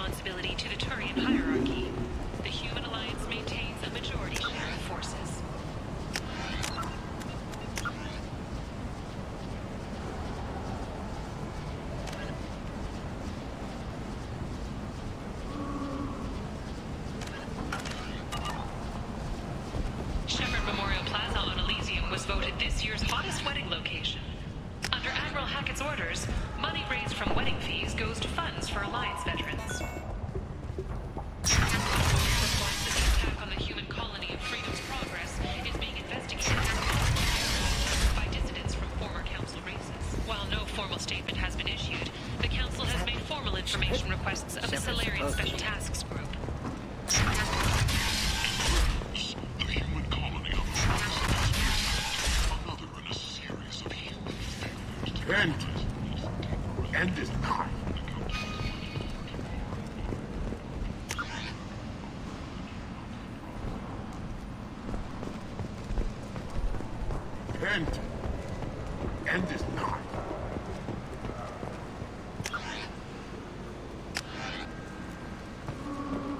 responsibility to the Turian hierarchy. The Human Alliance maintains a majority share of forces. Shepard Memorial Plaza on Elysium was voted this year's hottest wedding location. Under Admiral Hackett's orders, money raised from wedding fees goes to funds for Alliance veterans. Reports that the attack on the human colony of Freedom's Progress is being investigated by dissidents from former Council races. While no formal statement has been issued, the Council has made formal information requests of the Solarian Special Tasks Group. The human colony of the Progress, another in a series of human failures. End is nigh. End is nigh.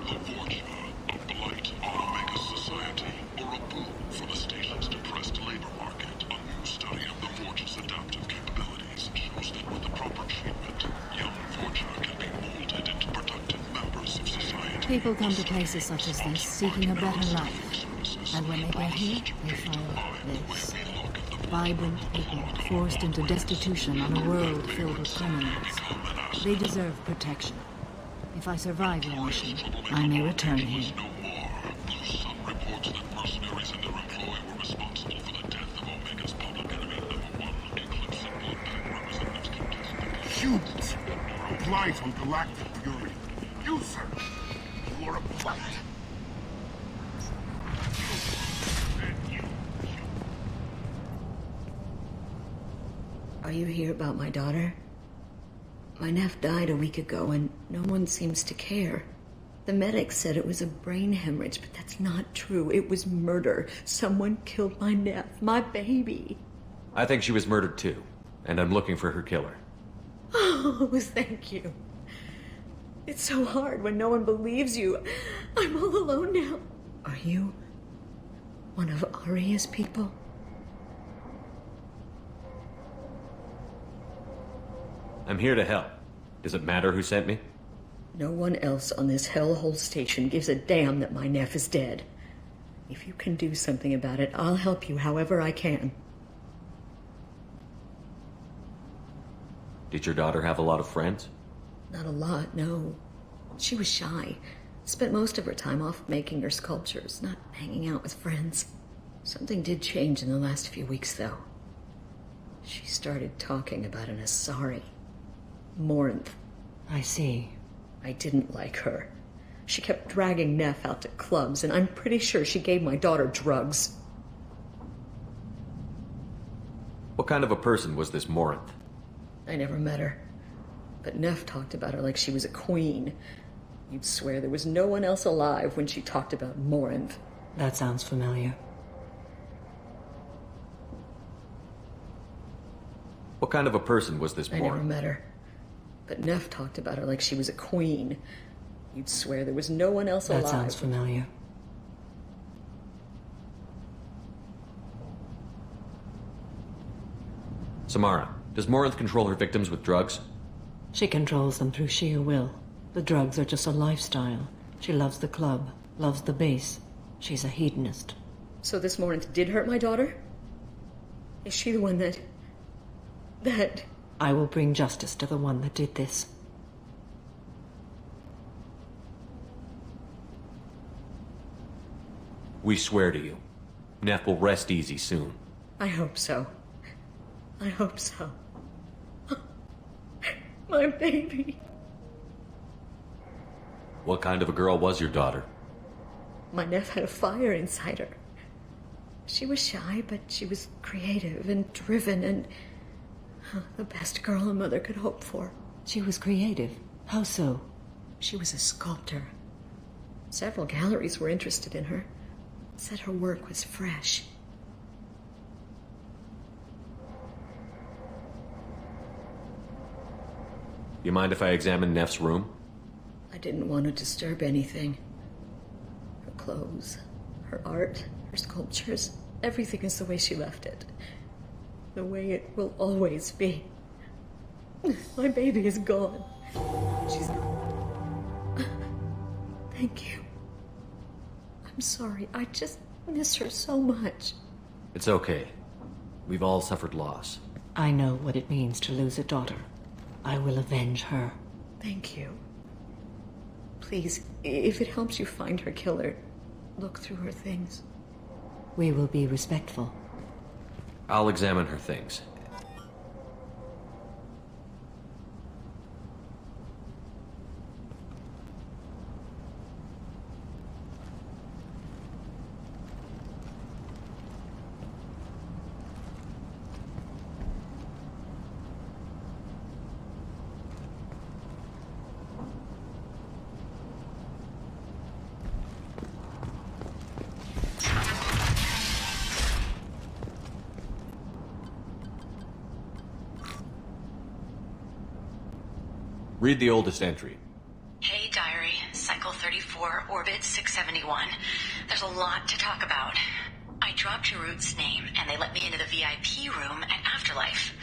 A fortune, a blight on Omega society, or a boon for the station's depressed labor market. A new study of the Forge's adaptive capabilities shows that with the proper treatment, young Forger can be molded into productive members of society. People come to places such as this seeking a better life. And when they get here, they find this. Vibrant people forced into destitution on a world filled with criminals. They deserve protection. If I survive your mission, I may return here. No more. Some reports that mercenaries and their employ were responsible for the death of Omega's public enemy #1, Eclipse and Bloodbath representatives contested. Humans, a blight on galactic purity. You, sir, you are a blight. Are you here about my daughter? My nephew died a week ago and no one seems to care. The medics said it was a brain hemorrhage, but that's not true. It was murder. Someone killed my nephew, my baby. I think she was murdered too, and I'm looking for her killer. Oh, thank you. It's so hard when no one believes you. I'm all alone now. Are you one of Aria's people? I'm here to help. Does it matter who sent me? No one else on this hellhole station gives a damn that my nephew is dead. If you can do something about it, I'll help you however I can. Did your daughter have a lot of friends? Not a lot, no. She was shy. Spent most of her time off making her sculptures, not hanging out with friends. Something did change in the last few weeks, though. She started talking about an Asari. Morinth. I see. I didn't like her. She kept dragging Neff out to clubs, and I'm pretty sure she gave my daughter drugs. What kind of a person was this Morinth? I never met her. But Neff talked about her like she was a queen. You'd swear there was no one else alive when she talked about Morinth. That sounds familiar. What kind of a person was this I never Morinth? met her. But Neff talked about her like she was a queen. You'd swear there was no one else alive. That sounds familiar. Samara, does Morinth control her victims with drugs? She controls them through sheer will. The drugs are just a lifestyle. She loves the club, loves the base. She's a hedonist. So this Morinth did hurt my daughter? Is she the one that... I will bring justice to the one that did this. We swear to you. Neff will rest easy soon. I hope so. I hope so. My baby. What kind of a girl was your daughter? My nephew had a fire inside her. She was shy, but she was creative and driven and the best girl a mother could hope for. She was creative. How so? She was a sculptor. Several galleries were interested in her. Said her work was fresh. You mind if I examine Neff's room? I'd didn't want to disturb anything. Her clothes, her art, her sculptures, everything is the way she left it. The way it will always be. My baby is gone. She's... Thank you. I'm sorry. I just miss her so much. It's okay. We've all suffered loss. I know what it means to lose a daughter. I will avenge her. Thank you. Please, if it helps you find her killer, look through her things. We will be respectful. I'll examine her things. Read the oldest entry. Hey, Diary. Cycle 34, Orbit 671. There's a lot to talk about. I dropped your root's name, and they let me into the VIP room at Afterlife.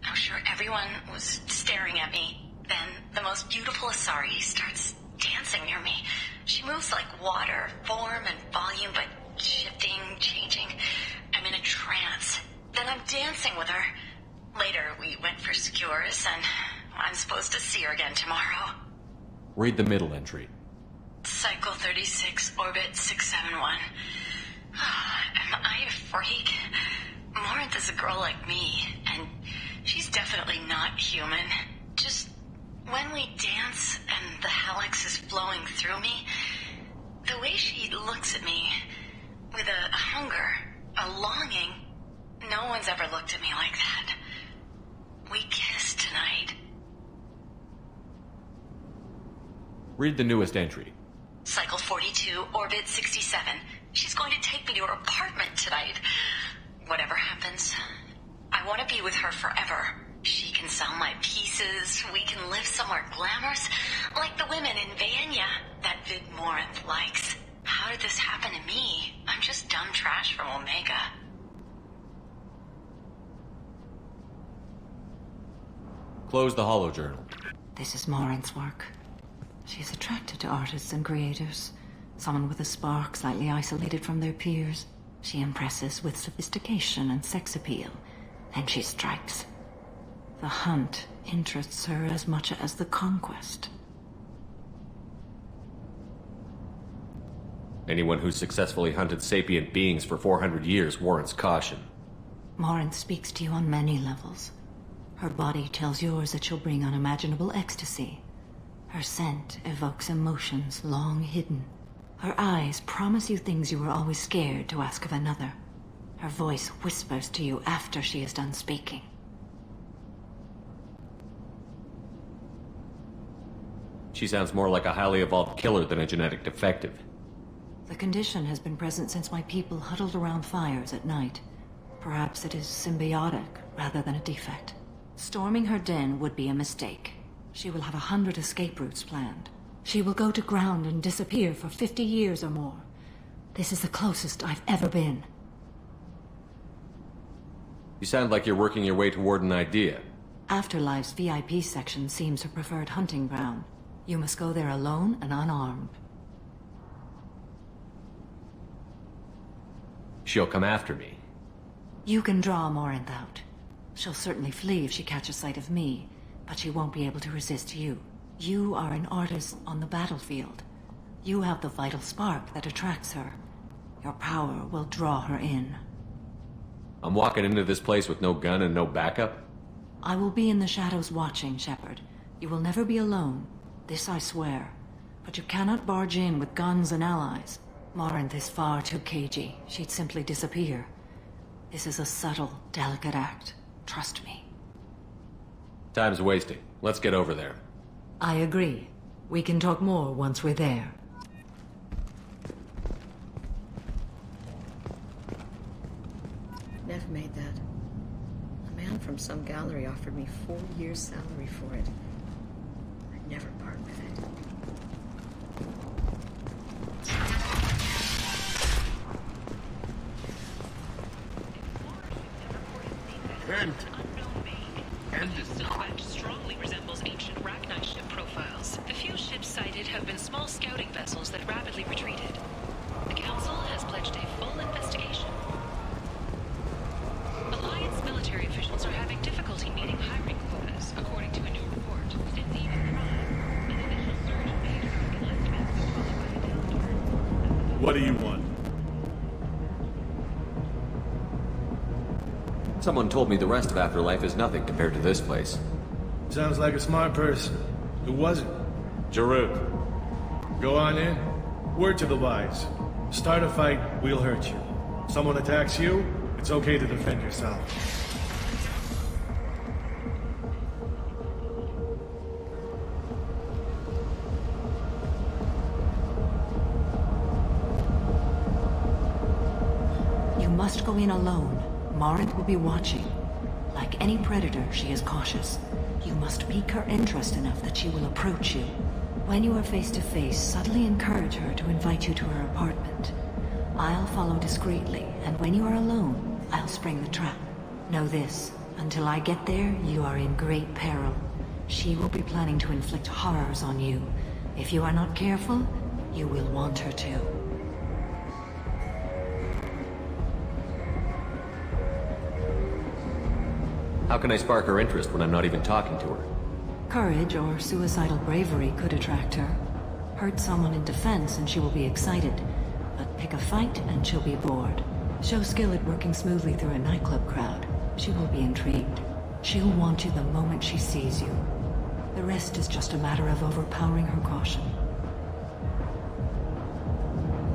I'm sure everyone was staring at me. Then the most beautiful Asari starts dancing near me. She moves like water, form and volume, but shifting, changing. I'm in a trance. Then I'm dancing with her. Later, we went for skewers, and I'm supposed to see her again tomorrow. Read the middle entry. Cycle 36, Orbit 671. Am I a freak? Morinth is a girl like me, and she's definitely not human. Just when we dance and the Helix is flowing through me, the way she looks at me with a hunger, a longing, no one's ever looked at me like that. We kissed tonight. Read the newest entry. Cycle 42, Orbit 67. She's going to take me to her apartment tonight. Whatever happens, I want to be with her forever. She can sell my pieces. We can live somewhere glamorous, like the women in Vanya that Vid Morinth likes. How did this happen to me? I'm just dumb trash from Omega. Close the holojournal. This is Morinth's work. She is attracted to artists and creators. Someone with a spark, slightly isolated from their peers. She impresses with sophistication and sex appeal. And she strikes. The hunt interests her as much as the conquest. Anyone who's successfully hunted sapient beings for 400 years warrants caution. Morinth speaks to you on many levels. Her body tells yours that she'll bring unimaginable ecstasy. Her scent evokes emotions long hidden. Her eyes promise you things you were always scared to ask of another. Her voice whispers to you after she is done speaking. She sounds more like a highly evolved killer than a genetic defective. The condition has been present since my people huddled around fires at night. Perhaps it is symbiotic rather than a defect. Storming her den would be a mistake. She will have 100 escape routes planned. She will go to ground and disappear for 50 years or more. This is the closest I've ever been. You sound like you're working your way toward an idea. Afterlife's VIP section seems her preferred hunting ground. You must go there alone and unarmed. She'll come after me. You can draw Morinth out. She'll certainly flee if she catches sight of me, but she won't be able to resist you. You are an artist on the battlefield. You have the vital spark that attracts her. Your power will draw her in. I'm walking into this place with no gun and no backup? I will be in the shadows watching, Shepard. You will never be alone. This I swear. But you cannot barge in with guns and allies. Morinth is far too cagey. She'd simply disappear. This is a subtle, delicate act. Trust me. Time's wasting. Let's get over there. I agree. We can talk more once we're there. Never made that. A man from some gallery offered me 4 years' salary for it. I'd never part with it. And unknown maid. The silhouette strongly resembles ancient Rachni ship profiles. The few ships sighted have been small scouting vessels that rapidly retreated. The Council has pledged a full investigation. Alliance military officials are having difficulty meeting hiring quotas, according to a new report. Since even crime, an initial surge in patriarch enlistments was followed by a downturn. What do you want? Someone told me the rest of Afterlife is nothing compared to this place. Sounds like a smart person. Who was it? Jarut. Go on in. Word to the wise. Start a fight, we'll hurt you. Someone attacks you, it's okay to defend yourself. You must go in alone. Morinth will be watching. Like any predator, she is cautious. You must pique her interest enough that she will approach you. When you are face to face, subtly encourage her to invite you to her apartment. I'll follow discreetly, and when you are alone, I'll spring the trap. Know this, until I get there, you are in great peril. She will be planning to inflict horrors on you. If you are not careful, you will want her to. How can I spark her interest when I'm not even talking to her? Courage or suicidal bravery could attract her. Hurt someone in defense and she will be excited. But pick a fight and she'll be bored. Show skill at working smoothly through a nightclub crowd. She will be intrigued. She'll want you the moment she sees you. The rest is just a matter of overpowering her caution.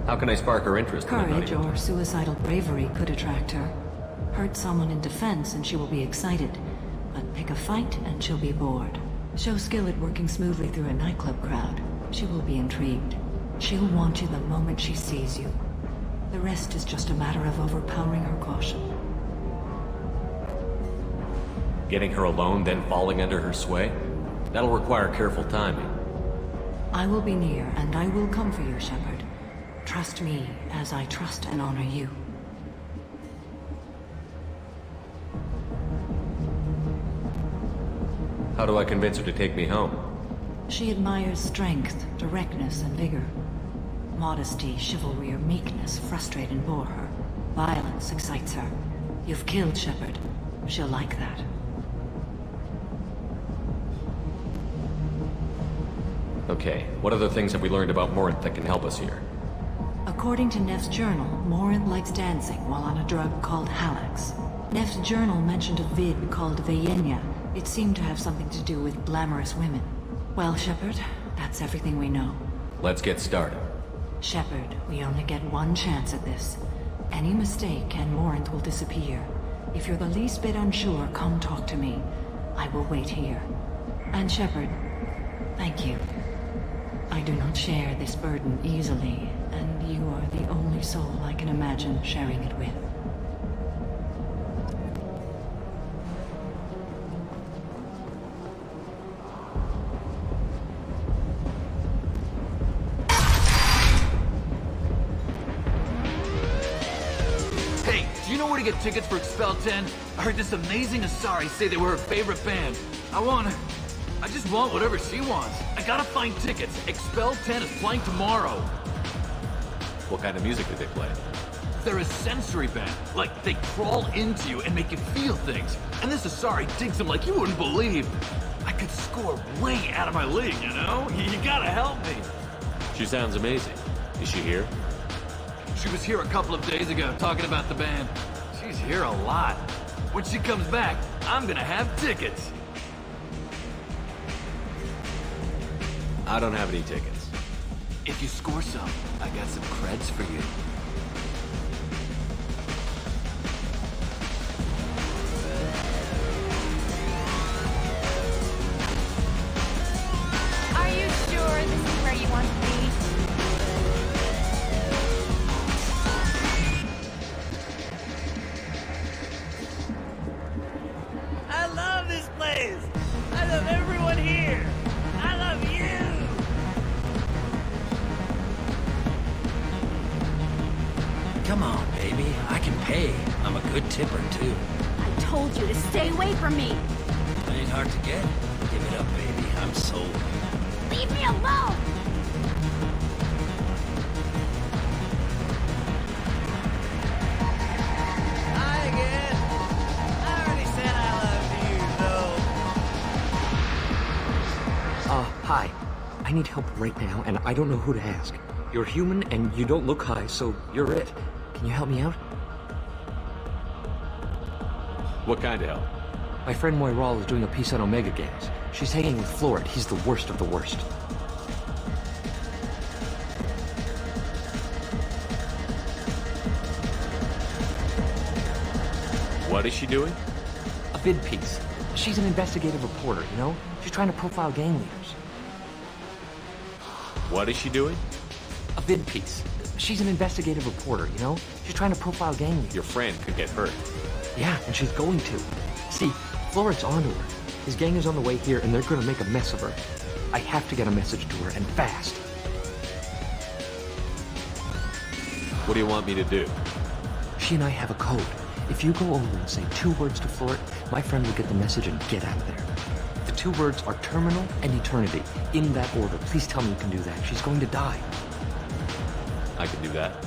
How can I spark her interest when I'm not Courage even... or suicidal bravery could attract her. Hurt someone in defense and she will be excited. But pick a fight and she'll be bored. Show skill at working smoothly through a nightclub crowd. She will be intrigued. She'll want you the moment she sees you. The rest is just a matter of overpowering her caution. Getting her alone, then falling under her sway? That'll require careful timing. I will be near, and I will come for you, Shepard. Trust me, as I trust and honor you. How do I convince her to take me home? She admires strength, directness, and vigor. Modesty, chivalry, or meekness frustrate and bore her. Violence excites her. You've killed Shepard. She'll like that. Okay, what other things have we learned about Morinth that can help us here? According to Neff's journal, Morinth likes dancing while on a drug called Halax. Neff's journal mentioned a vid called Vayenya. It seemed to have something to do with glamorous women. Well, Shepard, that's everything we know. Let's get started. Shepard, we only get one chance at this. Any mistake and Morinth will disappear. If you're the least bit unsure, come talk to me. I will wait here. And Shepard, thank you. I do not share this burden easily, and you are the only soul I can imagine sharing it with. Hey, do you know where to get tickets for Expel 10? I heard this amazing Asari say they were her favorite band. I just want whatever she wants. I gotta find tickets. Expel 10 is playing tomorrow. What kind of music do they play? They're a sensory band. Like, they crawl into you and make you feel things. And this Asari digs them like you wouldn't believe. I could score way out of my league, you know? You gotta help me. She sounds amazing. Is she here? She was here a couple of days ago talking about the band. She's here a lot. When she comes back, I'm gonna have tickets. I don't have any tickets. If you score some, I got some creds for you. Are you sure this is where you want to be? I love this place! I love everyone here! I love you! Come on, baby. I can pay. I'm a good tipper, too. told you to stay away from me! It ain't hard to get. Give it up, baby. I'm sold. Leave me alone! Hi again. I already said I love you, though. Hi. I need help right now, and I don't know who to ask. You're human, and you don't look high, so you're it. Can you help me out? What kind of help? My friend Moiral is doing a piece on Omega Games. She's hanging with Florid. He's the worst of the worst. What is she doing? A vid piece. She's an investigative reporter, you know? She's trying to profile gang leaders. What is she doing? A vid piece. She's an investigative reporter, you know? She's trying to profile gang leaders. Your friend could get hurt. Yeah, and she's going to. See, Florid's onto her. His gang is on the way here, and they're gonna make a mess of her. I have to get a message to her, and fast. What do you want me to do? She and I have a code. If you go over and say 2 words to Florid, my friend will get the message and get out of there. The 2 words are terminal and eternity. In that order. Please tell me you can do that. She's going to die. I can do that.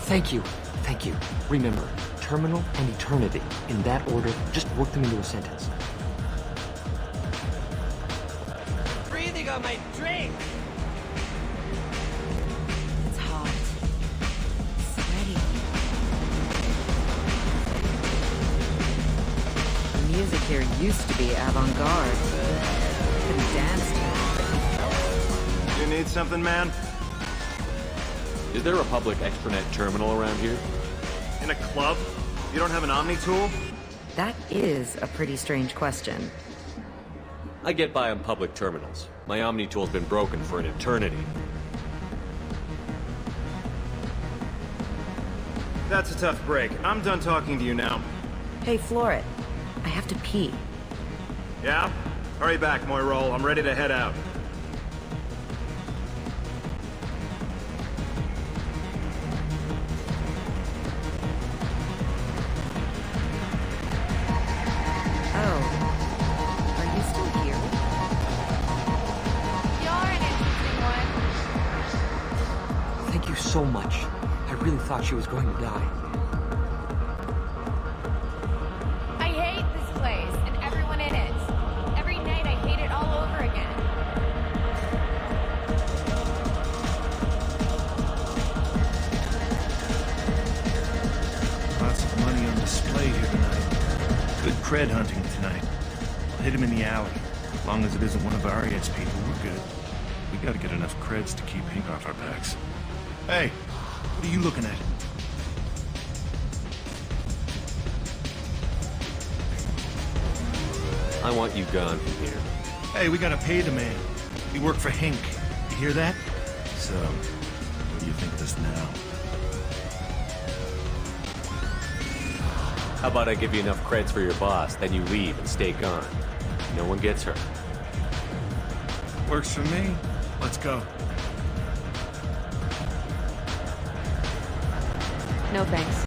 Thank you. Thank you. Remember, terminal and eternity. In that order, just work them into a sentence. Breathing on my drink! It's hot. Sweaty. The music here used to be avant-garde. Couldn't dance to it. You need something, man? Is there a public extranet terminal around here? In a club? You don't have an Omni tool? That is a pretty strange question. I get by on public terminals. My Omni tool's been broken for an eternity. That's a tough break. I'm done talking to you now. Hey, Florid. I have to pee. Yeah? Hurry back, Moiral. I'm ready to head out. Oh. Are you still here? You're an interesting one. Thank you so much. I really thought she was going to die. I hate this place and everyone in it. Every night I hate it all over again. Lots of money on display here tonight. Good cred hunting tonight. I'll hit him in the alley. As long as it isn't one of Ariad's people, we're good. We gotta get enough creds to keep Pink off our backs. Hey, what are you looking at? I want you gone from here. Hey, we gotta pay the man. We work for Hink. You hear that? So, what do you think of this now? How about I give you enough creds for your boss, then you leave and stay gone. No one gets hurt. Works for me. Let's go. No thanks.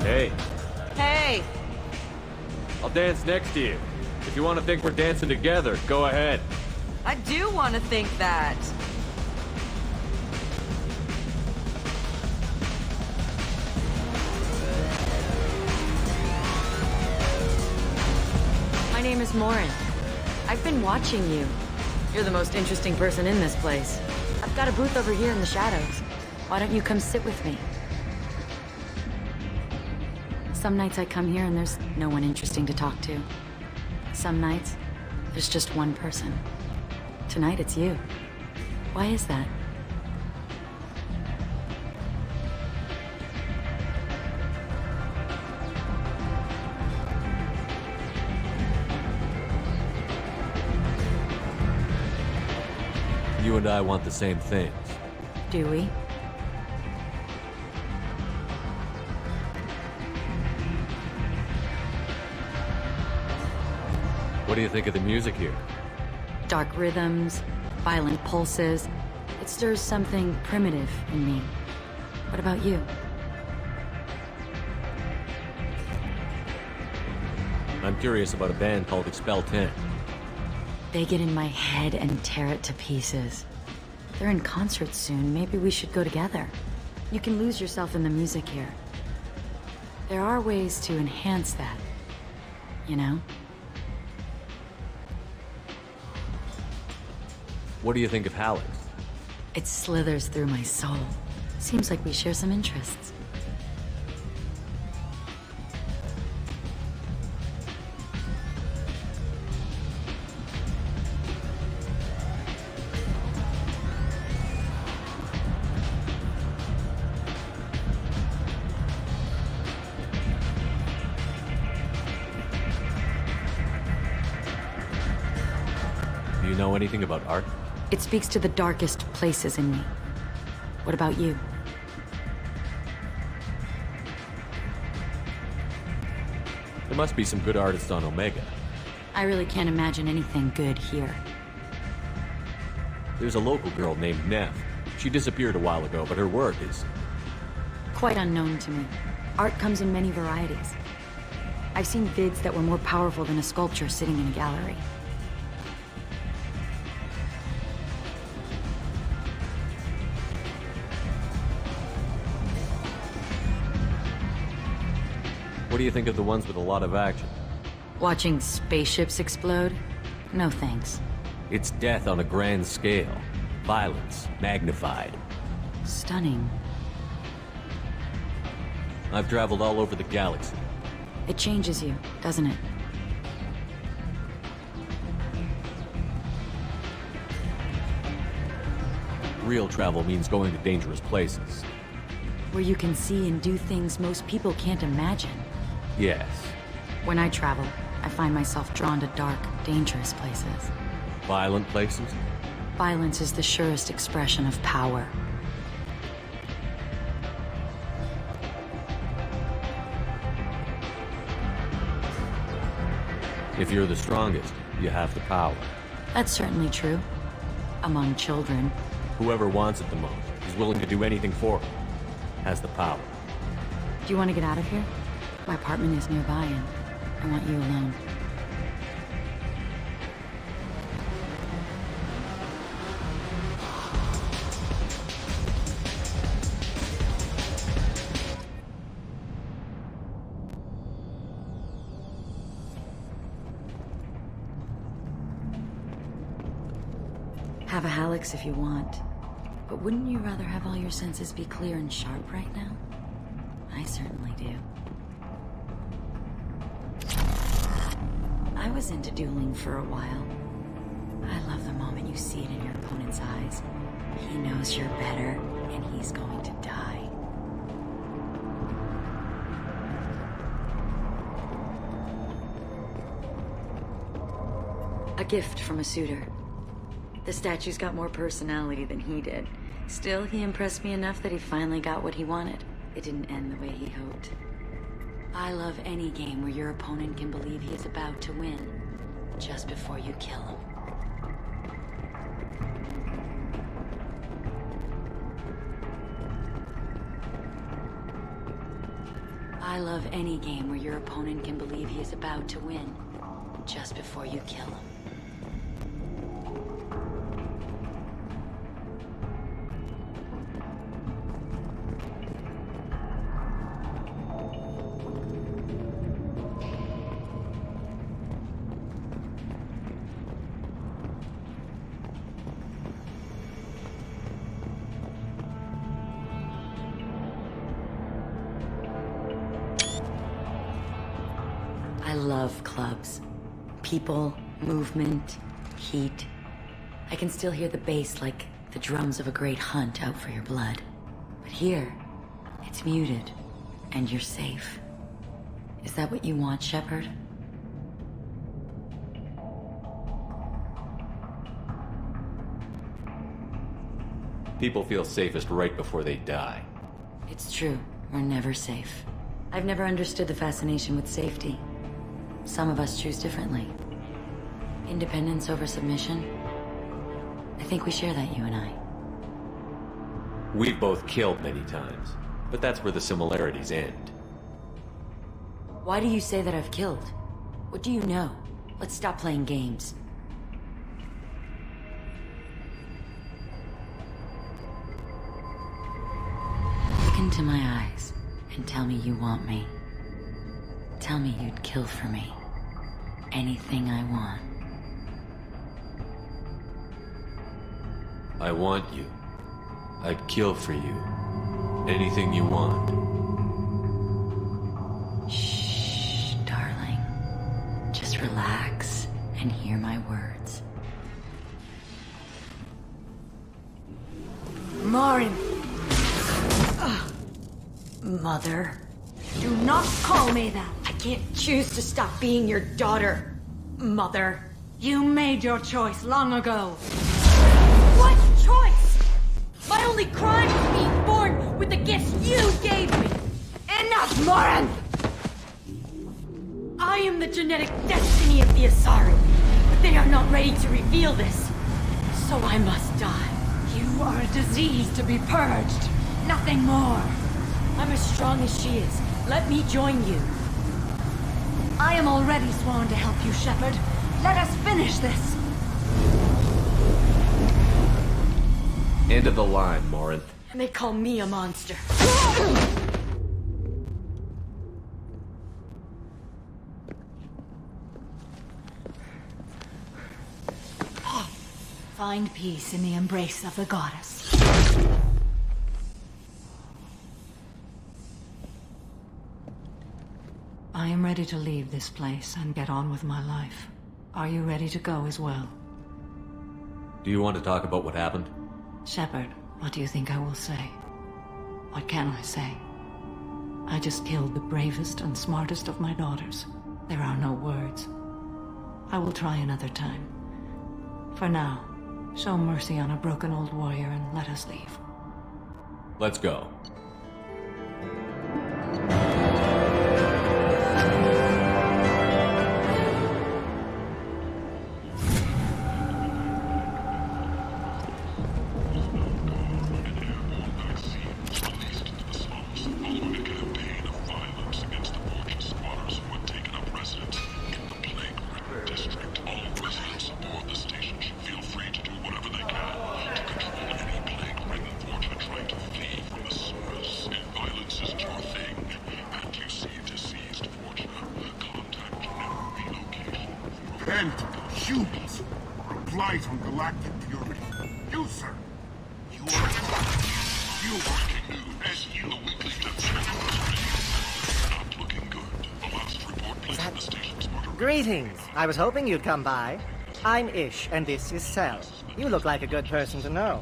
Hey, Hey! I'll dance next to you. If you want to think we're dancing together, go ahead. I do want to think that. My name is Morin. I've been watching you. You're the most interesting person in this place. I've got a booth over here in the shadows. Why don't you come sit with me? Some nights I come here and there's no one interesting to talk to. Some nights, there's just one person. Tonight it's you. Why is that? You and I want the same things. Do we? What do you think of the music here? Dark rhythms, violent pulses, It stirs something primitive in me. What about you? I'm curious about a band called Expel 10. They get in my head and tear it to pieces. They're in concert soon. Maybe we should go together. You can lose yourself in the music here. There are ways to enhance that, you know? What do you think of Hallex? It slithers through my soul. Seems like we share some interests. Do you know anything about art? It speaks to the darkest places in me. What about you? There must be some good artists on Omega. I really can't imagine anything good here. There's a local girl named Neff. She disappeared a while ago, but her work is... Quite unknown to me. Art comes in many varieties. I've seen vids that were more powerful than a sculpture sitting in a gallery. What do you think of the ones with a lot of action? Watching spaceships explode? No thanks. It's death on a grand scale. Violence, magnified. Stunning. I've traveled all over the galaxy. It changes you, doesn't it? Real travel means going to dangerous places. Where you can see and do things most people can't imagine. Yes. When I travel, I find myself drawn to dark, dangerous places. Violent places? Violence is the surest expression of power. If you're the strongest, you have the power. That's certainly true. Among children. Whoever wants it the most, is willing to do anything for it, has the power. Do you want to get out of here? My apartment is nearby and I want you alone. Have a Hallex if you want, but wouldn't you rather have all your senses be clear and sharp right now? I certainly do. I was into dueling for a while. I love the moment you see it in your opponent's eyes. He knows you're better, and he's going to die. A gift from a suitor. The statue's got more personality than he did. Still, he impressed me enough that he finally got what he wanted. It didn't end the way he hoped. I love any game where your opponent can believe he is about to win, just before you kill him. I love any game where your opponent can believe he is about to win, just before you kill him. I love clubs. People, movement, heat. I can still hear the bass like the drums of a great hunt out for your blood. But here, it's muted, and you're safe. Is that what you want, Shepard? People feel safest right before they die. It's true. We're never safe. I've never understood the fascination with safety. Some of us choose differently. Independence over submission. I think we share that, you and I. We've both killed many times, but that's where the similarities end. Why do you say that I've killed? What do you know? Let's stop playing games. Look into my eyes and tell me you want me. Tell me you'd kill for me. Anything I want. I want you. I'd kill for you. Anything you want. Shh, darling. Just relax and hear my words. Marin! Mother. Do not call me that! I can't choose to stop being your daughter. Mother. You made your choice long ago. What choice? My only crime is being born with the gifts you gave me! Enough, Moran! I am the genetic destiny of the Asari, but they are not ready to reveal this. So I must die. You are a disease to be purged. Nothing more. I'm as strong as she is. Let me join you. I am already sworn to help you, Shepard. Let us finish this. End of the line, Morinth. And they call me a monster. Find peace in the embrace of the goddess. I am ready to leave this place and get on with my life. Are you ready to go as well? Do you want to talk about what happened? Shepard, what do you think I will say? What can I say? I just killed the bravest and smartest of my daughters. There are no words. I will try another time. For now, show mercy on a broken old warrior and let us leave. Let's go. Humans. Reply from Galactic Purity. You, sir. You are... You breaking news. As you, the weekly not looking good. The last report played from the station's motor. Greetings. I was hoping you'd come by. I'm Ish, and this is Sel. You look like a good person to know.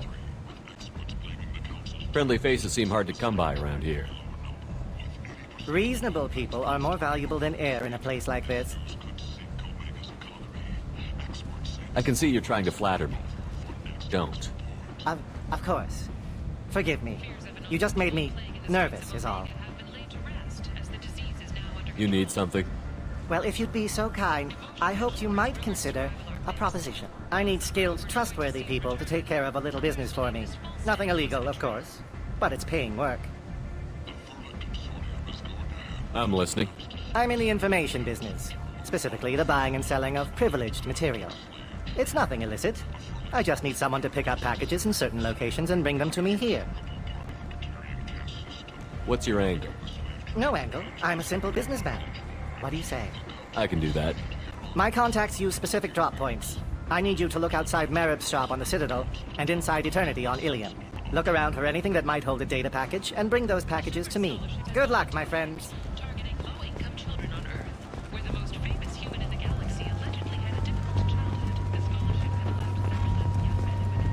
Friendly faces seem hard to come by around here. Reasonable people are more valuable than air in a place like this. I can see you're trying to flatter me. Don't. Of course. Forgive me. You just made me nervous, is all. You need something? Well, if you'd be so kind, I hoped you might consider a proposition. I need skilled, trustworthy people to take care of a little business for me. Nothing illegal, of course, but it's paying work. I'm listening. I'm in the information business, specifically the buying and selling of privileged material. It's nothing illicit. I just need someone to pick up packages in certain locations and bring them to me here. What's your angle? No angle. I'm a simple businessman. What do you say? I can do that. My contacts use specific drop points. I need you to look outside Merib's shop on the Citadel and inside Eternity on Ilium. Look around for anything that might hold a data package and bring those packages to me. Good luck, my friends. Targeting low-income children on Earth, where the most famous human in the galaxy allegedly had a difficult childhood. The scholarship had allowed several dozen young men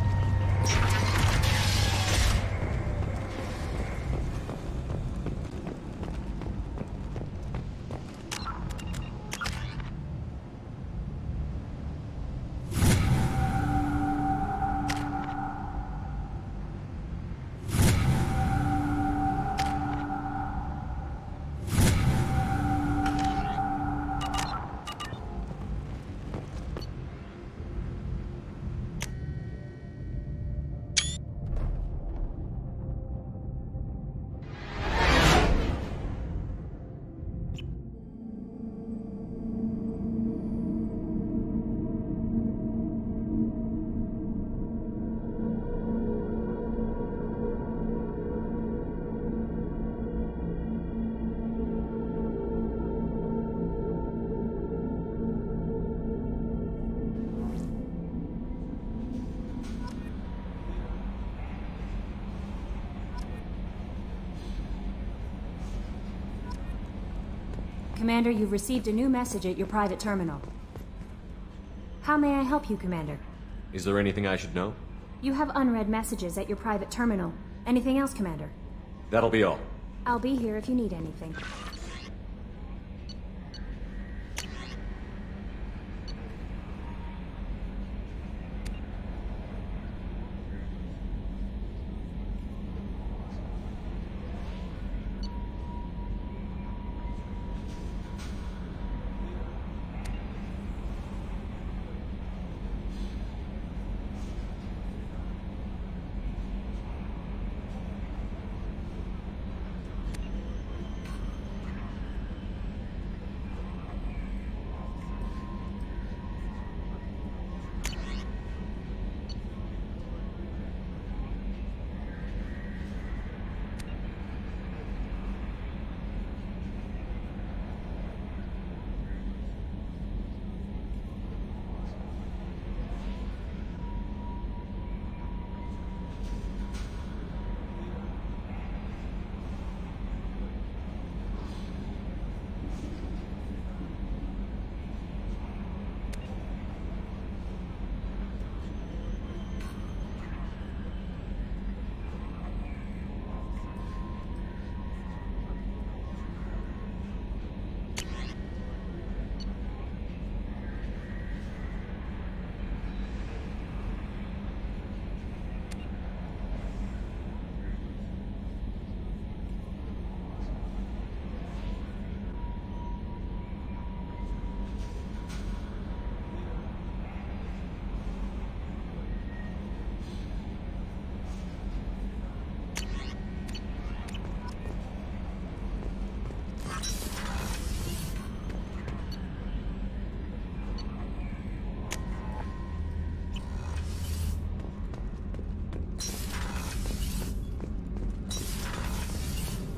Commander, you've received a new message at your private terminal. How may I help you, Commander? Is there anything I should know? You have unread messages at your private terminal. Anything else, Commander? That'll be all. I'll be here if you need anything.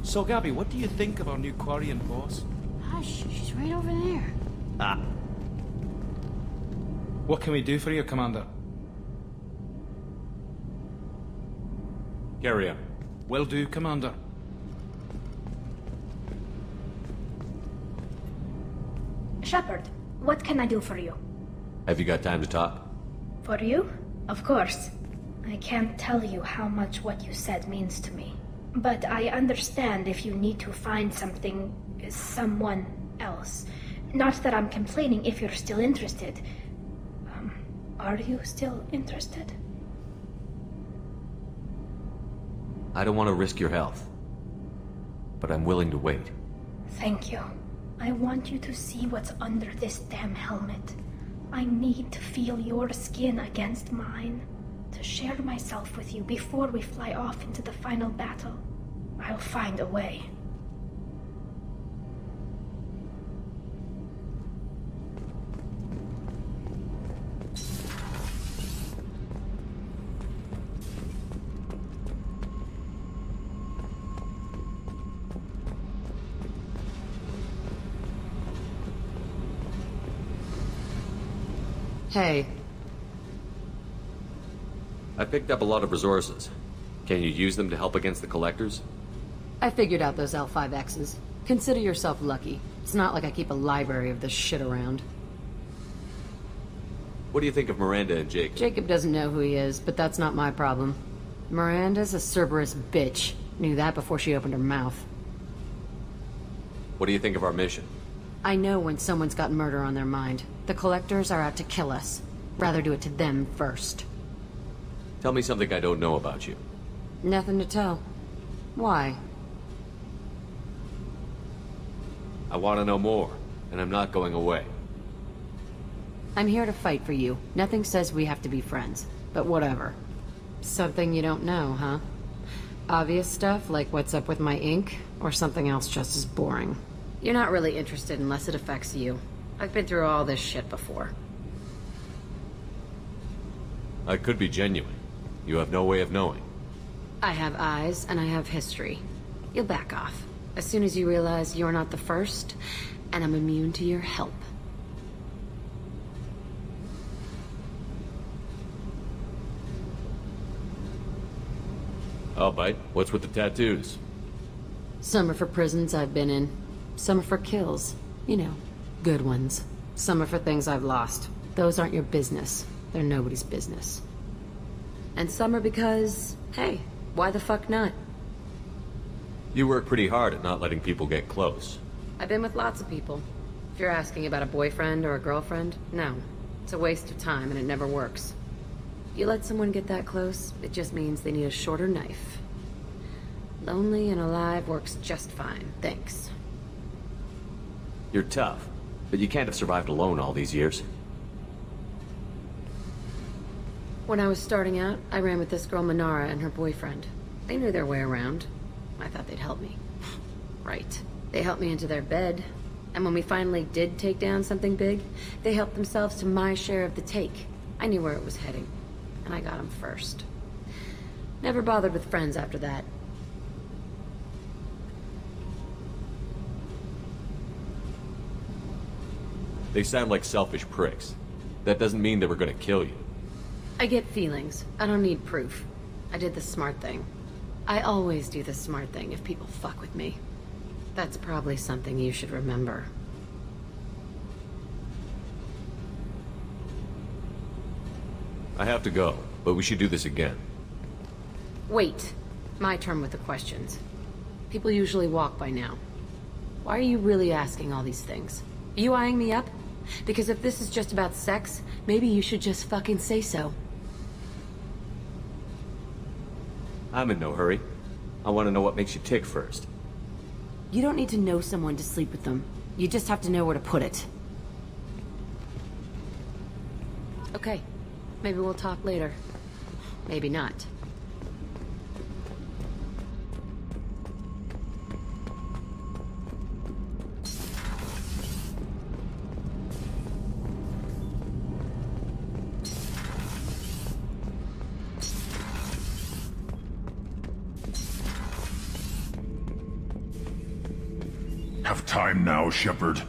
So, Gabby, what do you think of our new Quarian boss? Hush, she's right over there. Ah. What can we do for you, Commander? Carry on. Will do, Commander. Shepard, what can I do for you? Have you got time to talk? For you? Of course. I can't tell you how much what you said means to me. But I understand if you need to find someone else. Not that I'm complaining if you're still interested. Are you still interested? I don't want to risk your health, but I'm willing to wait. Thank you. I want you to see what's under this damn helmet. I need to feel your skin against mine. To share myself with you before we fly off into the final battle. I'll find a way. Hey. I picked up a lot of resources. Can you use them to help against the Collectors? I figured out those L5Xs. Consider yourself lucky. It's not like I keep a library of this shit around. What do you think of Miranda and Jacob? Jacob doesn't know who he is, but that's not my problem. Miranda's a Cerberus bitch. Knew that before she opened her mouth. What do you think of our mission? I know when someone's got murder on their mind. The Collectors are out to kill us. Rather do it to them first. Tell me something I don't know about you. Nothing to tell. Why? I want to know more, and I'm not going away. I'm here to fight for you. Nothing says we have to be friends, but whatever. Something you don't know, huh? Obvious stuff, like what's up with my ink, or something else just as boring. You're not really interested unless it affects you. I've been through all this shit before. I could be genuine. You have no way of knowing. I have eyes, and I have history. You'll back off. As soon as you realize you're not the first, and I'm immune to your help. I'll bite. What's with the tattoos? Some are for prisons I've been in. Some are for kills. You know, good ones. Some are for things I've lost. Those aren't your business. They're nobody's business. And some are because, hey, why the fuck not? You work pretty hard at not letting people get close. I've been with lots of people. If you're asking about a boyfriend or a girlfriend, no. It's a waste of time and it never works. You let someone get that close, it just means they need a shorter knife. Lonely and alive works just fine, thanks. You're tough, but you can't have survived alone all these years. When I was starting out, I ran with this girl Minara and her boyfriend. They knew their way around. I thought they'd help me. Right. They helped me into their bed. And when we finally did take down something big, they helped themselves to my share of the take. I knew where it was heading. And I got them first. Never bothered with friends after that. They sound like selfish pricks. That doesn't mean they were gonna kill you. I get feelings. I don't need proof. I did the smart thing. I always do the smart thing if people fuck with me. That's probably something you should remember. I have to go, but we should do this again. Wait. My turn with the questions. People usually walk by now. Why are you really asking all these things? Are you eyeing me up? Because if this is just about sex, maybe you should just fucking say so. I'm in no hurry. I want to know what makes you tick first. You don't need to know someone to sleep with them. You just have to know where to put it. Okay. Maybe we'll talk later. Maybe not. Have time now, Shepard.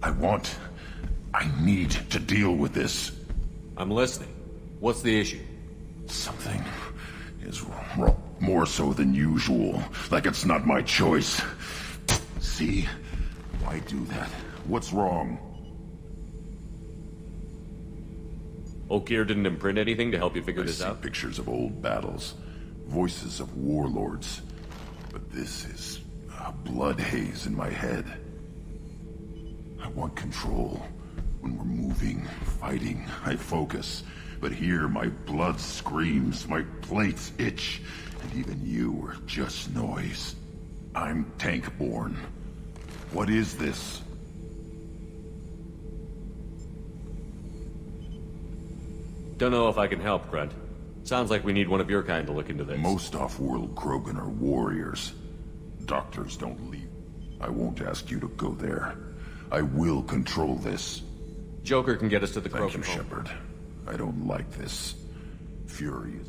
I need to deal with this. I'm listening. What's the issue? Something is wrong. More so than usual. Like it's not my choice. See? Why do that? What's wrong? Okier didn't imprint anything to help you figure this I see out? pictures of old battles. Voices of warlords. But this is a blood haze in my head. I want control. When we're moving, fighting, I focus. But here, my blood screams, my plates itch, and even you are just noise. I'm tank-born. What is this? Don't know if I can help, Grunt. Sounds like we need one of your kind to look into this. Most off-world Krogan are warriors. Doctors don't leave. I won't ask you to go there. I will control this. Joker can get us to the Thank Krogan you, home. Shepard. I don't like this. Fury is...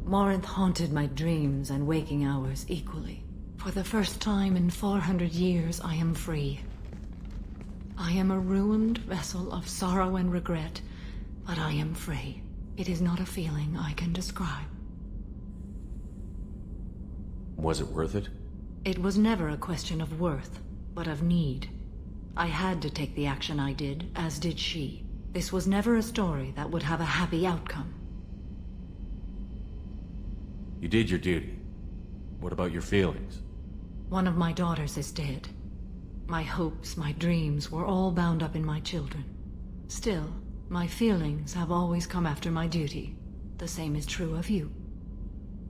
Morinth haunted my dreams and waking hours equally. For the first time in 400 years, I am free. I am a ruined vessel of sorrow and regret, but I am free. It is not a feeling I can describe. Was it worth it? It was never a question of worth, but of need. I had to take the action I did, as did she. This was never a story that would have a happy outcome. You did your duty. What about your feelings? One of my daughters is dead. My hopes, my dreams were all bound up in my children. Still, my feelings have always come after my duty. The same is true of you.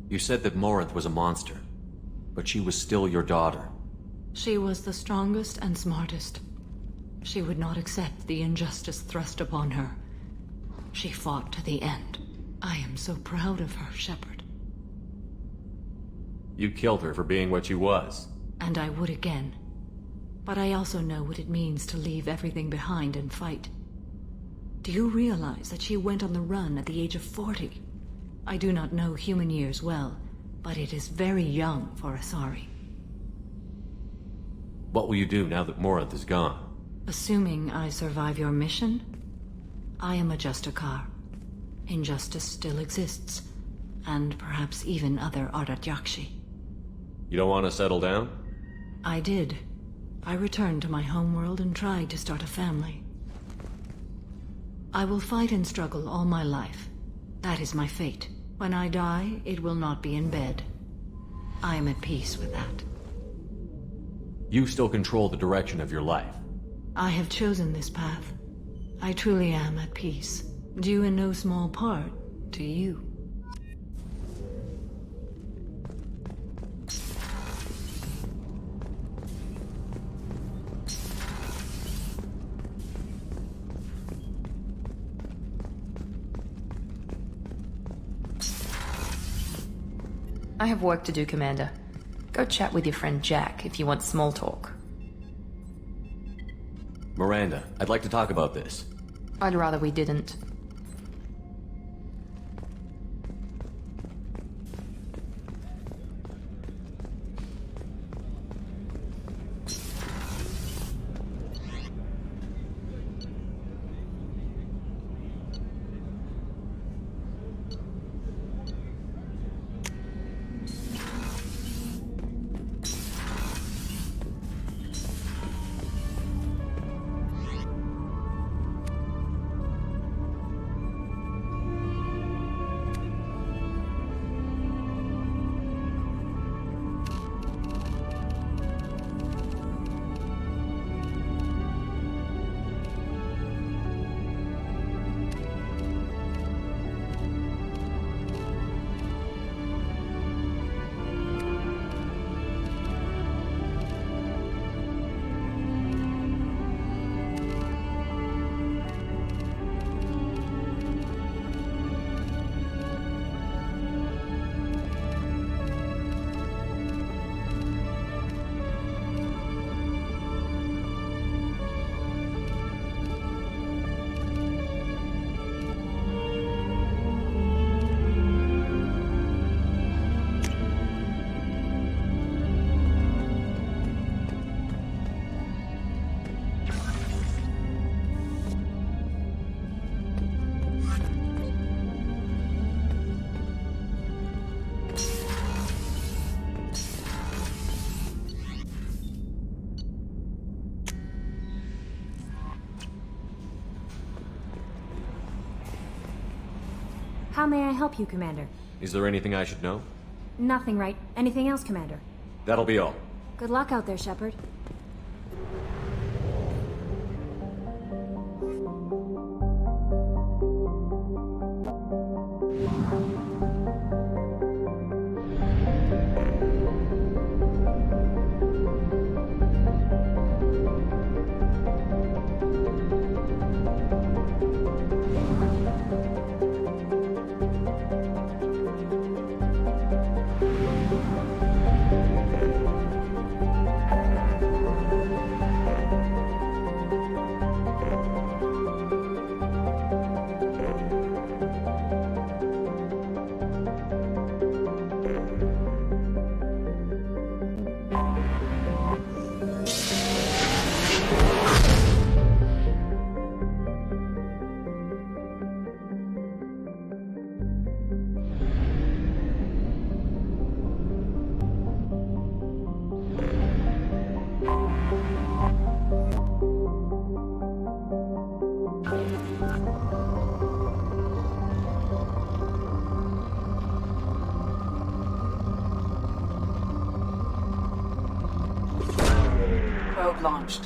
You said that Morinth was a monster, but she was still your daughter. She was the strongest and smartest. She would not accept the injustice thrust upon her. She fought to the end. I am so proud of her, Shepard. You killed her for being what she was. And I would again. But I also know what it means to leave everything behind and fight. Do you realize that she went on the run at the age of 40? I do not know human years well, but it is very young for Asari. What will you do now that Morinth is gone? Assuming I survive your mission, I am a Justikar. Injustice still exists, and perhaps even other Ardatjakshi. You don't want to settle down? I did. I returned to my homeworld and tried to start a family. I will fight and struggle all my life. That is my fate. When I die, it will not be in bed. I am at peace with that. You still control the direction of your life. I have chosen this path. I truly am at peace, due in no small part to you. I have work to do, Commander. Go chat with your friend Jack if you want small talk. Miranda, I'd like to talk about this. I'd rather we didn't. How may I help you, Commander? Is there anything I should know? Nothing, right? Anything else, Commander? That'll be all. Good luck out there, Shepard. Probe launched.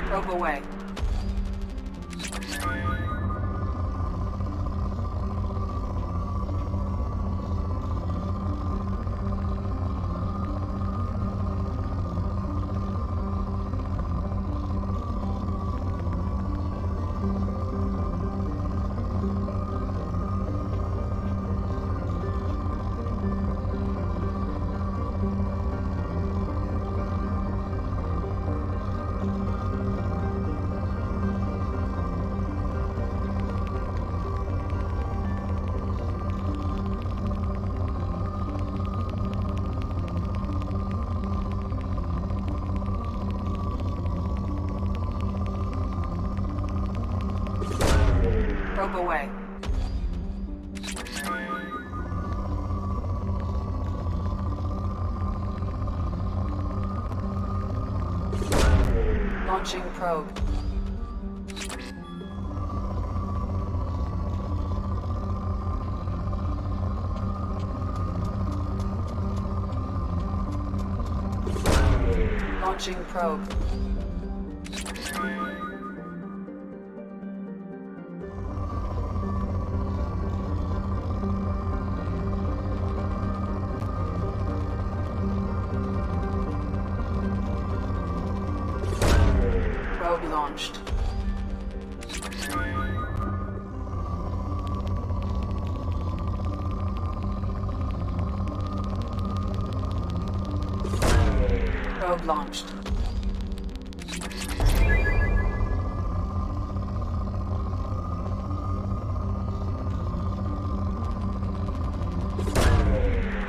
Probe away. Probe away. Launching probe. Launching probe. Probe launched. Probe launched.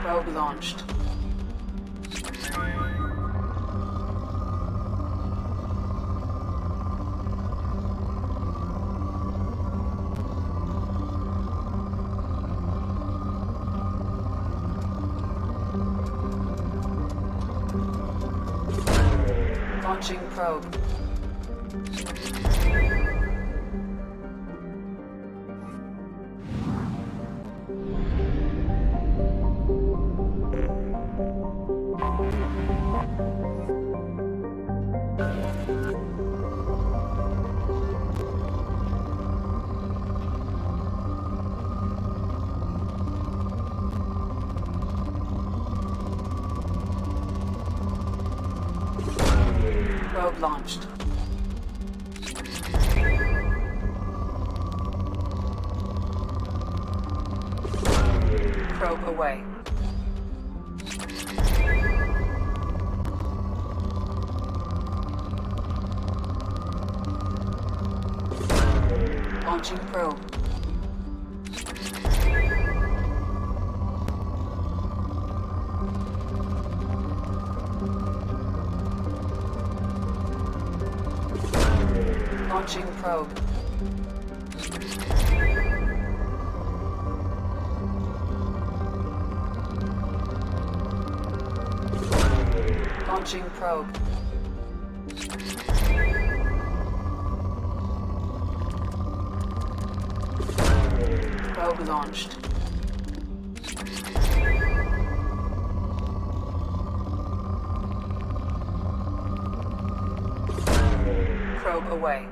Probe launched. Launching probe. Probe launched. Probe away. Launching probe. Launching probe. Launching probe. Probe launched. Probe away.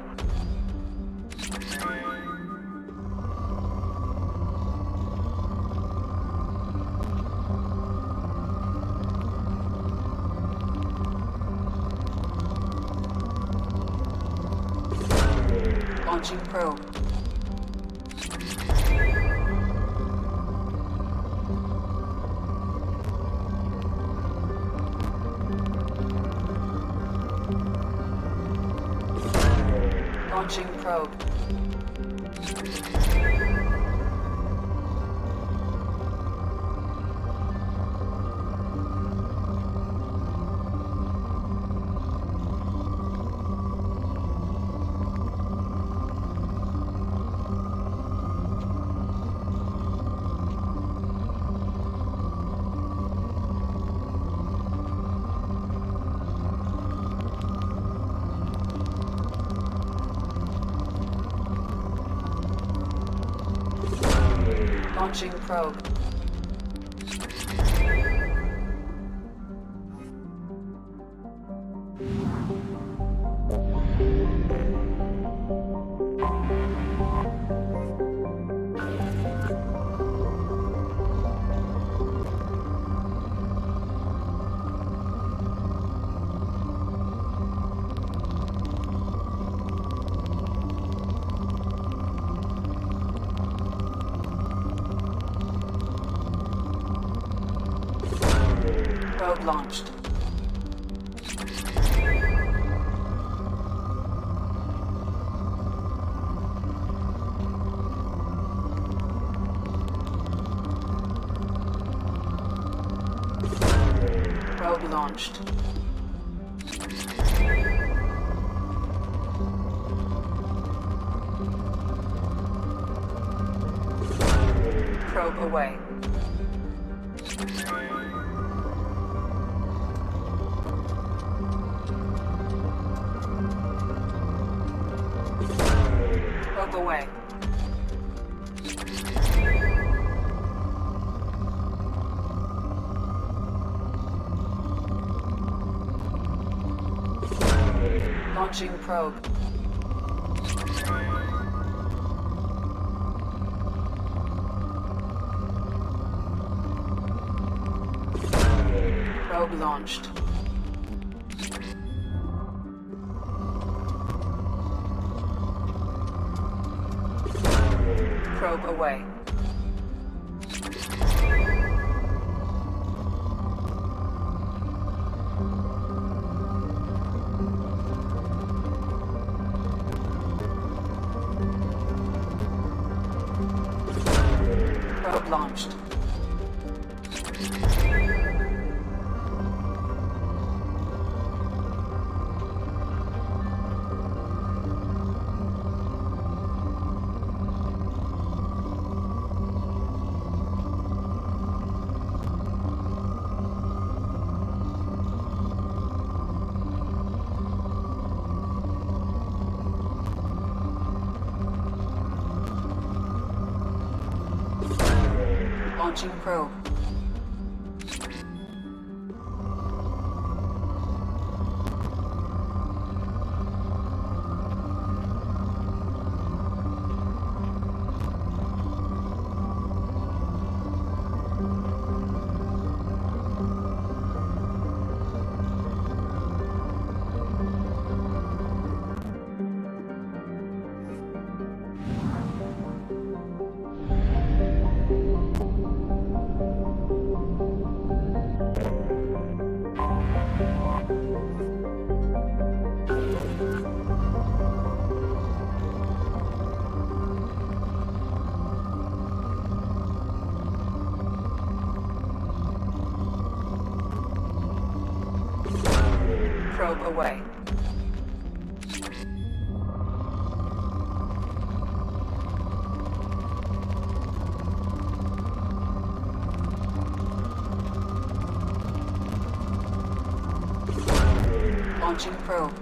Launching probe. Launching probe. Launching probe. Probe launched. Probe launched. Probe away. Probe away. Launching probe. Probe launched. Probe away. Probe launched. Launching probe. Probe away. Launching probe.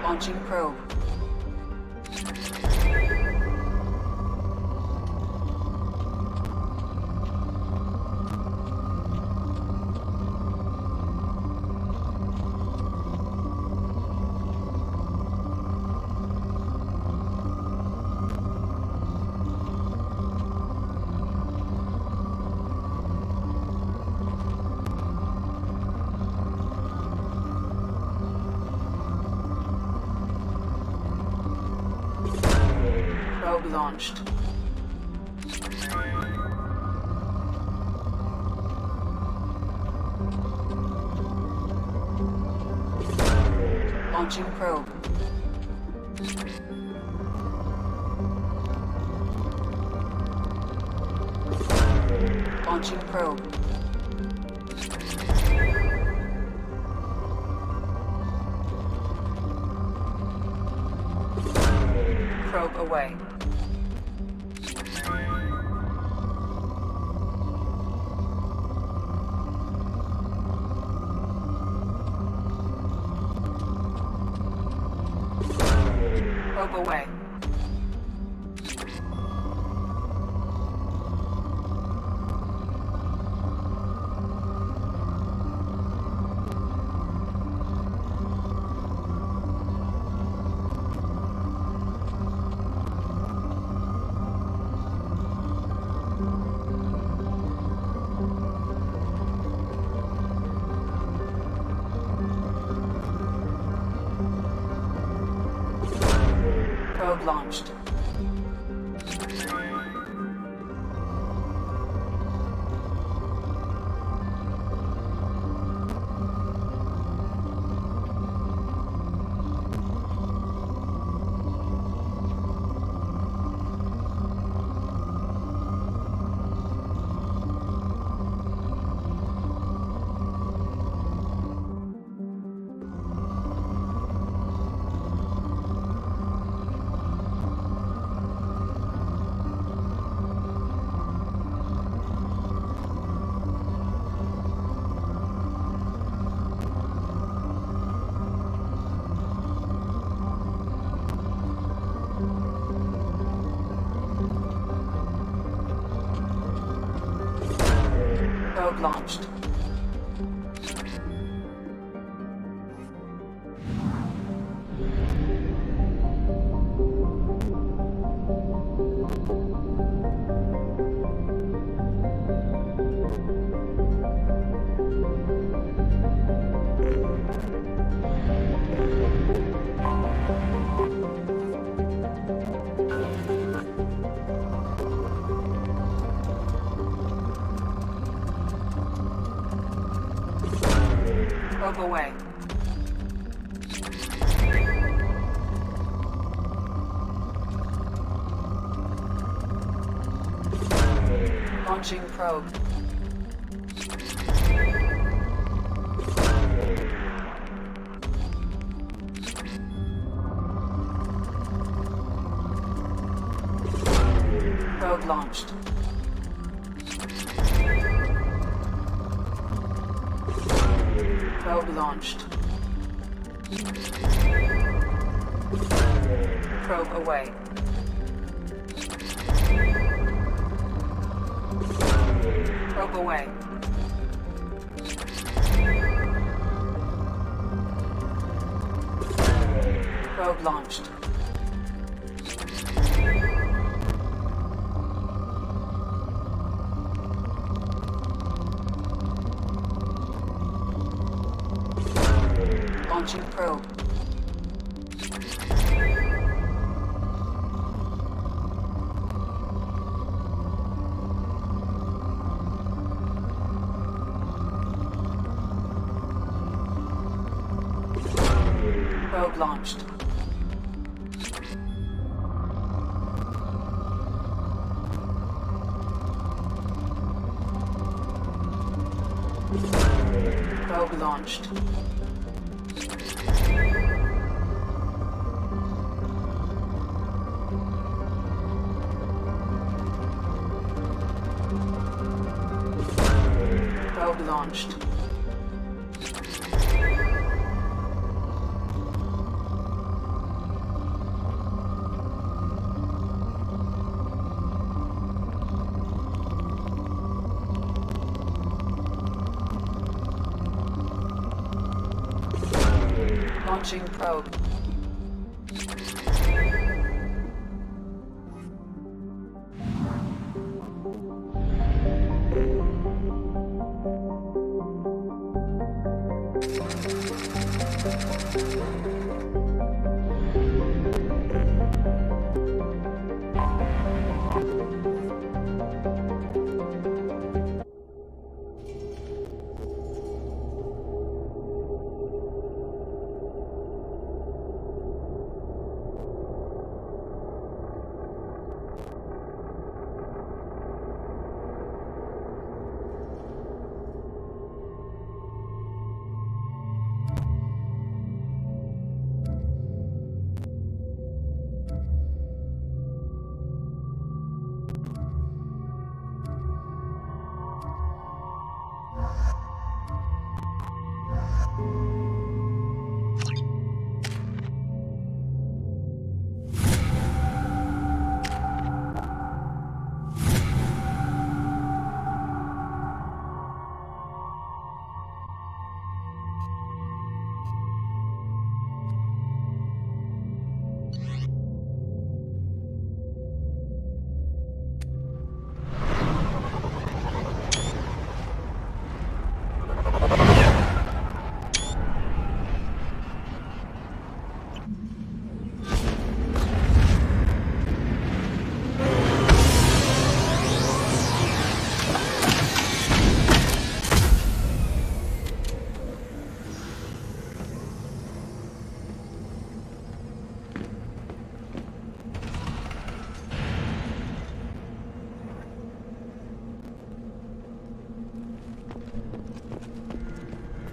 Launching probe. Probe launched. Launching probe. Launching probe. Probe away. Probe away. Probe launched. Probe launched. Probe away. Launching probe. Probe launched. Probe launched. Probe away. Probe away. Probe launched. Launching probe. Probe launched. Probe launched. Probe launched. Launching probe.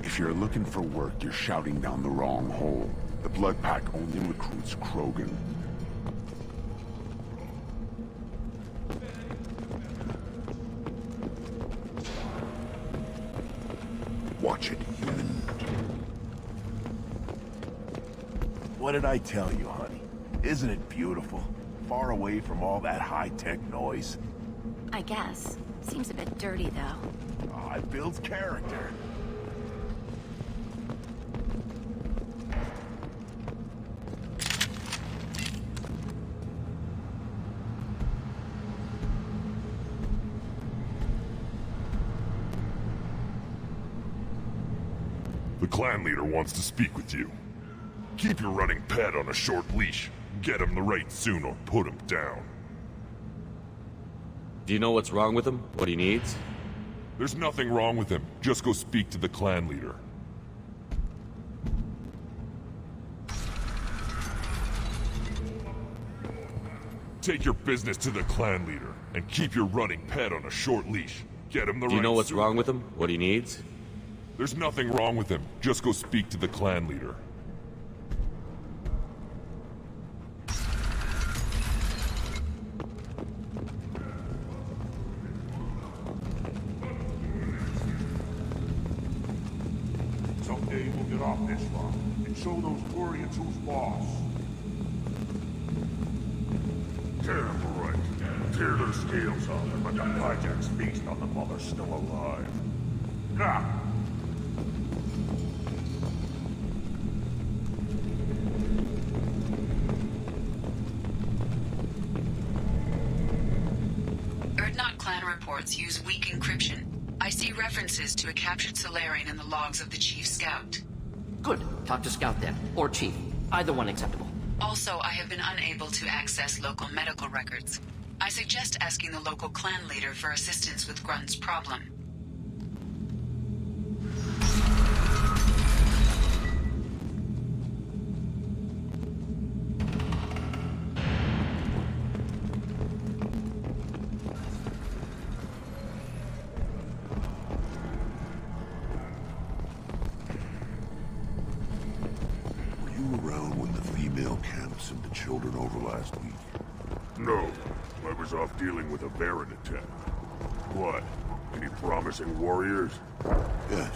If you're looking for work, you're shouting down the wrong hole. The Blood Pack only recruits Krogan. Watch it, human. What did I tell you, honey? Isn't it beautiful? Far away from all that high-tech noise. I guess. Seems a bit dirty, though. Oh, it builds character. The clan leader wants to speak with you. Keep your running pet on a short leash. Get him the right soon or put him down. Do you know what's wrong with him? What he needs? There's nothing wrong with him. Just go speak to the clan leader. Take your business to the clan leader, and keep your running pet on a short leash. Get him the right... Do you know what's wrong with him? What he needs? There's nothing wrong with him. Just go speak to the clan leader. Someday we'll get off this rock and show those Quarians who's boss. Tear them right. Tear their scales off them, but the hijack's feast on the mother still alive. Now! Erdnot clan reports use weak encryption. I see references to a captured Solarian in the logs of the Chief Scout. Good. Talk to Scout then. Or Chief. Either one acceptable. Also, I have been unable to access local medical records. I suggest asking the local clan leader for assistance with Grunt's problem. Were you around when the female camps sent the children over last week? No. I was off dealing with a Baron attack. What? Any promising warriors? Yes.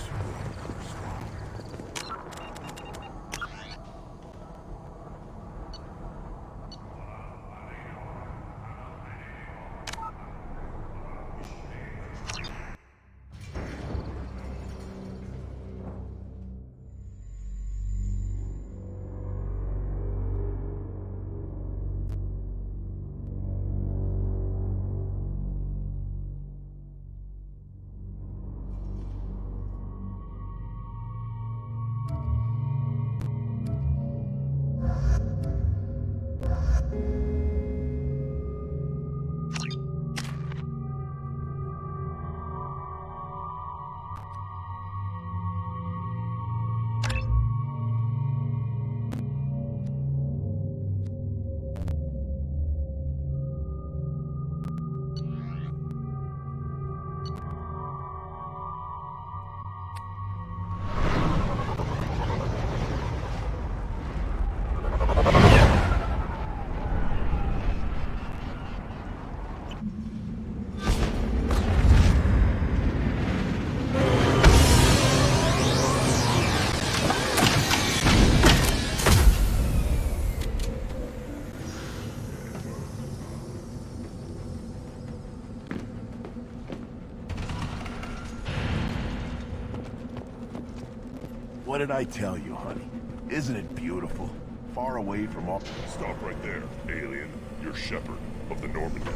What did I tell you, honey? Isn't it beautiful? Far away from all... Stop right there, alien. You're Shepherd of the Normandy.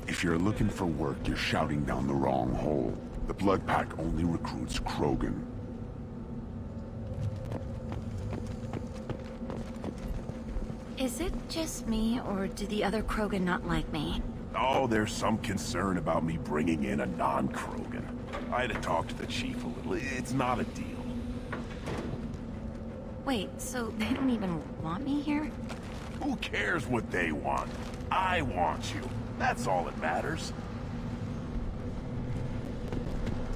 If you're looking for work, you're shouting down the wrong hole. The Blood Pack only recruits Krogan. Is it just me, or do the other Krogan not like me? Oh, there's some concern about me bringing in a non-Krogan. I had to talk to the chief a little. It's not a deal. Wait, so they don't even want me here? Who cares what they want? I want you. That's all that matters.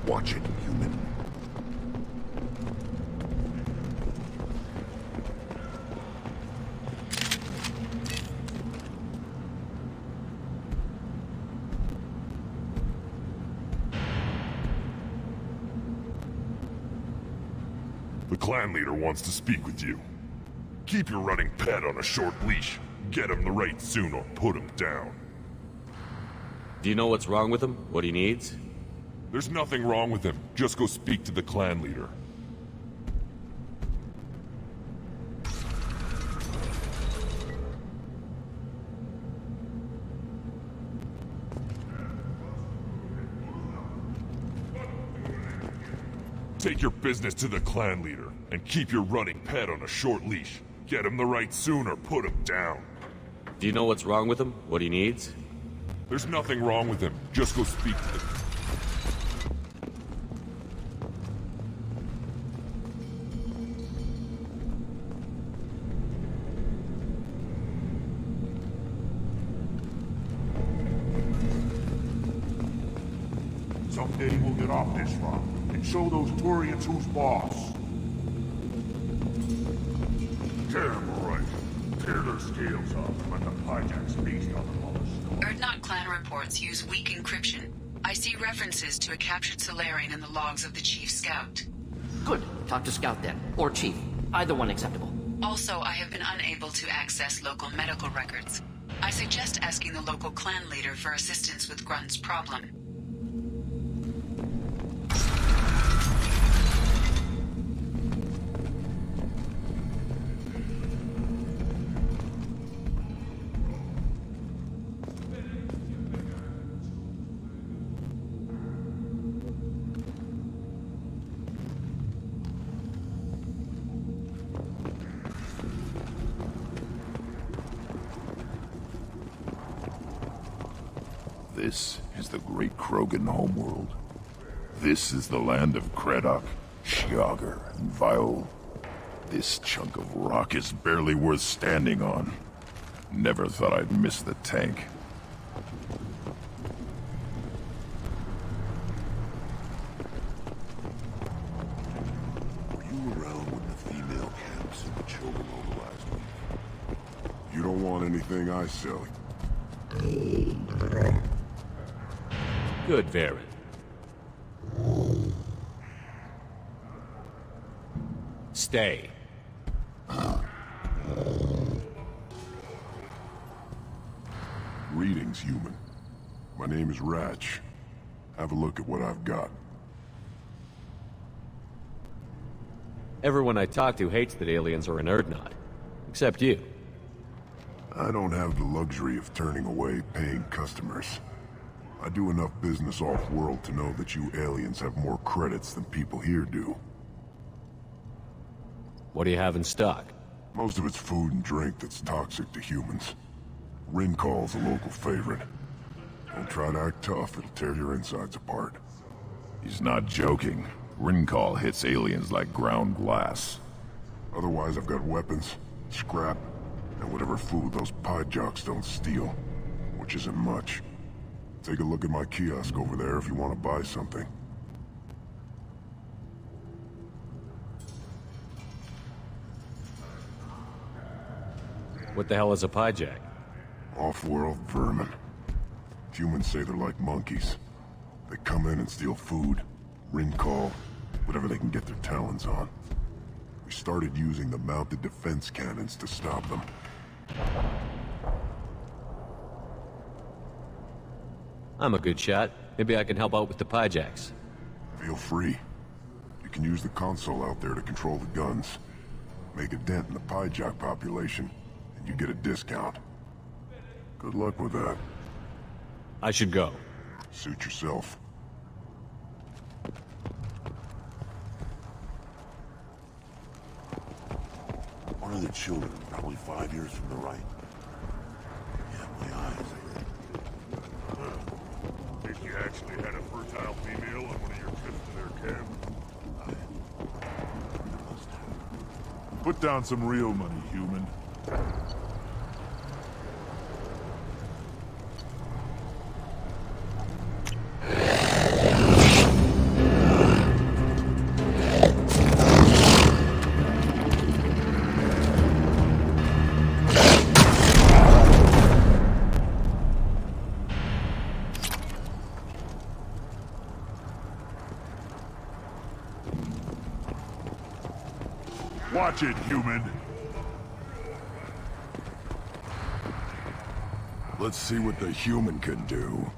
Watch it, human. The clan leader wants to speak with you. Keep your running pet on a short leash. Get him the right soon or put him down. Do you know what's wrong with him? What he needs? There's nothing wrong with him. Just go speak to the clan leader. Take your business to the clan leader, and keep your running pet on a short leash. Get him the right soon or put him down. Do you know what's wrong with him? What he needs? There's nothing wrong with him. Just go speak to the... Someday we'll get off this rock and show those Turians who's boss. Damn right. Tear their scales off and let the Pyjaks feast on them all the story. Erdnot clan reports use weak encryption. I see references to a captured Solarian in the logs of the Chief Scout. Good. Talk to Scout then. Or Chief. Either one acceptable. Also, I have been unable to access local medical records. I suggest asking the local clan leader for assistance with Grunt's problem. This is the great Krogan homeworld. This is the land of Kredok, Shiagar, and Viol. This chunk of rock is barely worth standing on. Never thought I'd miss the tank. Were you around when the female camps and the children over last week? You don't want anything I sell. Good, Varen. Stay. Greetings, human. My name is Ratch. Have a look at what I've got. Everyone I talk to hates that aliens are an Erdnot. Except you. I don't have the luxury of turning away paying customers. I do enough business off-world to know that you aliens have more credits than people here do. What do you have in stock? Most of it's food and drink that's toxic to humans. Rincall's a local favorite. Don't try to act tough, it'll tear your insides apart. He's not joking. Rincall hits aliens like ground glass. Otherwise, I've got weapons, scrap, and whatever food those Pyjaks don't steal, which isn't much. Take a look at my kiosk over there if you want to buy something. What the hell is a Pyjak? Off-world vermin. Humans say they're like monkeys. They come in and steal food, Rincall, whatever they can get their talons on. We started using the mounted defense cannons to stop them. I'm a good shot. Maybe I can help out with the Pyjaks. Feel free. You can use the console out there to control the guns. Make a dent in the Pyjak population, and you get a discount. Good luck with that. I should go. Suit yourself. One of the children, probably 5 years from the right. Yeah, my eyes, I think. Think you actually had a fertile female on one of your trips to their camp? Put down some real money, human. Watch it, human! Let's see what the human can do.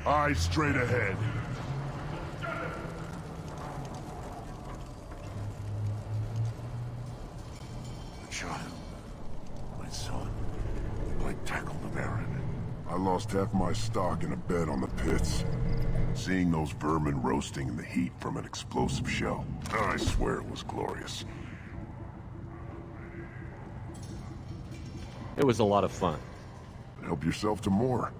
Eyes straight ahead. The child. My son. I tackled the Baron. I lost half my stock in a bet on the pits. Seeing those vermin roasting in the heat from an explosive shell, I swear it was glorious. It was a lot of fun. Help yourself to more.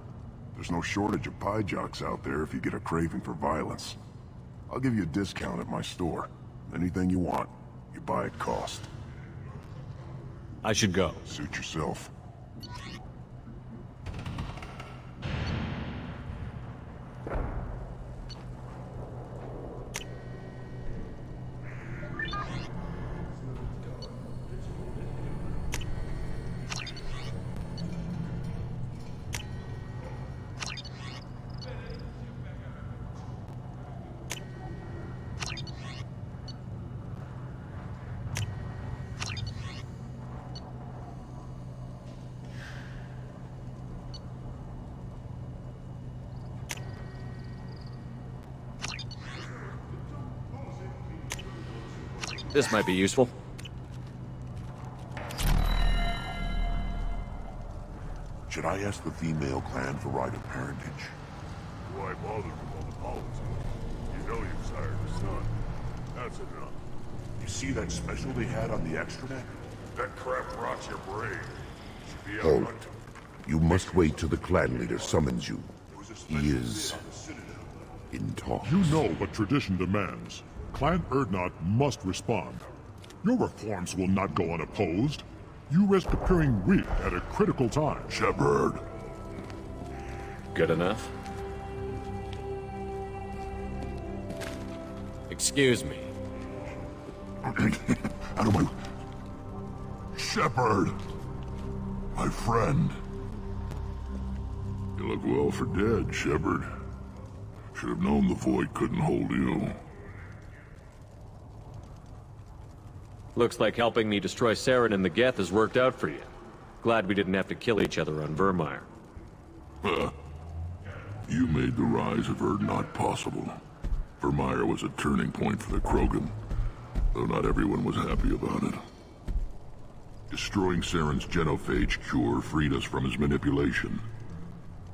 There's no shortage of pie jocks out there if you get a craving for violence. I'll give you a discount at my store. Anything you want, you buy at cost. I should go. Suit yourself. This might be useful. Should I ask the female clan for right of parentage? Why bother with all the politics? You know you've sired a son. That's enough. You see that special they had on the extranet? That crap rots your brain. Should be out Hold. hunting. You must wait till the clan leader summons you. He is in talks. You know what tradition demands. Clan Erdnot must respond. Your reforms will not go unopposed. You risk appearing weak at a critical time. Shepherd. Good enough. Excuse me. Out of my... Shepard! My friend. You look well for dead, Shepard. Should have known the Void couldn't hold you. Looks like helping me destroy Saren and the Geth has worked out for you. Glad we didn't have to kill each other on Vermeer. You made the rise of Urdnot possible. Vermeer was a turning point for the Krogan, though not everyone was happy about it. Destroying Saren's genophage cure freed us from his manipulation.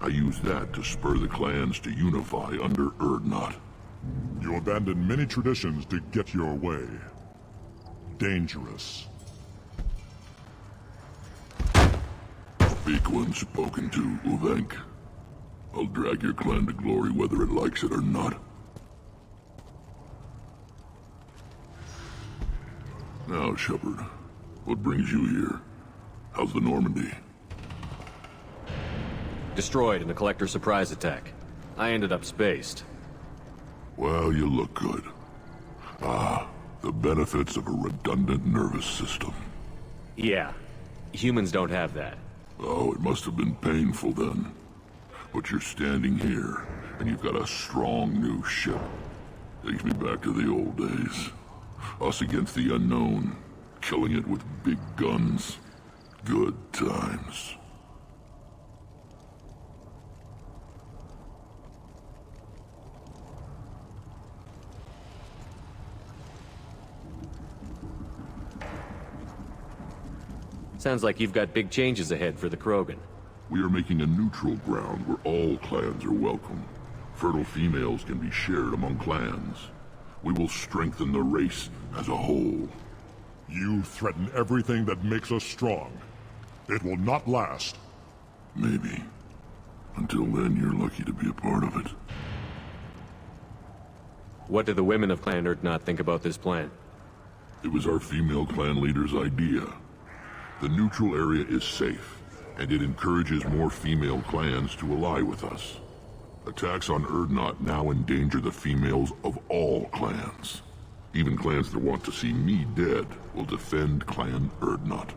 I used that to spur the clans to unify under Urdnot. You abandoned many traditions to get your way. Dangerous. Weak one spoken to, Uvenk. I'll drag your clan to glory whether it likes it or not. Now, Shepard, what brings you here? How's the Normandy? Destroyed in a Collector surprise attack. I ended up spaced. Well, you look good. Ah, the benefits of a redundant nervous system. Yeah. Humans don't have that. Oh, it must have been painful then. But you're standing here, and you've got a strong new ship. Takes me back to the old days. Us against the unknown, killing it with big guns. Good times. Sounds like you've got big changes ahead for the Krogan. We are making a neutral ground where all clans are welcome. Fertile females can be shared among clans. We will strengthen the race as a whole. You threaten everything that makes us strong. It will not last. Maybe. Until then, you're lucky to be a part of it. What do the women of Clan Urdnot think about this plan? It was our female clan leader's idea. The neutral area is safe, and it encourages more female clans to ally with us. Attacks on Urdnot now endanger the females of all clans. Even clans that want to see me dead will defend Clan Urdnot.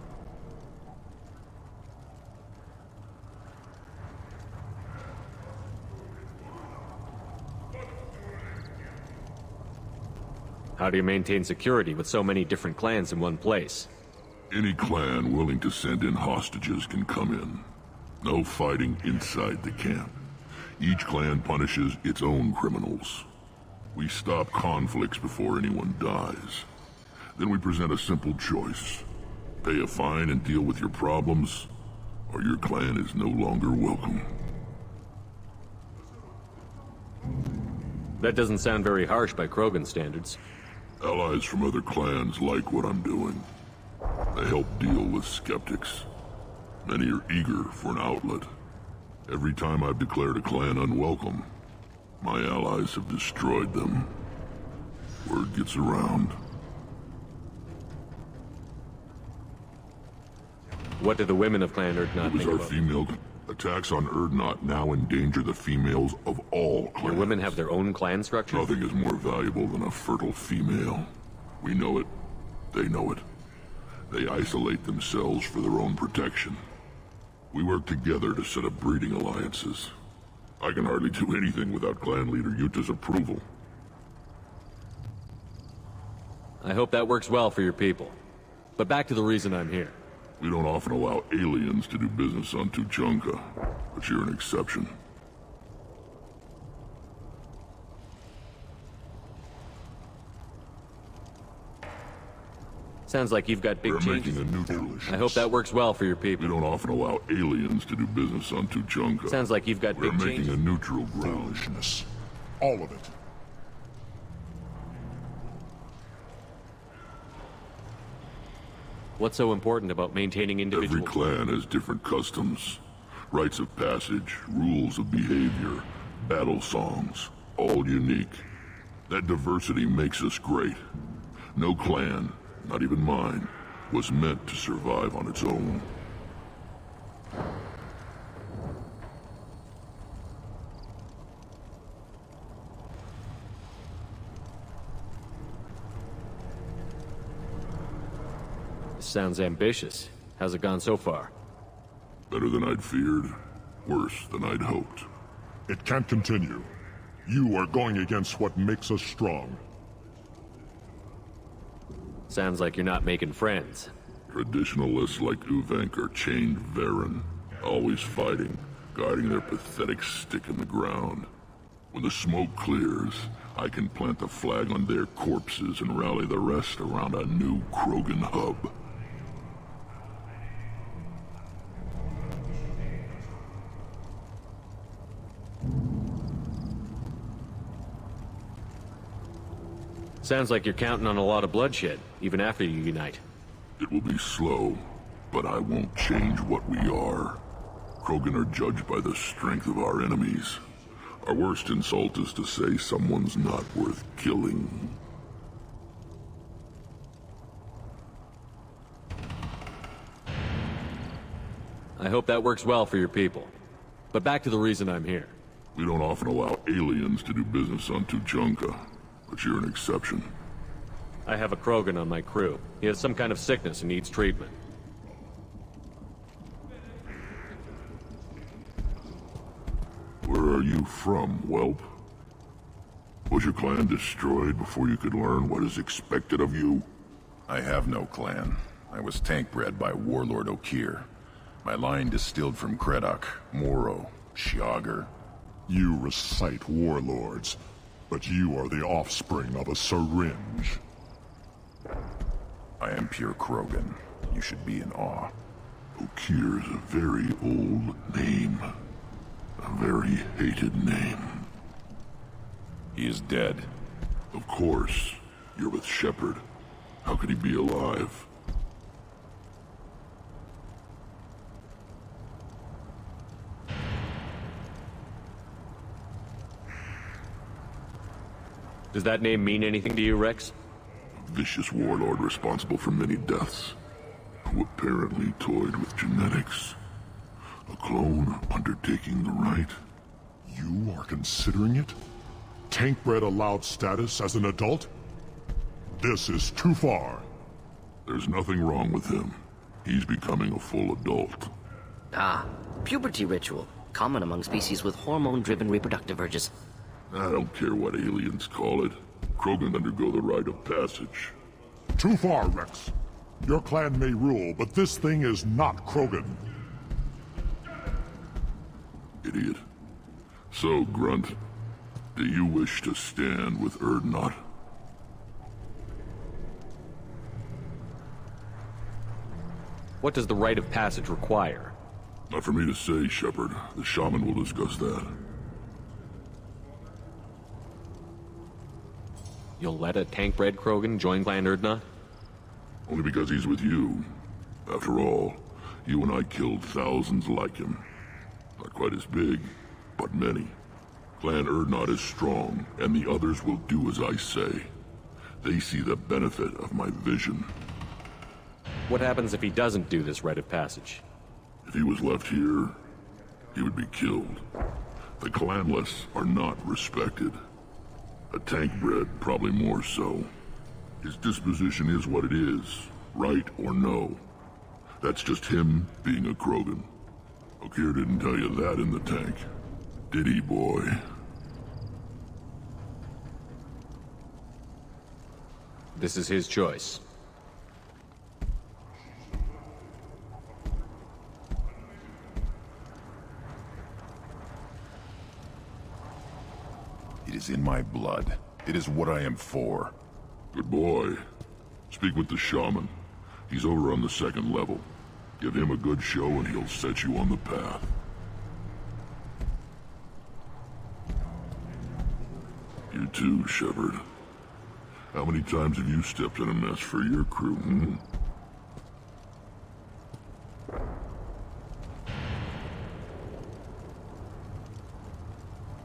How do you maintain security with so many different clans in one place? Any clan willing to send in hostages can come in. No fighting inside the camp. Each clan punishes its own criminals. We stop conflicts before anyone dies. Then we present a simple choice. Pay a fine and deal with your problems, or your clan is no longer welcome. That doesn't sound very harsh by Krogan standards. Allies from other clans like what I'm doing. They help deal with skeptics. Many are eager for an outlet. Every time I've declared a clan unwelcome, my allies have destroyed them. Word gets around. What do the women of Clan Urdnot It was think our about female... Attacks on Urdnot now endanger the females of all clans. Your women have their own clan structure? Nothing is more valuable than a fertile female. We know it. They know it. They isolate themselves for their own protection. We work together to set up breeding alliances. I can hardly do anything without clan leader Yuta's approval. I hope that works well for your people. But back to the reason I'm here. We don't often allow aliens to do business on Tuchanka, but you're an exception. Sounds like you've got big We're changes. making a neutral. I hope that works well for your people. We don't often allow aliens to do business on Tuchanka. Sounds like you've got We're big making changes. a neutral ground. Foolishness. All of it. What's so important about maintaining individual... Every clan has different customs, rites of passage, rules of behavior, battle songs, all unique. That diversity makes us great. No clan, not even mine, was meant to survive on its own. sounds ambitious. How's it gone so far? Better than I'd feared. Worse than I'd hoped. It can't continue. You are going against what makes us strong. Sounds like you're not making friends. Traditionalists like Uvenk are chained Varen, always fighting, guiding their pathetic stick in the ground. When the smoke clears, I can plant the flag on their corpses and rally the rest around a new Krogan hub. Sounds like you're counting on a lot of bloodshed, even after you unite. It will be slow, but I won't change what we are. Krogan are judged by the strength of our enemies. Our worst insult is to say someone's not worth killing. I hope that works well for your people. But back to the reason I'm here. We don't often allow aliens to do business on Tuchanka, but you're an exception. I have a Krogan on my crew. He has some kind of sickness and needs treatment. Where are you from, whelp? Was your clan destroyed before you could learn what is expected of you? I have no clan. I was tank bred by Warlord Okir. My line distilled from Kredok, Moro, Shiagar. You recite warlords, but you are the offspring of a syringe. I am pure Krogan. You should be in awe. Okir is a very old name. A very hated name. He is dead. Of course. You're with Shepard. How could he be alive? Does that name mean anything to you, Rex? A vicious warlord responsible for many deaths, who apparently toyed with genetics. A clone undertaking the rite. You are considering it? Tank-bred allowed status as an adult? This is too far. There's nothing wrong with him. He's becoming a full adult. Ah, puberty ritual. Common among species with hormone-driven reproductive urges. I don't care what aliens call it. Krogan undergo the rite of passage. Too far, Rex. Your clan may rule, but this thing is not Krogan. Idiot. So, Grunt, do you wish to stand with Urdnot? What does the rite of passage require? Not for me to say, Shepard. The shaman will discuss that. You'll let a tank-bred Krogan join Clan Urdnot? Only because he's with you. After all, you and I killed thousands like him. Not quite as big, but many. Clan Urdnot is strong, and the others will do as I say. They see the benefit of my vision. What happens if he doesn't do this rite of passage? If he was left here, he would be killed. The clanless are not respected. A tank-bred, probably more so. His disposition is what it is, right or no. That's just him being a Krogan. Okir didn't tell you that in the tank. Did he, boy? This is his choice. It is in my blood. It is what I am for. Good boy. Speak with the shaman. He's over on the second level. Give him a good show and he'll set you on the path. You too, Shepard. How many times have you stepped in a mess for your crew, hmm?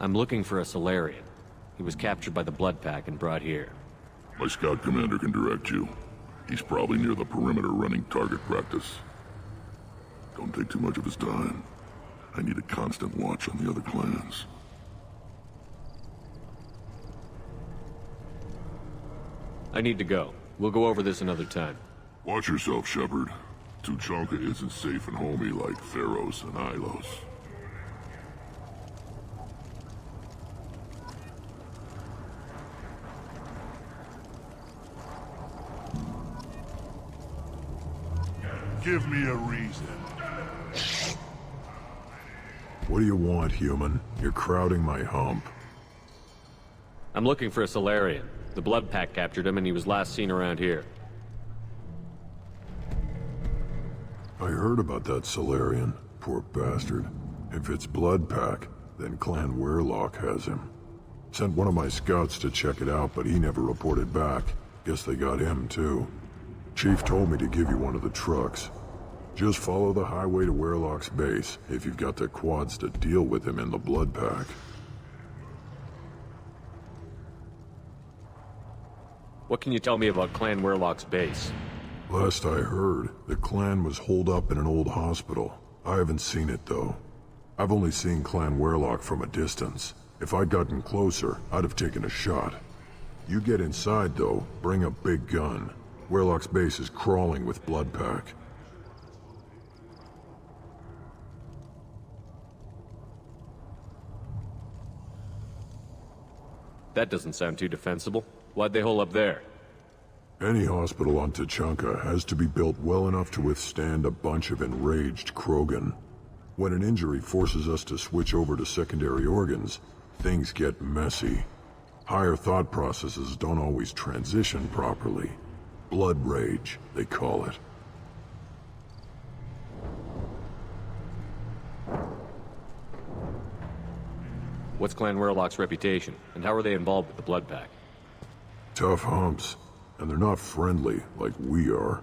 I'm looking for a Solarian. He was captured by the Blood Pack and brought here. My scout commander can direct you. He's probably near the perimeter running target practice. Don't take too much of his time. I need a constant watch on the other clans. I need to go. We'll go over this another time. Watch yourself, Shepard. Tuchanka isn't safe and homey like Theros and Ilos. Give me a reason. What do you want, human? You're crowding my hump. I'm looking for a Solarian. The Blood Pack captured him and he was last seen around here. I heard about that Solarian. Poor bastard. If it's Blood Pack, then Clan Weirlock has him. Sent one of my scouts to check it out, but he never reported back. Guess they got him, too. Chief told me to give you one of the trucks. Just follow the highway to Weirlock's base, if you've got the quads to deal with him in the Blood Pack. What can you tell me about Clan Weirlock's base? Last I heard, the clan was holed up in an old hospital. I haven't seen it, though. I've only seen Clan Weirlock from a distance. If I'd gotten closer, I'd have taken a shot. You get inside, though, bring a big gun. Weirlock's base is crawling with Blood Pack. That doesn't sound too defensible. Why'd they hole up there? Any hospital on Tuchanka has to be built well enough to withstand a bunch of enraged Krogan. When an injury forces us to switch over to secondary organs, things get messy. Higher thought processes don't always transition properly. Blood rage, they call it. What's Clan Weirlock's reputation, and how are they involved with the Blood Pack? Tough humps, and they're not friendly like we are.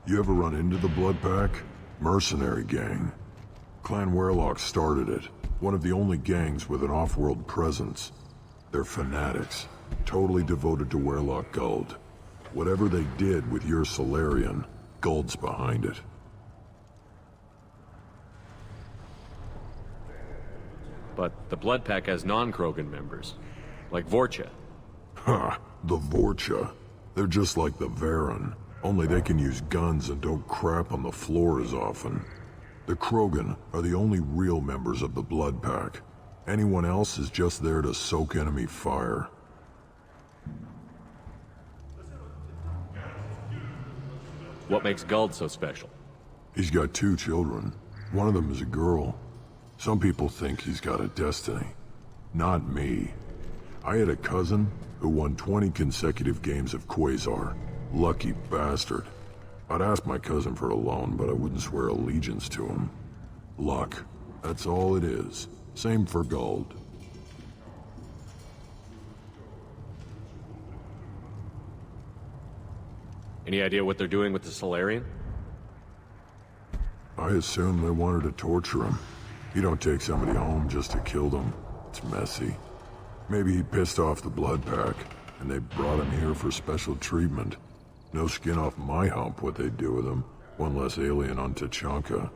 You ever run into the Blood Pack? Mercenary gang. Clan Weirlock started it, one of the only gangs with an off-world presence. They're fanatics, totally devoted to Weirlock Guld. Whatever they did with your Solarian, Guld's behind it. But the Blood Pack has non-Krogan members, like Vorcha. Ha! The Vorcha. They're just like the Varen, only they can use guns and don't crap on the floor as often. The Krogan are the only real members of the Blood Pack. Anyone else is just there to soak enemy fire. What makes Guld so special? He's got 2 children. One of them is a girl. Some people think he's got a destiny. Not me. I had a cousin who won 20 consecutive games of Quasar. Lucky bastard. I'd ask my cousin for a loan, but I wouldn't swear allegiance to him. Luck. That's all it is. Same for Guld. Any idea what they're doing with the Solarian? I assume they wanted to torture him. You don't take somebody home just to kill them. It's messy. Maybe he pissed off the Blood Pack, and they brought him here for special treatment. No skin off my hump what they'd do with him. One less alien on Tuchanka.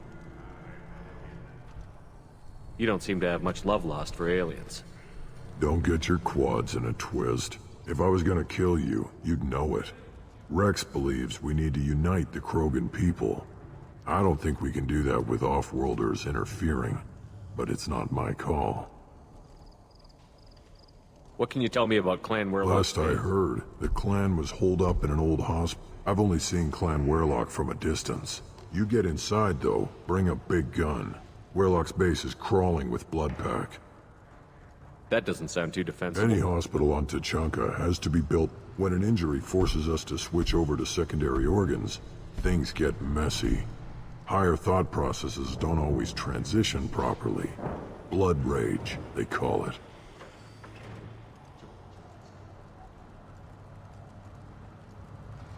You don't seem to have much love lost for aliens. Don't get your quads in a twist. If I was gonna kill you, you'd know it. Rex believes we need to unite the Krogan people. I don't think we can do that with off-worlders interfering, but it's not my call. What can you tell me about Clan Weirlock? Last I heard, the clan was holed up in an old hospital. I've only seen Clan Weirlock from a distance. You get inside, though, bring a big gun. Weirlock's base is crawling with Blood Pack. That doesn't sound too defensible. Any hospital on Tuchanka has to be built. When an injury forces us to switch over to secondary organs, things get messy. Higher thought processes don't always transition properly. Blood rage, they call it.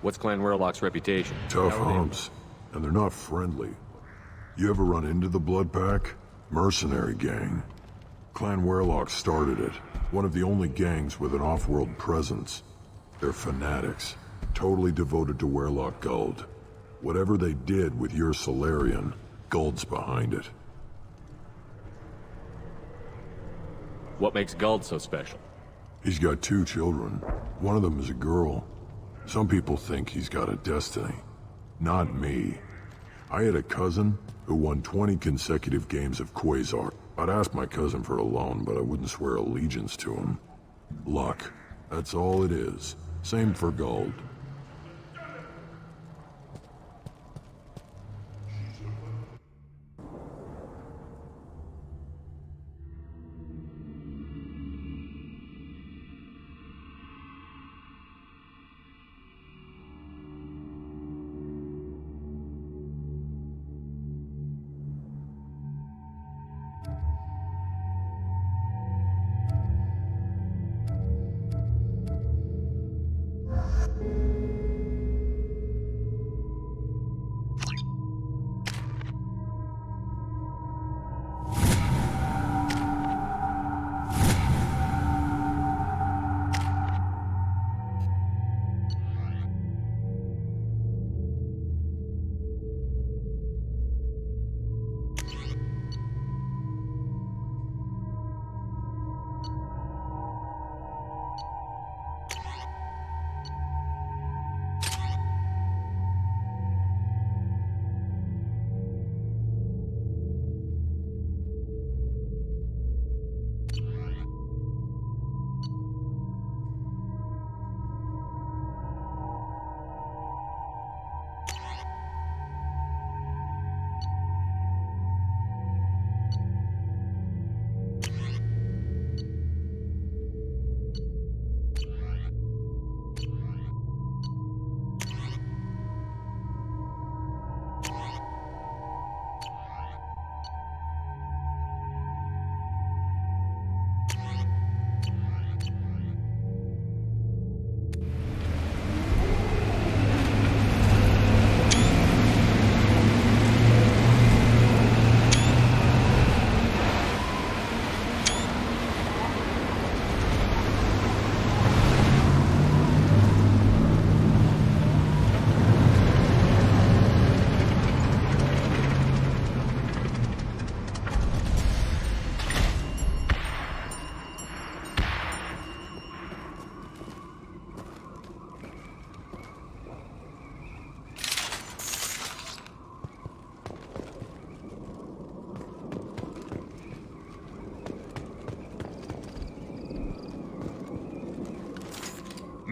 What's Clan Weirlock's reputation? Tough humps, and they're not friendly. You ever run into the Blood Pack? Mercenary gang. Clan Weirlock started it, one of the only gangs with an off-world presence. They're fanatics, totally devoted to Weirlock Guld. Whatever they did with your Solarian, Guld's behind it. What makes Guld so special? He's got 2 children. One of them is a girl. Some people think he's got a destiny. Not me. I had a cousin who won 20 consecutive games of Quasar. I'd ask my cousin for a loan, but I wouldn't swear allegiance to him. Luck. That's all it is. Same for gold.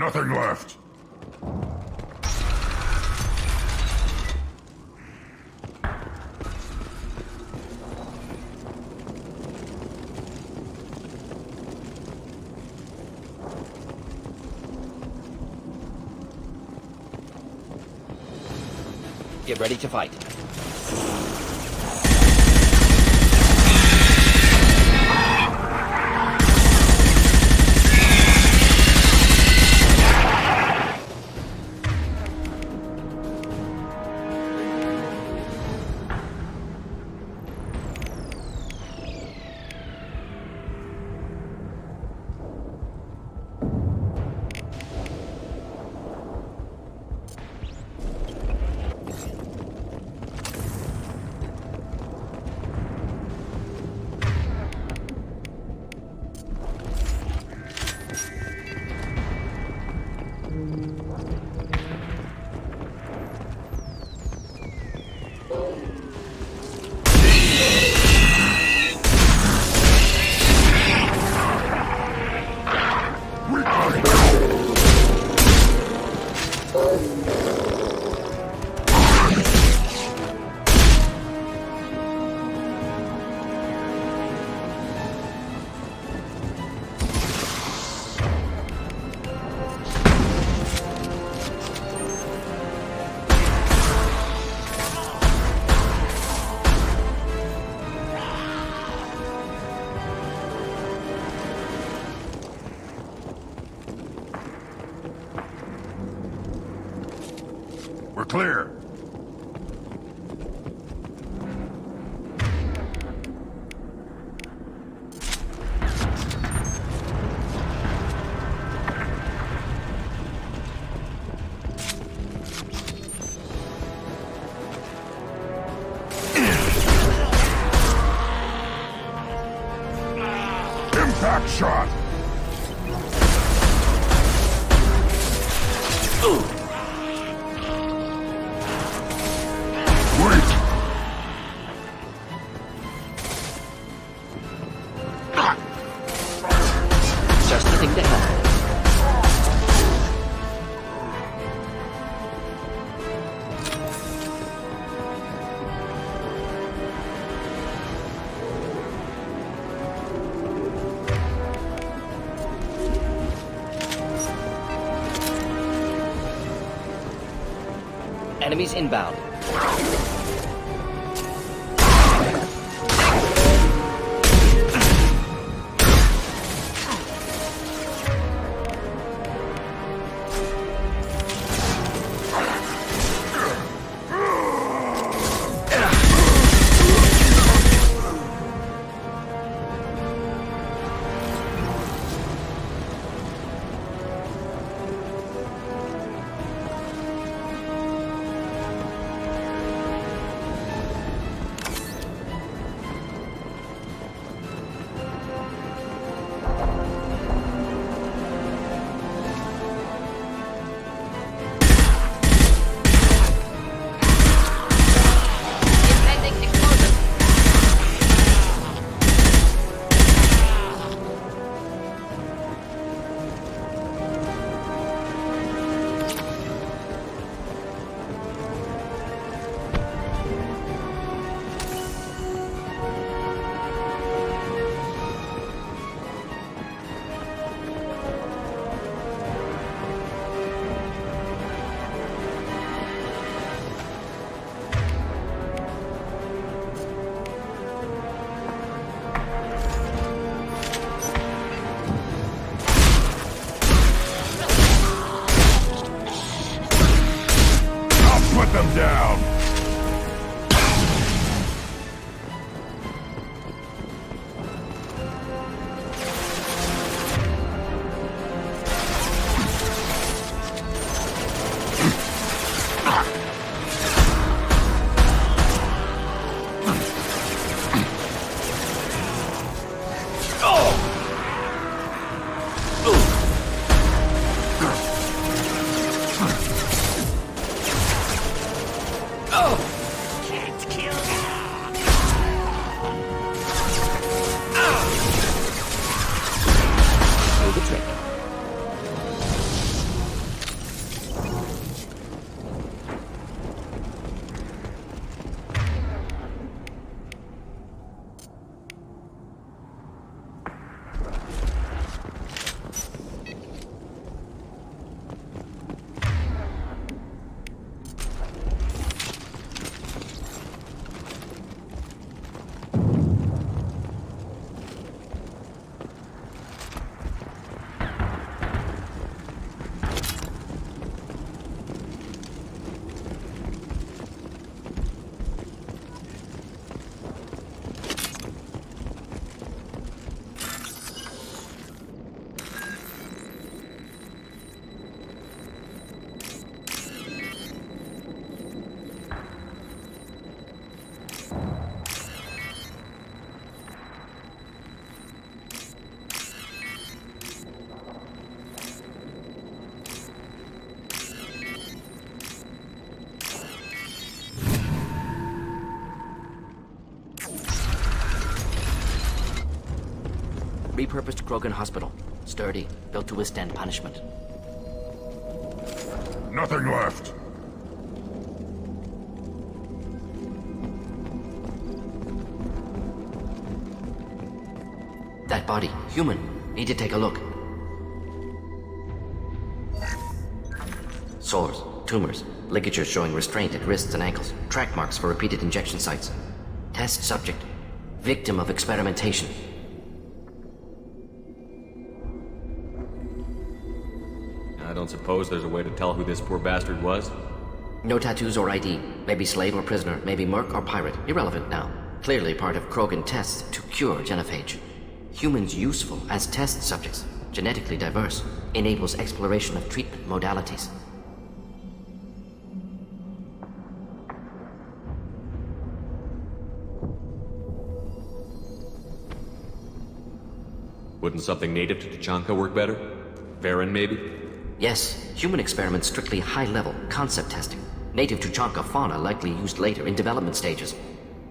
Nothing left. Get ready to fight. We're clear. Impact shot! Ooh. anything to help. Enemies inbound. Put them down! Repurposed Krogan Hospital. Sturdy, built to withstand punishment. Nothing left. That body, human. Need to take a look. Sores, tumors, ligatures showing restraint at wrists and ankles, track marks for repeated injection sites. Test subject. Victim of experimentation. I don't suppose there's a way to tell who this poor bastard was? No tattoos or ID. Maybe slave or prisoner, maybe merc or pirate. Irrelevant now. Clearly part of Krogan tests to cure genophage. Humans useful as test subjects. Genetically diverse. Enables exploration of treatment modalities. Wouldn't something native to Tachanka work better? Varen, maybe? Yes, human experiments strictly high-level, concept testing. Native Tuchanka fauna likely used later in development stages.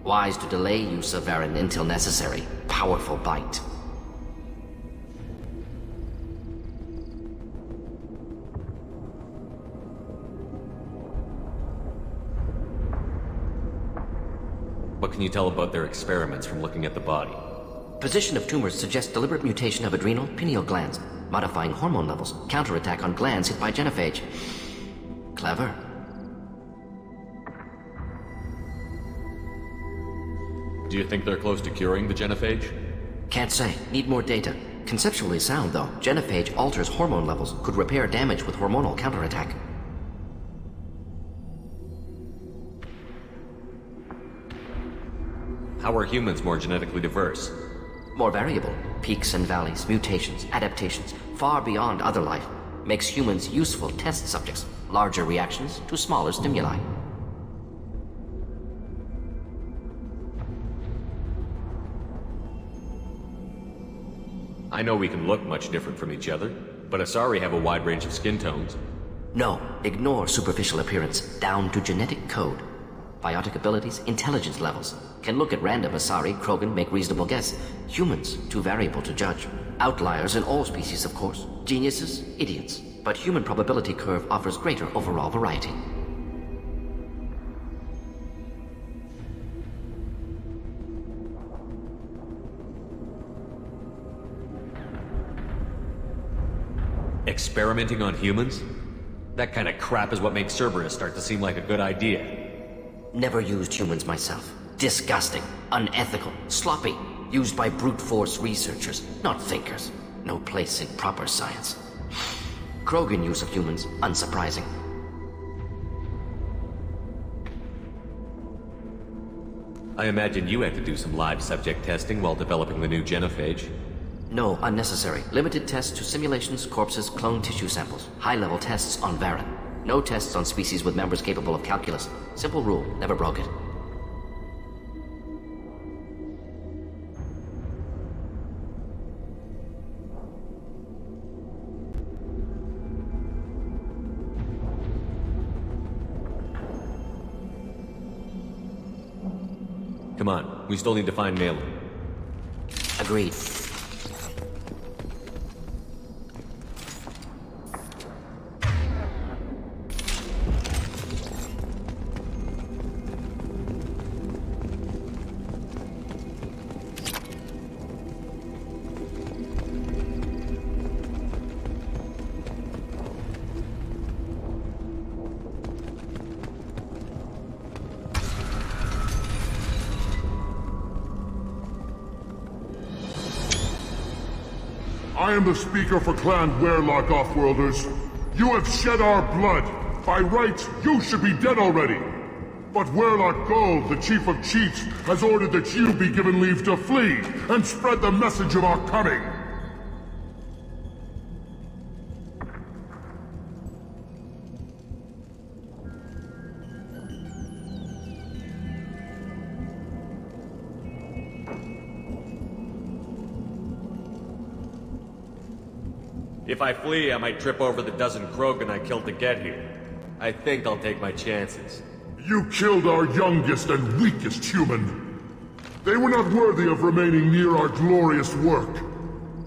Wise to delay use of Varen until necessary. Powerful bite. What can you tell about their experiments from looking at the body? Position of tumors suggests deliberate mutation of adrenal, pineal glands, modifying hormone levels, counterattack on glands hit by genophage. Clever. Do you think they're close to curing the genophage? Can't say. Need more data. Conceptually sound, though. Genophage alters hormone levels, could repair damage with hormonal counterattack. How are humans more genetically diverse? More variable. Peaks and valleys, mutations, adaptations, far beyond other life. Makes humans useful test subjects. Larger reactions to smaller stimuli. I know we can look much different from each other, but Asari have a wide range of skin tones. No, ignore superficial appearance, down to genetic code. Biotic abilities, intelligence levels. Can look at random Asari, Krogan, make reasonable guess. Humans, too variable to judge. Outliers in all species, of course. Geniuses, idiots. But human probability curve offers greater overall variety. Experimenting on humans? That kind of crap is what makes Cerberus start to seem like a good idea. Never used humans myself. Disgusting, unethical, sloppy. Used by brute force researchers, not thinkers. No place in proper science. Krogan use of humans, unsurprising. I imagine you had to do some live subject testing while developing the new genophage. No, unnecessary. Limited tests to simulations, corpses, cloned tissue samples. High-level tests on Varen. No tests on species with members capable of calculus. Simple rule, never broke it. Come on, we still need to find Malin. Agreed. I am the speaker for Clan Werlock, Offworlders. You have shed our blood. By rights, you should be dead already. But Werlock Gold, the Chief of Chiefs, has ordered that you be given leave to flee and spread the message of our coming. If I flee, I might trip over the dozen Krogan I killed to get here. I think I'll take my chances. You killed our youngest and weakest human. They were not worthy of remaining near our glorious work.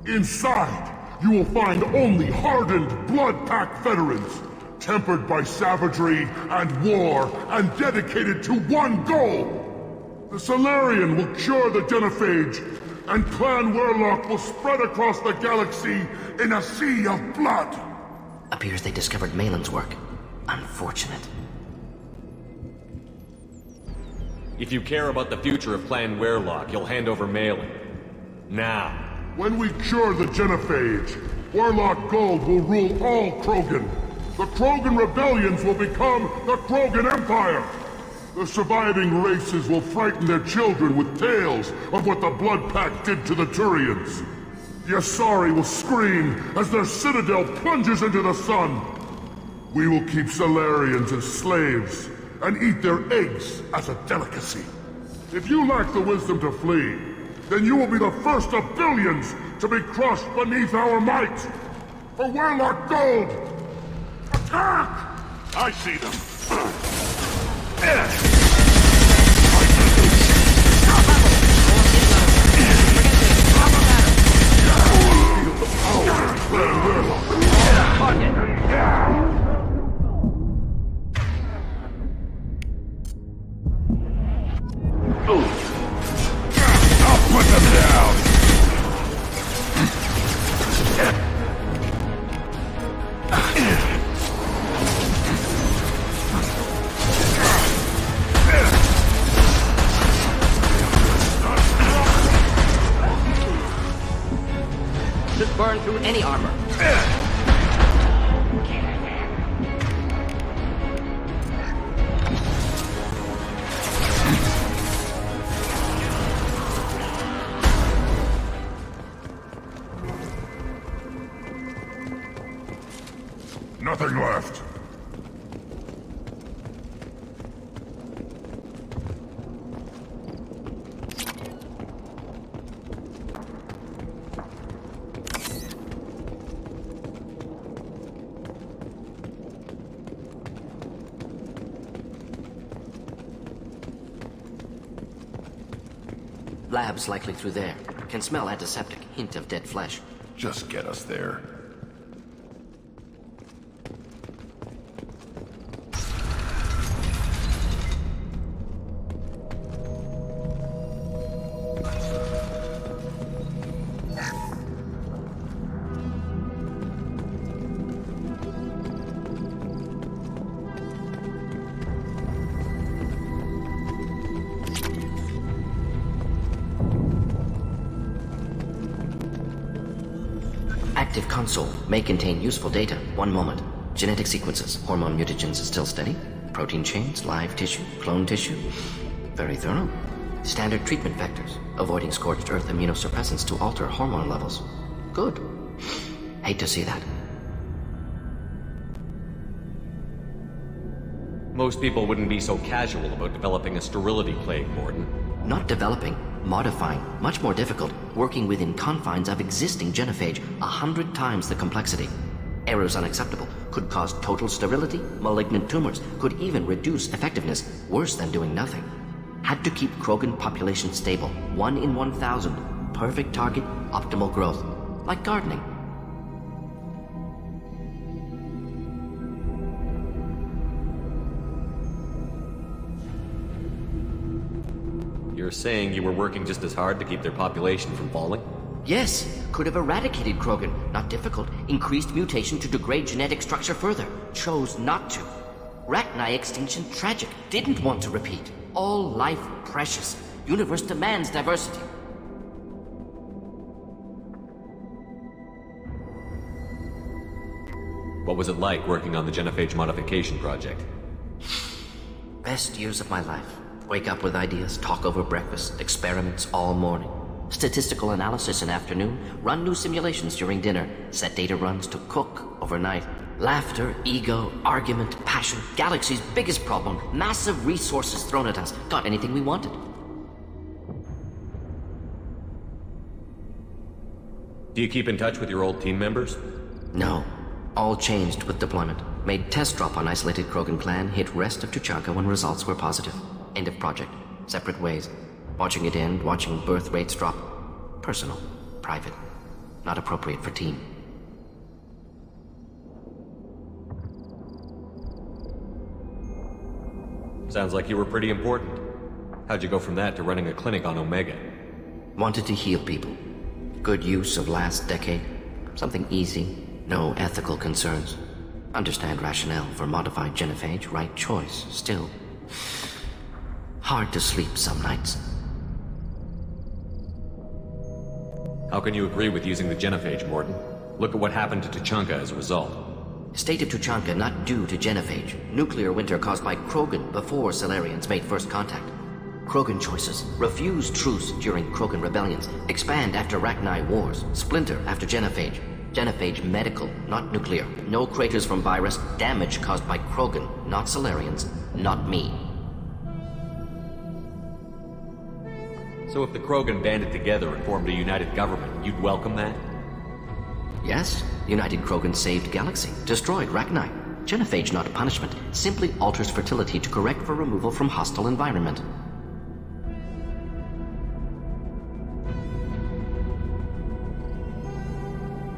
Inside, you will find only hardened, blood-packed veterans, tempered by savagery and war, and dedicated to one goal. The Solarian will cure the genophage, and Clan Werlock will spread across the galaxy in a sea of blood. Appears they discovered Malin's work. Unfortunate. If you care about the future of Clan Werlock, you'll hand over Malin. Now. When we cure the genophage, Werlock Gold will rule all Krogan. The Krogan rebellions will become the Krogan Empire. The surviving races will frighten their children with tales of what the Blood Pact did to the Turians. The Asari will scream as their citadel plunges into the sun. We will keep Solarians as slaves and eat their eggs as a delicacy. If you lack the wisdom to flee, then you will be the first of billions to be crushed beneath our might. For Werlock Gold, attack! I see them. Ooh. any armor. Nothing left. Lab's likely through there. Can smell antiseptic, hint of dead flesh. Just get us there. Active console may contain useful data. One moment. Genetic sequences. Hormone mutagens still steady. Protein chains, live tissue, clone tissue. Very thorough. Standard treatment vectors. Avoiding scorched earth immunosuppressants to alter hormone levels. Good. Hate to see that. Most people wouldn't be so casual about developing a sterility plague, Morden. Not developing, modifying, much more difficult, working within confines of existing genophage, 100 times the complexity. Errors unacceptable, could cause total sterility, malignant tumors, could even reduce effectiveness, worse than doing nothing. Had to keep Krogan population stable, 1 in 1,000, perfect target, optimal growth, like gardening. You're saying you were working just as hard to keep their population from falling? Yes, could have eradicated Krogan. Not difficult. Increased mutation to degrade genetic structure further. Chose not to. Rachni extinction tragic. Didn't want to repeat. All life precious. Universe demands diversity. What was it like working on the genophage modification project? Best years of my life. Wake up with ideas, talk over breakfast, experiments all morning. Statistical analysis in afternoon, run new simulations during dinner, set data runs to cook overnight. Laughter, ego, argument, passion, galaxy's biggest problem, massive resources thrown at us. Got anything we wanted. Do you keep in touch with your old team members? No. All changed with deployment. Made test drop on isolated Krogan clan, hit rest of Tuchanka when results were positive. End of project. Separate ways. Watching it end, watching birth rates drop. Personal. Private. Not appropriate for team. Sounds like you were pretty important. How'd you go from that to running a clinic on Omega? Wanted to heal people. Good use of last decade. Something easy. No ethical concerns. Understand rationale for modified genophage. Right choice. Still. Hard to sleep some nights. How can you agree with using the genophage, Morden? Look at what happened to Tuchanka as a result. State of Tuchanka not due to genophage. Nuclear winter caused by Krogan before Solarians made first contact. Krogan choices. Refuse truce during Krogan rebellions. Expand after Rachni wars. Splinter after genophage. Genophage medical, not nuclear. No craters from virus. Damage caused by Krogan, not Solarians, not me. So if the Krogan banded together and formed a united government, you'd welcome that? Yes. United Krogan saved Galaxy. Destroyed Rachni. Genophage not punishment. Simply alters fertility to correct for removal from hostile environment.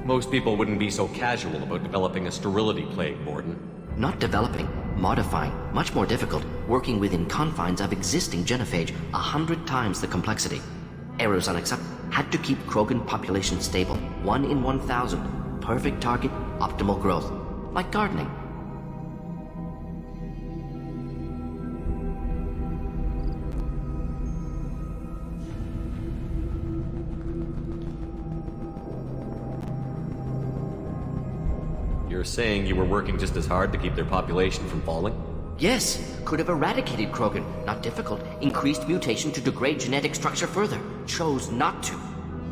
Most people wouldn't be so casual about developing a sterility plague, Morden. Not developing, modifying, much more difficult, working within confines of existing genophage, 100 times the complexity. Errors unacceptable. Had to keep Krogan population stable, 1 in 1,000. Perfect target, optimal growth. Like gardening. You're saying you were working just as hard to keep their population from falling? Yes, could have eradicated Krogan. Not difficult. Increased mutation to degrade genetic structure further. Chose not to.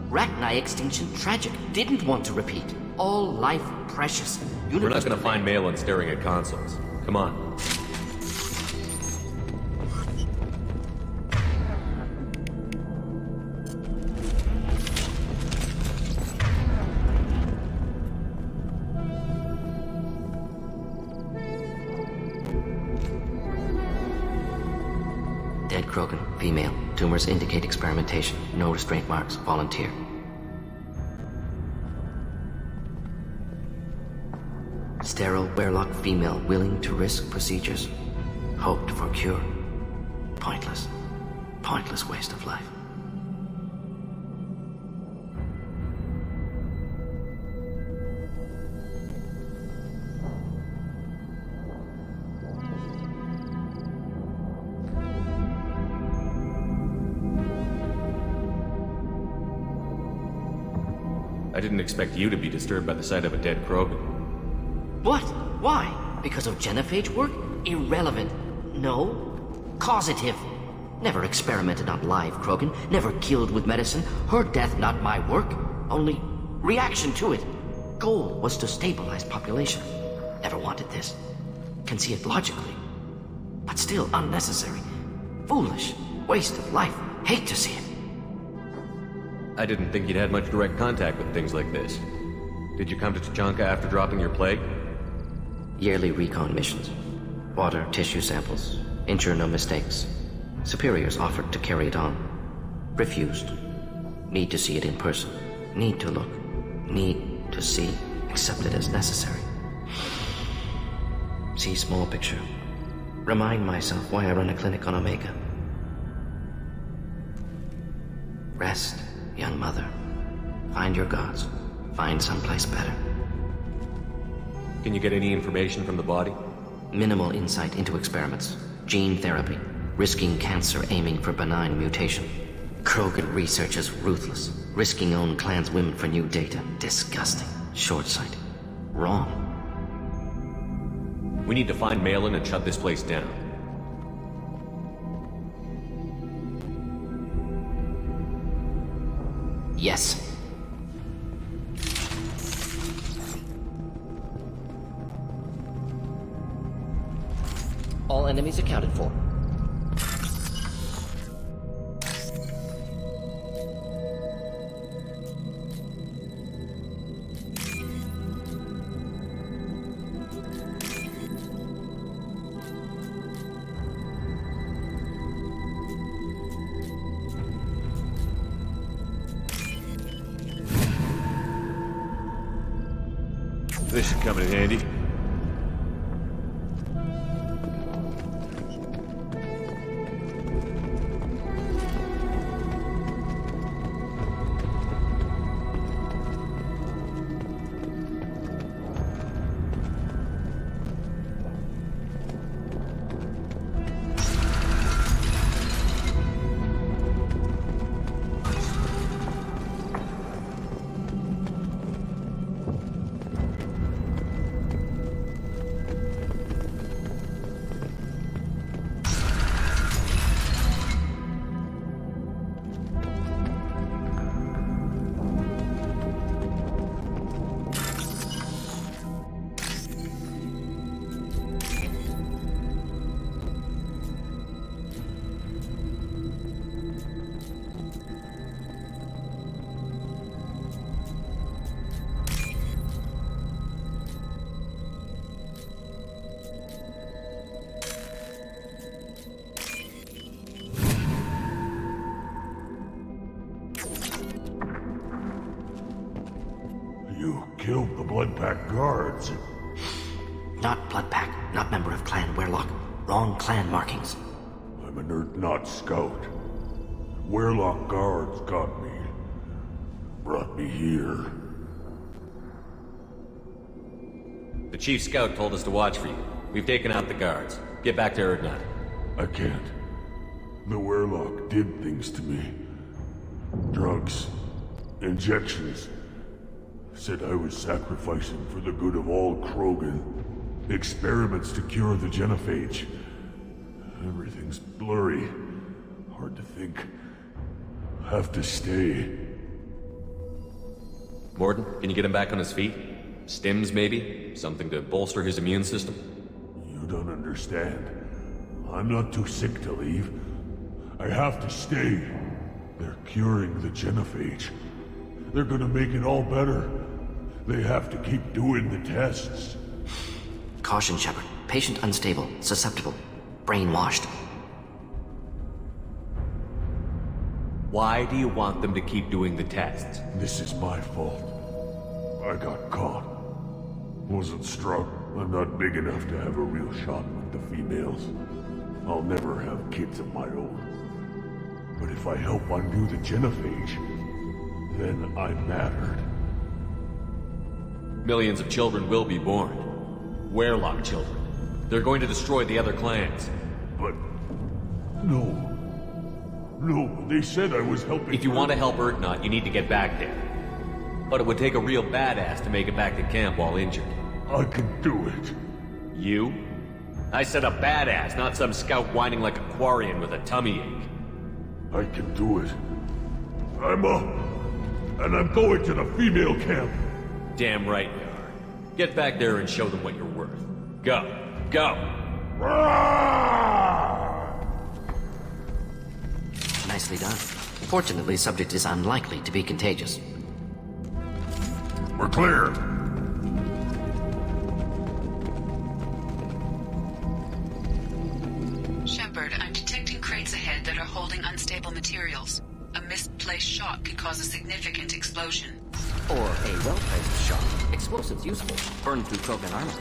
Rachni extinction tragic. Didn't want to repeat. All life precious. We're not gonna find Malin staring at consoles. Come on. Dead Krogan, female. Tumors indicate experimentation. No restraint marks. Volunteer. Sterile Wehrlock female willing to risk procedures. Hoped for cure. Pointless. Pointless waste of life. I didn't expect you to be disturbed by the sight of a dead Krogan. What? Why? Because of genophage work? Irrelevant. No. Causative. Never experimented on live Krogan. Never killed with medicine. Her death not my work. Only reaction to it. Goal was to stabilize population. Never wanted this. Can see it logically. But still unnecessary. Foolish. Waste of life. Hate to see it. I didn't think you'd had much direct contact with things like this. Did you come to Tuchanka after dropping your plague? Yearly recon missions. Water, tissue samples. Ensure no mistakes. Superiors offered to carry it on. Refused. Need to see it in person. Need to look. Need to see. Accepted as necessary. See small picture. Remind myself why I run a clinic on Omega. Rest, young mother. Find your gods. Find someplace better. Can you get any information from the body? Minimal insight into experiments. Gene therapy. Risking cancer aiming for benign mutation. Krogan research is ruthless. Risking own clan's women for new data. Disgusting. Short-sighted. Wrong. We need to find Malin and shut this place down. Yes. All enemies accounted for. This should come in handy. You killed the Blood Pack guards. Not Blood Pack, not member of Clan Wehrlock. Wrong clan markings. I'm a nerd, not scout. Wehrlock guards got me. Brought me here. The Chief Scout told us to watch for you. We've taken out the guards. Get back to Erdnut. I can't. The Wehrlock did things to me. Drugs. Injections. Said I was sacrificing for the good of all Krogan. Experiments to cure the genophage. Everything's blurry. Hard to think. Have to stay. Morden, can you get him back on his feet? Stims, maybe? Something to bolster his immune system? You don't understand. I'm not too sick to leave. I have to stay. They're curing the genophage. They're gonna make it all better. They have to keep doing the tests. Caution, Shepard. Patient unstable, susceptible, brainwashed. Why do you want them to keep doing the tests? This is my fault. I got caught. Wasn't strong. I'm not big enough to have a real shot with the females. I'll never have kids of my own. But if I help undo the genophage, then I mattered. Millions of children will be born. Werelock children. They're going to destroy the other clans. But... no. No, they said I was helping... If you want to help Urgnot, you need to get back there. But it would take a real badass to make it back to camp while injured. I can do it. You? I said a badass, not some scout whining like a Quarian with a tummy ache. I can do it. I'm up. And I'm going to the female camp. Damn right you are. Get back there and show them what you're worth. Go. Go! Nicely done. Fortunately, subject is unlikely to be contagious. We're clear. Shepard, I'm detecting crates ahead that are holding unstable materials. A misplaced shot could cause a significant explosion. Or a well-placed shot. Explosives useful. Burn through Krogan armor.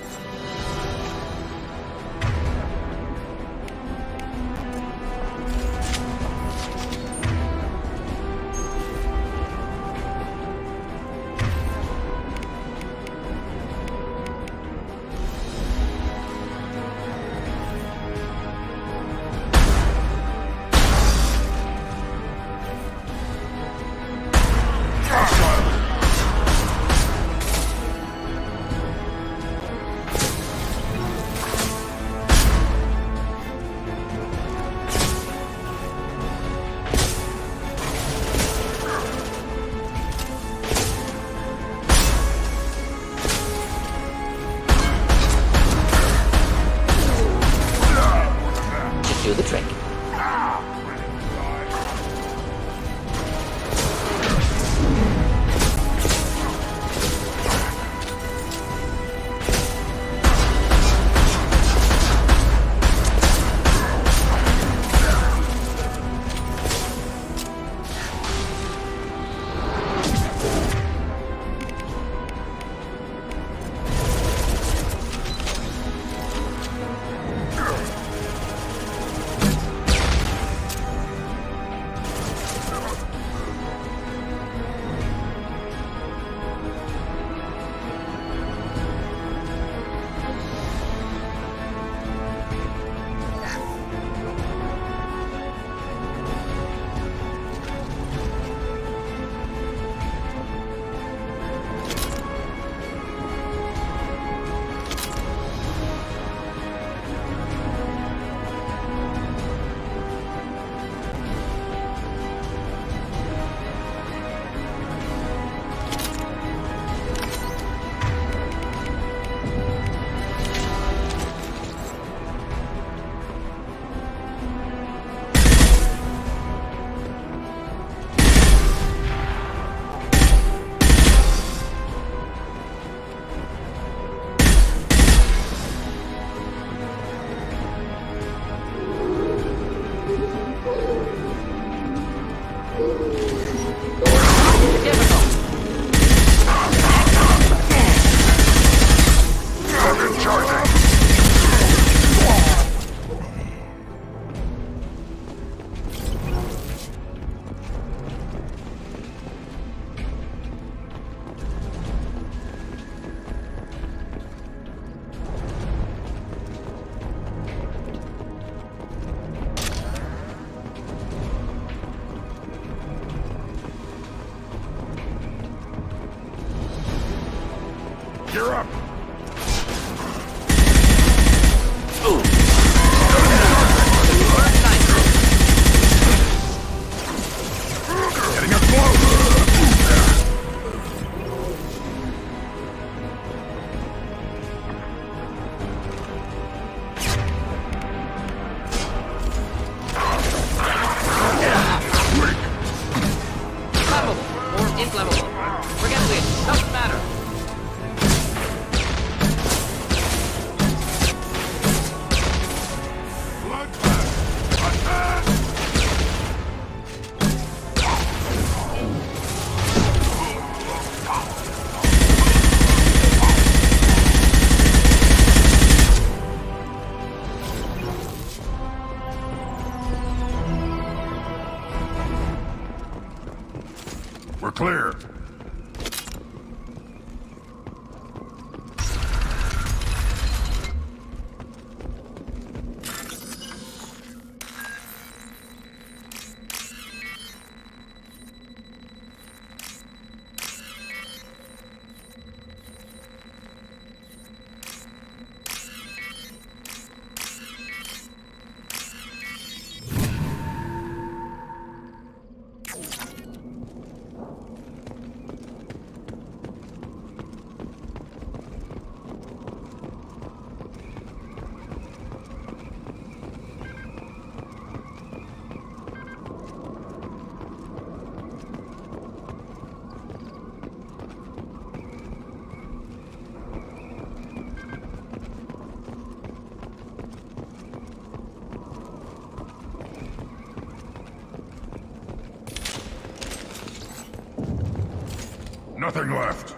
Nothing left.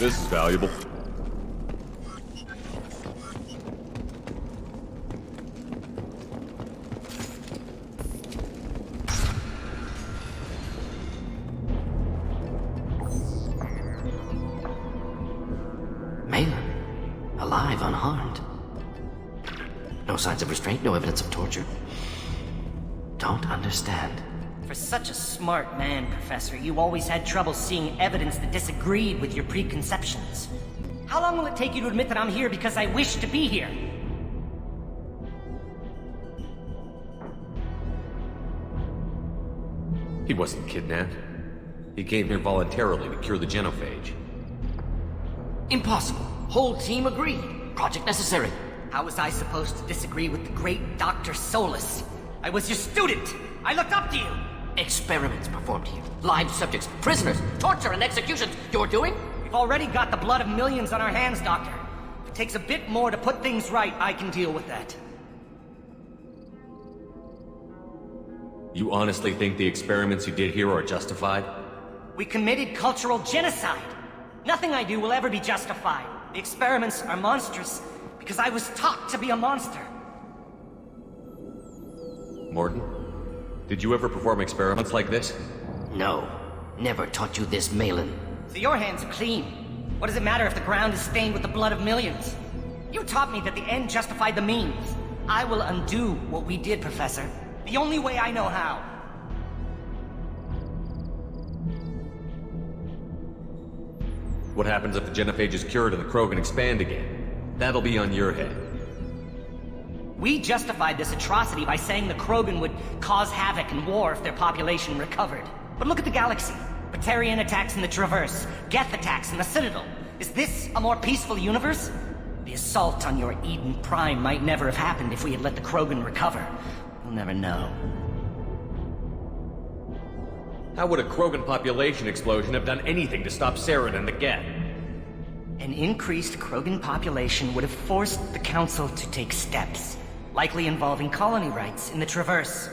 This is valuable. Malin, alive, unharmed. No signs of restraint, no evidence of torture. Don't understand. For such a smart man, Professor, you always had trouble seeing evidence that disagreed with your preconceptions. How long will it take you to admit that I'm here because I wish to be here? He wasn't kidnapped. He came here voluntarily to cure the genophage. Impossible. Whole team agreed. Project necessary. How was I supposed to disagree with the great Dr. Solus? I was your student! I looked up to you! Experiments performed here. Live subjects, prisoners, torture and executions. You're doing? We've already got the blood of millions on our hands, Doctor. If it takes a bit more to put things right, I can deal with that. You honestly think the experiments you did here are justified? We committed cultural genocide. Nothing I do will ever be justified. The experiments are monstrous because I was taught to be a monster. Morton, did you ever perform experiments like this? No. Never taught you this, Malin. So your hands are clean. What does it matter if the ground is stained with the blood of millions? You taught me that the end justified the means. I will undo what we did, Professor. The only way I know how. What happens if the genophage is cured and the Krogan expand again? That'll be on your head. We justified this atrocity by saying the Krogan would cause havoc and war if their population recovered. But look at the galaxy. Batarian attacks in the Traverse, Geth attacks in the Citadel. Is this a more peaceful universe? The assault on your Eden Prime might never have happened if we had let the Krogan recover. We'll never know. How would a Krogan population explosion have done anything to stop Saren and the Geth? An increased Krogan population would have forced the Council to take steps, likely involving colony rights in the Traverse.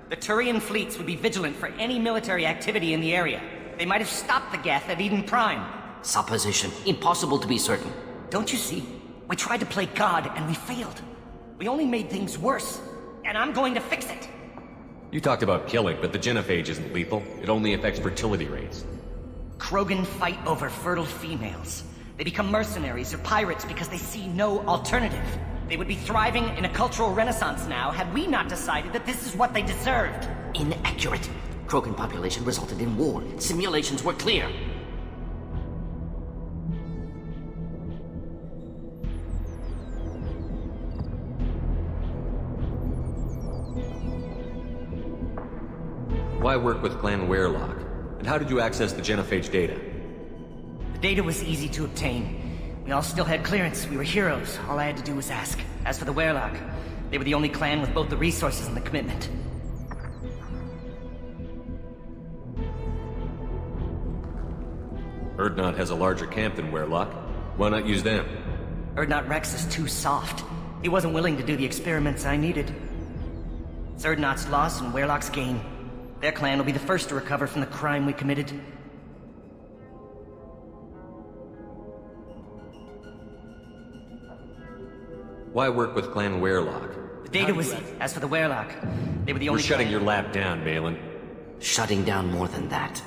The Turian fleets would be vigilant for any military activity in the area. They might have stopped the Geth at Eden Prime. Supposition. Impossible to be certain. Don't you see? We tried to play God and we failed. We only made things worse. And I'm going to fix it. You talked about killing, but the genophage isn't lethal. It only affects fertility rates. Krogan fight over fertile females. They become mercenaries or pirates because they see no alternative. They would be thriving in a cultural renaissance now had we not decided that this is what they deserved. Inaccurate. Krogan population resulted in war. Simulations were clear. Why work with Clan Werelock? And how did you access the genophage data? The data was easy to obtain. We all still had clearance. We were heroes. All I had to do was ask. As for the Werelock, they were the only clan with both the resources and the commitment. Urdnot has a larger camp than Werelock. Why not use them? Urdnot Rex is too soft. He wasn't willing to do the experiments I needed. It's Urdnot's loss and Werelock's gain. Their clan will be the first to recover from the crime we committed. Why work with Clan Werelock? The data was... As for the Werelock, they were the only... You're shutting your lab down, Malin. Shutting down more than that.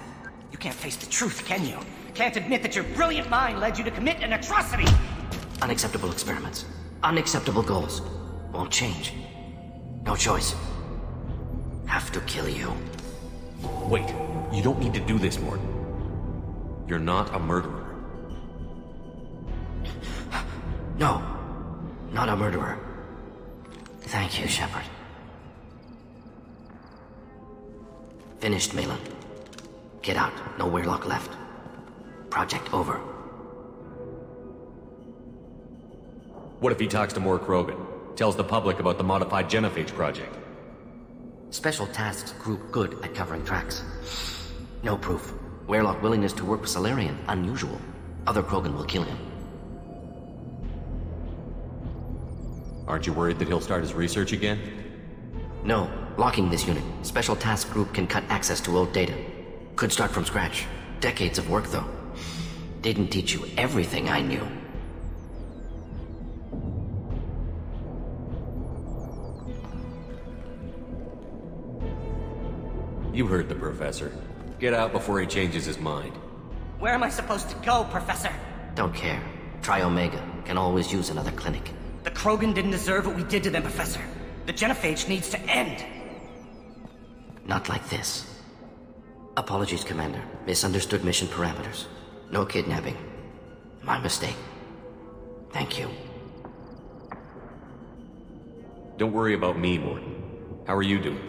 You can't face the truth, can you? Can't admit that your brilliant mind led you to commit an atrocity! Unacceptable experiments. Unacceptable goals. Won't change. No choice. Have to kill you. Wait, you don't need to do this, Morton. You're not a murderer. No, not a murderer. Thank you, Shepard. Finished, Malin. Get out. No Weirlock left. Project over. What if he talks to more Krogan? Tells the public about the modified genophage project? Special Tasks Group good at covering tracks. No proof. Weirlock willingness to work with Salarian, unusual. Other Krogan will kill him. Aren't you worried that he'll start his research again? No. Locking this unit. Special Task Group can cut access to old data. Could start from scratch. Decades of work, though. Didn't teach you everything I knew. You heard the professor. Get out before he changes his mind. Where am I supposed to go, Professor? Don't care. Try Omega. Can always use another clinic. The Krogan didn't deserve what we did to them, Professor. The genophage needs to end. Not like this. Apologies, Commander. Misunderstood mission parameters. No kidnapping. My mistake. Thank you. Don't worry about me, Morton. How are you doing?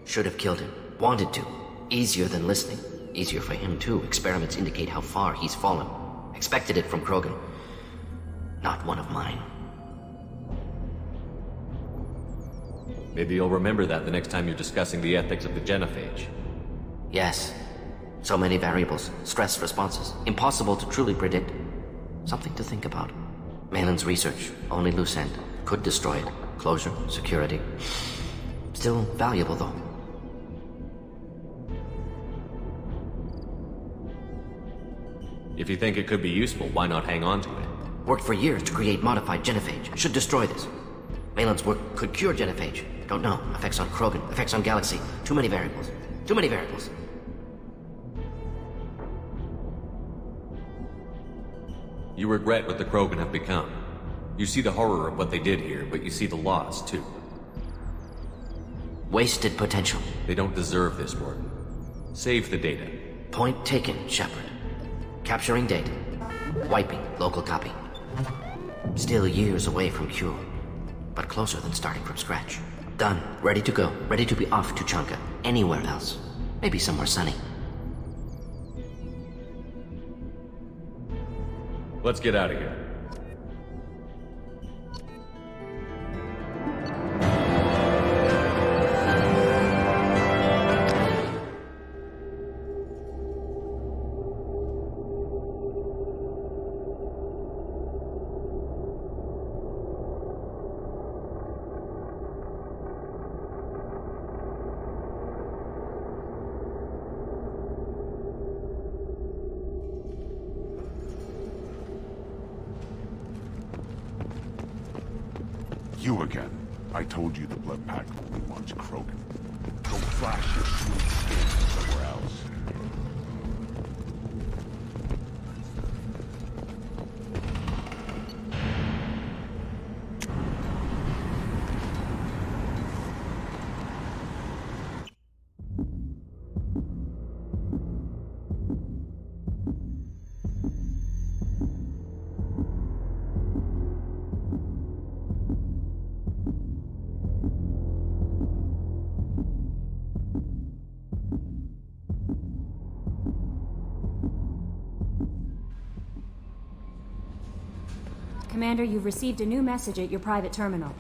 Should have killed him. Wanted to. Easier than listening. Easier for him, too. Experiments indicate how far he's fallen. Expected it from Krogan. Not one of mine. Maybe you'll remember that the next time you're discussing the ethics of the genophage. Yes. So many variables. Stress responses. Impossible to truly predict. Something to think about. Malin's research. Only loose end. Could destroy it. Closure. Security. Still valuable, though. If you think it could be useful, why not hang on to it? Worked for years to create modified genophage. Should destroy this. Malin's work could cure genophage. Don't know. Effects on Krogan. Effects on Galaxy. Too many variables. Too many variables. You regret what the Krogan have become. You see the horror of what they did here, but you see the loss, too. Wasted potential. They don't deserve this, Morton. Save the data. Point taken, Shepard. Capturing data. Wiping local copy. Still years away from cure. But closer than starting from scratch. Done. Ready to go. Ready to be off to Chanka. Anywhere else. Maybe somewhere sunny. Let's get out of here. You again. I told you the Blood Pack only wants Krogan. Go flash your sweet skin somewhere else. Commander, you've received a new message at your private terminal.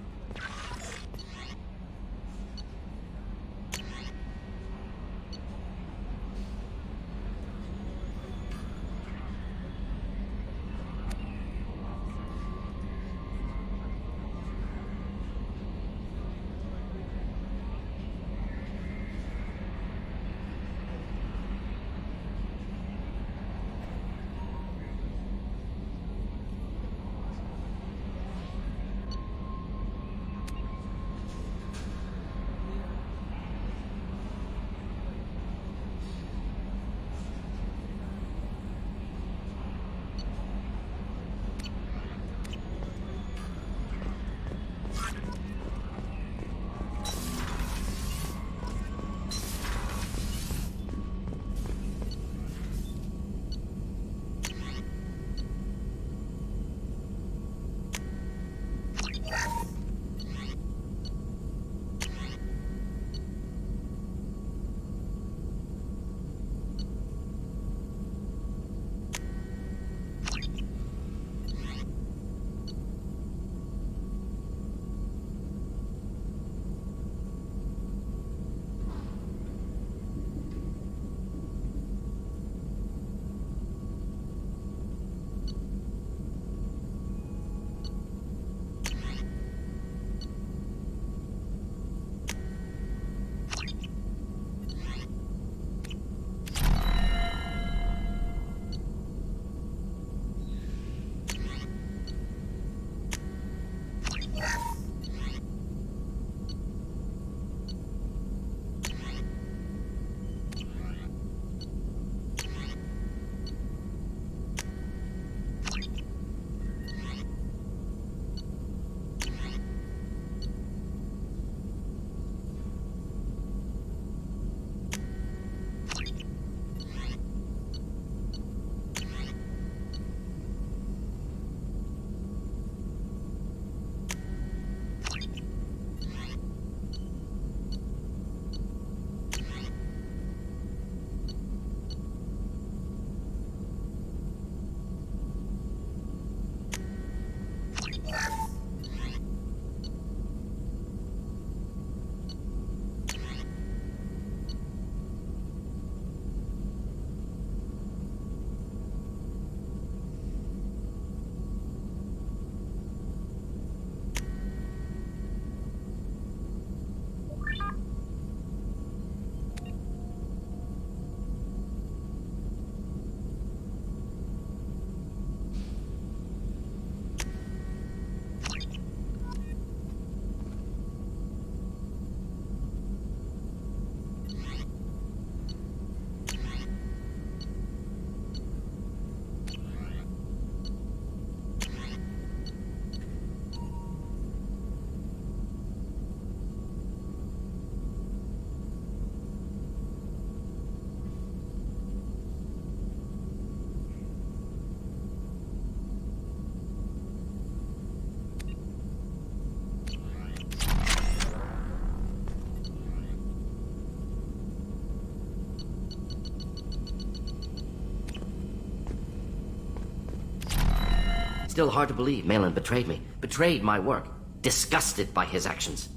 Still hard to believe Malin betrayed me. Betrayed my work. Disgusted by his actions.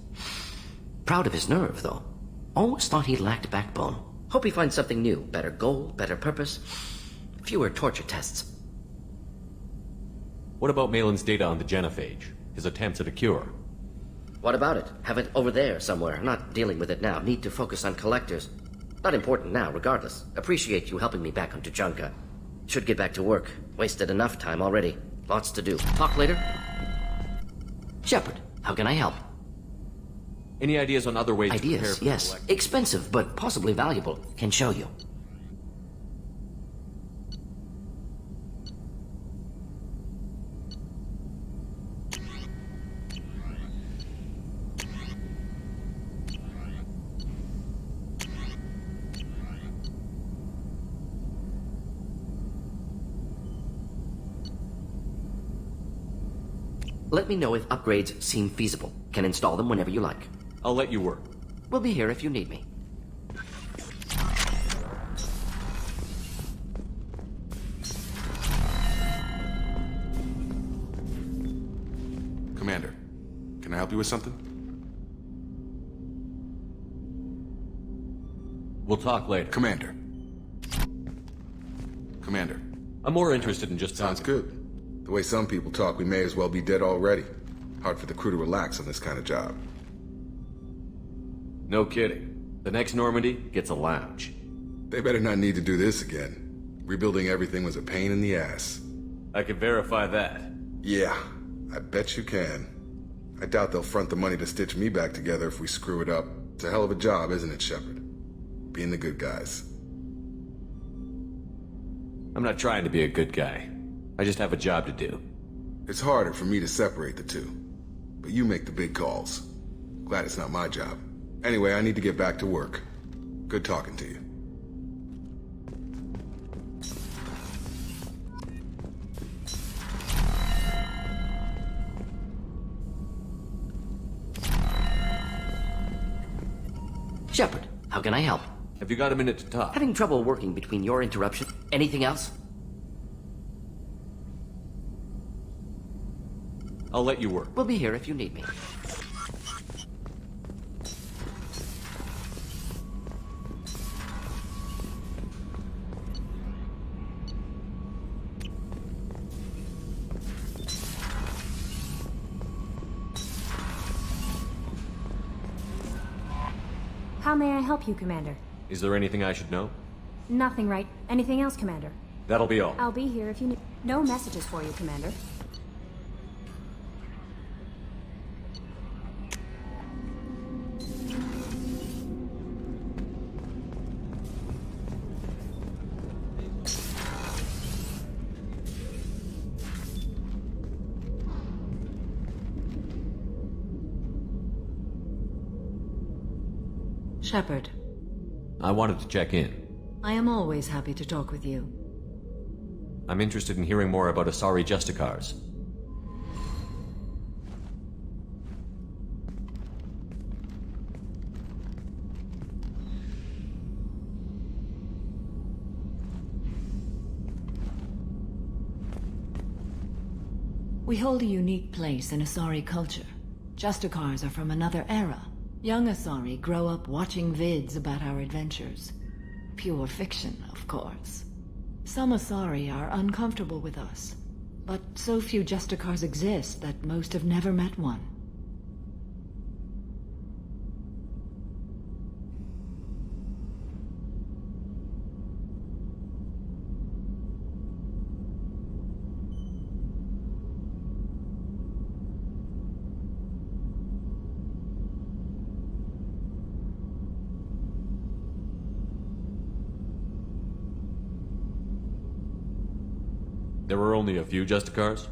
Proud of his nerve, though. Always thought he lacked backbone. Hope he finds something new. Better goal, better purpose. Fewer torture tests. What about Malin's data on the genophage? His attempts at a cure? What about it? Have it over there somewhere. Not dealing with it now. Need to focus on collectors. Not important now, regardless. Appreciate you helping me back on Tuchanka. Should get back to work. Wasted enough time already. Lots to do. Talk later? Shepard, how can I help? Any ideas on other ways to prepare Ideas, for yes. the Expensive, but possibly valuable. Can show you. Let me know if upgrades seem feasible. Can install them whenever you like. I'll let you work. We'll be here if you need me. Commander, can I help you with something? We'll talk later. Commander. Commander. I'm more interested in just Sounds talking. good. The way some people talk, we may as well be dead already. Hard for the crew to relax on this kind of job. No kidding. The next Normandy gets a lounge. They better not need to do this again. Rebuilding everything was a pain in the ass. I can verify that. Yeah, I bet you can. I doubt they'll front the money to stitch me back together if we screw it up. It's a hell of a job, isn't it, Shepard? Being the good guys. I'm not trying to be a good guy. I just have a job to do. It's harder for me to separate the two. But you make the big calls. Glad it's not my job. Anyway, I need to get back to work. Good talking to you. Shepard, how can I help? Have you got a minute to talk? Having trouble working between your interruption. Anything else? I'll let you work. We'll be here if you need me. How may I help you, Commander? Is there anything I should know? Nothing, right? Anything else, Commander? That'll be all. I'll be here if you need... No messages for you, Commander. Shepard, I wanted to check in. I am always happy to talk with you. I'm interested in hearing more about Asari Justicars. We hold a unique place in Asari culture. Justicars are from another era. Young Asari grow up watching vids about our adventures. Pure fiction, of course. Some Asari are uncomfortable with us, but so few Justicars exist that most have never met one. There were only a few Justicars?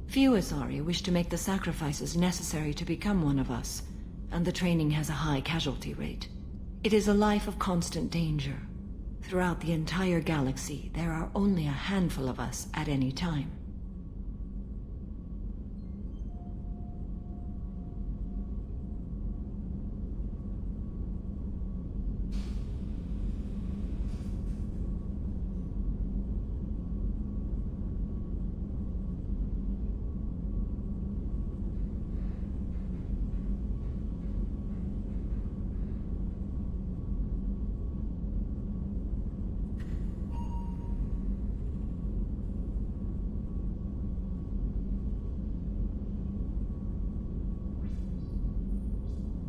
Few Asari wish to make the sacrifices necessary to become one of us, and the training has a high casualty rate. It is a life of constant danger. Throughout the entire galaxy, there are only a handful of us at any time.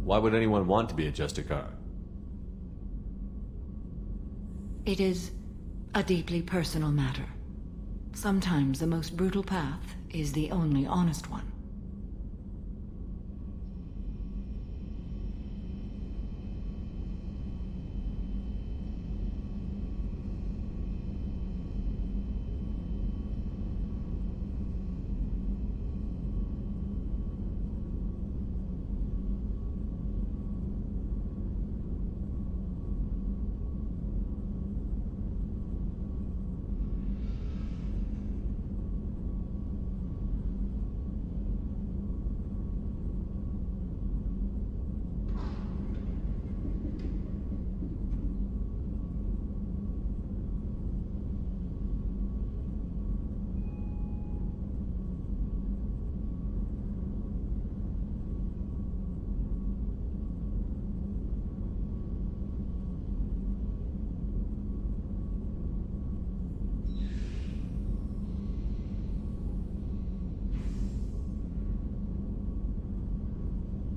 Why would anyone want to be a Justicar? It is a deeply personal matter. Sometimes the most brutal path is the only honest one.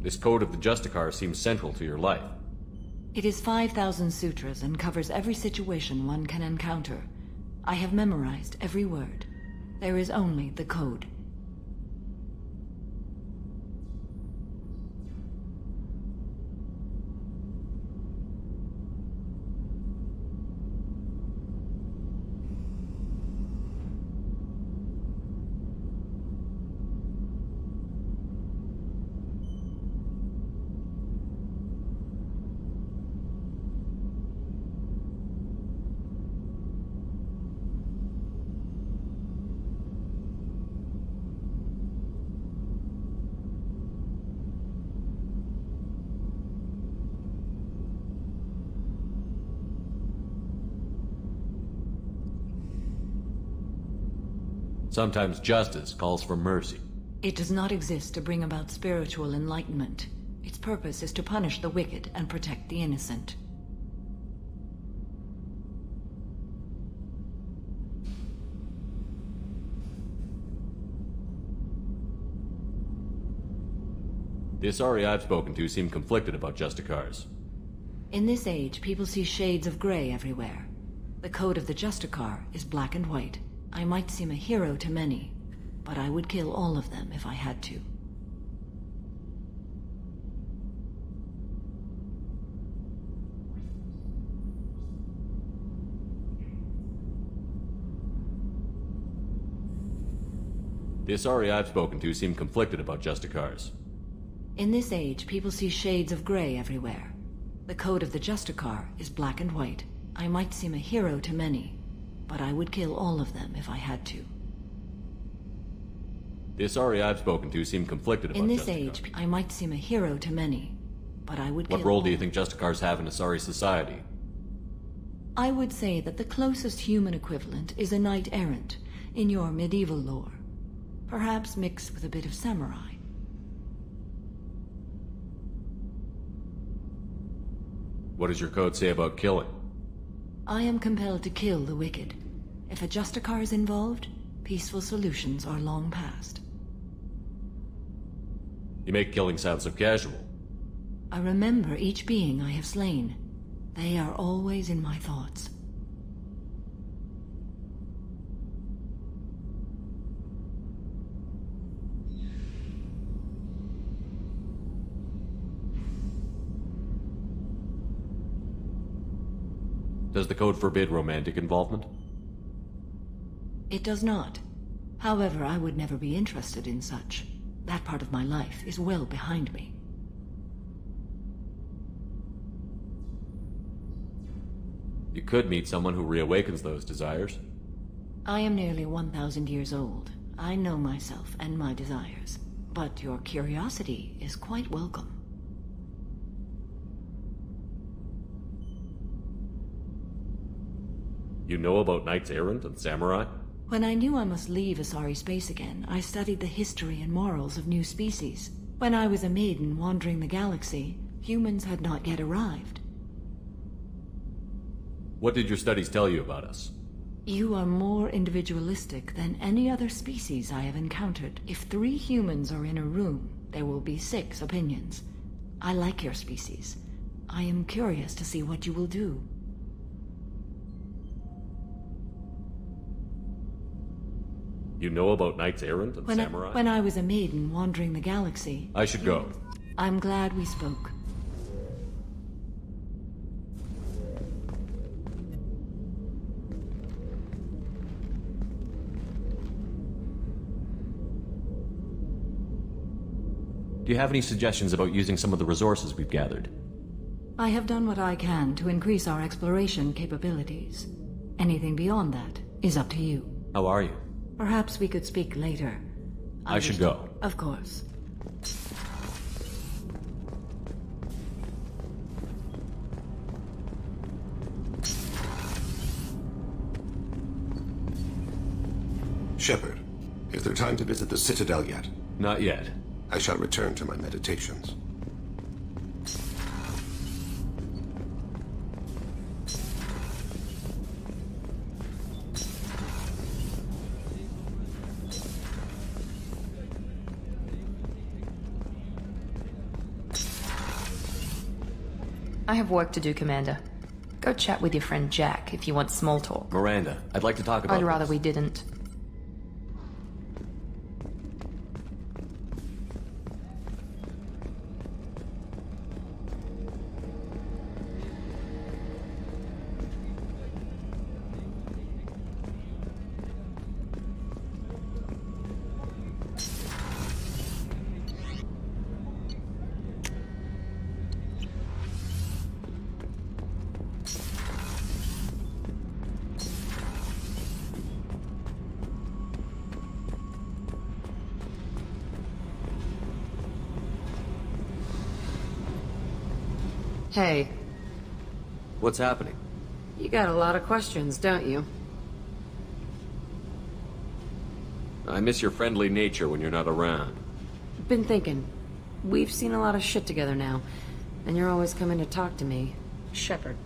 This code of the Justicar seems central to your life. It is 5,000 sutras and covers every situation one can encounter. I have memorized every word. There is only the code. Sometimes justice calls for mercy. It does not exist to bring about spiritual enlightenment. Its purpose is to punish the wicked and protect the innocent. The Asari I've spoken to seem conflicted about Justicars. In this age, people see shades of gray everywhere. The code of the Justicar is black and white. I might seem a hero to many, but I would kill all of them if I had to. The Asari I've spoken to seem conflicted about Justicars. In this age, people see shades of gray everywhere. The code of the Justicar is black and white. I might seem a hero to many, but I would kill all of them if I had to. The Asari I've spoken to seem conflicted about In this Justicar. age, I might seem a hero to many, but I would kill What role all. do you think Justicars have in Asari society? I would say that the closest human equivalent is a knight-errant in your medieval lore. Perhaps mixed with a bit of samurai. What does your code say about killing? I am compelled to kill the wicked. If a Justicar is involved, peaceful solutions are long past. You make killing sound so casual. I remember each being I have slain. They are always in my thoughts. Does the code forbid romantic involvement? It does not. However, I would never be interested in such. That part of my life is well behind me. You could meet someone who reawakens those desires. I am nearly 1,000 years old. I know myself and my desires. But your curiosity is quite welcome. You know about knights errant and samurai? When I knew I must leave Asari space again, I studied the history and morals of new species. When I was a maiden wandering the galaxy, humans had not yet arrived. What did your studies tell you about us? You are more individualistic than any other species I have encountered. If 3 humans are in a room, there will be 6 opinions. I like your species. I am curious to see what you will do. You know about knights errant and samurai? When I was a maiden wandering the galaxy... I should go. I'm glad we spoke. Do you have any suggestions about using some of the resources we've gathered? I have done what I can to increase our exploration capabilities. Anything beyond that is up to you. How are you? Perhaps we could speak later. I should go. Of course. Shepard, is there time to visit the Citadel yet? Not yet. I shall return to my meditations. I have work to do, Commander. Go chat with your friend Jack if you want small talk. Miranda, I'd like to talk about I'd rather this. we didn't. Hey. What's happening? You got a lot of questions, don't you? I miss your friendly nature when you're not around. Been thinking. We've seen a lot of shit together now, and you're always coming to talk to me. Shepard,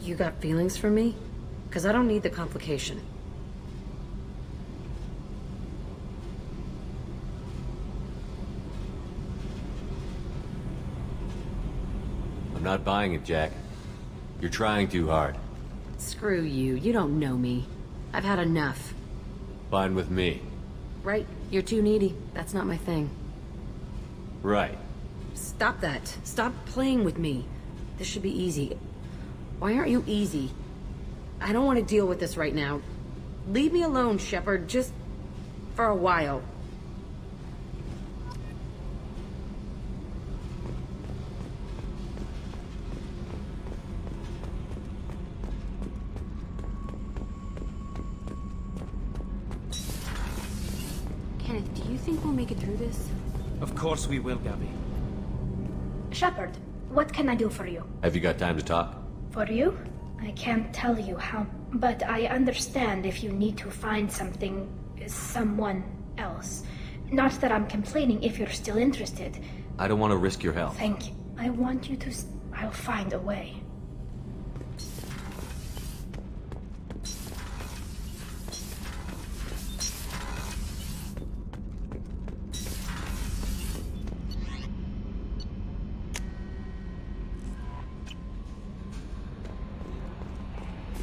you got feelings for me? 'Cause I don't need the complication. I'm not buying it, Jack. You're trying too hard. Screw you. You don't know me. I've had enough. Fine with me. Right? You're too needy. That's not my thing. Right. Stop that. Stop playing with me. This should be easy. Why aren't you easy? I don't want to deal with this right now. Leave me alone, Shepard. Just for a while. Kenneth, do you think we'll make it through this? Of course we will, Gabby. Shepard, what can I do for you? Have you got time to talk? For you? I can't tell you how, but I understand if you need to find someone else. Not that I'm complaining if you're still interested. I don't want to risk your health. Thank you. I want you to... I'll find a way.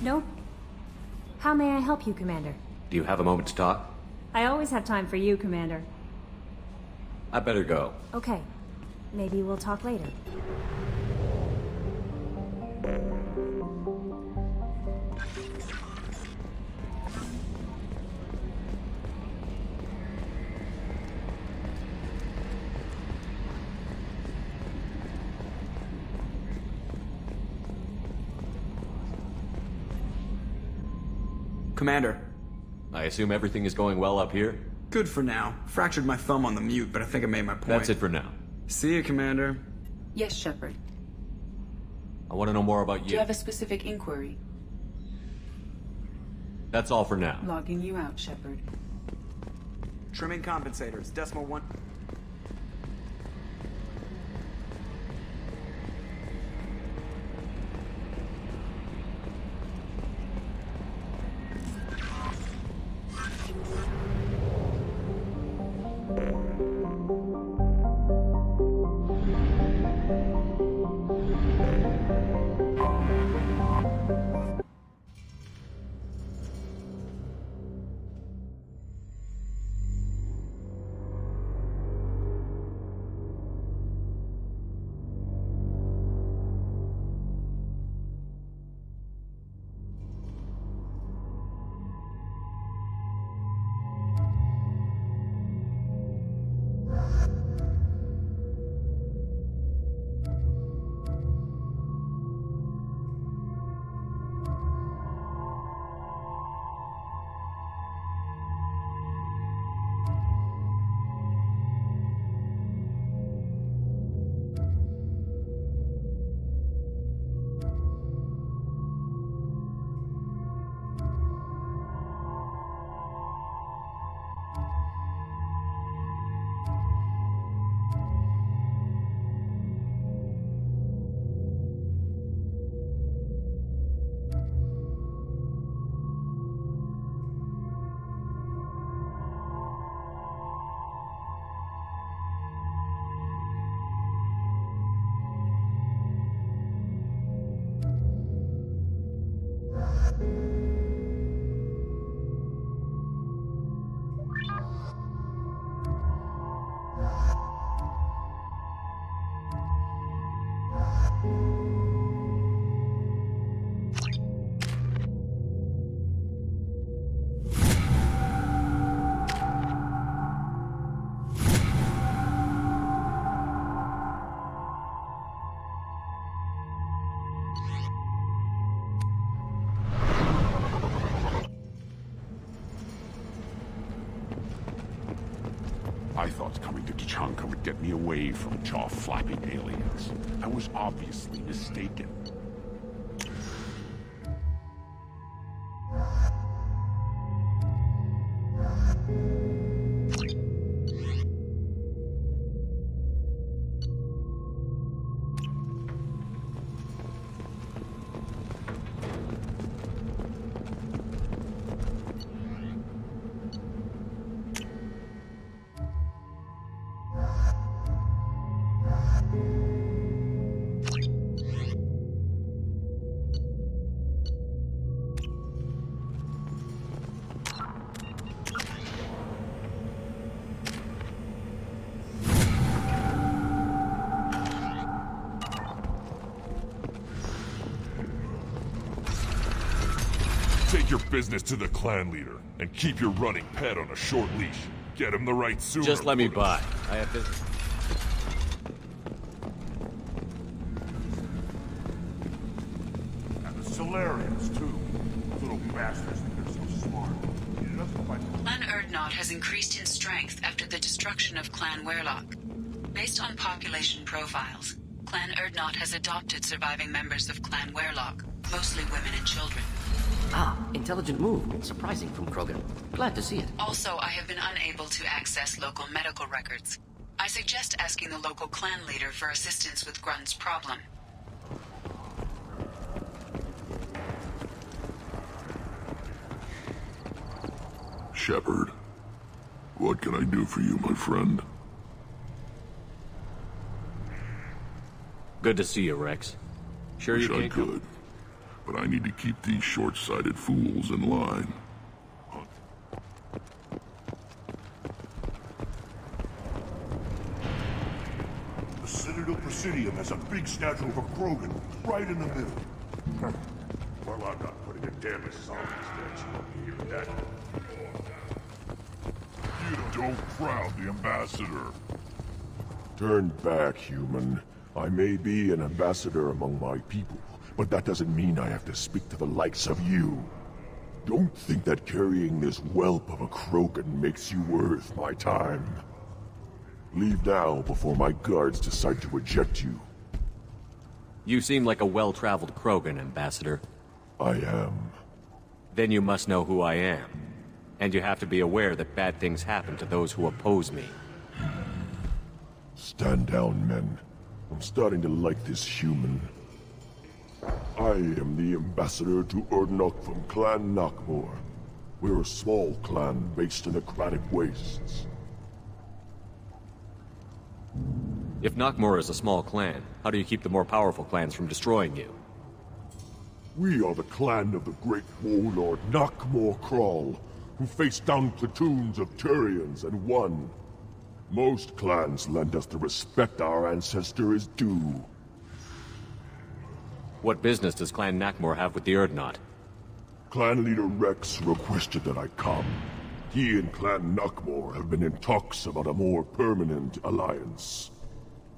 Nope. How may I help you, Commander? Do you have a moment to talk? I always have time for you, Commander. I better go. Okay. Maybe we'll talk later. Commander. I assume everything is going well up here? Good for now. Fractured my thumb on the mute, but I think I made my point. That's it for now. See you, Commander. Yes, Shepard. I want to know more about Do you have a specific inquiry? That's all for now. Logging you out, Shepard. Trimming compensators, decimal 1. I thought coming to Tachanka would get me away from jaw-flapping aliens. I was obviously mistaken. Take your business to the clan leader, and keep your running pet on a short leash. Get him the right suit. Just let me by. I have business. And the Solarians, too. Little bastards think they're so smart. Clan Erdnot has increased in strength after the destruction of Clan Werlock. Based on population profiles, Clan Erdnot has adopted surviving members of Clan Werlock, mostly women and children. Ah, intelligent move. Surprising from Krogan. Glad to see it. Also, I have been unable to access local medical records. I suggest asking the local clan leader for assistance with Grunt's problem. Shepard, what can I do for you, my friend? Good to see you, Rex. Sure Wish you I can't could, but I need to keep these short-sighted fools in line. The Citadel Presidium has a big statue of a Krogan right in the middle. Well, I'm not putting a damn assault on the statue. You hear that? You don't crowd the ambassador. Turn back, human. I may be an ambassador among my people, but that doesn't mean I have to speak to the likes of you. Don't think that carrying this whelp of a Krogan makes you worth my time. Leave now before my guards decide to eject you. You seem like a well-traveled Krogan, Ambassador. I am. Then you must know who I am. And you have to be aware that bad things happen to those who oppose me. Stand down, men. I'm starting to like this human. I am the ambassador to Erdnot from Clan Nakmor. We're a small clan based in the Kratic Wastes. If Nakmor is a small clan, how do you keep the more powerful clans from destroying you? We are the clan of the great warlord Nakmor Crawl, who faced down platoons of Turians and won. Most clans lend us the respect our ancestor is due. What business does Clan Nakmor have with the Erdnot? Clan leader Rex requested that I come. He and Clan Nakmor have been in talks about a more permanent alliance.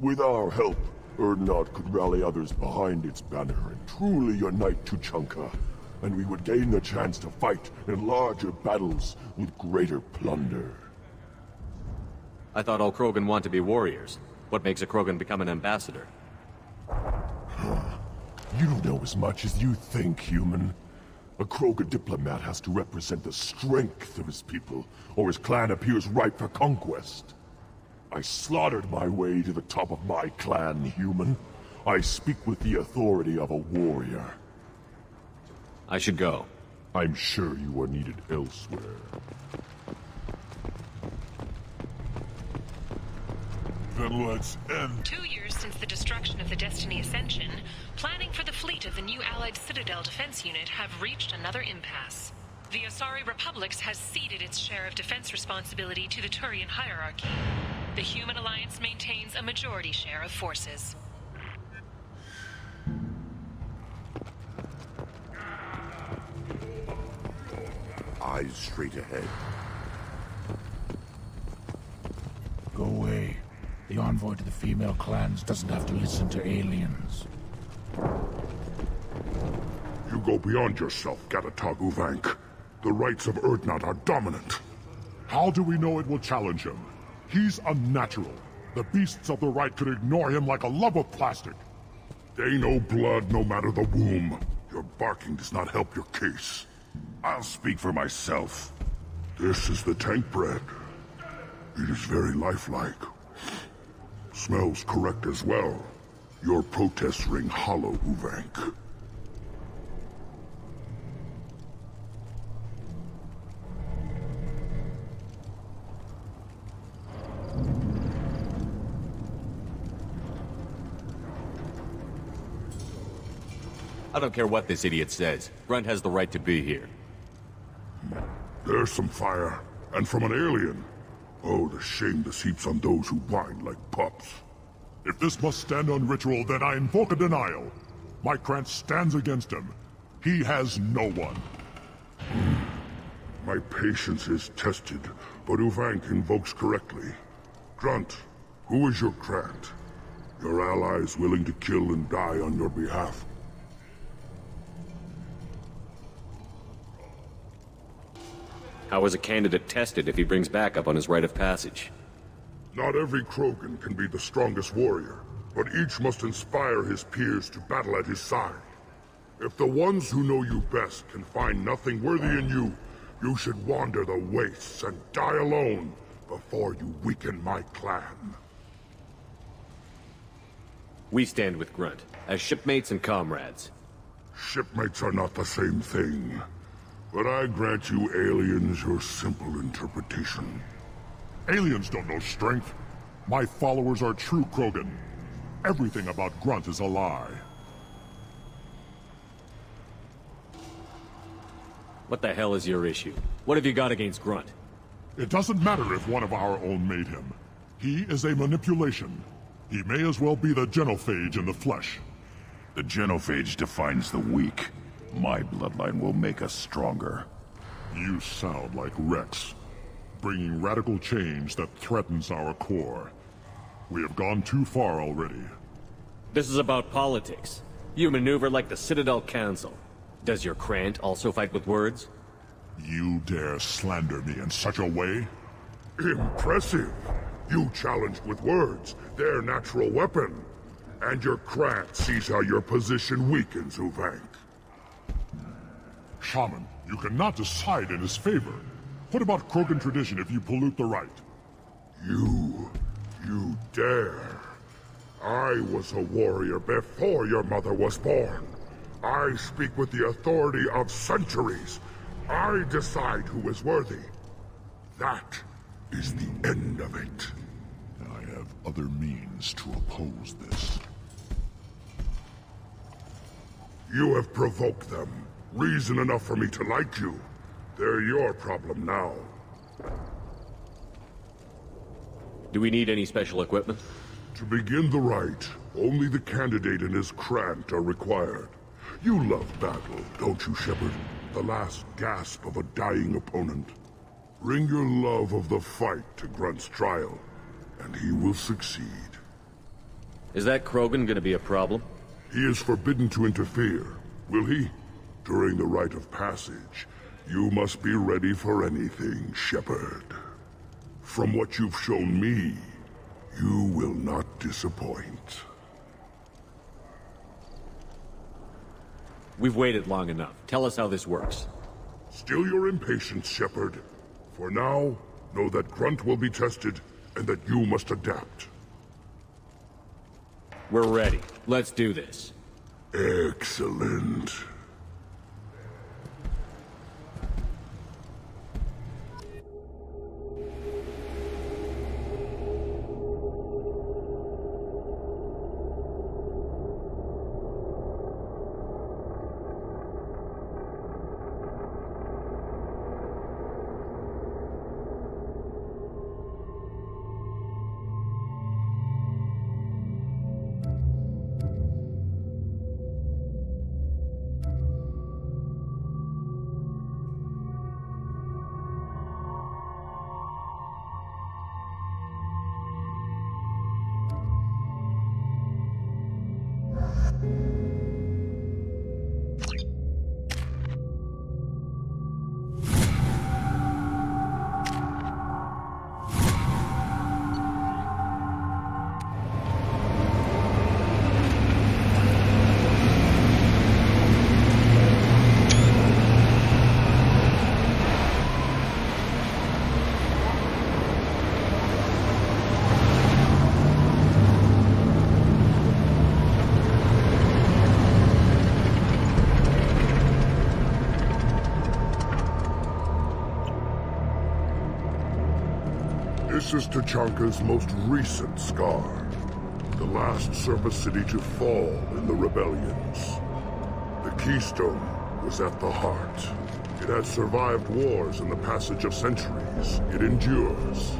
With our help, Erdnot could rally others behind its banner and truly unite Tuchanka, and we would gain the chance to fight in larger battles with greater plunder. I thought all Krogan want to be warriors. What makes a Krogan become an ambassador? You don't know as much as you think, human. A Krogan diplomat has to represent the strength of his people, or his clan appears ripe for conquest. I slaughtered my way to the top of my clan, human. I speak with the authority of a warrior. I should go. I'm sure you are needed elsewhere. Then let's end. 2 years since the destruction of the Destiny Ascension, planning for the fleet of the new Allied Citadel Defense Unit have reached another impasse. The Asari Republics has ceded its share of defense responsibility to the Turian hierarchy. The Human Alliance maintains a majority share of forces. eyes straight ahead. Go away. The envoy to the female clans doesn't have to listen to aliens. You go beyond yourself, Gatatog Uvank. The rights of Urdnot are dominant. How do we know it will challenge him? He's unnatural. The beasts of the right could ignore him like a lump of plastic. They know blood no matter the womb. Your barking does not help your case. I'll speak for myself. This is the tank bread. It is very lifelike. Smells correct as well. Your protests ring hollow, Uvank. I don't care what this idiot says. Grunt has the right to be here. There's some fire, and from an alien. Oh, the shame this heaps on those who whine like pups. If this must stand on ritual, then I invoke a denial. My Krantz stands against him. He has no one. My patience is tested, but Uvank invokes correctly. Grunt, who is your Krant? Your allies willing to kill and die on your behalf? How is a candidate tested if he brings backup on his rite of passage? Not every Krogan can be the strongest warrior, but each must inspire his peers to battle at his side. If the ones who know you best can find nothing worthy in you, you should wander the wastes and die alone before you weaken my clan. We stand with Grunt, as shipmates and comrades. Shipmates are not the same thing. But I grant you aliens your simple interpretation. Aliens don't know strength. My followers are true Krogan. Everything about Grunt is a lie. What the hell is your issue? What have you got against Grunt? It doesn't matter if one of our own made him. He is a manipulation. He may as well be the genophage in the flesh. The genophage defines the weak. My bloodline will make us stronger. You sound like Rex, bringing radical change that threatens our core. We have gone too far already. This is about politics. You maneuver like the Citadel Council. Does your Krant also fight with words? You dare slander me in such a way? Impressive! You challenged with words, their natural weapon. And your Krant sees how your position weakens, Uvank. Shaman, you cannot decide in his favor. What about Krogan tradition if you pollute the rite? You dare. I was a warrior before your mother was born. I speak with the authority of centuries. I decide who is worthy. That is the end of it. I have other means to oppose this. You have provoked them. Reason enough for me to like you. They're your problem now. Do we need any special equipment? To begin the rite, only the candidate and his Krant are required. You love battle, don't you, Shepard? The last gasp of a dying opponent. Bring your love of the fight to Grunt's trial, and he will succeed. Is that Krogan gonna be a problem? He is forbidden to interfere, will he? During the rite of passage, you must be ready for anything, Shepard. From what you've shown me, you will not disappoint. We've waited long enough. Tell us how this works. Still your impatience, Shepard. For now, know that Grunt will be tested, and that you must adapt. We're ready. Let's do this. Excellent. This is Tachanka's most recent scar. The last surface city to fall in the rebellions. The Keystone was at the heart. It has survived wars and the passage of centuries. It endures.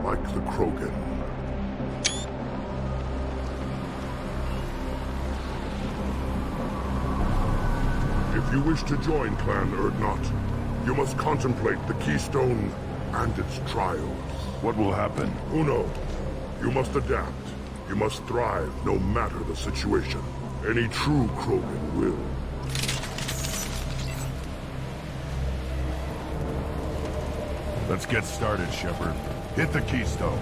Like the Krogan. If you wish to join Clan Urdnot, you must contemplate the Keystone and its trials. What will happen? Uno, you must adapt. You must thrive no matter the situation. Any true Krogan will. Let's get started, Shepard. Hit the Keystone.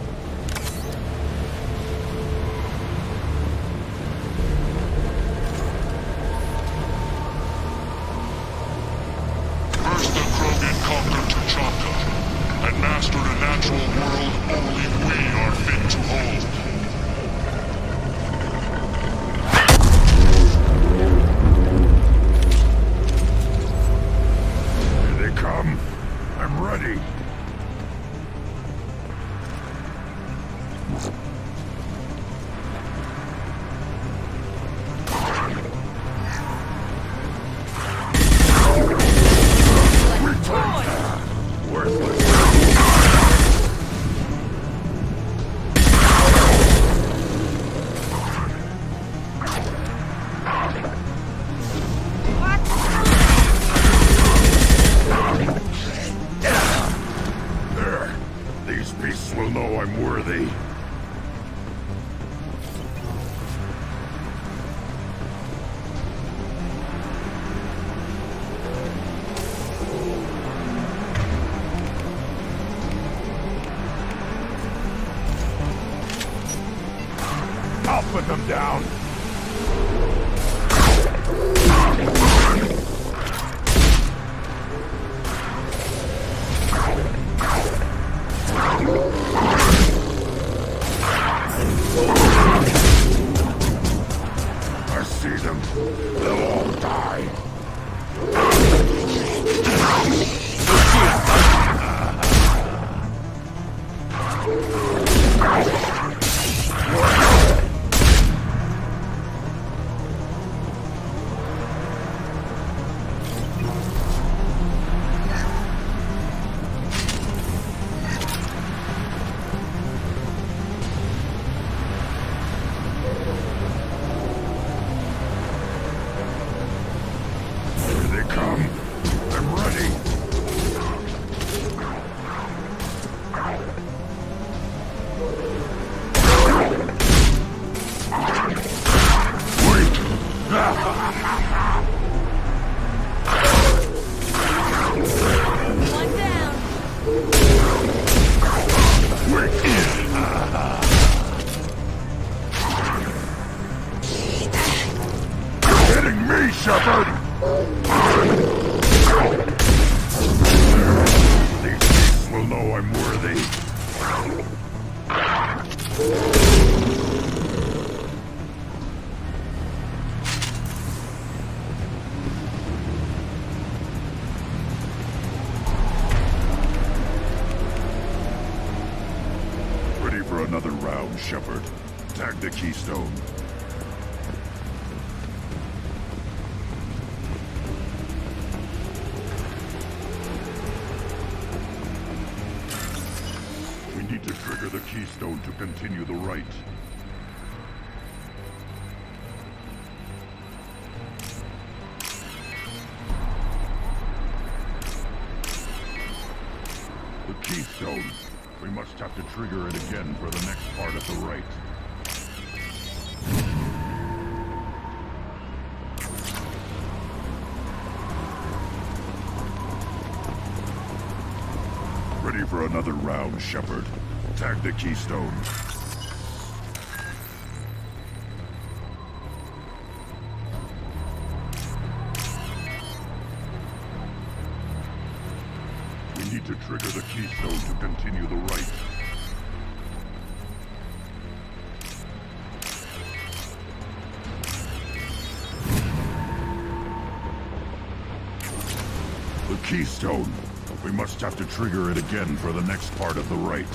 First the Krogan conquered Tachanka, and mastered a natural world only we are fit to hold. Here they come. I'm ready. Will know I'm worthy. I'll put them down. I see them. They'll all die. Shepard! These beasts will know I'm worthy. Ready for another round, Shepard. Tag the Keystone. To trigger the Keystone to continue the rite. The Keystone. We must have to trigger it again for the next part of the rite. ready for another round, Shepard. Tag the keystone. We need to trigger the keystone to continue the right. The keystone. We must have to trigger it again for the next part of the rite.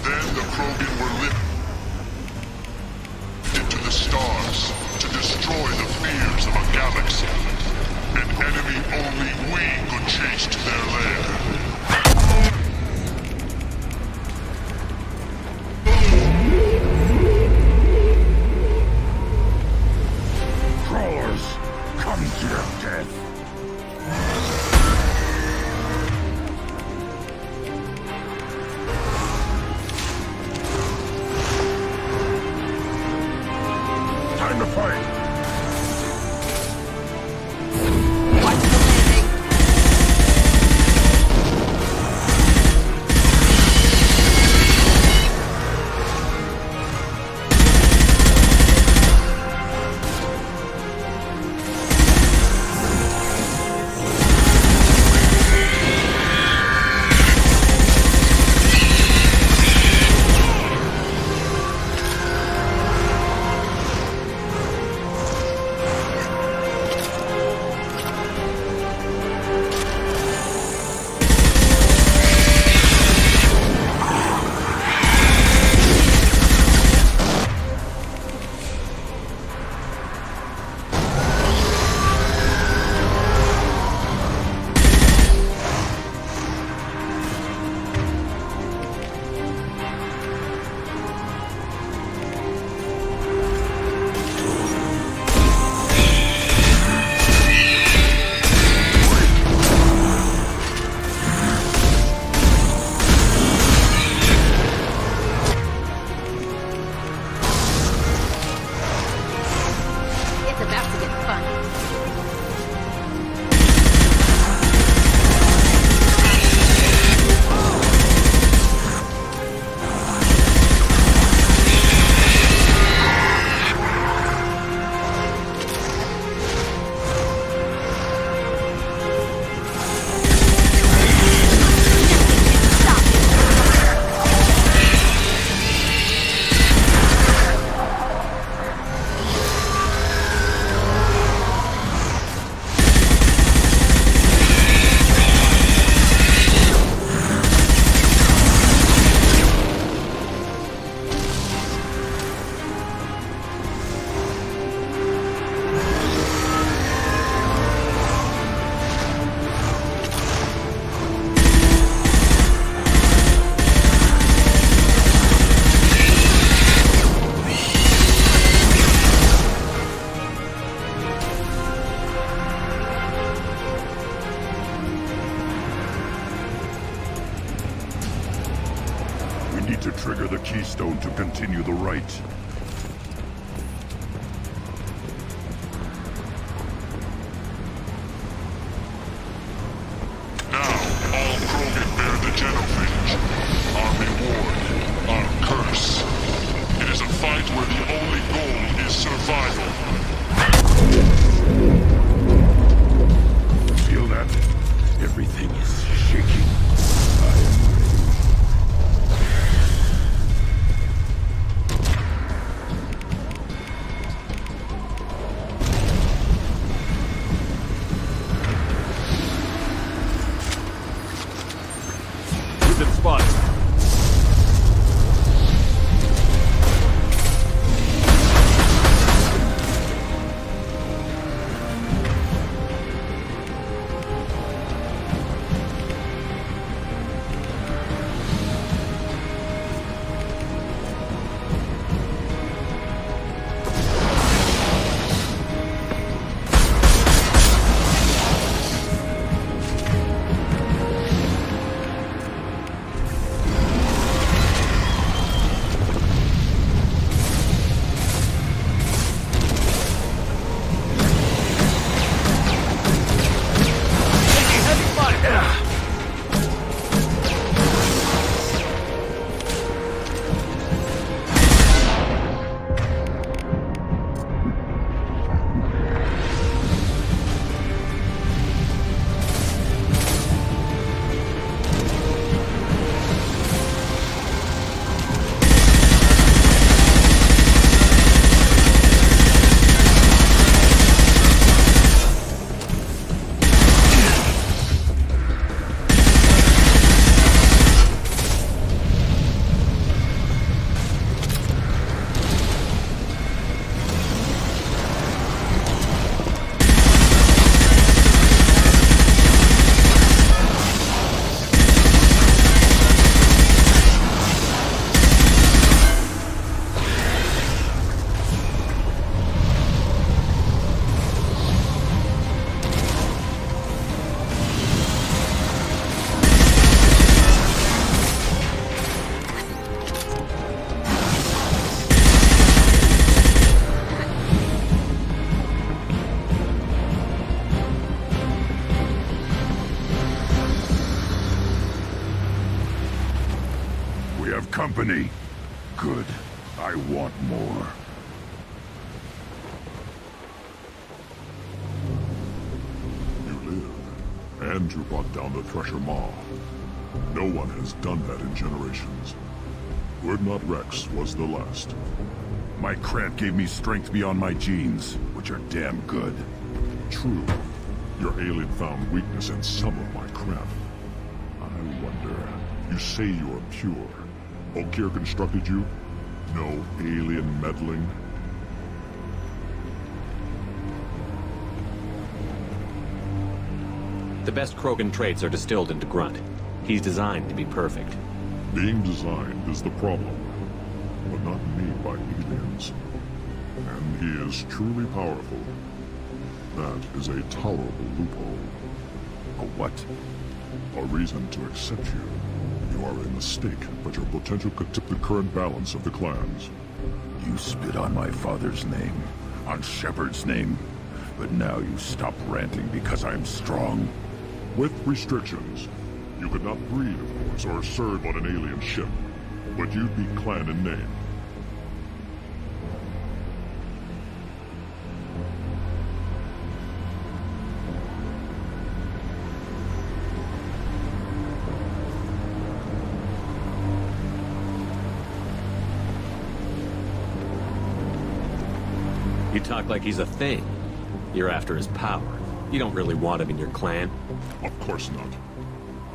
Then the Krogan were lifted to the stars to destroy the fears of a galaxy. An enemy only we could chase to their lair. Crawlers, come to your death. Time to fight. To trigger the keystone to continue the rite. Now, all Krogan bear the genophage. Our reward, our curse. It is a fight where the only goal is survival. Feel that? Everything is shaking. We have company. Good. I want more. You live, and you brought down the Thresher Maw. No one has done that in generations. Urdnot Rex was the last. My cramp gave me strength beyond my genes, which are damn good. True. Your alien found weakness in some of my cramp. I wonder... You say you're pure. Okier constructed you? No alien meddling? The best Krogan traits are distilled into Grunt. He's designed to be perfect. Being designed is the problem, but not made by aliens. And he is truly powerful. That is a tolerable loophole. A what? A reason to accept you. You are a mistake, but your potential could tip the current balance of the clans. You spit on my father's name, on Shepard's name, but now you stop ranting because I'm strong. With restrictions. You could not breed, of course, or serve on an alien ship, but you'd be clan in name. You talk like he's a thing. You're after his power. You don't really want him in your clan. Of course not.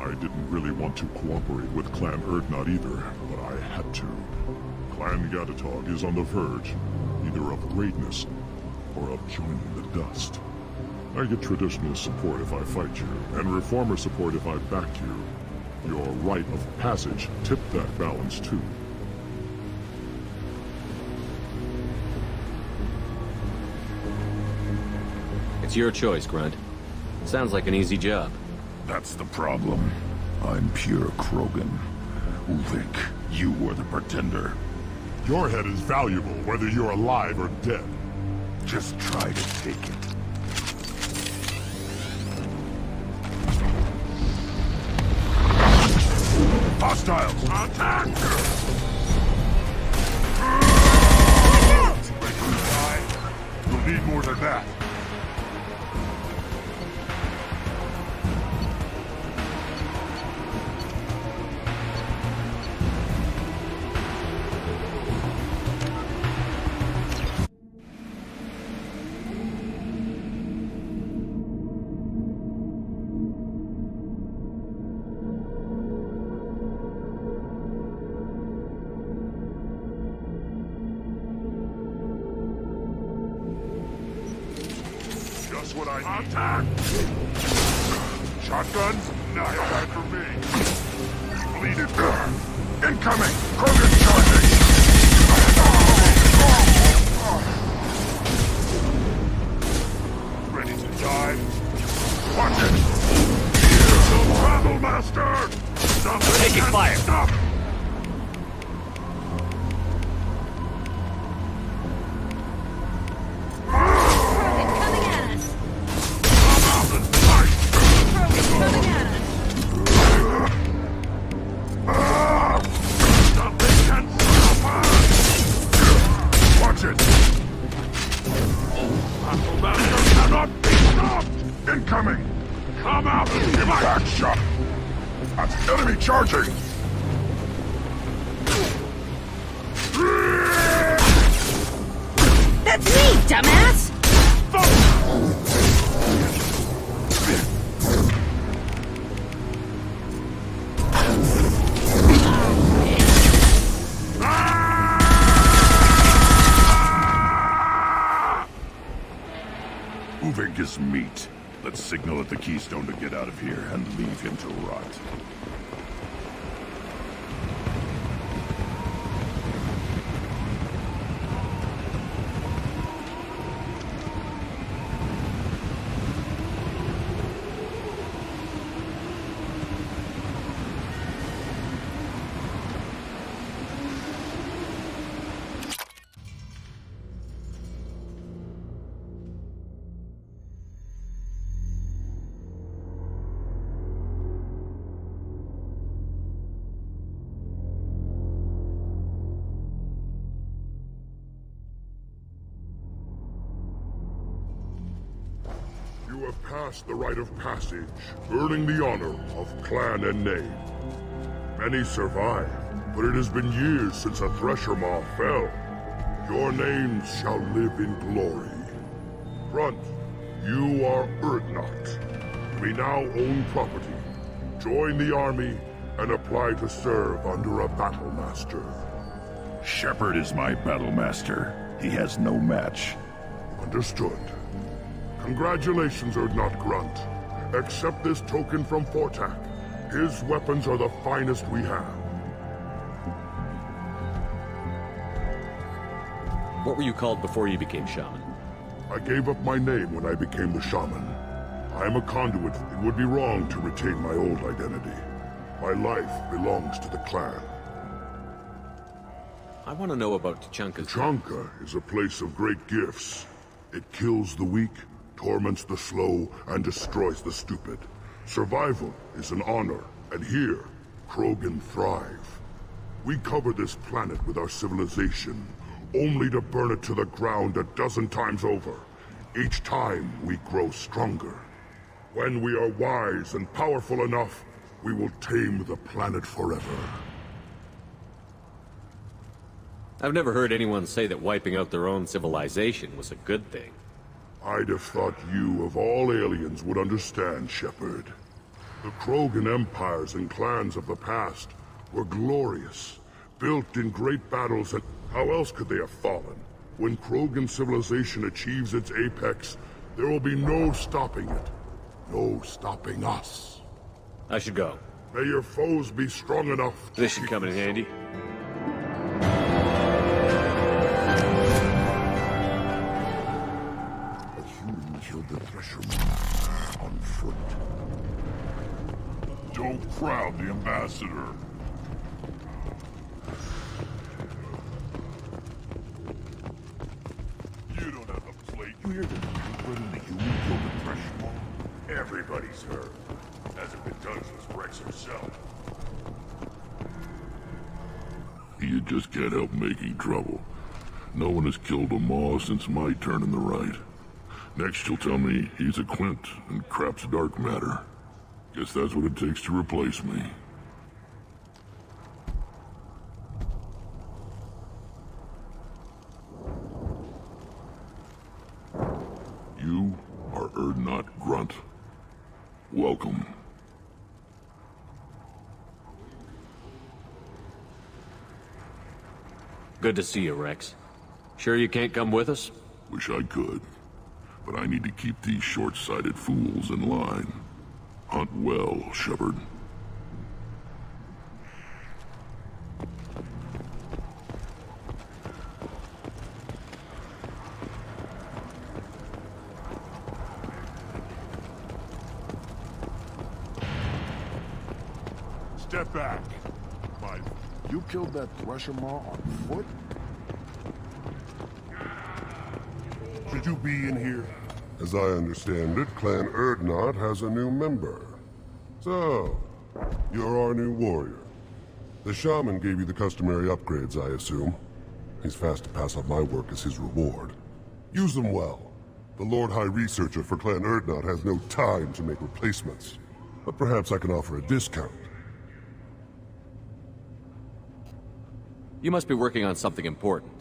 I didn't really want to cooperate with Clan Urdnot either, but I had to. Clan Gatatog is on the verge, either of greatness or of joining the dust. I get traditional support if I fight you, and reformer support if I back you. Your rite of passage tipped that balance too. It's your choice, Grunt. Sounds like an easy job. That's the problem. I'm pure Krogan. Uvik, you were the pretender. Your head is valuable, whether you're alive or dead. Just try to take it. Hostiles! Attack! You'll need more than that. What I need. Attack! Shotguns? Not bad for me. Bleed it. Incoming! Krogan charging! Ready to die? Watch it! Travel master! Stop! Taking fire! Stop! Incoming! Come out and give a back shot! That's enemy charging! That's me, dumbass! Uvik is meat. Let's signal at the Keystone to get out of here and leave him to rot. have passed the rite of passage, earning the honor of clan and name. Many survive, but it has been years since a Thresher Maw fell. Your names shall live in glory. Grunt, you are Urdnot. We now own property. Join the army and apply to serve under a battle master. Shepard is my battle master. He has no match. Understood. Congratulations, Urdnot Grunt. Accept this token from Fortak. His weapons are the finest we have. What were you called before you became shaman? I gave up my name when I became the shaman. I am a conduit. It would be wrong to retain my old identity. My life belongs to the clan. I want to know about Tuchanka's... Tuchanka is a place of great gifts. It kills the weak, torments the slow, and destroys the stupid. Survival is an honor, and here, Krogan thrive. We cover this planet with our civilization, only to burn it to the ground a dozen times over. Each time, we grow stronger. When we are wise and powerful enough, we will tame the planet forever. I've never heard anyone say that wiping out their own civilization was a good thing. I'd have thought you, of all aliens, would understand, Shepard. The Krogan empires and clans of the past were glorious, built in great battles, and how else could they have fallen? When Krogan civilization achieves its apex, there will be no stopping it. No stopping us. I should go. May your foes be strong enough to... This should come in handy. A human killed the Thresher Maw on foot. Don't crowd the ambassador. You don't have a plate. You hear the trooper and the human killed the Thresher Maw? Everybody's heard. Hasn't been done since Rex himself. You just can't help making trouble. No one has killed a Maw since my turn in the right. Next you'll tell me he's a Quint and crap's dark matter. Guess that's what it takes to replace me. You are Urdnot Grunt. Welcome. Good to see you, Rex. Sure you can't come with us? Wish I could. But I need to keep these short-sighted fools in line. Hunt well, Shepard. Step back. You killed that Thresher Maw on foot? Should you be in here? As I understand it, Clan Urdnot has a new member. So, you're our new warrior. The shaman gave you the customary upgrades, I assume. He's fast to pass on my work as his reward. Use them well. The Lord High Researcher for Clan Urdnot has no time to make replacements. But perhaps I can offer a discount. You must be working on something important.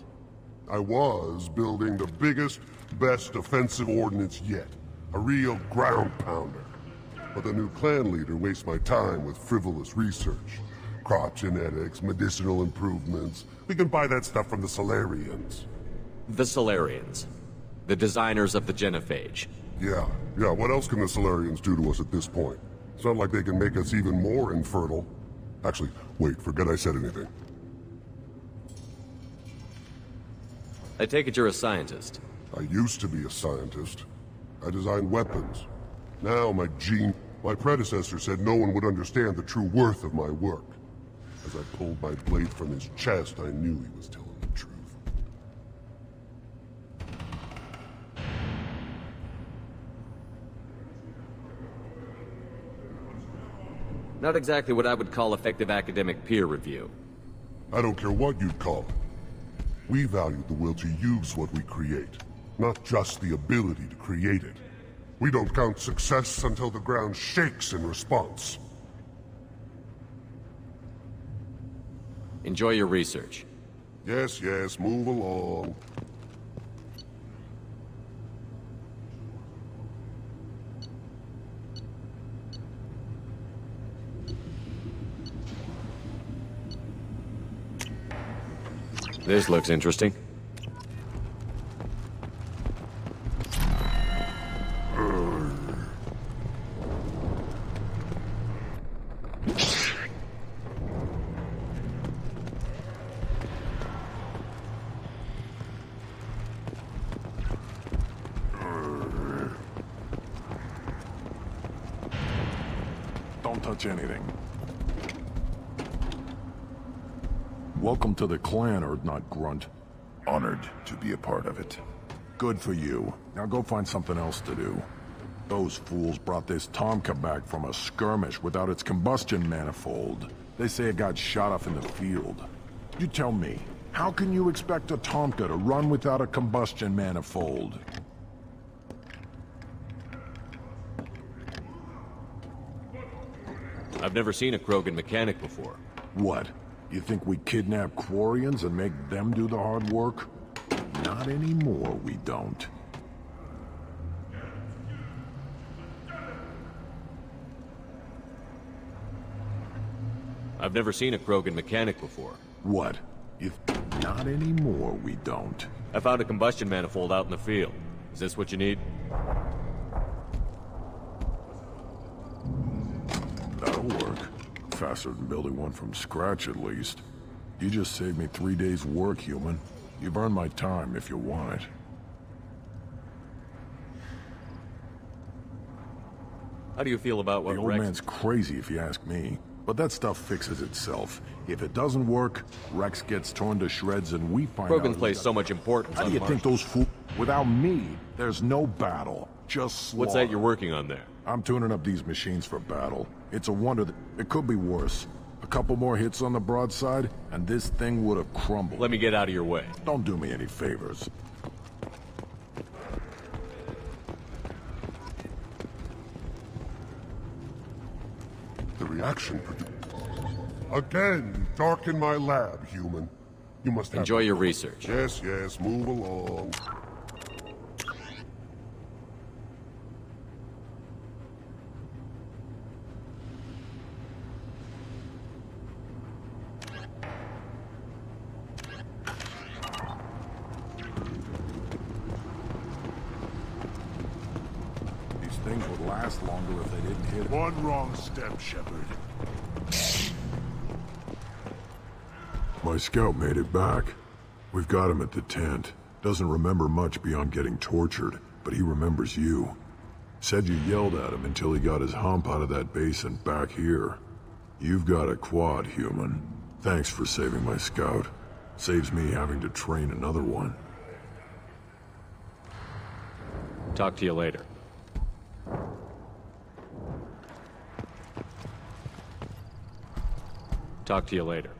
I was building the biggest, best offensive ordnance yet. A real ground pounder. But the new clan leader wastes my time with frivolous research. Crop genetics, medicinal improvements. We can buy that stuff from the Solarians. The Solarians. The designers of the genophage. Yeah. What else can the Solarians do to us at this point? It's not like they can make us even more infertile. Actually, wait, forget I said anything. I take it you're a scientist. I used to be a scientist. I designed weapons. Now my predecessor said no one would understand the true worth of my work. As I pulled my blade from his chest, I knew he was telling the truth. Not exactly what I would call effective academic peer review. I don't care what you'd call it. We value the will to use what we create, not just the ability to create it. We don't count success until the ground shakes in response. Enjoy your research. Yes, yes, move along. This looks interesting. Don't touch anything. Welcome to the clan, Urdnot Grunt. Honored to be a part of it. Good for you. Now go find something else to do. Those fools brought this Tomka back from a skirmish without its combustion manifold. They say it got shot off in the field. You tell me, how can you expect a Tomka to run without a combustion manifold? I've never seen a Krogan mechanic before. What? You think we kidnap Quarians and make them do the hard work? Not anymore, we don't. I've never seen a Krogan mechanic before. What? Not anymore, we don't. I found a combustion manifold out in the field. Is this what you need? That'll work. Faster than building one from scratch, at least. You just saved me 3 days' work, human. You've earned my time if you want it. How do you feel about what The old man's crazy, if you ask me. But that stuff fixes itself. If it doesn't work, Rex gets torn to shreds and we find out... Krogan plays so much importance How on do you Mars. think those fools... Without me, there's no battle. Just slaughter. What's that you're working on there? I'm tuning up these machines for battle. It's a wonder that... It could be worse. A couple more hits on the broadside, and this thing would have crumbled. Let me get out of your way. Don't do me any favors. The reaction produced. Again, you darken my lab, human. You must have... Enjoy your research. Yes, yes, move along. These things would last longer if they didn't hit... One wrong step, Shepard. My scout made it back. We've got him at the tent. Doesn't remember much beyond getting tortured, but he remembers you. Said you yelled at him until he got his hump out of that basin back here. You've got a quad, human. Thanks for saving my scout. Saves me having to train another one. Talk to you later. Talk to you later.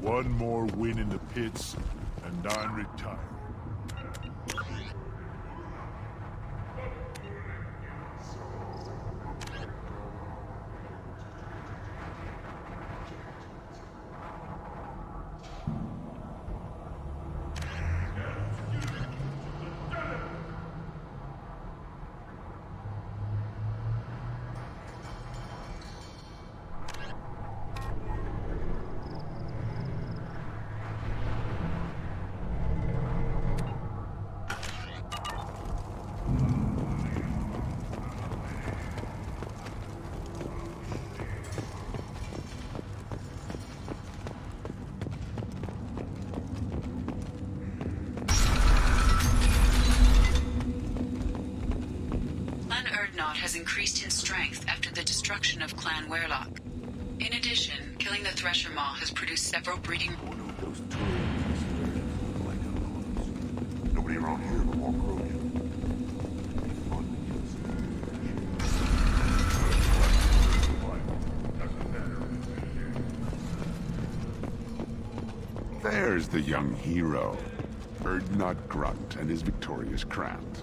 One more win in the pits, and I'm retired. Has increased in strength after the destruction of Clan Werlock. In addition, killing the Thresher Maw has produced several breeding... Nobody around here but more Krogan. There's the young hero. Erdnot Grunt and his victorious crowns.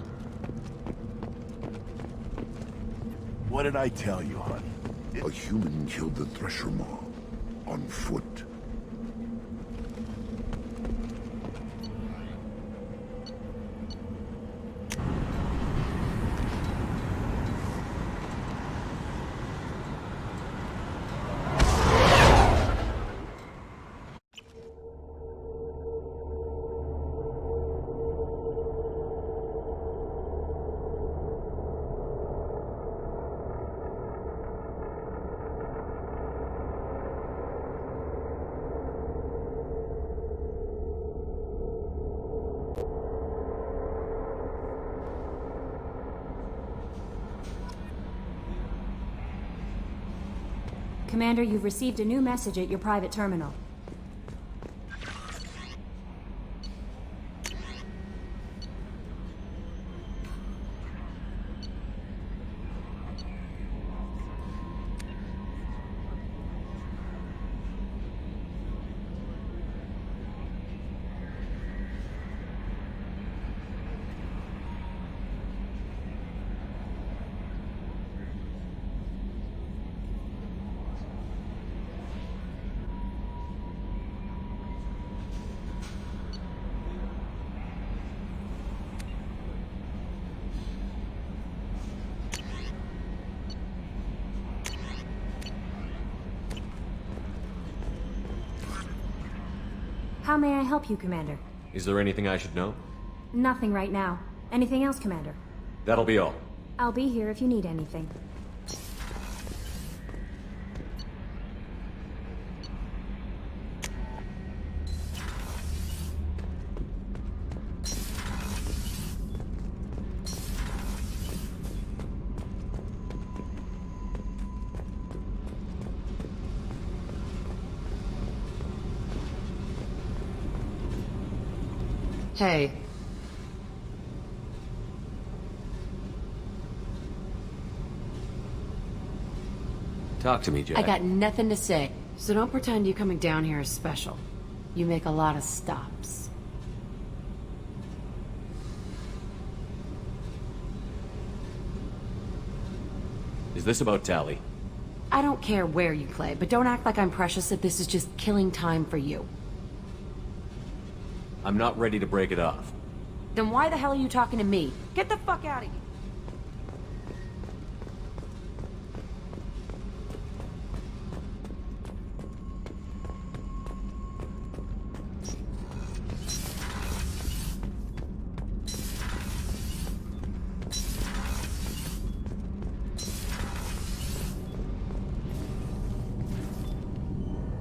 What did I tell you, hon? A human killed the Thresher Maw. On foot. Commander, you've received a new message at your private terminal. How may I help you, Commander? Is there anything I should know? Nothing right now. Anything else, Commander? That'll be all. I'll be here if you need anything. Hey. Talk to me, Jack. I got nothing to say, so don't pretend you coming down here is special. You make a lot of stops. Is this about Tally? I don't care where you play, but don't act like I'm precious if this is just killing time for you. I'm not ready to break it off. Then why the hell are you talking to me? Get the fuck out of here!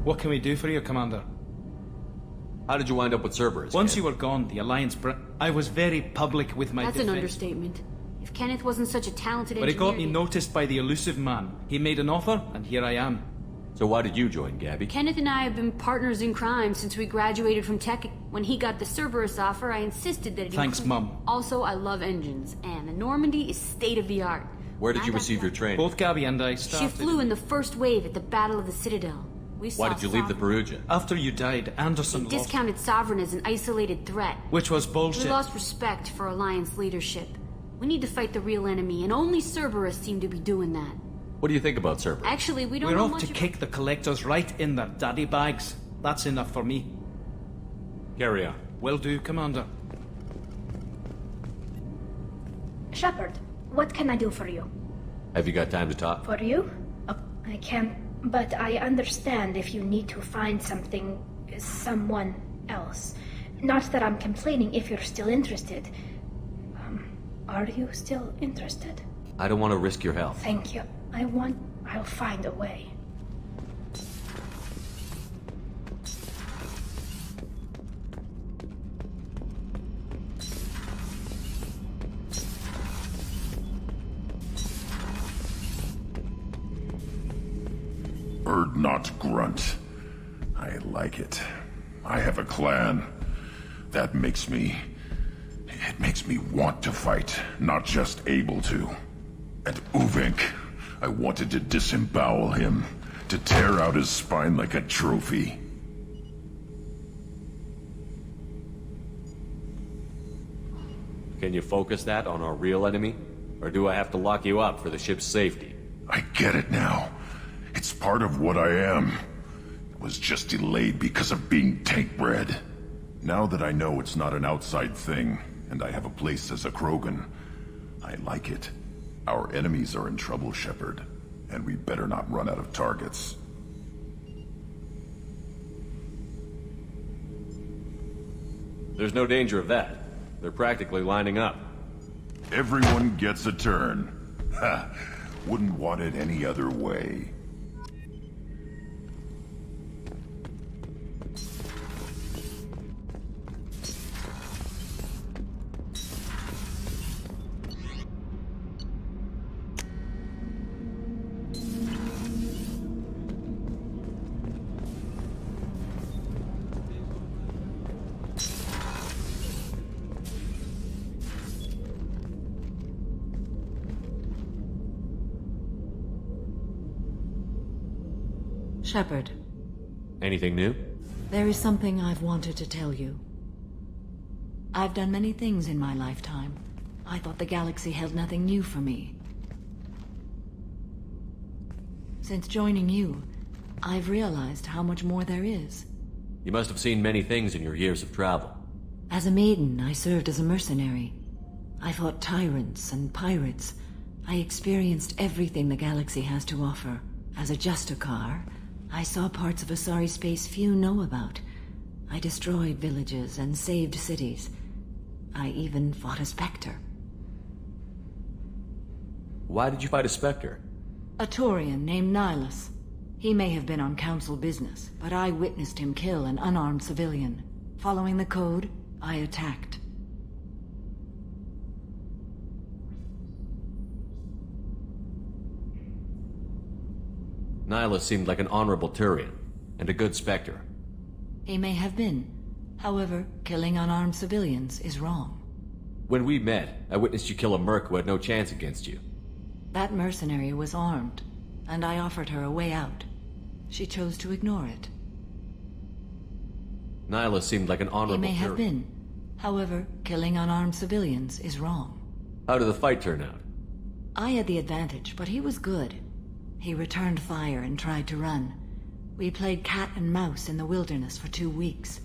What can we do for you, Commander? How did you wind up with Cerberus? Once you were gone, the Alliance I was very public with my That's defense. an understatement. If Kenneth wasn't such a talented But engineer... it got me noticed by the elusive man. He made an offer, and here I am. So why did you join, Gabby? Kenneth and I have been partners in crime since we graduated from tech. When he got the Cerberus offer, I insisted that it Thanks, Mum. Also, I love engines, and the Normandy is state-of-the-art. Where did you receive your training? Both Gabby and I started... She flew in the first wave at the Battle of the Citadel. Why did you leave the Perugia? After you died, Anderson They discounted Sovereign as an isolated threat. Which was bullshit. We lost respect for Alliance leadership. We need to fight the real enemy, and only Cerberus seemed to be doing that. What do you think about Cerberus? Actually, we don't We're know off much to kick the collectors right in their daddy bags. That's enough for me. Carry on. Will do, Commander. Shepard, what can I do for you? Have you got time to talk? For you? I can't, but I understand if you need to find someone else. Not that I'm complaining if you're still interested. Are you still interested? I don't want to risk your health. Thank you. I'll find a way. Erdnot Grunt. I like it. I have a clan. That makes me... It makes me want to fight, not just able to. And Uvink, I wanted to disembowel him, to tear out his spine like a trophy. Can you focus that on our real enemy? Or do I have to lock you up for the ship's safety? I get it now. It's part of what I am. It was just delayed because of being tank bred. Now that I know it's not an outside thing, and I have a place as a Krogan, I like it. Our enemies are in trouble, Shepard, and we better not run out of targets. There's no danger of that. They're practically lining up. Everyone gets a turn. Ha! Wouldn't want it any other way. Shepard. Anything new? There is something I've wanted to tell you. I've done many things in my lifetime. I thought the galaxy held nothing new for me. Since joining you, I've realized how much more there is. You must have seen many things in your years of travel. As a maiden, I served as a mercenary. I fought tyrants and pirates. I experienced everything the galaxy has to offer. As a Justicar, I saw parts of Asari space few know about. I destroyed villages and saved cities. I even fought a Spectre. Why did you fight a Spectre? A Turian named Nihilus. He may have been on Council business, but I witnessed him kill an unarmed civilian. Following the code, I attacked. Nihilus seemed like an honorable Turian, and a good Spectre. He may have been. However, killing unarmed civilians is wrong. When we met, I witnessed you kill a merc who had no chance against you. That mercenary was armed, and I offered her a way out. She chose to ignore it. Nihilus seemed like an honorable He may have Turian. been. However, killing unarmed civilians is wrong. How did the fight turn out? I had the advantage, but he was good. He returned fire and tried to run. We played cat and mouse in the wilderness for 2 weeks.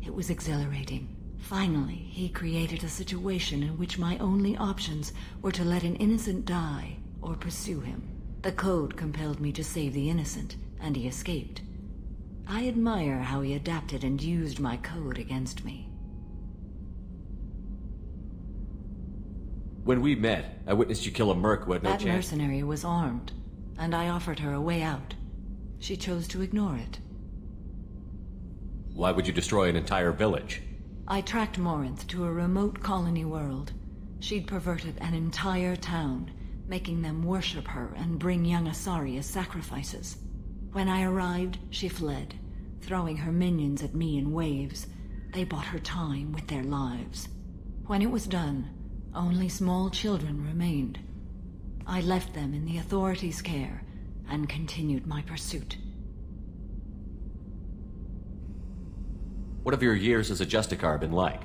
It was exhilarating. Finally, he created a situation in which my only options were to let an innocent die or pursue him. The code compelled me to save the innocent, and he escaped. I admire how he adapted and used my code against me. When we met, I witnessed you kill a merc who had no That chance. mercenary was armed, and I offered her a way out. She chose to ignore it. Why would you destroy an entire village? I tracked Morinth to a remote colony world. She'd perverted an entire town, making them worship her and bring young Asari as sacrifices. When I arrived, she fled, throwing her minions at me in waves. They bought her time with their lives. When it was done, only small children remained. I left them in the authorities' care and continued my pursuit. What have your years as a Justicar been like?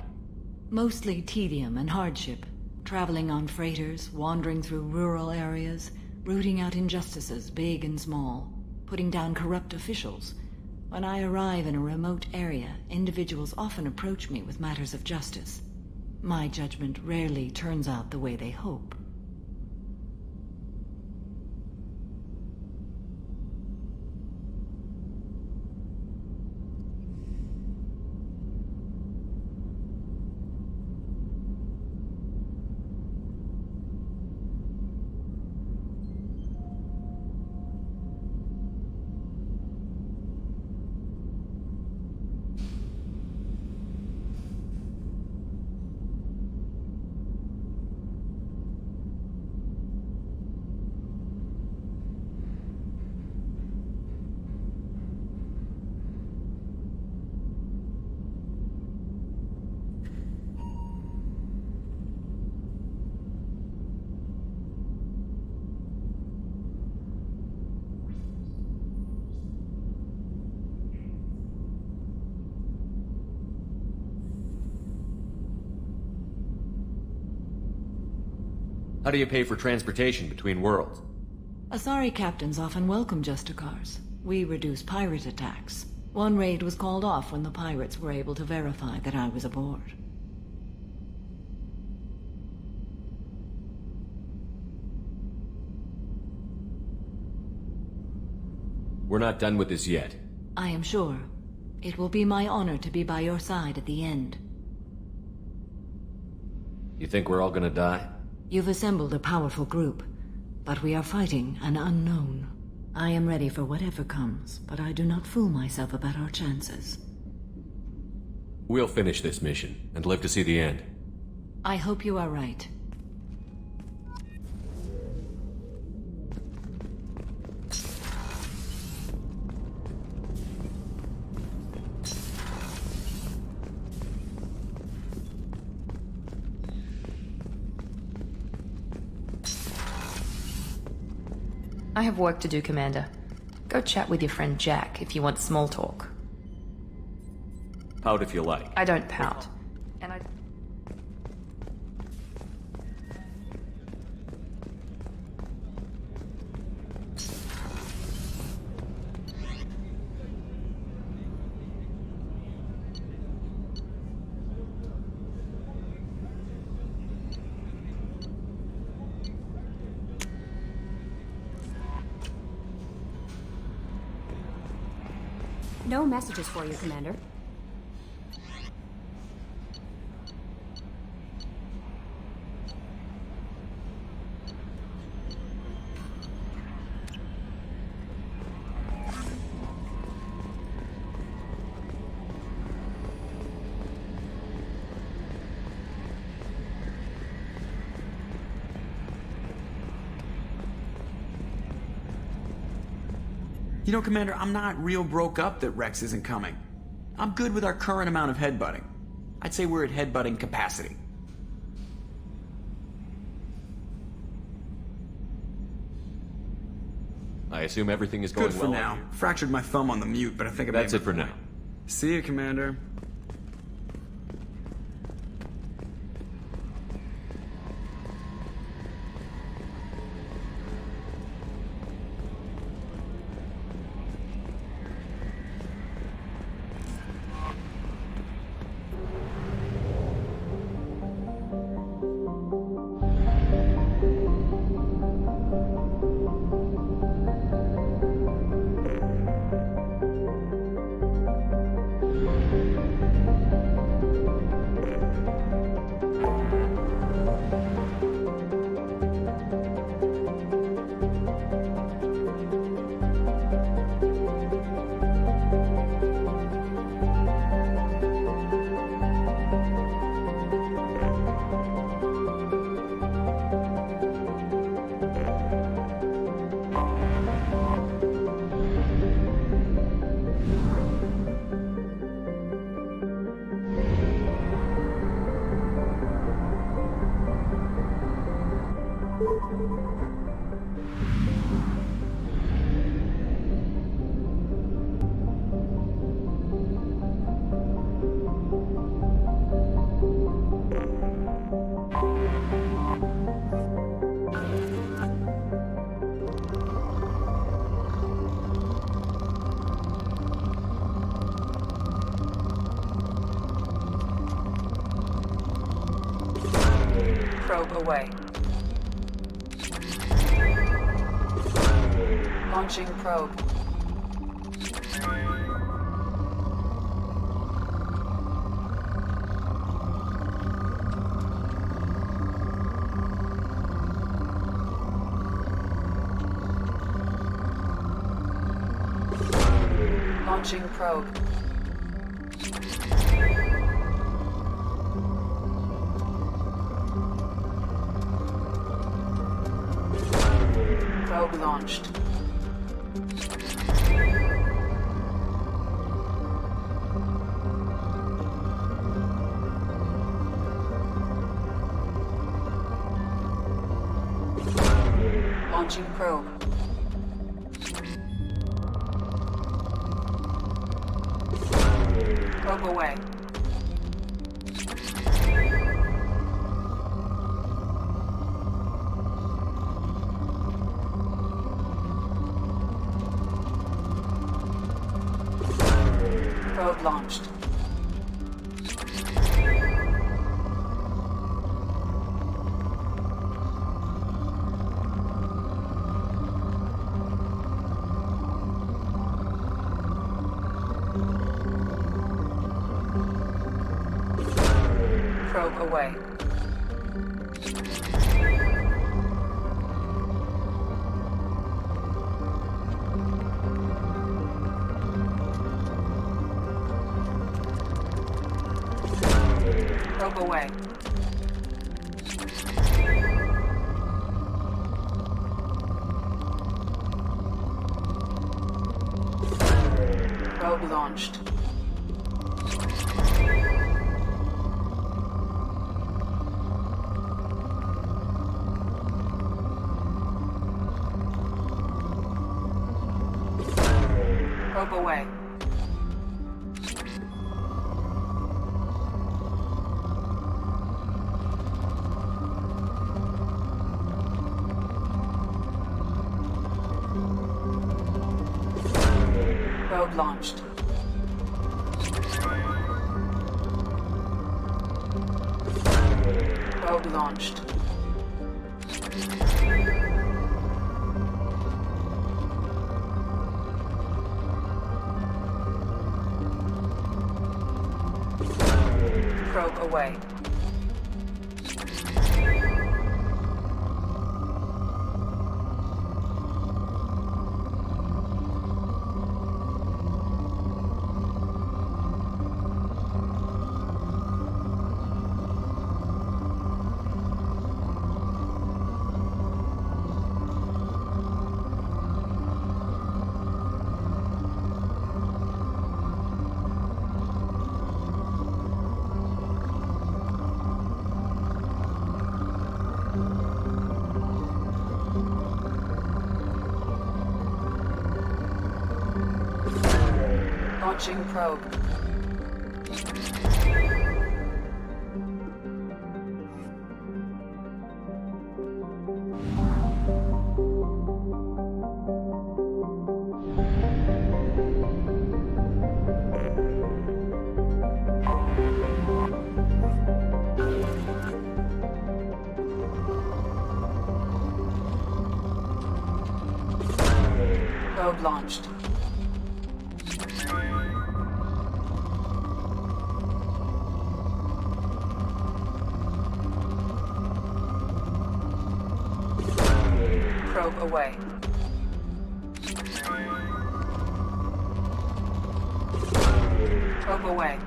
Mostly tedium and hardship. Traveling on freighters, wandering through rural areas, rooting out injustices big and small, putting down corrupt officials. When I arrive in a remote area, individuals often approach me with matters of justice. My judgment rarely turns out the way they hope. How do you pay for transportation between worlds? Asari captains often welcome Justicars. We reduce pirate attacks. One raid was called off when the pirates were able to verify that I was aboard. We're not done with this yet. I am sure. It will be my honor to be by your side at the end. You think we're all gonna die? You've assembled a powerful group, but we are fighting an unknown. I am ready for whatever comes, but I do not fool myself about our chances. We'll finish this mission, and live to see the end. I hope you are right. I have work to do, Commander. Go chat with your friend Jack if you want small talk. Pout if you like. I don't pout. And I... No messages for you, Commander. You know, Commander, I'm not real broke up that Rex isn't coming. I'm good with our current amount of headbutting. I'd say we're at headbutting capacity. I assume everything is going Good well for now. Fractured my thumb on the mute, but I think I made That's it for my now. point. See you, Commander. Probe away. Launching probe. Launching probe. Probe launched. Launching probe. Probe away. Probe launched. Probe away. Probe away. Probe launched. Probe away. Probe launched. Probe launched. Probe away. Launching probe. Probe launched. Probe away. Probe away.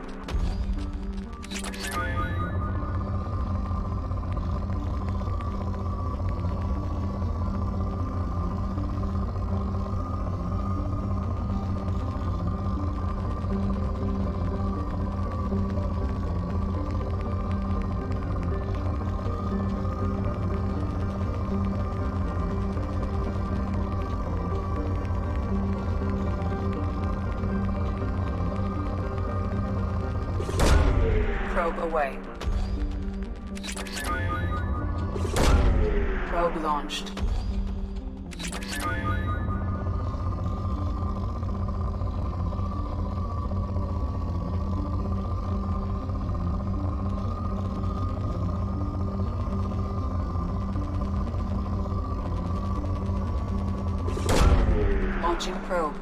Probe away. Probe launched. Launching probe.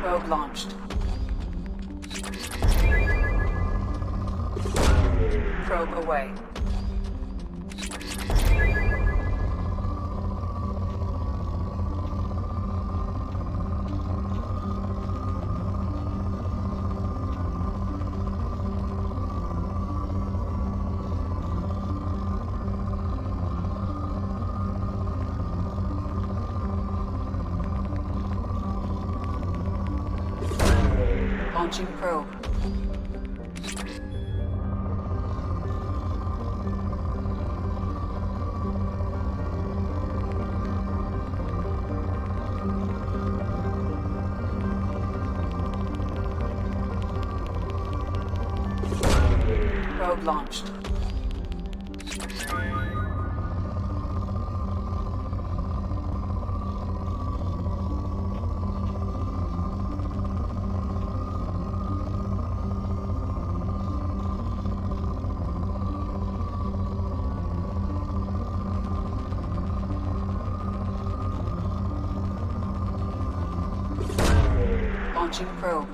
Probe launched. Probe away. Launching probe. Probe launched. Launching probe.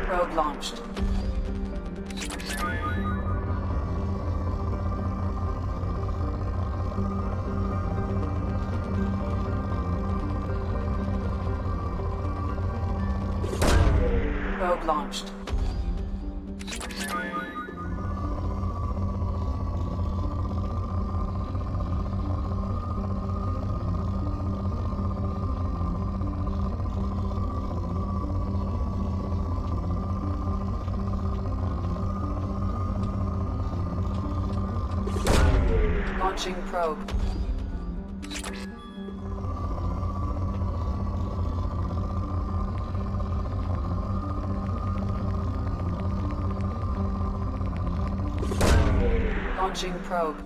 Probe launched. Probe launched. Launching probe. Launching probe.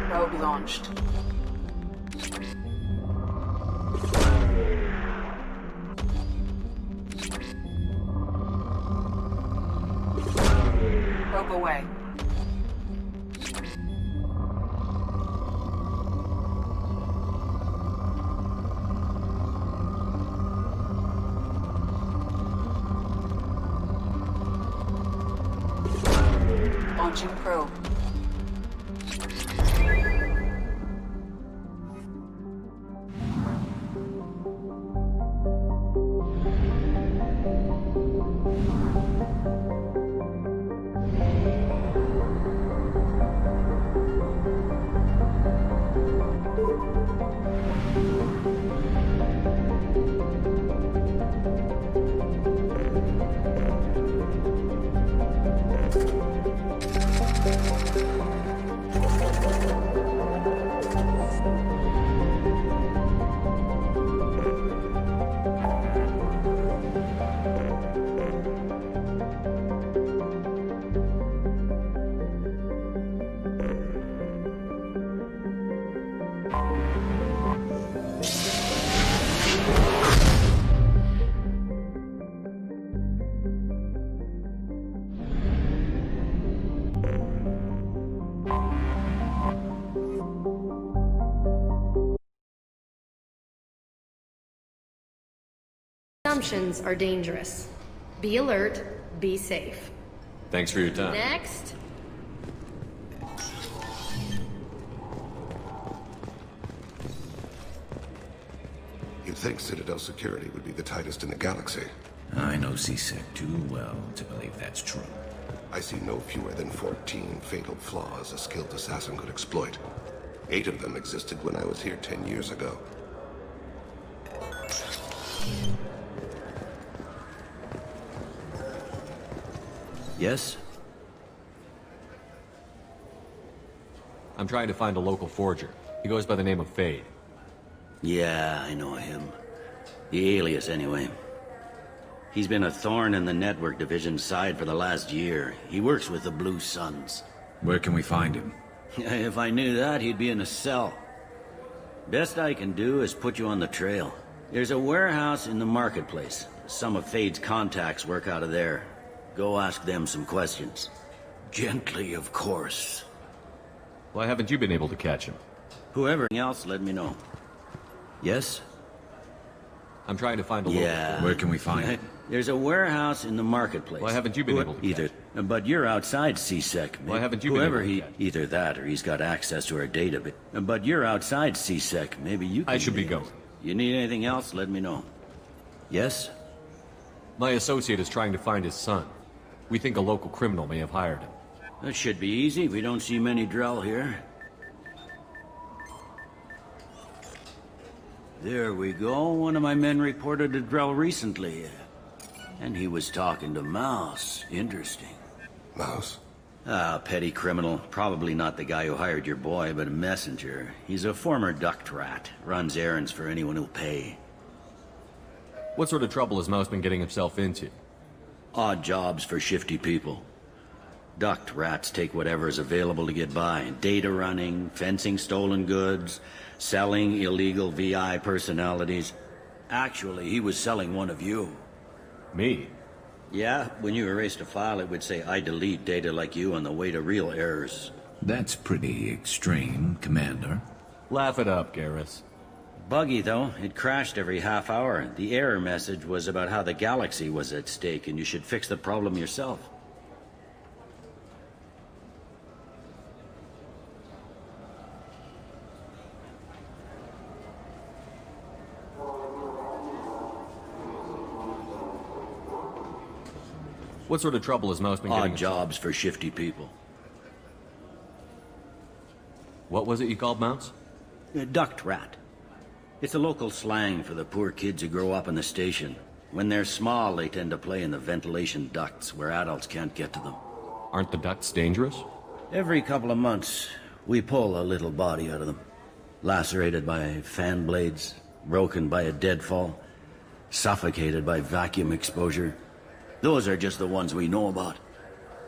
Probe launched. Probe away. Launching probe. Assumptions are dangerous. Be alert, be safe. Thanks for your time. Next. You'd think Citadel security would be the tightest in the galaxy. I know C-Sec too well to believe that's true. I see no fewer than 14 fatal flaws a skilled assassin could exploit. 8 of them existed when I was here 10 years ago. Yes? I'm trying to find a local forger. He goes by the name of Fade. Yeah, I know him. The alias, anyway. He's been a thorn in the network division's side for the last year. He works with the Blue Suns. Where can we find him? If I knew that, he'd be in a cell. Best I can do is put you on the trail. There's a warehouse in the marketplace. Some of Fade's contacts work out of there. Go ask them some questions. Gently, of course. Why haven't you been able to catch him? Whoever else, let me know. Yes? I'm trying to find a local. Where can we find him? There's a warehouse in the marketplace. Why haven't you been able to either? But you're outside C-Sec. Why haven't you Whoever been able to either that or he's got access to our data. But you're outside C-Sec. Maybe you can. I should be going. You need anything else? Let me know. Yes? My associate is trying to find his son. We think a local criminal may have hired him. That should be easy. We don't see many Drell here. There we go. One of my men reported a Drell recently. And he was talking to Mouse. Interesting. Mouse? Ah, petty criminal. Probably not the guy who hired your boy, but a messenger. He's a former duct rat. Runs errands for anyone who'll pay. What sort of trouble has Mouse been getting himself into? Odd jobs for shifty people. Duct rats take whatever is available to get by. Data running, fencing stolen goods, selling illegal VI personalities. Actually, he was selling one of you. Me? Yeah, when you erased a file, it would say, I delete data like you on the way to real errors. That's pretty extreme, Commander. Laugh it up, Garrus. Buggy, though. It crashed every half hour. The error message was about how the galaxy was at stake, and you should fix the problem yourself. What sort of trouble has Mouse been getting? Odd jobs for shifty people. What was it you called Mouse? A duct rat. It's a local slang for the poor kids who grow up in the station. When they're small, they tend to play in the ventilation ducts where adults can't get to them. Aren't the ducts dangerous? Every couple of months, we pull a little body out of them. Lacerated by fan blades, broken by a deadfall, suffocated by vacuum exposure. Those are just the ones we know about.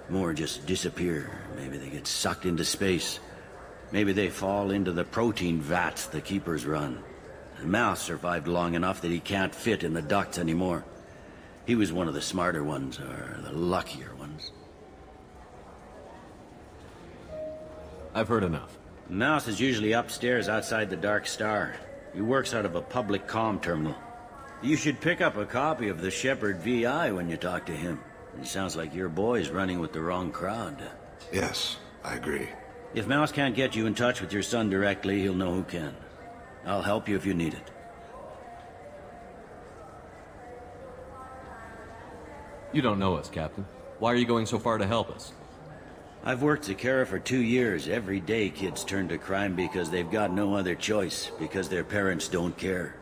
More just disappear. Maybe they get sucked into space. Maybe they fall into the protein vats the keepers run. The Mouse survived long enough that he can't fit in the ducts anymore. He was one of the smarter ones, or the luckier ones. I've heard enough. Mouse is usually upstairs outside the Dark Star. He works out of a public comm terminal. You should pick up a copy of the Shepherd VI when you talk to him. It sounds like your boy's running with the wrong crowd. Yes, I agree. If Mouse can't get you in touch with your son directly, he'll know who can. I'll help you if you need it. You don't know us, Captain. Why are you going so far to help us? I've worked Zakara for 2 years. Every day kids turn to crime because they've got no other choice, because their parents don't care.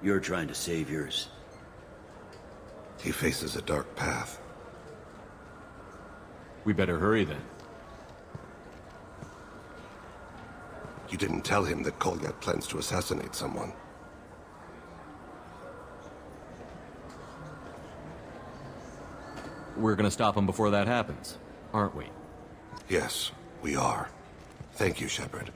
You're trying to save yours. He faces a dark path. We better hurry then. You didn't tell him that Kolyat plans to assassinate someone. We're gonna stop him before that happens, aren't we? Yes, we are. Thank you, Shepard.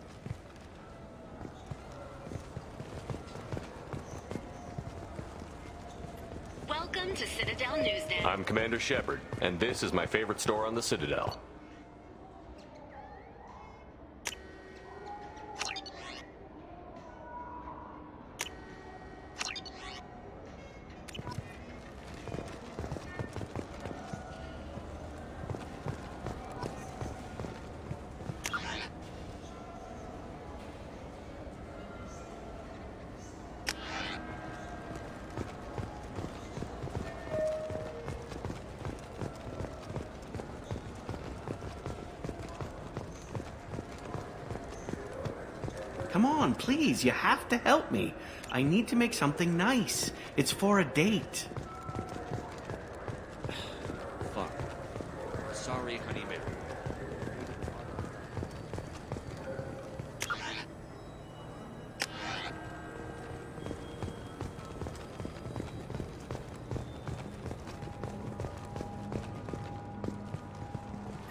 Welcome to Citadel Newsnet. I'm Commander Shepard, and this is my favorite store on the Citadel. on, please. You have to help me. I need to make something nice. It's for a date. Fuck. Sorry, honey man.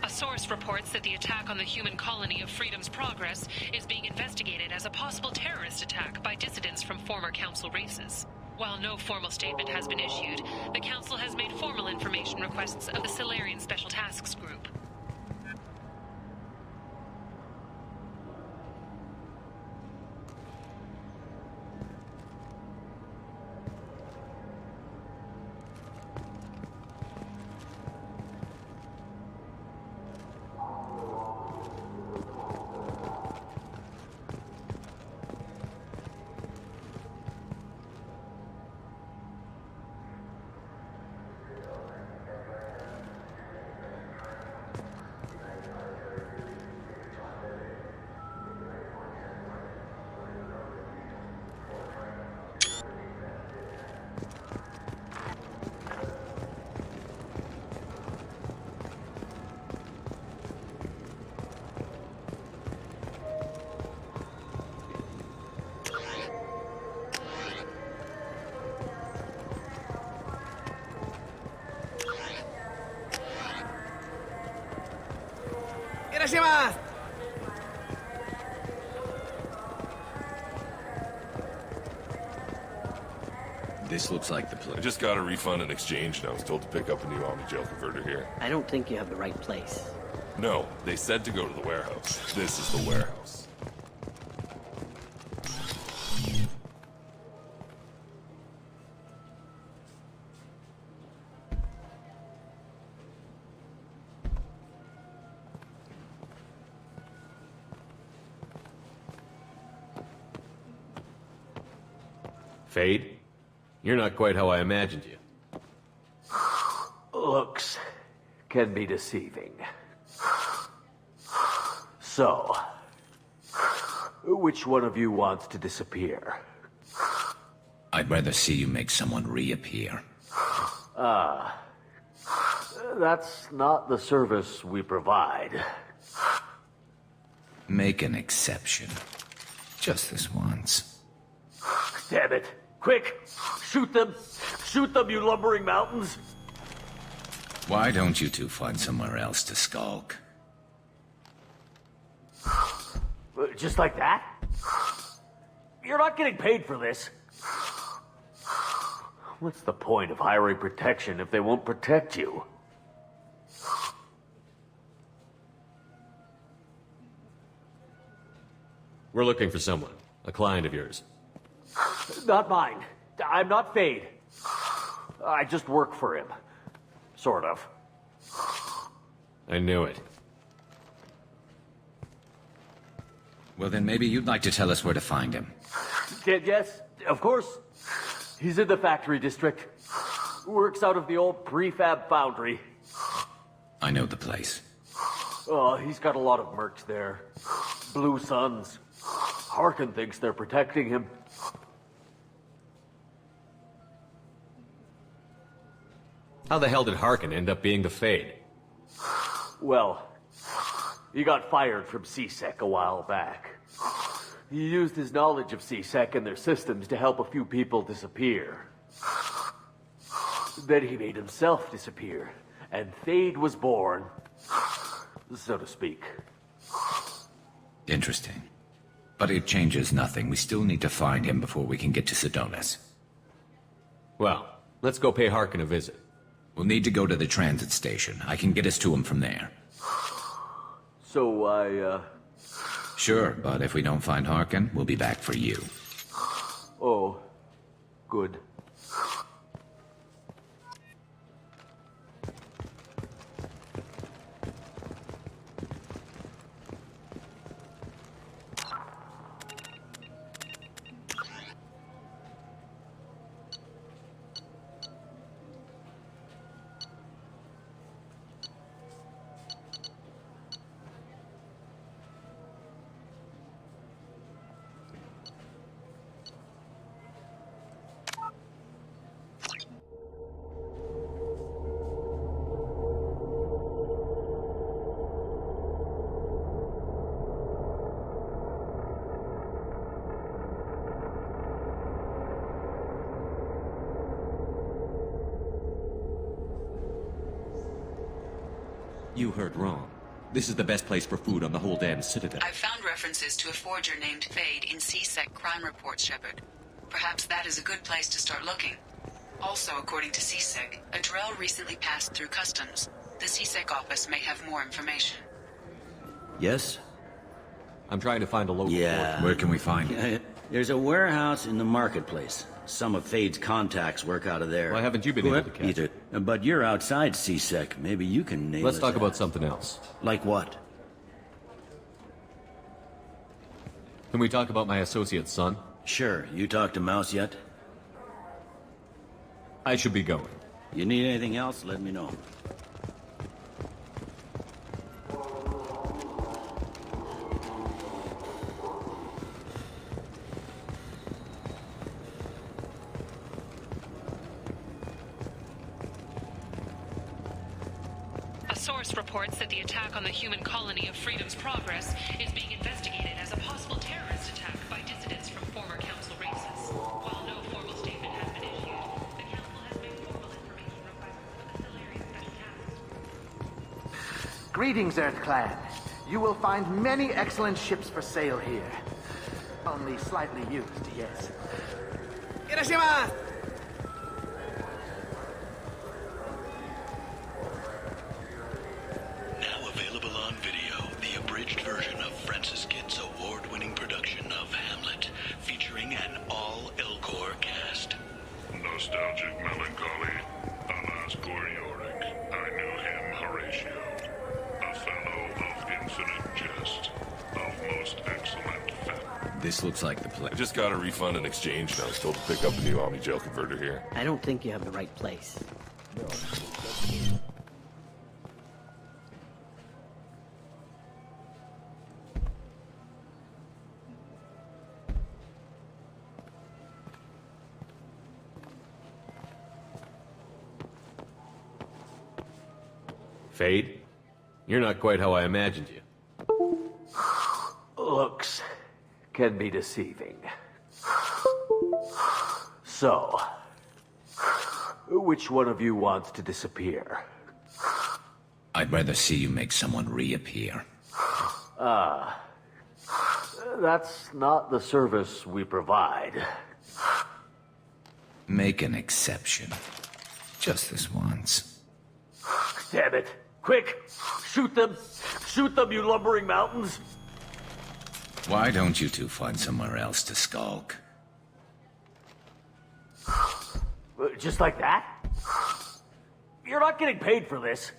A source reports that the attack on the human colony of Freedom's Progress is being investigated as a possible terrorist attack by dissidents from former council races. While no formal statement has been issued, the council has made formal information requests of the Solarian Special Tasks Group. This looks like the place. I just got a refund and exchange, and I was told to pick up a new Omni-Gel converter here. I don't think you have the right place. No, they said to go to the warehouse. This is the warehouse. Fade? You're not quite how I imagined you. Looks can be deceiving. So, which one of you wants to disappear? I'd rather see you make someone reappear. That's not the service we provide. Make an exception. Just this once. Damn it. Quick! Shoot them! Shoot them, you lumbering mountains! Why don't you two find somewhere else to skulk? Just like that? You're not getting paid for this. What's the point of hiring protection if they won't protect you? We're looking for someone. A client of yours. Not mine. I'm not Fade. I just work for him. Sort of. I knew it. Well, then maybe you'd like to tell us where to find him. Yes, of course. He's in the factory district. Works out of the old prefab foundry. I know the place. Oh, he's got a lot of mercs there. Blue Suns. Harkin thinks they're protecting him. How the hell did Harkin end up being the Fade? Well, he got fired from CSEC a while back. He used his knowledge of CSEC and their systems to help a few people disappear. Then he made himself disappear, and Fade was born, so to speak. Interesting. But it changes nothing. We still need to find him before we can get to Sedonis. Well, let's go pay Harkin a visit. We'll need to go to the transit station. I can get us to him from there. So Sure, but if we don't find Harkin, we'll be back for you. Oh, good. You heard wrong. This is the best place for food on the whole damn Citadel. I've found references to a forger named Fade in CSEC crime reports, Shepard. Perhaps that is a good place to start looking. Also, according to CSEC, a Drell recently passed through customs. The CSEC office may have more information. Yes? I'm trying to find a local Yeah. Where can we find it? There's a warehouse in the marketplace. Some of Fade's contacts work out of there. Why haven't you been able to catch Either. But you're outside CSEC. Maybe you can nail Let's us talk down. about something else. Like what? Can we talk about my associate's son? Sure. You talked to Mouse yet? I should be going. You need anything else, let me know. A source reports that the attack on the human colony of Freedom's Progress is being investigated as a possible terrorist attack by dissidents from former Council races. While no formal statement has been issued, the Council has made formal information requests for the Solarian Special Task. Greetings, Earth Clan. You will find many excellent ships for sale here. Only slightly used, yes. Irashimasu! Now available on video, the abridged version of Francis Kidd's award-winning production of Hamlet, featuring an all-Elcor cast. Nostalgic melancholy. Alas, poor Yorick. I knew him, Horatio. A fellow of infinite jest. Of most excellent fat. This looks like the place. I just got a refund and exchange, and I was told to pick up a new Omni Gel converter here. I don't think you have the right place. Fade? You're not quite how I imagined you. Looks can be deceiving. So, which one of you wants to disappear? I'd rather see you make someone reappear. That's not the service we provide. Make an exception. Just this once. Damn it. Quick! Shoot them! Shoot them, you lumbering mountains! Why don't you two find somewhere else to skulk? Just like that? You're not getting paid for this.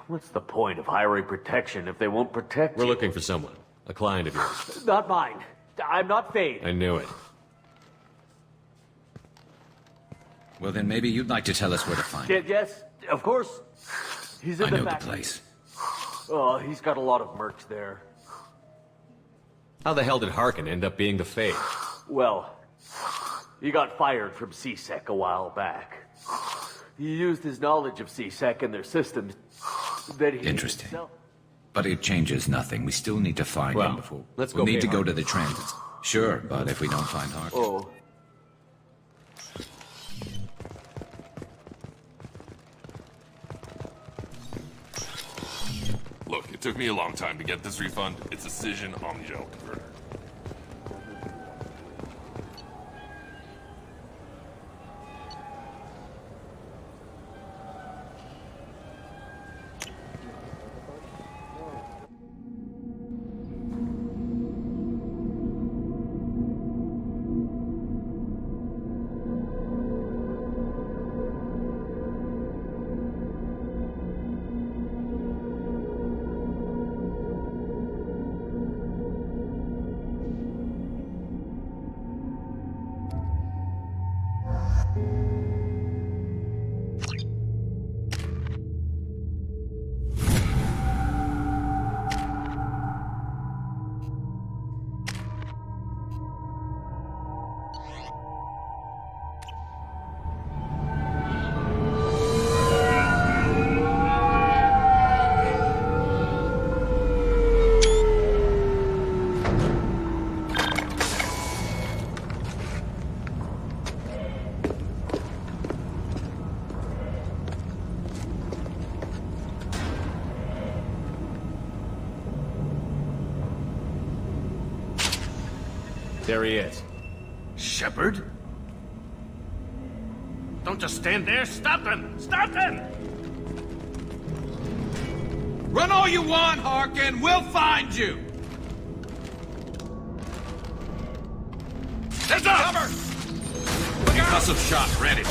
What's the point of hiring protection if they won't protect We're you? looking for someone. A client of yours. Not mine. I'm not Fade. I knew it. Well, then maybe you'd like to tell us where to find him. Yes, of course. He's in I the know back. the place. Oh, he's got a lot of mercs there. How the hell did Harkin end up being the Fade? Well, he got fired from CSEC a while back. He used his knowledge of CSEC and their systems. Then he Interesting. But it changes nothing. We still need to find him before. Let's we'll go need to pay go Harkin. to the transit. Sure, but if we don't find Harkin. Oh. Look, it took me a long time to get this refund. It's a Cision Omni Gel converter. There he is. Shepard? Don't just stand there. Stop him! Stop him! Run all you want, Harkin. We'll find you. Heads up! Cover! Concussive shot ready.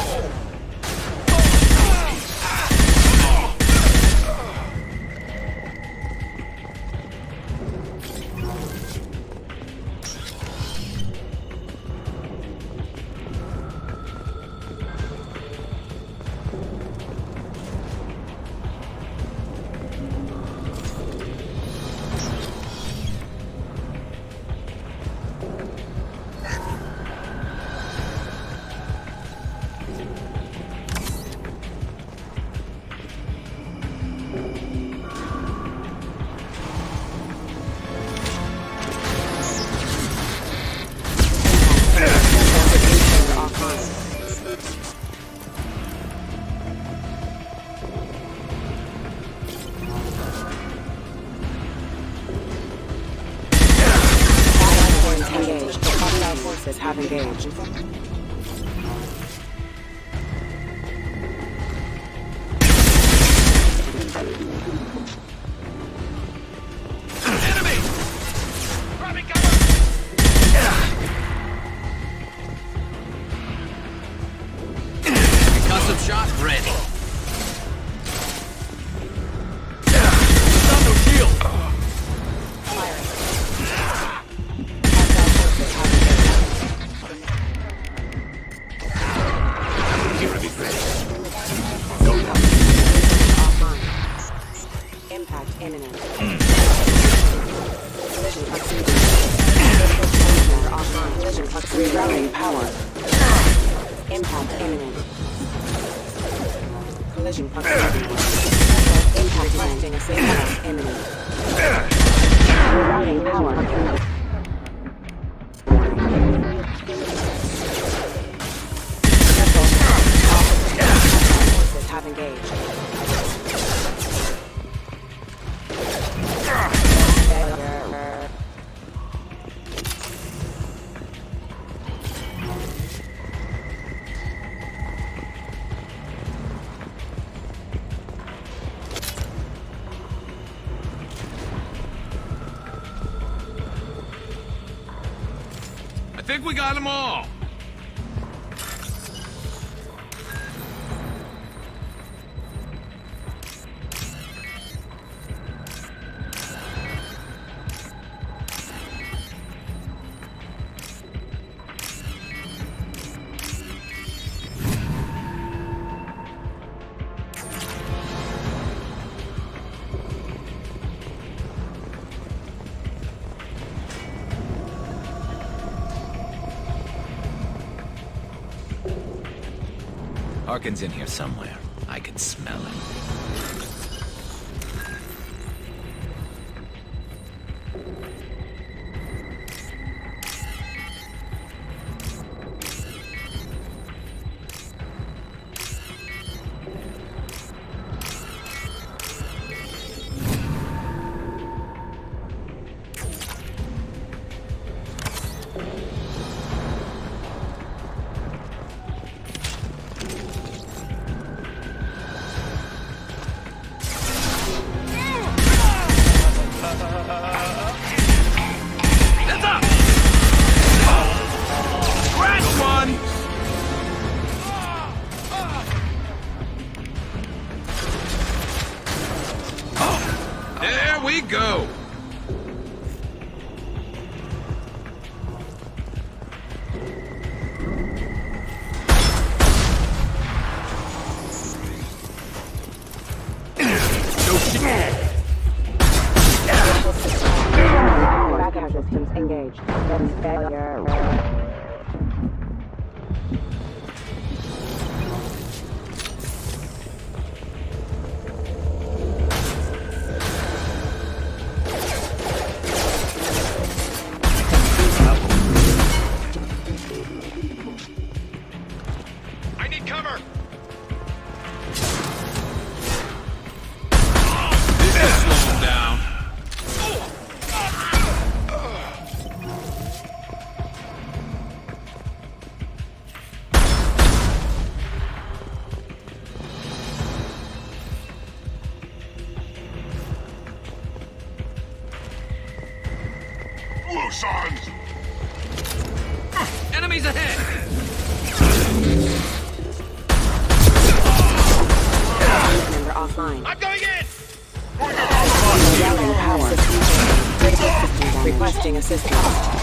Have engaged. Enemy! Grabbing cover! Concussive shot ready. Stop no shield! Impact imminent. Collision proximity. Rerouting power. Impact imminent. Collision proximity. Impact requesting a safe house imminent. Rerouting power. Forces have engaged. I think we got them all. Harkin's in here somewhere. I can smell him. There we go. Backup systems engaged. That is failure. I need cover. This will slow him down. sons! Enemies ahead! Member offline. I'm going in! Routing power system. Critical system damage. Requesting assistance.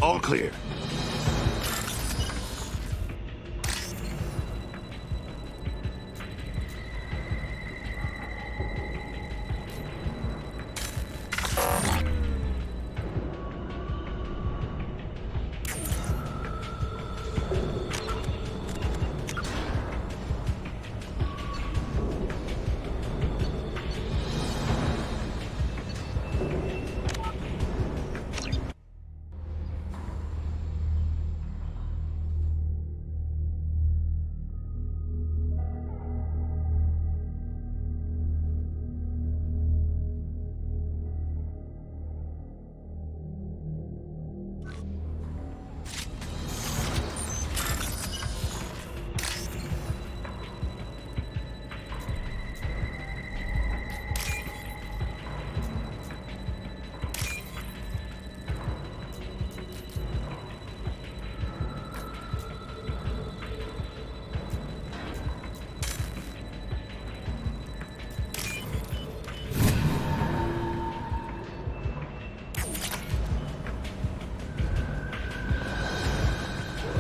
All clear.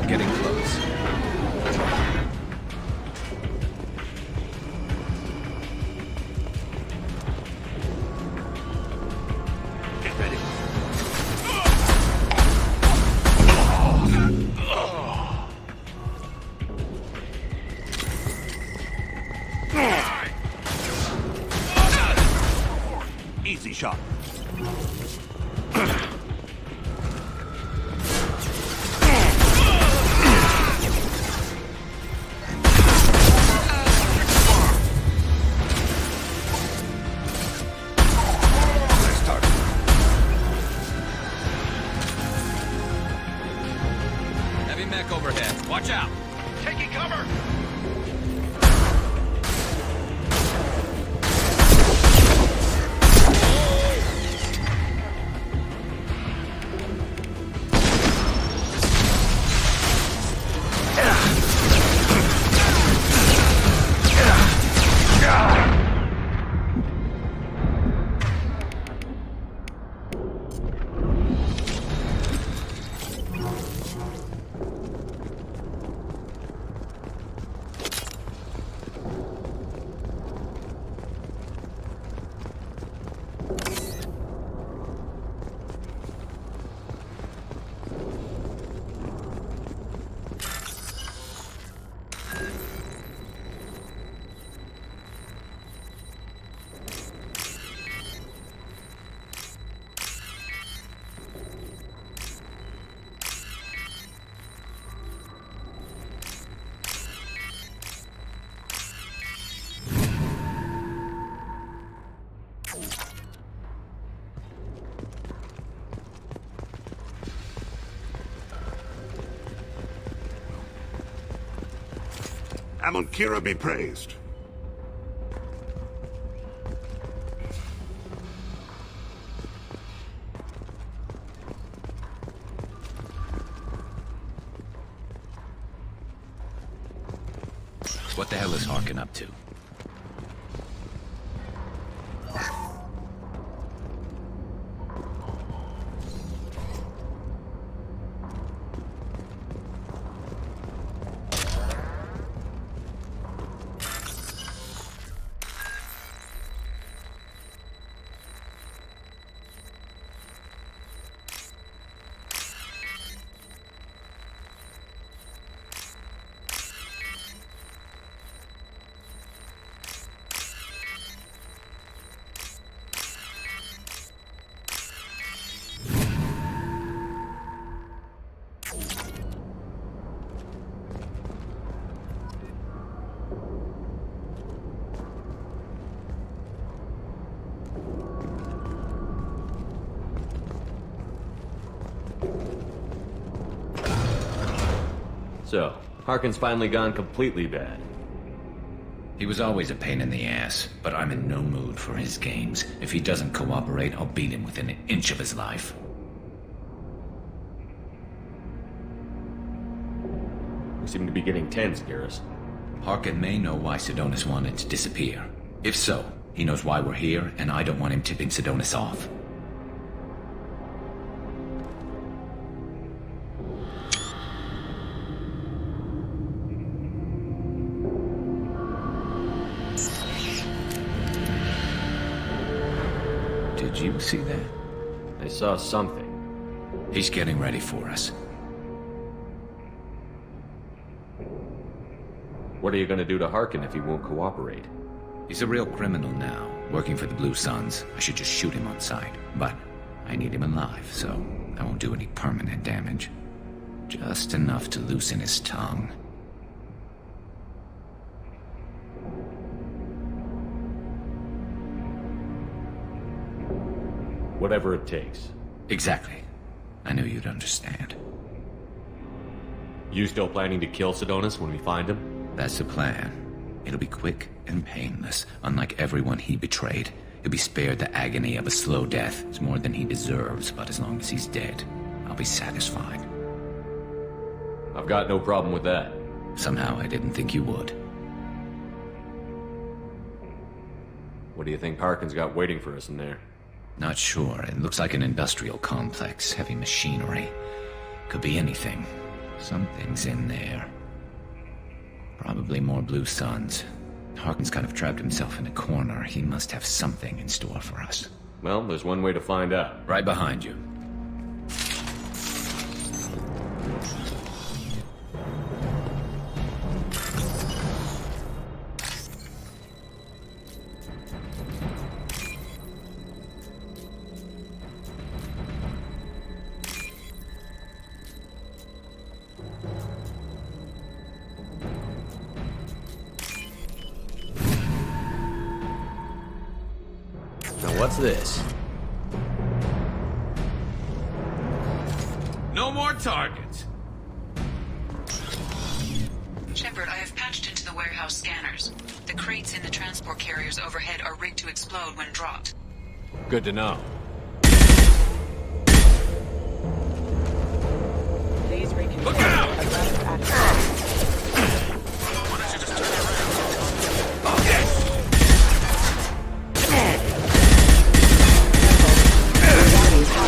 Getting close. Get ready. Easy shot. Heavy mech overhead. Watch out. Taking cover. Amonkira be praised. What the hell is Harkin up to? So, Harkin's finally gone completely bad. He was always a pain in the ass, but I'm in no mood for his games. If he doesn't cooperate, I'll beat him within an inch of his life. We seem to be getting tense, Garrus. Harkin may know why Sidonis wanted to disappear. If so, he knows why we're here, and I don't want him tipping Sidonis off. Did you see that? I saw something. He's getting ready for us. What are you gonna do to Harkin if he won't cooperate? He's a real criminal now, working for the Blue Suns. I should just shoot him on sight. But I need him alive, so I won't do any permanent damage. Just enough to loosen his tongue. Whatever it takes. Exactly. I knew you'd understand. You still planning to kill Sidonis when we find him? That's the plan. It'll be quick and painless, unlike everyone he betrayed. He'll be spared the agony of a slow death. It's more than he deserves, but as long as he's dead, I'll be satisfied. I've got no problem with that. Somehow I didn't think you would. What do you think Harkin's got waiting for us in there? Not sure. It looks like an industrial complex, heavy machinery. Could be anything. Something's in there. Probably more Blue Suns. Harkin's kind of trapped himself in a corner. He must have something in store for us. Well, there's one way to find out. Right behind you. What's this? No more targets. Shepard, I have patched into the warehouse scanners. The crates in the transport carriers overhead are rigged to explode when dropped. Good to know. Please reconfirm. Look out!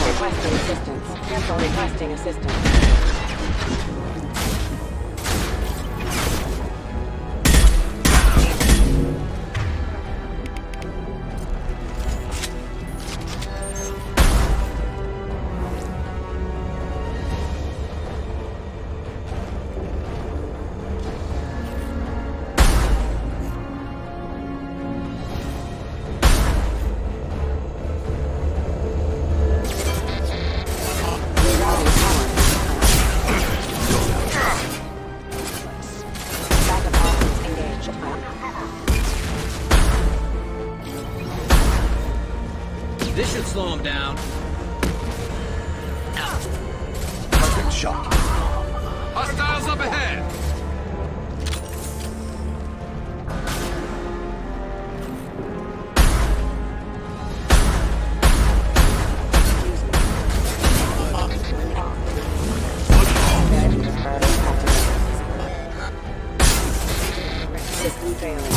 Requesting assistance. Cancel requesting assistance. This should slow him down. Perfect shot. Hostiles up ahead. System failing.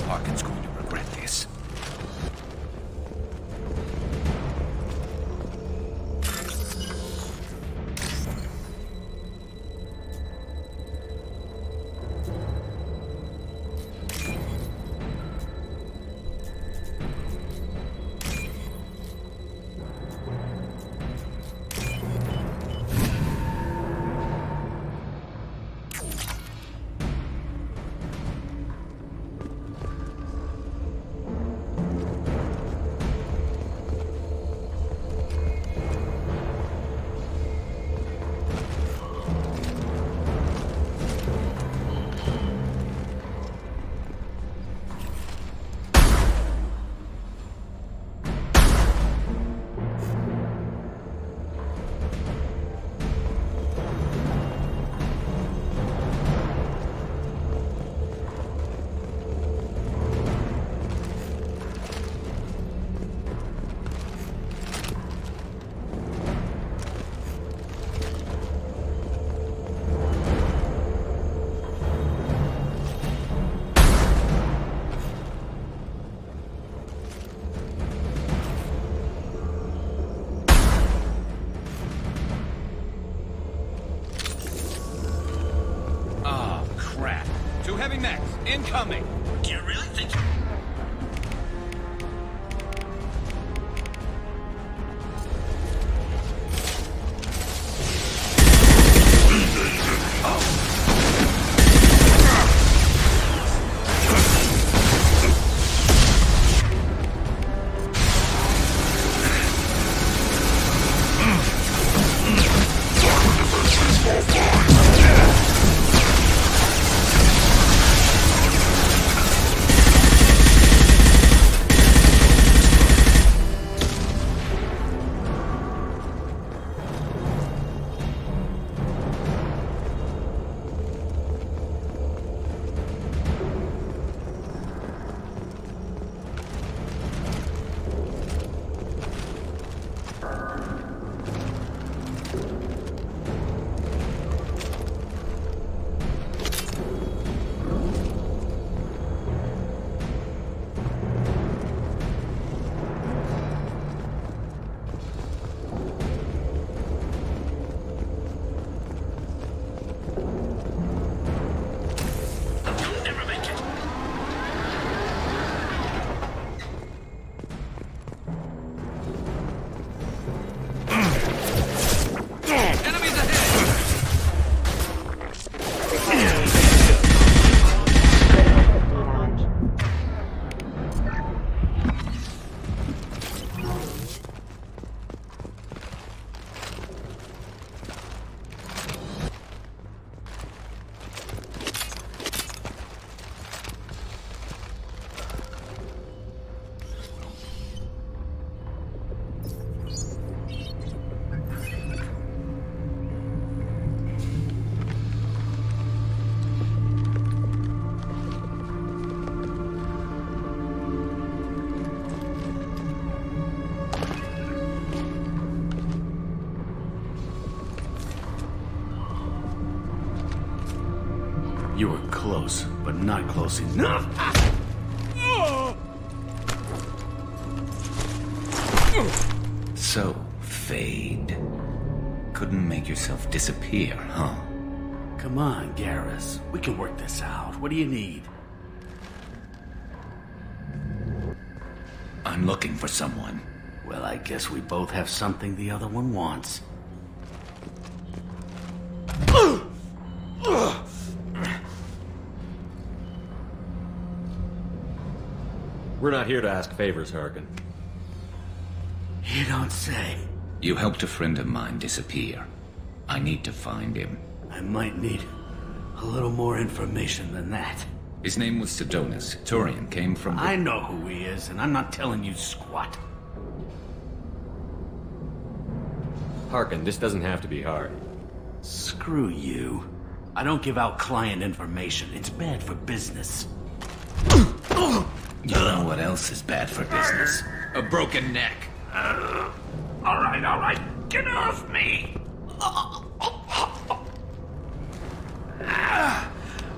Harkin's going to regret this. incoming! Do you really think... You were close, but not close enough. So, Fade. Couldn't make yourself disappear, huh? Come on, Garrus. We can work this out. What do you need? I'm looking for someone. Well, I guess we both have something the other one wants. We're not here to ask favors, Harkin. You don't say. You helped a friend of mine disappear. I need to find him. I might need a little more information than that. His name was Sidonis. Turian came from... I know who he is, and I'm not telling you squat. Harkin, this doesn't have to be hard. Screw you. I don't give out client information. It's bad for business. You know what else is bad for business? A broken neck. All right. Get off me!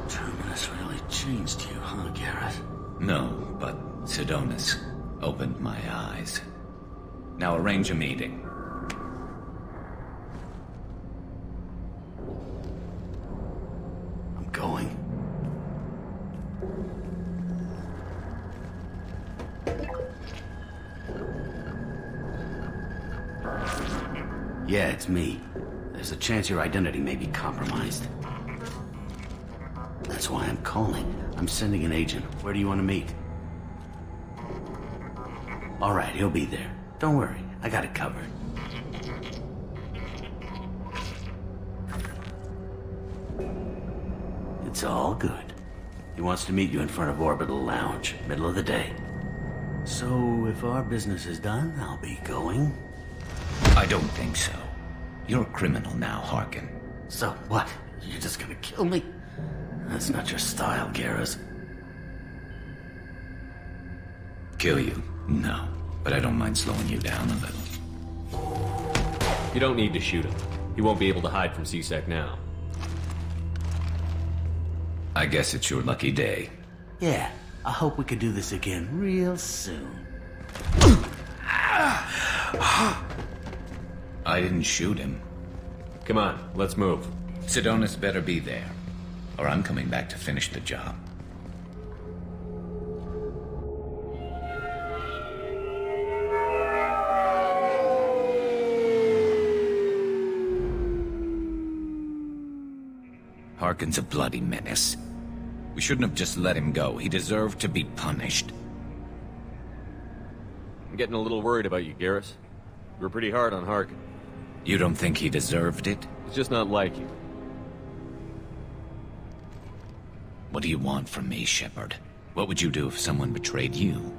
Terminus really changed you, huh, Garrett? No, but Sidonis opened my eyes. Now arrange a meeting. I'm going. Yeah, it's me. There's a chance your identity may be compromised. That's why I'm calling. I'm sending an agent. Where do you want to meet? All right, he'll be there. Don't worry, I got it covered. It's all good. He wants to meet you in front of Orbital Lounge, middle of the day. So, if our business is done, I'll be going. I don't think so. You're a criminal now, Harkin. So what? You're just gonna kill me? That's not your style, Garrus. Kill you? No. But I don't mind slowing you down a little. You don't need to shoot him. He won't be able to hide from C-Sec now. I guess it's your lucky day. Yeah, I hope we could do this again real soon. I didn't shoot him. Come on, let's move. Sidonis better be there, or I'm coming back to finish the job. Harkin's a bloody menace. We shouldn't have just let him go. He deserved to be punished. I'm getting a little worried about you, Garrus. You were pretty hard on Harkin. You don't think he deserved it? It's just not like you. What do you want from me, Shepard? What would you do if someone betrayed you?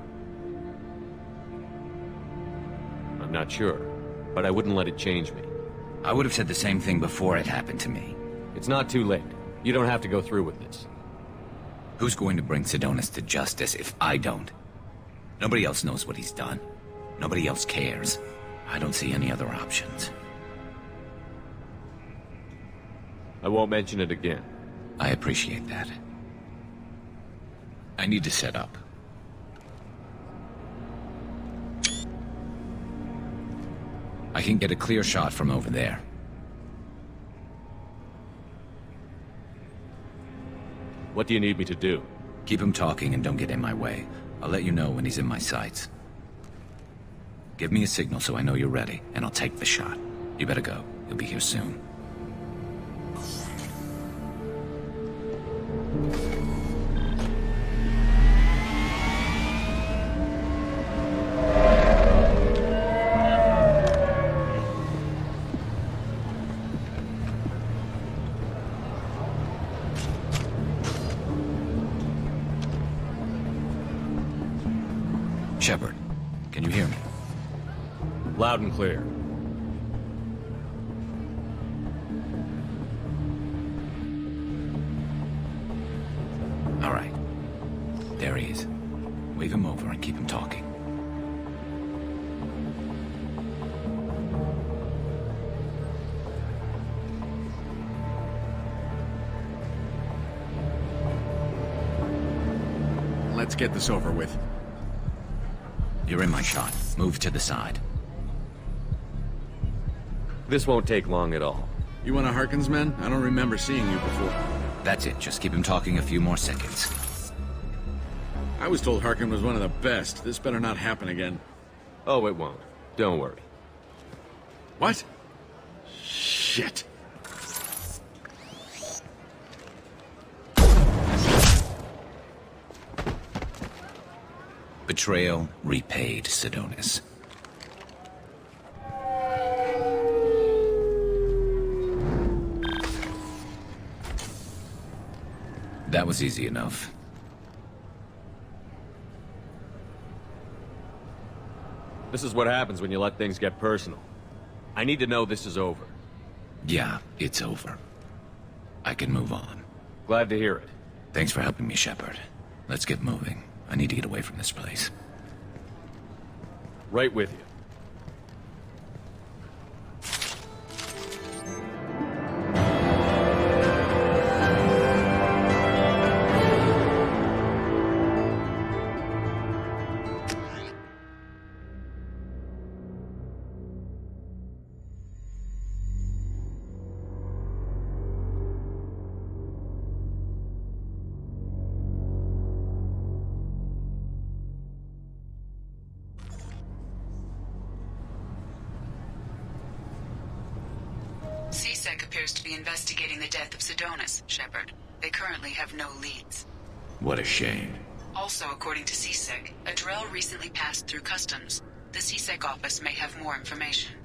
I'm not sure, but I wouldn't let it change me. I would have said the same thing before it happened to me. It's not too late. You don't have to go through with this. Who's going to bring Sidonis to justice if I don't? Nobody else knows what he's done. Nobody else cares. I don't see any other options. I won't mention it again. I appreciate that. I need to set up. I can get a clear shot from over there. What do you need me to do? Keep him talking and don't get in my way. I'll let you know when he's in my sights. Give me a signal so I know you're ready, and I'll take the shot. You better go. He'll be here soon. Shepard, can you hear me? Loud and clear. All right. There he is. Wave him over and keep him talking. Let's get this over with. You're in my shot. Move to the side. This won't take long at all. You one of Harkin's men? I don't remember seeing you before. That's it. Just keep him talking a few more seconds. I was told Harkin was one of the best. This better not happen again. Oh, it won't. Don't worry. What? Shit. Betrayal repaid, Sidonis. That was easy enough. This is what happens when you let things get personal. I need to know this is over. Yeah, it's over. I can move on. Glad to hear it. Thanks for helping me, Shepard. Let's get moving. I need to get away from this place. Right with you. CSEC appears to be investigating the death of Sidonis, Shepard. They currently have no leads. What a shame. Also, according to CSEC, a drill recently passed through customs. The CSEC office may have more information.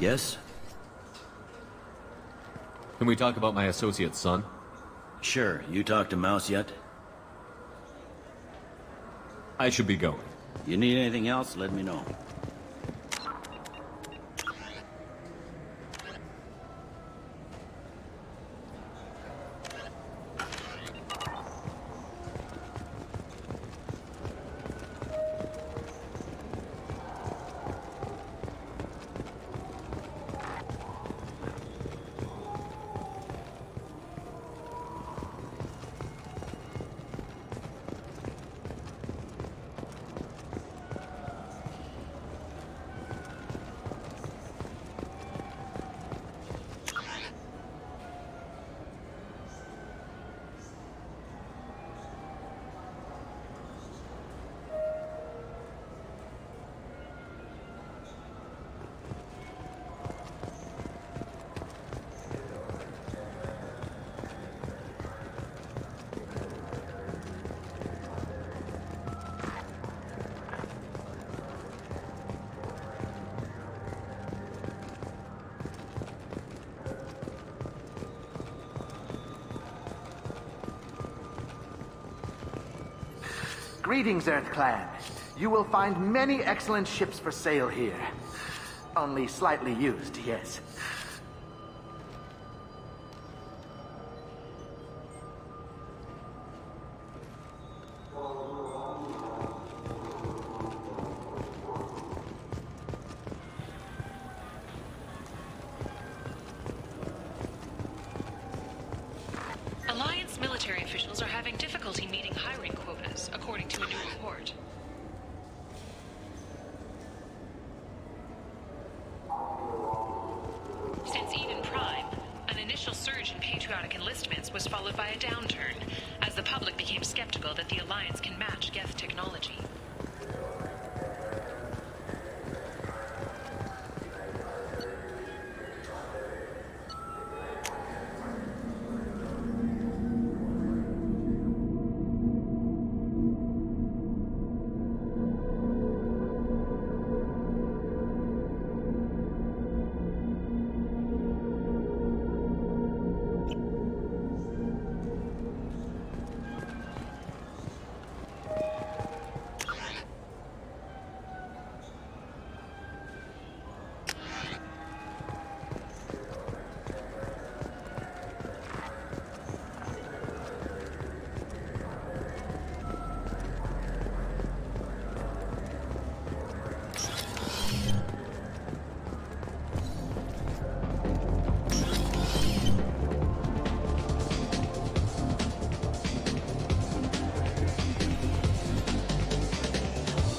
Yes? Can we talk about my associate's son? Sure. You talked to Mouse yet? I should be going. You need anything else, let me know. Greetings, Earth Clan. You will find many excellent ships for sale here. Only slightly used, yes. Alliance military officials are having difficulty meeting hiring quotas, according to a new report. Since Eden Prime, an initial surge in patriotic enlistments was followed by a downturn, as the public became skeptical that the Alliance can match Geth technology.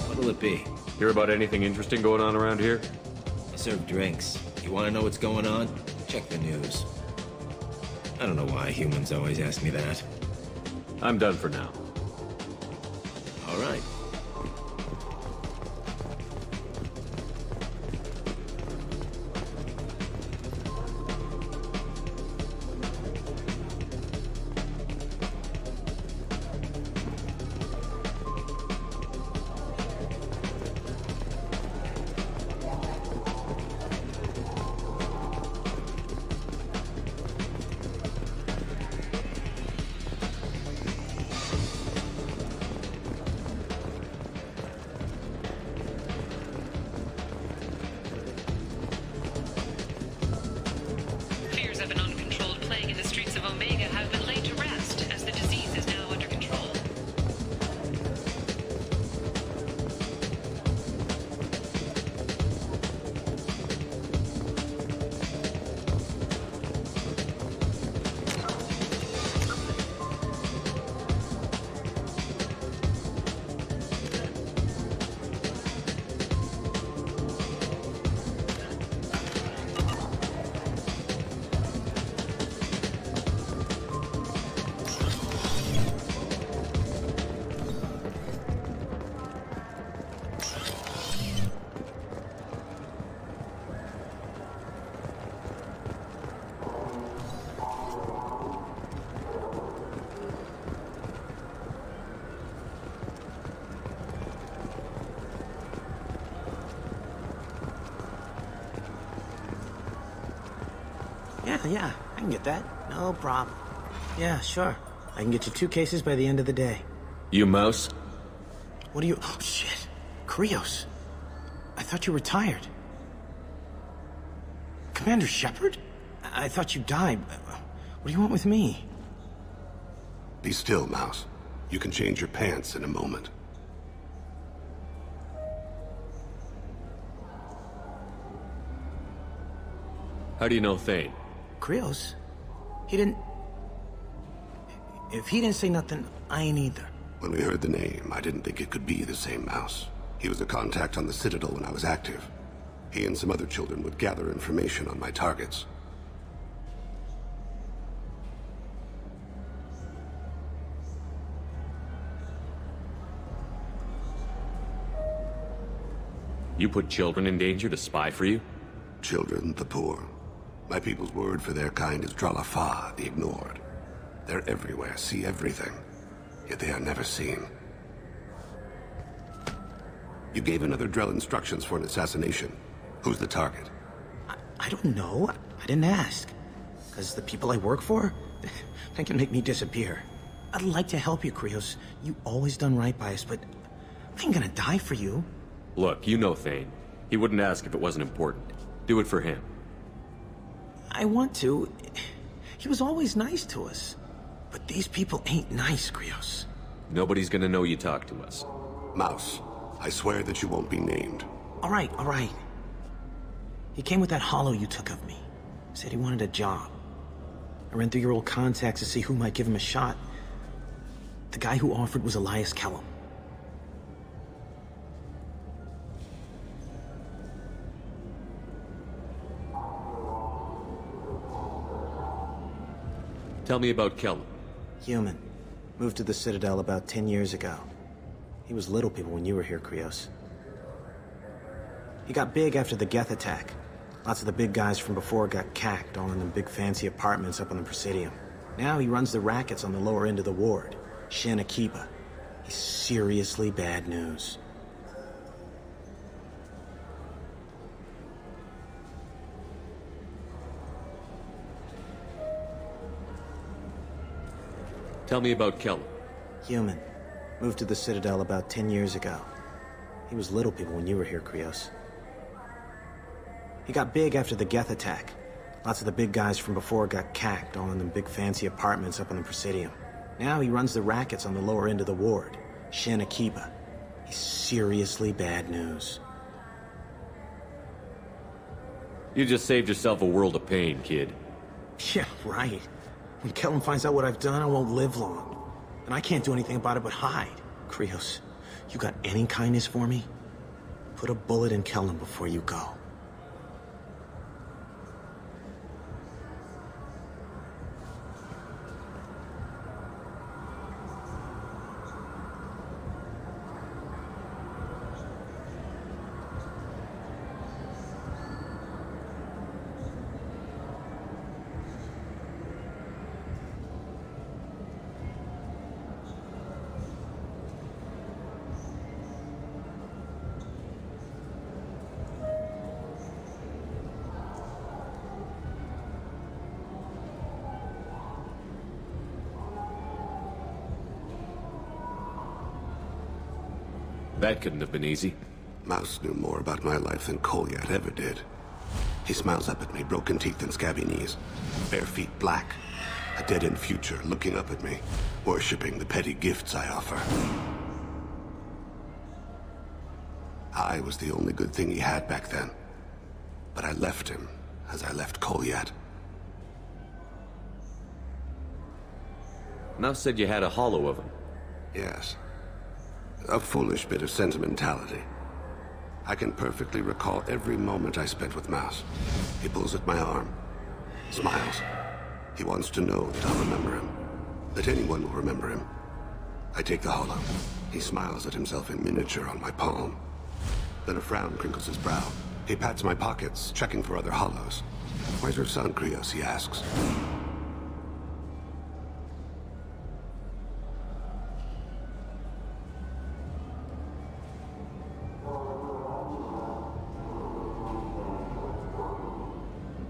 What'll it be? Hear about anything interesting going on around here? I serve drinks. You want to know what's going on? Check the news. I don't know why humans always ask me that. I'm done for now. All right. Yeah, I can get that. No problem. Yeah, sure. I can get you 2 cases by the end of the day. You mouse? What are you... Oh, shit. Krios. I thought you were retired. Commander Shepard? I thought you died. What do you want with me? Be still, Mouse. You can change your pants in a moment. How do you know Thane? Krios? He didn't... If he didn't say nothing, I ain't either. When we heard the name, I didn't think it could be the same Mouse. He was a contact on the Citadel when I was active. He and some other children would gather information on my targets. You put children in danger to spy for you? Children, the poor. My people's word for their kind is Dralafa, the ignored. They're everywhere, see everything. Yet they are never seen. You gave another Drell instructions for an assassination. Who's the target? I don't know. I didn't ask. Because the people I work for, they can make me disappear. I'd like to help you, Krios. You always done right by us, but I ain't gonna die for you. Look, you know Thane. He wouldn't ask if it wasn't important. Do it for him. I want to. He was always nice to us. But these people ain't nice, Krios. Nobody's gonna know you talk to us. Mouse, I swear that you won't be named. All right. He came with that hollow you took of me. Said he wanted a job. I ran through your old contacts to see who might give him a shot. The guy who offered was Elias Kellum. Tell me about Kellum. Human. Moved to the Citadel about 10 years ago. He was little people when you were here, Krios. He got big after the Geth attack. Lots of the big guys from before got cacked, all in them big fancy apartments up on the Presidium. Now he runs the rackets on the lower end of the ward, Shin Akiba. He's seriously bad news. Tell me about Kellum. Human. Moved to the Citadel about 10 years ago. He was little people when you were here, Krios. He got big after the Geth attack. Lots of the big guys from before got cacked, all in them big fancy apartments up on the Presidium. Now he runs the rackets on the lower end of the ward, Shin Akiba. He's seriously bad news. You just saved yourself a world of pain, kid. Yeah, right. When Kellum finds out what I've done, I won't live long. And I can't do anything about it but hide. Krios, you got any kindness for me? Put a bullet in Kellum before you go. That couldn't have been easy. Mouse knew more about my life than Kolyat ever did. He smiles up at me, broken teeth and scabby knees. Bare feet black. A dead-end future looking up at me, worshipping the petty gifts I offer. I was the only good thing he had back then. But I left him, as I left Kolyat. Mouse said you had a hollow of him. Yes. A foolish bit of sentimentality. I can perfectly recall every moment I spent with Mouse. He pulls at my arm, smiles. He wants to know that I'll remember him, that anyone will remember him. I take the hollow. He smiles at himself in miniature on my palm. Then a frown crinkles his brow. He pats my pockets, checking for other hollows. Where's your son, Krios, he asks.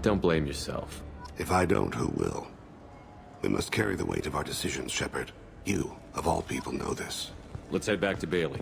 Don't blame yourself. If I don't, who will? We must carry the weight of our decisions, Shepard. You, of all people, know this. Let's head back to Bailey.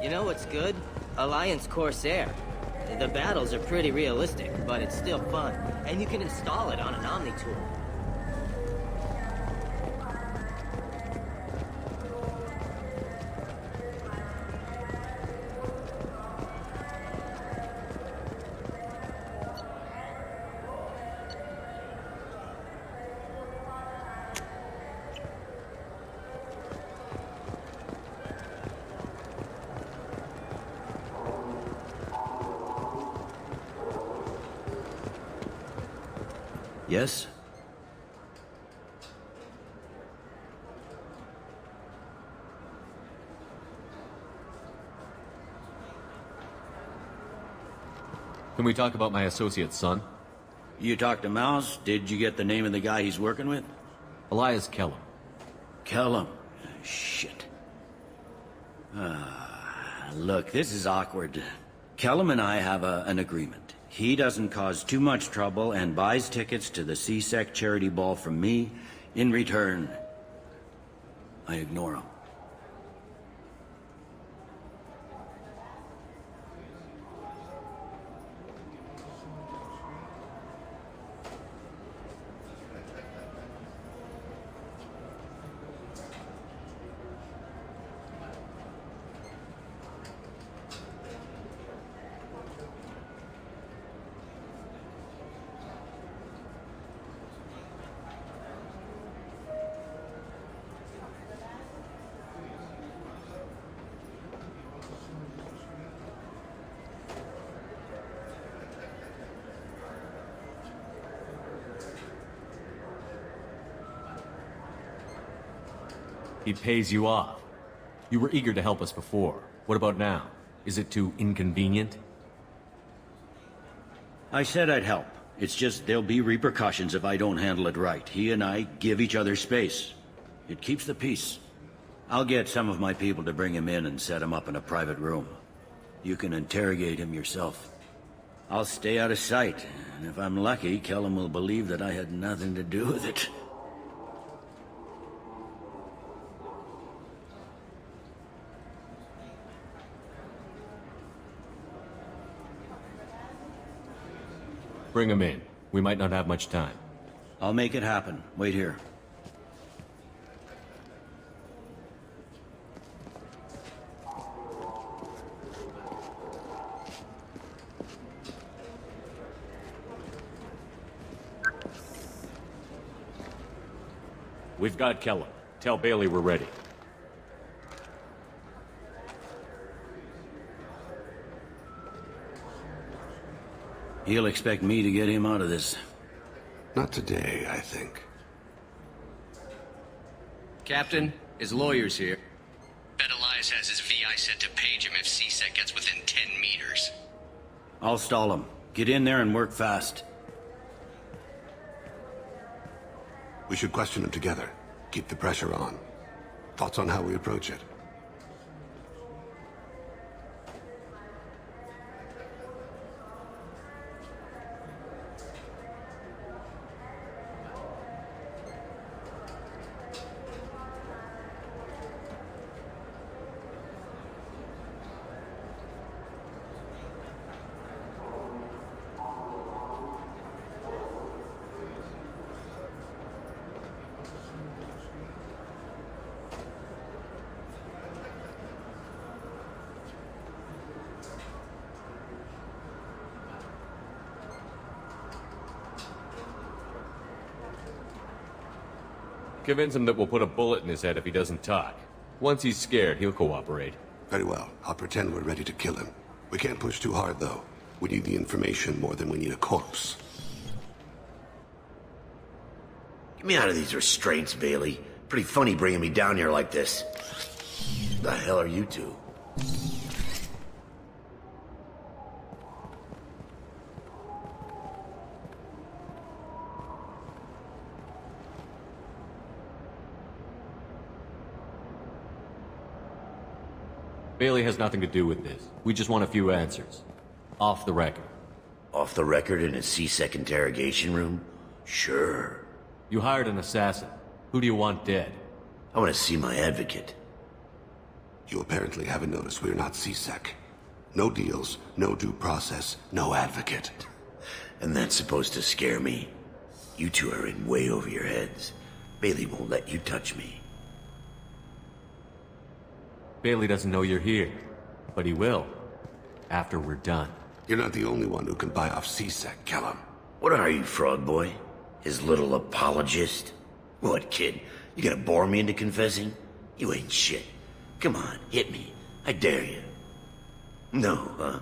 You know what's good? Alliance Corsair. The battles are pretty realistic, but it's still fun. And you can install it on an Omni tool. Yes? Can we talk about my associate's son? You talked to Mouse? Did you get the name of the guy he's working with? Elias Kellum. Kellum? Shit. Look, this is awkward. Kellum and I have an agreement. He doesn't cause too much trouble and buys tickets to the C-Sec charity ball from me. In return, I ignore him. He pays you off. You were eager to help us before. What about now? Is it too inconvenient? I said I'd help. It's just there'll be repercussions if I don't handle it right. He and I give each other space. It keeps the peace. I'll get some of my people to bring him in and set him up in a private room. You can interrogate him yourself. I'll stay out of sight, and if I'm lucky, Kellum will believe that I had nothing to do with it. Bring him in. We might not have much time. I'll make it happen. Wait here. We've got Kellum. Tell Bailey we're ready. He'll expect me to get him out of this. Not today, I think. Captain, his lawyer's here. Bet Elias has his VI set to page him if C-Sec gets within 10 meters. I'll stall him. Get in there and work fast. We should question him together. Keep the pressure on. Thoughts on how we approach it? Convince him that we'll put a bullet in his head if he doesn't talk. Once he's scared, he'll cooperate. Very well. I'll pretend we're ready to kill him. We can't push too hard, though. We need the information more than we need a corpse. Get me out of these restraints, Bailey. Pretty funny bringing me down here like this. The hell are you two? Bailey has nothing to do with this. We just want a few answers. Off the record. Off the record in a C-Sec interrogation room? Sure. You hired an assassin. Who do you want dead? I want to see my advocate. You apparently haven't noticed we're not C-Sec. No deals, no due process, no advocate. And that's supposed to scare me. You two are in way over your heads. Bailey won't let you touch me. Bailey doesn't know you're here, but he will, after we're done. You're not the only one who can buy off C-Sec, Kellum. What are you, Frog Boy? His little apologist? What, kid? You gonna bore me into confessing? You ain't shit. Come on, hit me. I dare you. No, huh?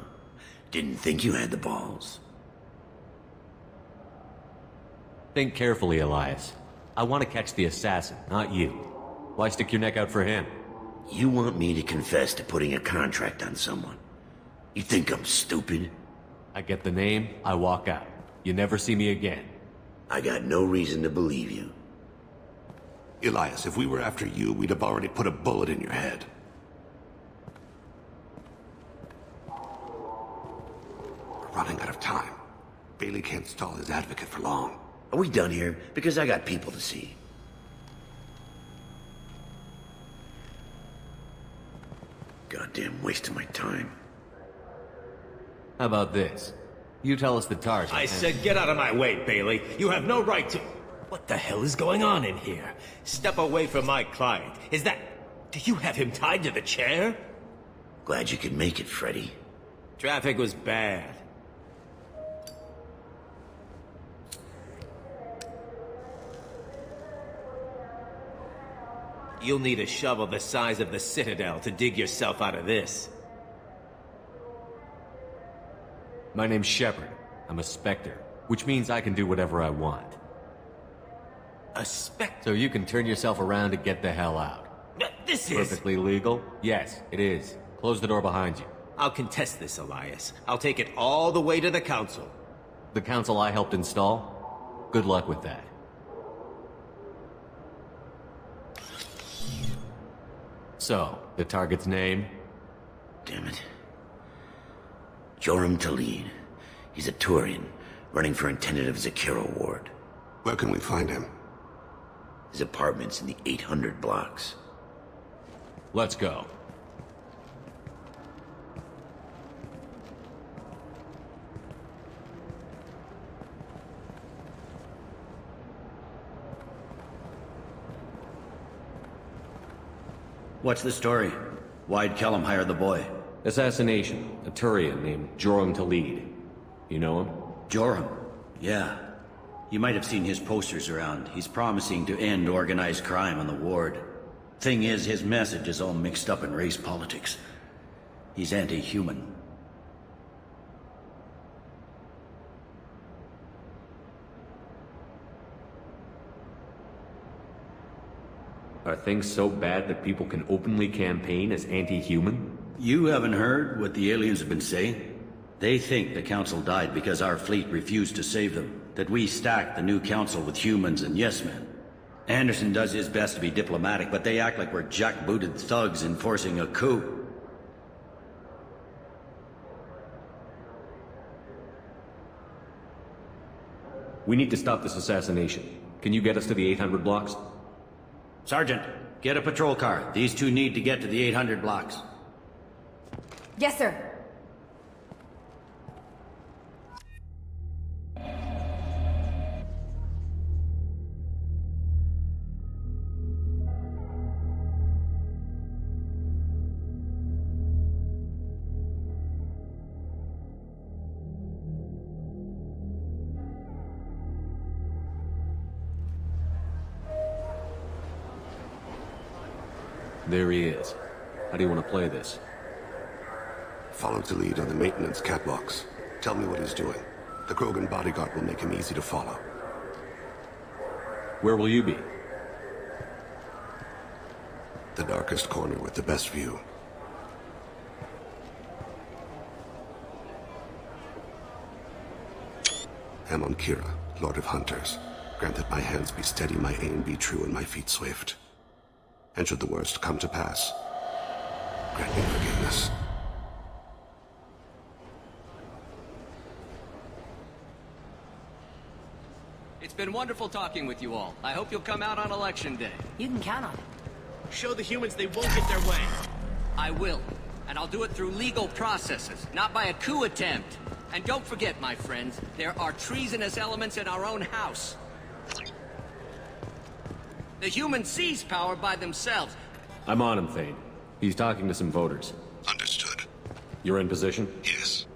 Didn't think you had the balls. Think carefully, Elias. I want to catch the assassin, not you. Why stick your neck out for him? You want me to confess to putting a contract on someone? You think I'm stupid? I get the name, I walk out. You never see me again. I got no reason to believe you. Elias, if we were after you, we'd have already put a bullet in your head. We're running out of time. Bailey can't stall his advocate for long. Are we done here? Because I got people to see. Goddamn waste of my time. How about this? You tell us the target. I said get out of my way, Bailey. You have no right to... What the hell is going on in here? Step away from my client. Is that... Do you have him tied to the chair? Glad you could make it, Freddy. Traffic was bad. You'll need a shovel the size of the Citadel to dig yourself out of this. My name's Shepard. I'm a Spectre, which means I can do whatever I want. A Spectre? So you can turn yourself around and get the hell out. This is... Perfectly legal? Yes, it is. Close the door behind you. I'll contest this, Elias. I'll take it all the way to the Council. The Council I helped install? Good luck with that. So, the target's name? Damn it. Joram Talid. He's a Turian, running for intendant of Zakiro Ward. Where can we find him? His apartment's in the 800 blocks. Let's go. What's the story? Why'd Kellum hire the boy? Assassination. A Turian named Joram Talid. You know him? Joram? Yeah. You might have seen his posters around. He's promising to end organized crime on the ward. Thing is, his message is all mixed up in race politics. He's anti-human. Are things so bad that people can openly campaign as anti-human? You haven't heard what the aliens have been saying? They think the Council died because our fleet refused to save them. That we stacked the new Council with humans and yes-men. Anderson does his best to be diplomatic, but they act like we're jackbooted thugs enforcing a coup. We need to stop this assassination. Can you get us to the 800 blocks? Sergeant, get a patrol car. These two need to get to the 800 blocks. Yes, sir. There he is. How do you want to play this? Follow the lead on the maintenance catwalks. Tell me what he's doing. The Krogan bodyguard will make him easy to follow. Where will you be? The darkest corner with the best view. Amon Kira, Lord of Hunters. Grant that my hands be steady, my aim be true, and my feet swift. And should the worst come to pass, grant me forgiveness. It's been wonderful talking with you all. I hope you'll come out on Election Day. You can count on it. Show the humans they won't get their way. I will. And I'll do it through legal processes, not by a coup attempt. And don't forget, my friends, there are treasonous elements in our own house. The humans seize power by themselves. I'm on him, Thane. He's talking to some voters. Understood. You're in position? Yes.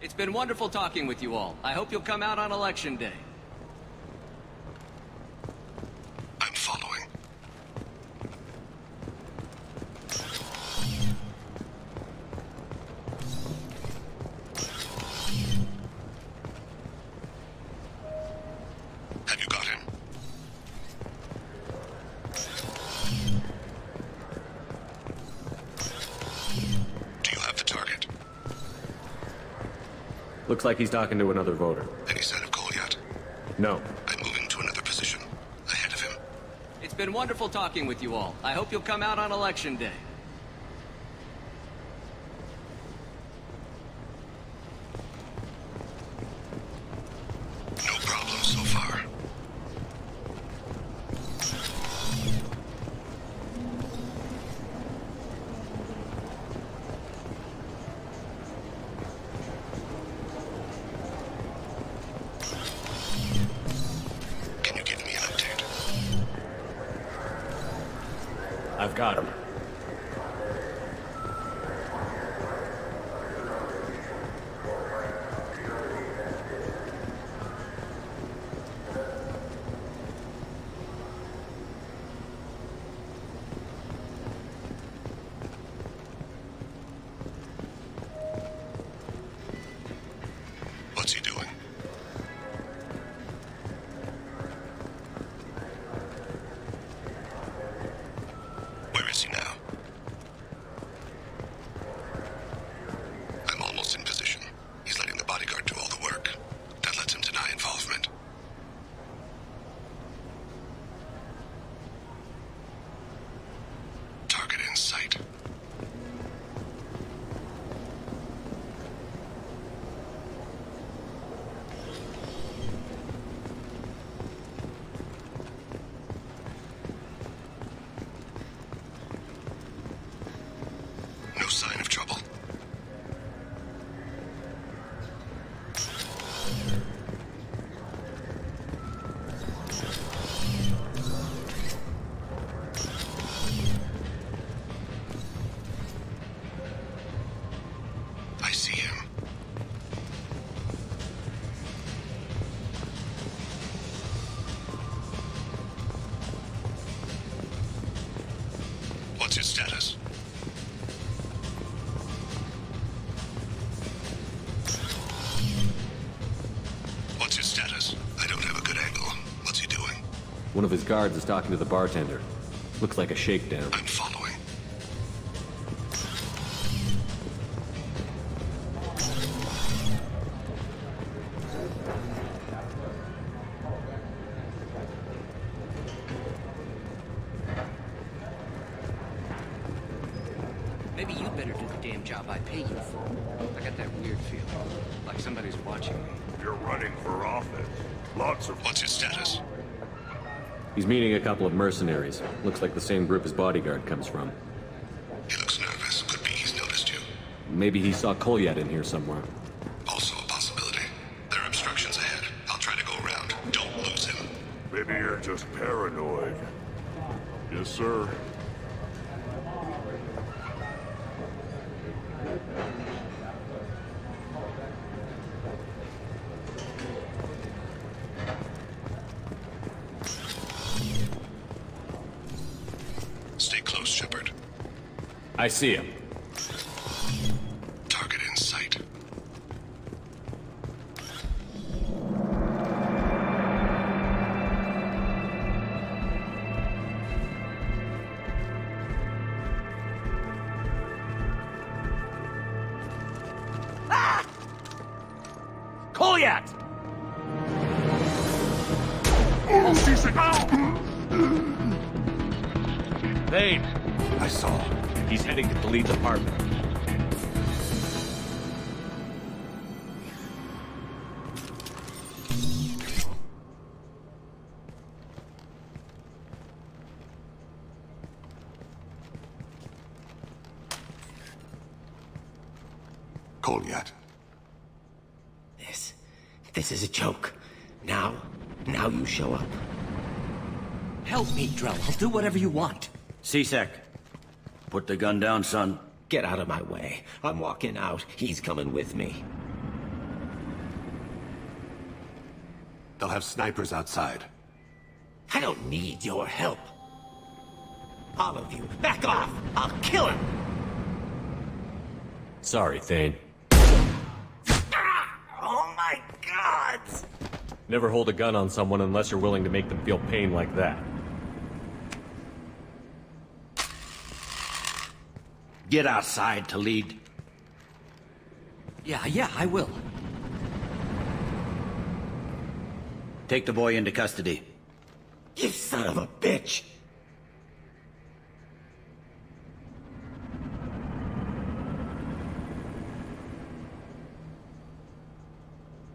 It's been wonderful talking with you all. I hope you'll come out on Election Day. I'm following. Have you got him? Do you have the target? Looks like he's talking to another voter. Any sign of call yet? No. I'm moving to another position. Ahead of him. It's been wonderful talking with you all. I hope you'll come out on Election Day. No problem so far. Can you give me an update? I've got him. What's he doing? Where is he now? I'm almost in position. He's letting the bodyguard do all the work. That lets him deny involvement. Target in sight. No sign of trouble. I see him. What's his status? What's his status? I don't have a good angle. What's he doing? One of his guards is talking to the bartender. Looks like a shakedown. I'm following. Maybe you'd better do the damn job I pay you for. I got that weird feeling, like somebody's watching me. You're running for office. Lots of... What's his status? He's meeting a couple of mercenaries. Looks like the same group his bodyguard comes from. He looks nervous. Could be he's noticed you. Maybe he saw Kolyat in here somewhere. Also a possibility. There are obstructions ahead. I'll try to go around. Don't lose him. Maybe you're just paranoid. Yes, sir. Stay close, Shepard. I see him. Target in sight. Kolyat! Vane! I saw. He's heading to the lead department. Kolyat. This is a joke. Now you show up. Help me, Drell. I'll do whatever you want. C-Sec, put the gun down, son. Get out of my way. I'm walking out. He's coming with me. They'll have snipers outside. I don't need your help. All of you, back off! I'll kill him! Sorry, Thane. Oh my God! Never hold a gun on someone unless you're willing to make them feel pain like that. Get outside to lead. Yeah, I will. Take the boy into custody. You son of a bitch!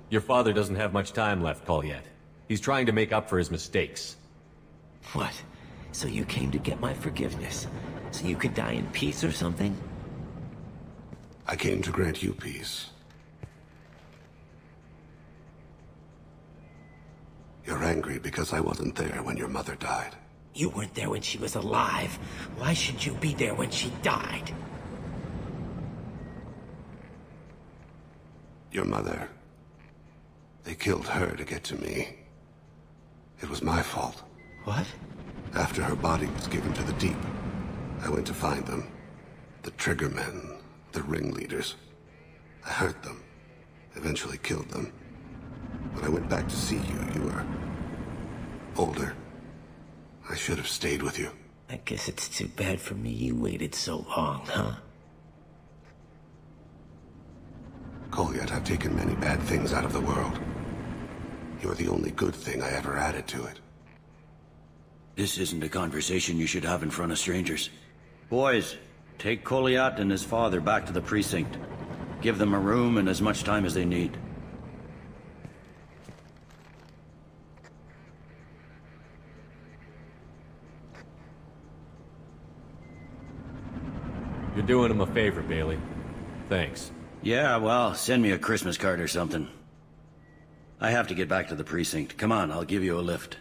Your father doesn't have much time left, Kolyat. He's trying to make up for his mistakes. What? So you came to get my forgiveness? So you could die in peace or something? I came to grant you peace. You're angry because I wasn't there when your mother died. You weren't there when she was alive. Why should you be there when she died? Your mother. They killed her to get to me. It was my fault. What? After her body was given to the deep, I went to find them. The triggermen, the ringleaders. I hurt them. Eventually killed them. When I went back to see you, you were older. I should have stayed with you. I guess it's too bad for me you waited so long, huh? Kolyat, I've taken many bad things out of the world. You're the only good thing I ever added to it. This isn't a conversation you should have in front of strangers. Boys, take Kolyat and his father back to the precinct. Give them a room and as much time as they need. You're doing him a favor, Bailey. Thanks. Yeah, well, send me a Christmas card or something. I have to get back to the precinct. Come on, I'll give you a lift.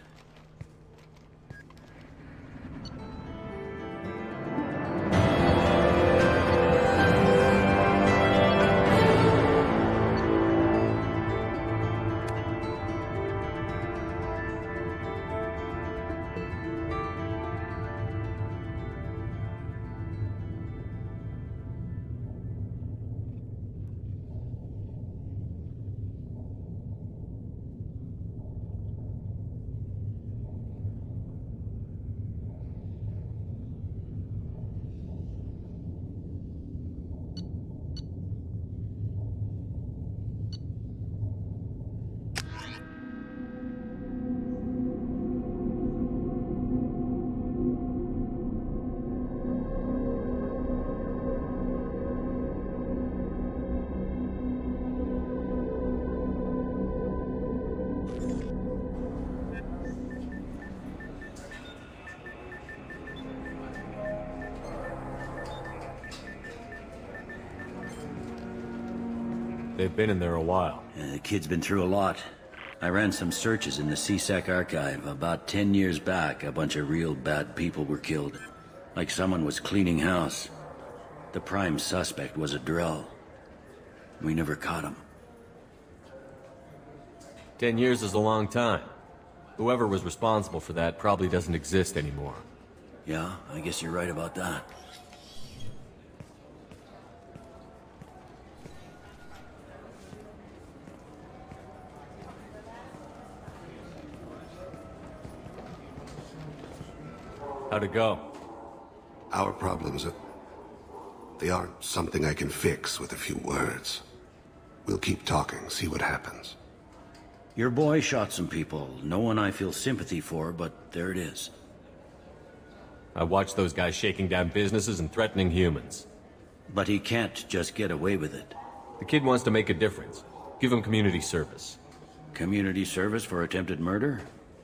They've been in there a while. The kid's been through a lot. I ran some searches in the C-Sec archive. About 10 years back, a bunch of real bad people were killed. Like someone was cleaning house. The prime suspect was a Drell. We never caught him. 10 years is a long time. Whoever was responsible for that probably doesn't exist anymore. Yeah, I guess you're right about that. How'd it go? Our problems they aren't something I can fix with a few words. We'll keep talking, see what happens. Your boy shot some people. No one I feel sympathy for, but there it is. I watched those guys shaking down businesses and threatening humans. But he can't just get away with it. The kid wants to make a difference. Give him community service. Community service for attempted murder?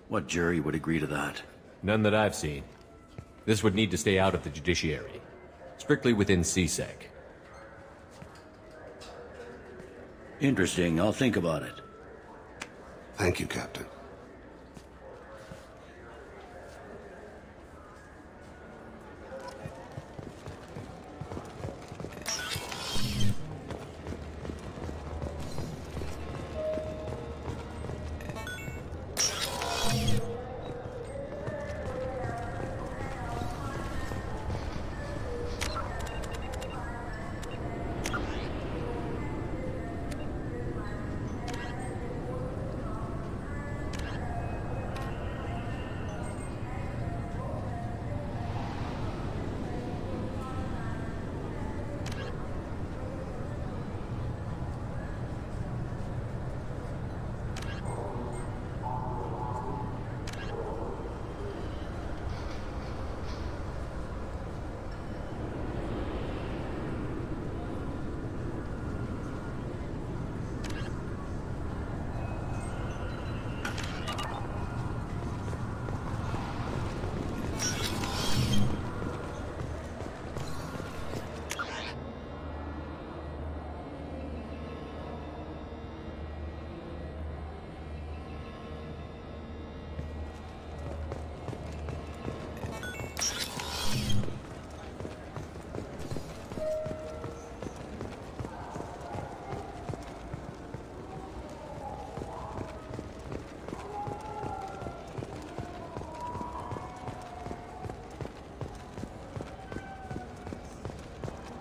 What jury would agree to that? None that I've seen. This would need to stay out of the judiciary. Strictly within CSEC. Interesting. I'll think about it. Thank you, Captain.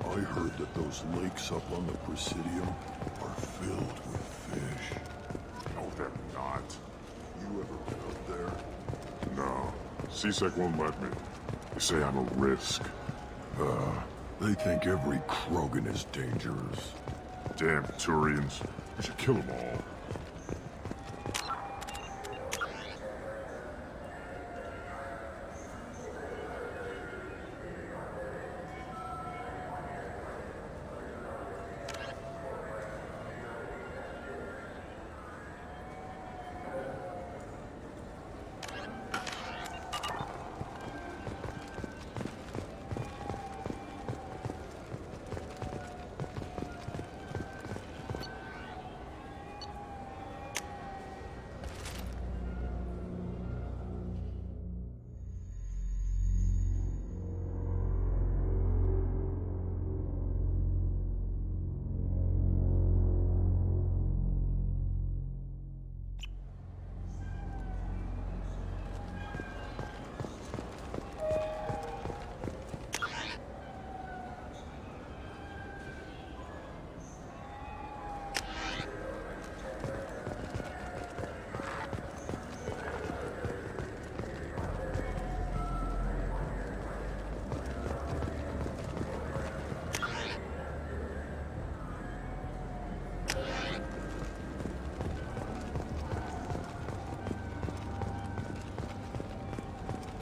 I heard that those lakes up on the Presidium are filled with fish. No, they're not. You ever been up there? No. CSEC won't let me. They say I'm a risk. They think every Krogan is dangerous. Damn Turians. I should kill them all.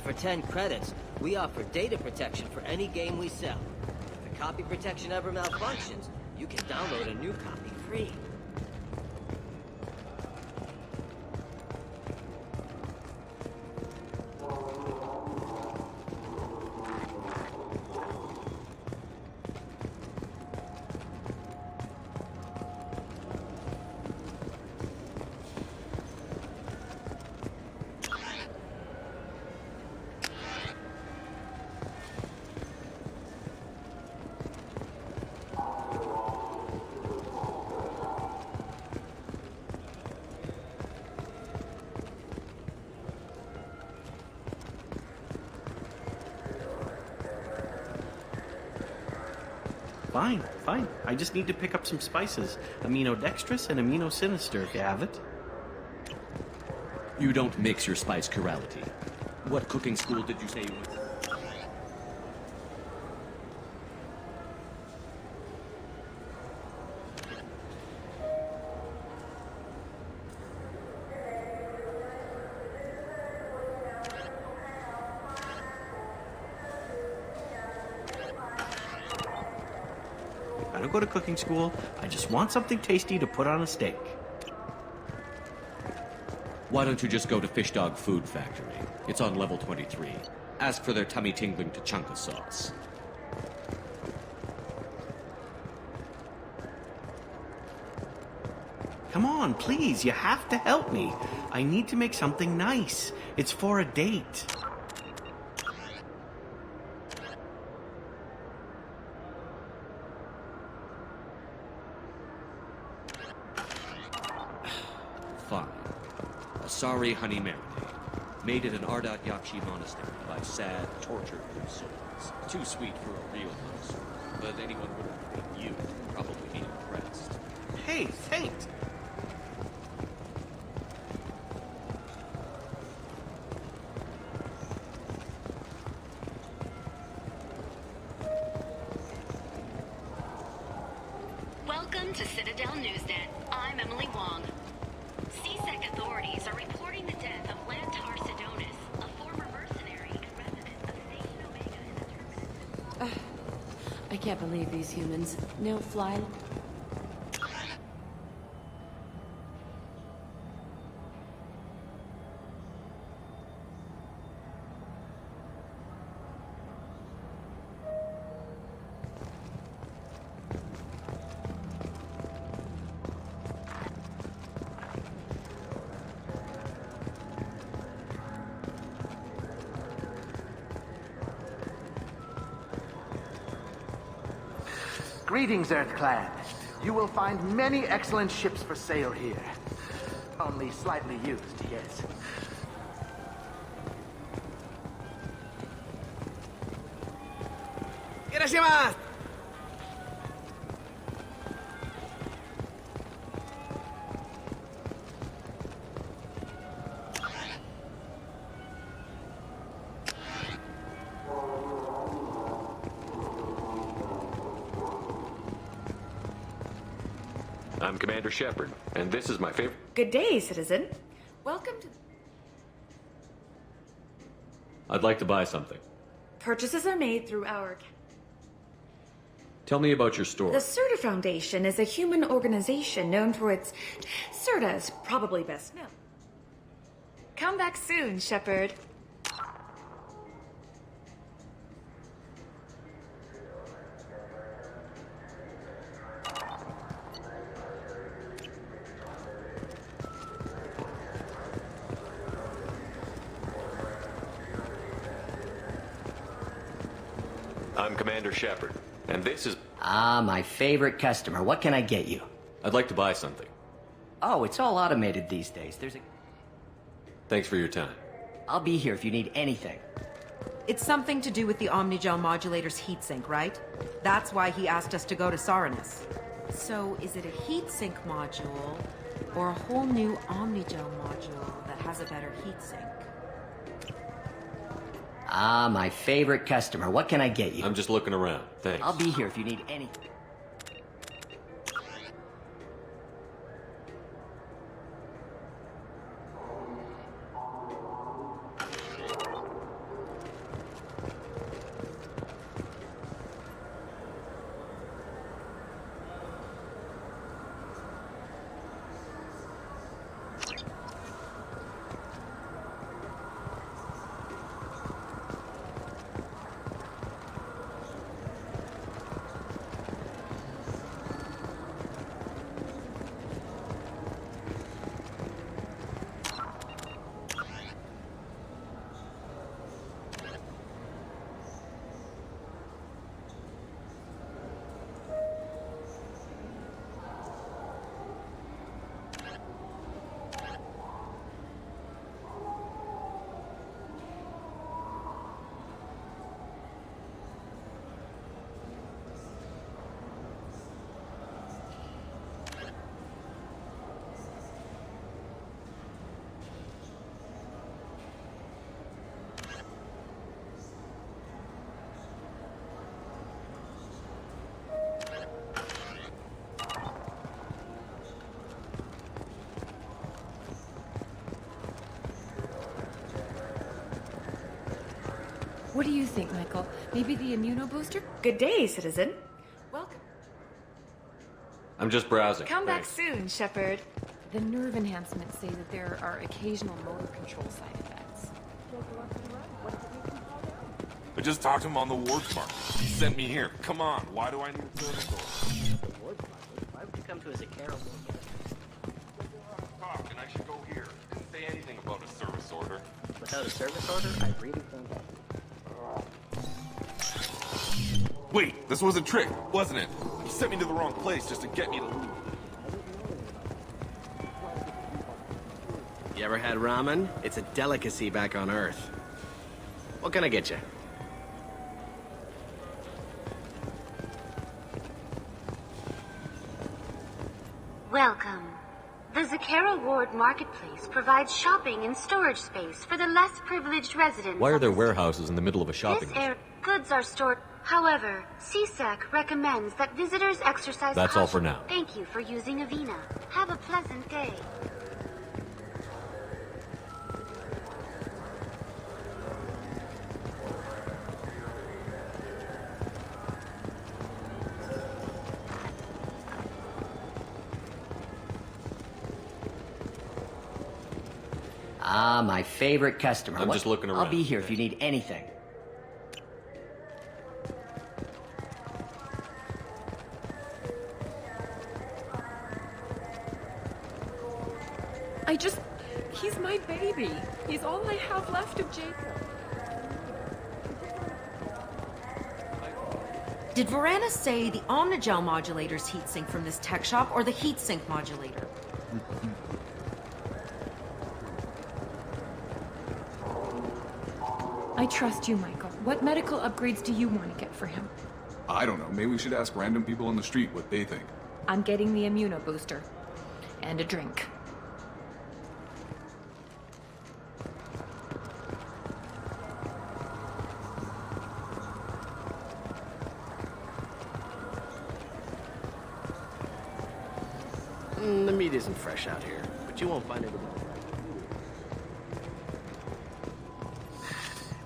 For 10 credits, we offer data protection for any game we sell. If the copy protection ever malfunctions, you can download a new copy free. Fine. I just need to pick up some spices. Aminodextrous and aminosinister, if you have it. You don't mix your spice chirality. What cooking school did you say you went to? to go to cooking school. I just want something tasty to put on a steak. Why don't you just go to Fish Dog Food Factory? It's on level 23. Ask for their tummy-tingling tachanka sauce. Come on, please, you have to help me. I need to make something nice. It's for a date. Fine. Asari Honey Marinade. Made at an Ardat Yakshi monastery by sad, tortured souls. Too sweet for a real connoisseur. But anyone would be you would probably be impressed. Hey, thanks. Welcome to Citadel Newsnet. I'm Emily Wong. CSEC authorities are reporting the death of Lantar Sidonis, a former mercenary and resident of Station Omega in the Terminus. I can't believe these humans. No fly. Greetings, Earth Clan. You will find many excellent ships for sale here. Only slightly used, yes. Irashimasu! I'm Commander Shepard, and this is my favorite... Good day, citizen. Welcome to... I'd like to buy something. Purchases are made through our... Tell me about your store. The Serta Foundation is a human organization known for its... Serta is probably best known. Come back soon, Shepard. I'm Commander Shepard, and this is... Ah, my favorite customer. What can I get you? I'd like to buy something. Oh, it's all automated these days. Thanks for your time. I'll be here if you need anything. It's something to do with the Omnigel modulator's heatsink, right? That's why he asked us to go to Saranus. So, is it a heatsink module, or a whole new Omnigel module that has a better heatsink? Ah, my favorite customer. What can I get you? I'm just looking around. Thanks. I'll be here if you need anything. What do you think, Michael? Maybe the immunobooster? Good day, citizen. Welcome. I'm just browsing. Come back Thanks. soon, Shepard. The nerve enhancements say that there are occasional motor control side effects. I just talked to him on the ward smart. He sent me here. Come on, why do I need a service order? The ward smart? Why would you come to a Zakara ward? Talk, and I should go here. He didn't say anything about a service order. Without a service order, I really think that. Wait, this was a trick, wasn't it? He sent me to the wrong place just to get me to leave. You ever had ramen? It's a delicacy back on Earth. What can I get you? Welcome. The Zakara Ward Marketplace provides shopping and storage space for the less privileged residents. Why are there warehouses in the middle of a shopping This district? goods are stored. However, CSEC recommends that visitors exercise That's all for caution. now. Thank you for using Avena. Have a pleasant day. Ah, my favorite customer. I'm just looking I'll around. be here if you need anything. He's my baby. He's all I have left of Jacob. Did Varanus say the Omnigel modulator's heatsink from this tech shop or the heatsink modulator? I trust you, Michael. What medical upgrades do you want to get for him? I don't know. Maybe we should ask random people on the street what they think. I'm getting the immuno booster. And a drink. The meat isn't fresh out here, but you won't find it.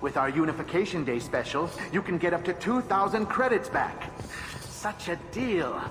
With our Unification Day special, you can get up to 2,000 credits back. Such a deal.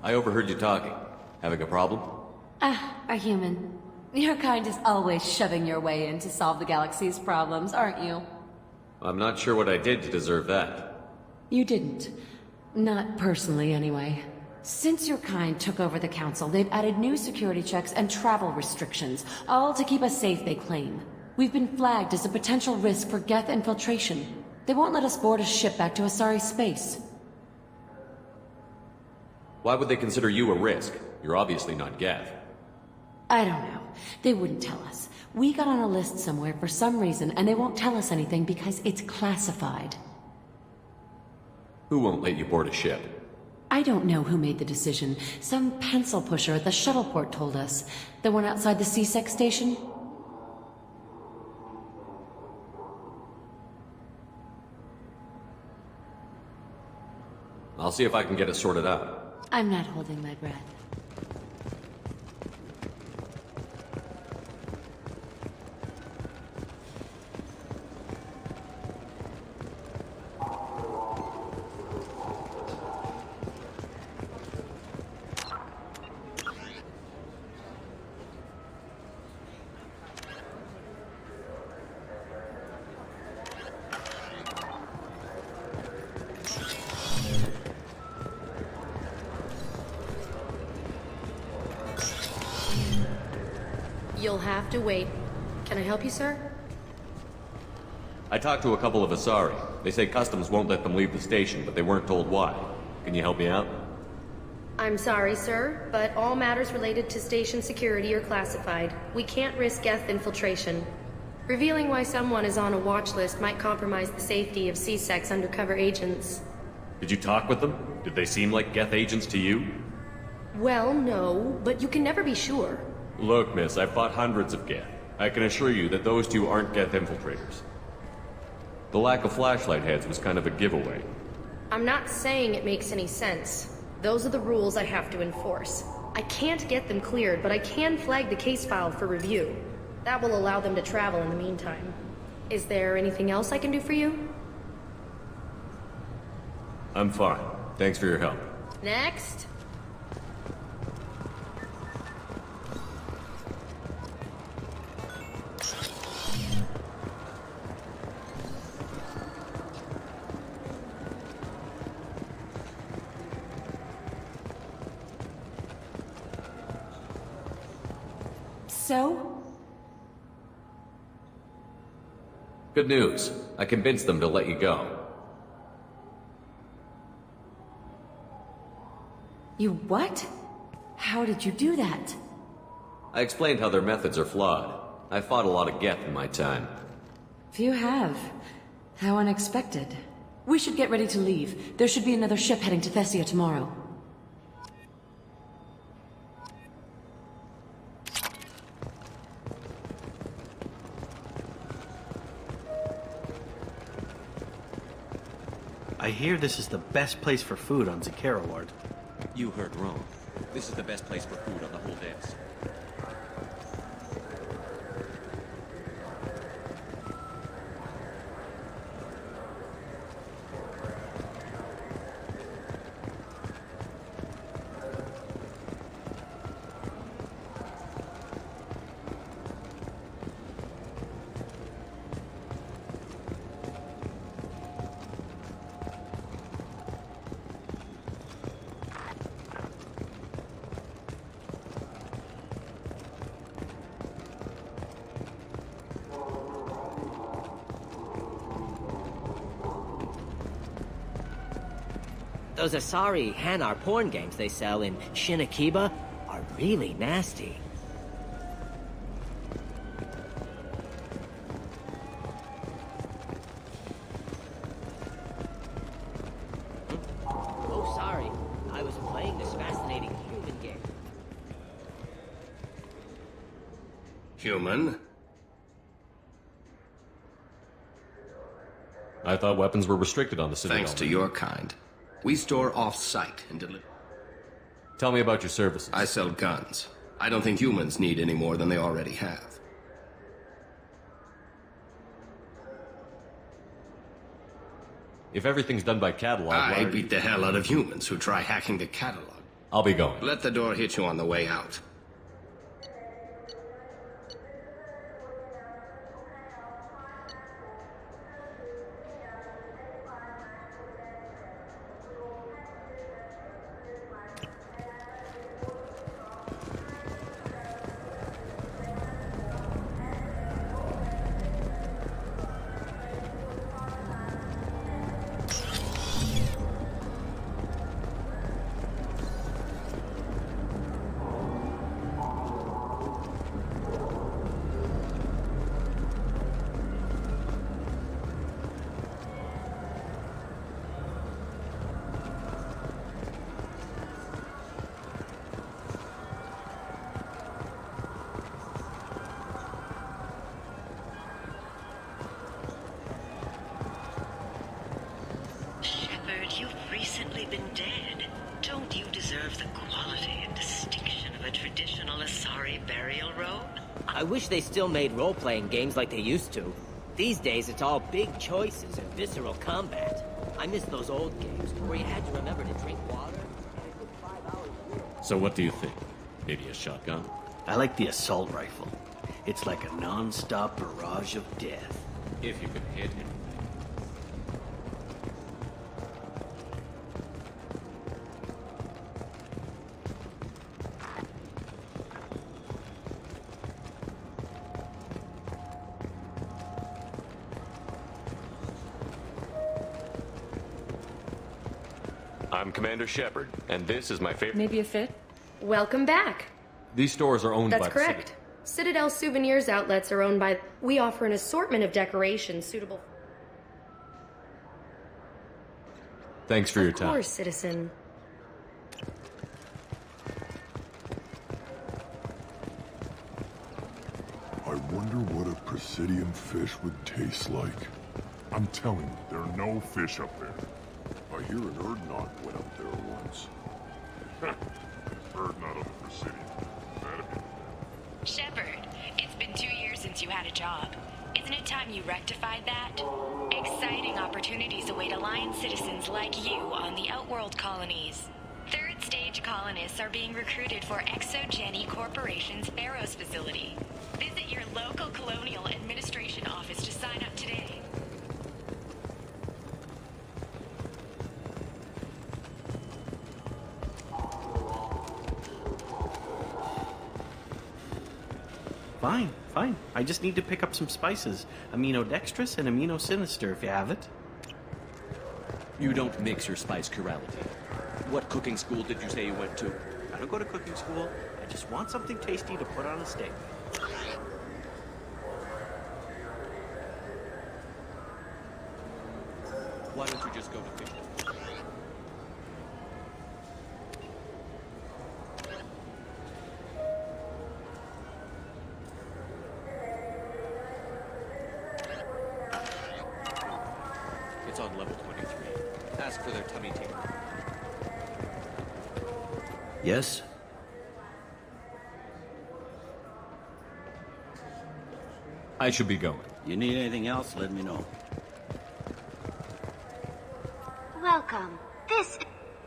I overheard you talking. Having a problem? A human. Your kind is always shoving your way in to solve the galaxy's problems, aren't you? I'm not sure what I did to deserve that. You didn't. Not personally, anyway. Since your kind took over the Council, they've added new security checks and travel restrictions, all to keep us safe, they claim. We've been flagged as a potential risk for Geth infiltration. They won't let us board a ship back to Asari space. Why would they consider you a risk? You're obviously not Geth. I don't know. They wouldn't tell us. We got on a list somewhere for some reason, and they won't tell us anything because it's classified. Who won't let you board a ship? I don't know who made the decision. Some pencil pusher at the shuttle port told us. The one outside the CSEC station? I'll see if I can get it sorted out. I'm not holding my breath. You'll have to wait. Can I help you, sir? I talked to a couple of Asari. They say customs won't let them leave the station, but they weren't told why. Can you help me out? I'm sorry, sir, but all matters related to station security are classified. We can't risk Geth infiltration. Revealing why someone is on a watch list might compromise the safety of CSEC's undercover agents. Did you talk with them? Did they seem like Geth agents to you? Well, no, but you can never be sure. Look, miss, I've fought hundreds of Geth. I can assure you that those two aren't Geth infiltrators. The lack of flashlight heads was kind of a giveaway. I'm not saying it makes any sense. Those are the rules I have to enforce. I can't get them cleared, but I can flag the case file for review. That will allow them to travel in the meantime. Is there anything else I can do for you? I'm fine. Thanks for your help. Next. So? Good news. I convinced them to let you go. You what? How did you do that? I explained how their methods are flawed. I fought a lot of Geth in my time. Few have. How unexpected. We should get ready to leave. There should be another ship heading to Thessia tomorrow. I hear this is the best place for food on Zakara Ward. You heard wrong. This is the best place for food on the whole dance. Those Asari Hanar porn games they sell in Shinakiba are really nasty. Oh, sorry. I was playing this fascinating human game. Human? I thought weapons were restricted on the Citadel. Thanks to your kind. We store off-site and deliver. Tell me about your services. I sell guns. I don't think humans need any more than they already have. If everything's done by catalog, I beat the hell out of humans who try hacking the catalog. I'll be going. Let the door hit you on the way out. I wish they still made role-playing games like they used to. These days, it's all big choices and visceral combat. I miss those old games where you had to remember to drink water. So what do you think? Maybe a shotgun? I like the assault rifle. It's like a non-stop barrage of death. If you can hit him. I'm Commander Shepard, and this is my favorite. Maybe a fit? Welcome back. These stores are owned by That's correct. Citadel Souvenirs outlets are owned by... We offer an assortment of decorations suitable... Thanks for your time. Of course, citizen. I Wonder what a Presidium fish would taste like. I'm telling you, there are no fish up there. I hear an Erdnot went up there once. Erdnot of the Presidium. That'd be... Shepard, it's been 2 years since you had a job. Isn't it time you rectified that? Exciting opportunities await Alliance citizens like you on the Outworld colonies. Third stage colonists are being recruited for ExoGeni Corporation's Pharaoh's facility. Visit your local Colonial Administration office to sign up today. Fine, fine. I just need to pick up some spices. Aminodextrous and aminosinister, if you have it. You don't mix your spice chirality. What cooking school did you say you went to? I don't go to cooking school. I just want something tasty to put on a steak. Why don't you just go to fish? It's on level 23. Ask for their tummy tea. Yes? I should be going. You need anything else, let me know. Welcome.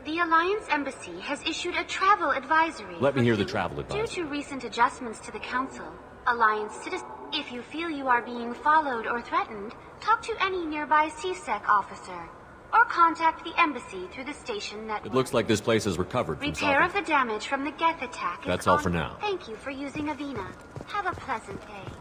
The Alliance Embassy has issued a travel advisory. Let me hear the travel Due advisory. to recent adjustments to the Council, Alliance citizens, if you feel you are being followed or threatened, talk to any nearby CSEC officer, or contact the Embassy through the station network. It looks like this place is recovered from Repair something. of the damage from the Geth attack is That's all for now. Thank you for using Avina. Have a pleasant day.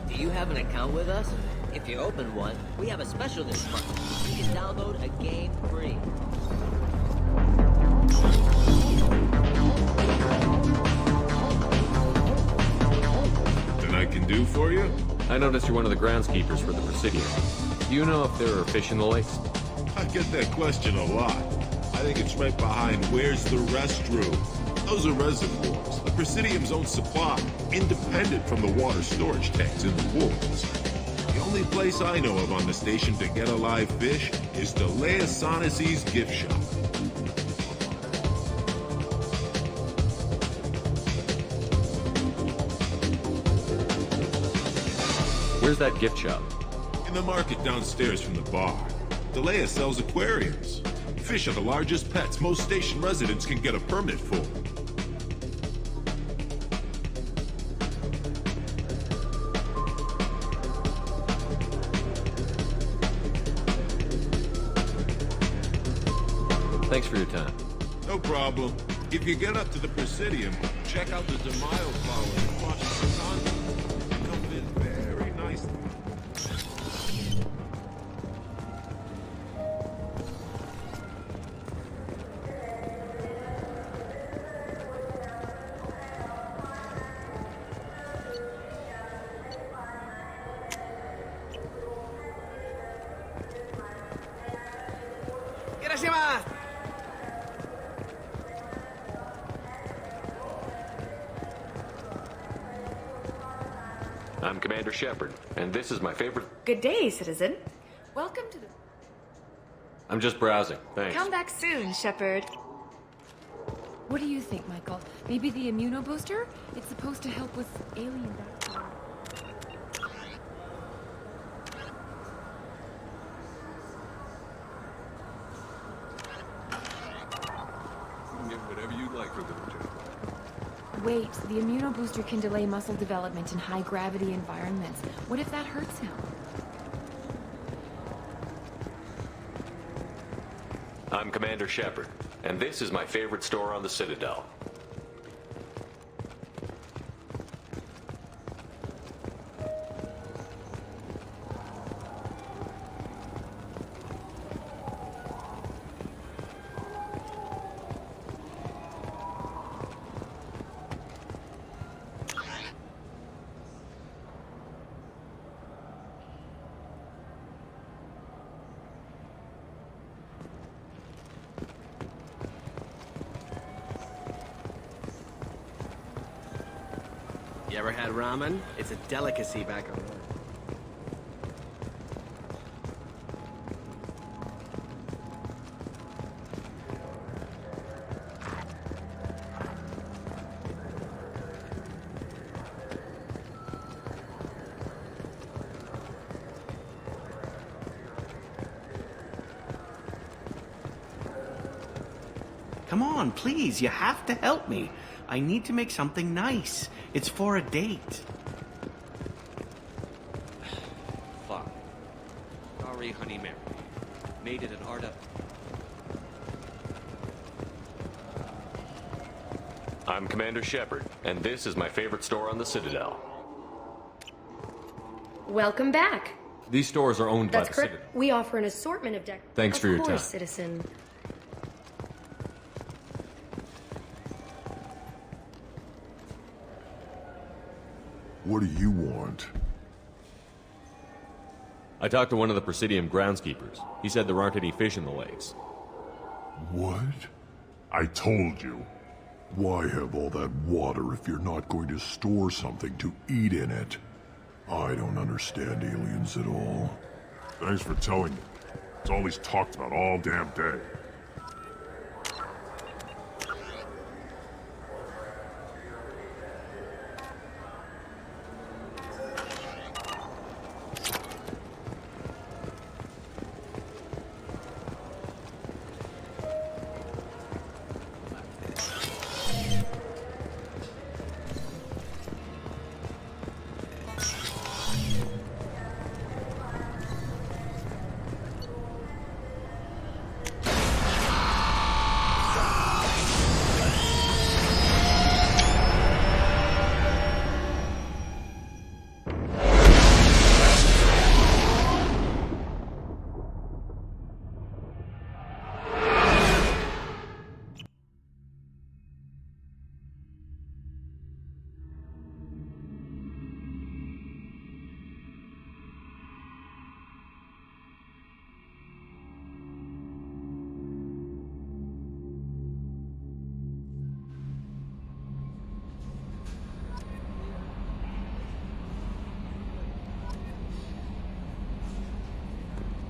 Do you have an account with us? If you open one, we have a special this month. You can download a game free. Nothing I can do for you? I noticed you're one of the groundskeepers for the Presidium. Do you know if there are fish in the lakes? I get that question a lot. I think it's right behind where's the restroom. Those are reservoirs, the Presidium's own supply, independent from the water storage tanks in the walls. The only place I know of on the station to get a live fish is Delea Sonesi's gift shop. Where's that gift shop? In the market downstairs from the bar. Delea sells aquariums. Fish are the largest pets most station residents can get a permit for. Thanks for your time. No problem. If you get up to the Presidium, check out the DeMaio flower and watch the condoms. They come in very nicely. I'm Commander Shepard, and this is my favorite... Good day, citizen. Welcome to the... I'm just browsing, thanks. Come back soon, Shepard. What do you think, Michael? Maybe the immunobooster? It's supposed to help with alien bacteria. You can get whatever you'd like for little Jane. Wait, the immunobooster can delay muscle development in high-gravity environments. What if that hurts him? I'm Commander Shepard, and this is my favorite store on the Citadel. You ever had ramen? It's a delicacy back on Earth. Come on, please, you have to help me. I need to make something nice. It's for a date. Fine. Sorry, Honey Mary. Made it an art up. I'm Commander Shepard, and this is my favorite store on the Citadel. Welcome back. These stores are owned That's by the correct. Citadel. We offer an assortment of Thanks for your Of course, time. citizen. What do you want? I talked to one of the Presidium groundskeepers. He said there aren't any fish in the lakes. What? I told you. Why have all that water if you're not going to store something to eat in it? I don't understand aliens at all. Thanks for telling me. It's all he's talked about all damn day.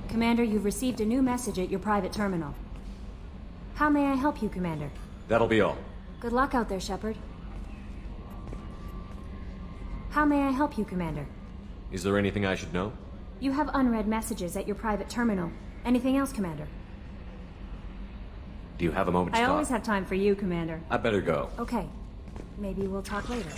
Commander, you've received a new message at your private terminal. How may I help you, Commander? That'll be all. Good luck out there, Shepard. How may I help you, Commander? Is there anything I should know? You have unread messages at your private terminal. Anything else, Commander? Do you have a moment to I talk? always have time for you, Commander. I better go. Okay. Maybe we'll talk later.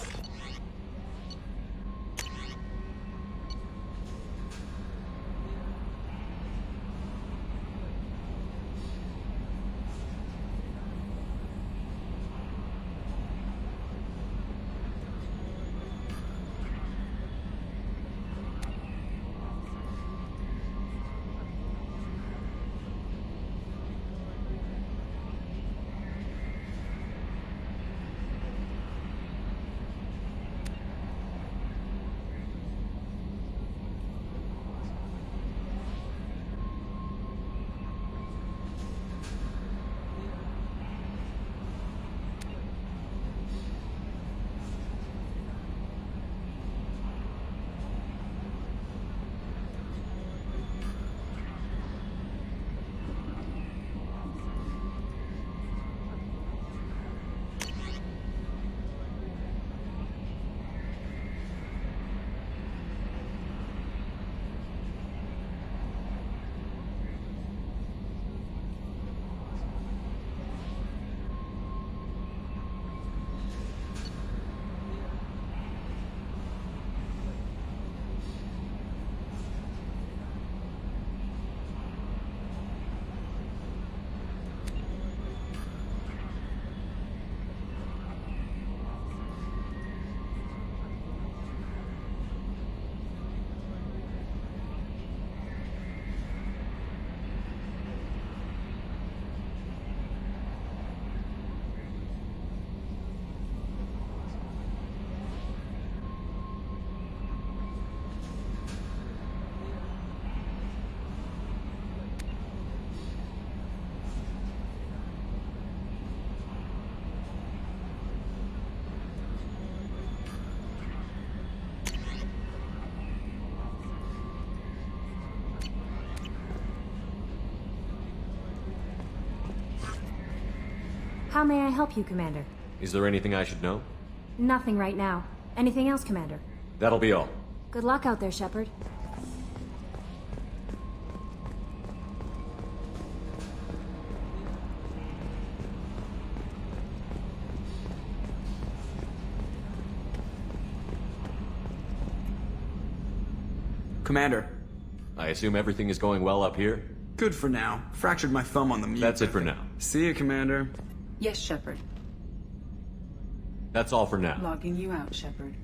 How may I help you, Commander? Is there anything I should know? Nothing right now. Anything else, Commander? That'll be all. Good luck out there, Shepard. Commander. I assume everything is going well up here? Good for now. Fractured my thumb on the mute. That's it for now. See you, Commander. Yes, Shepard. That's all for now. Logging you out, Shepard.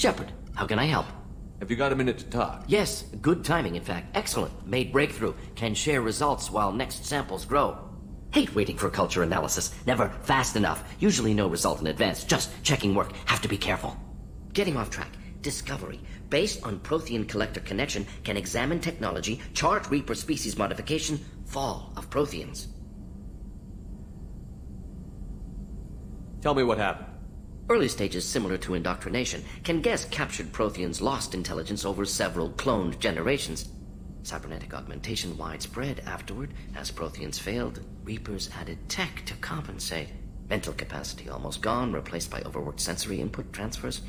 Shepard, how can I help? Have you got a minute to talk? Yes, good timing, in fact. Excellent. Made breakthrough. Can share results while next samples grow. Hate waiting for culture analysis. Never fast enough. Usually no result in advance. Just checking work. Have to be careful. Getting off track. Discovery. Based on Prothean collector connection, can examine technology, chart Reaper species modification, fall of Protheans. Tell me what happened. Early stages similar to indoctrination. Can guess captured Protheans lost intelligence over several cloned generations. Cybernetic augmentation widespread afterward. As Protheans failed, Reapers added tech to compensate. Mental capacity almost gone, replaced by overworked sensory input transfers.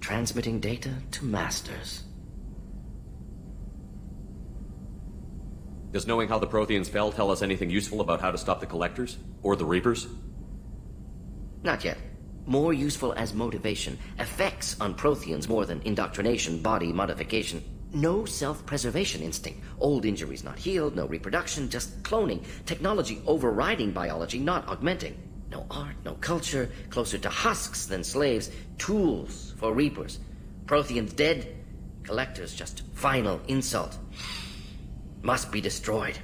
Transmitting data to masters. Does knowing how the Protheans fell tell us anything useful about how to stop the Collectors? Or the Reapers? Not yet. More useful as motivation. Effects on Protheans more than indoctrination, body modification. No self-preservation instinct. Old injuries not healed, no reproduction, just cloning. Technology overriding biology, not augmenting. No art, no culture, closer to husks than slaves. Tools for Reapers. Protheans dead, Collectors just final insult. Must be destroyed.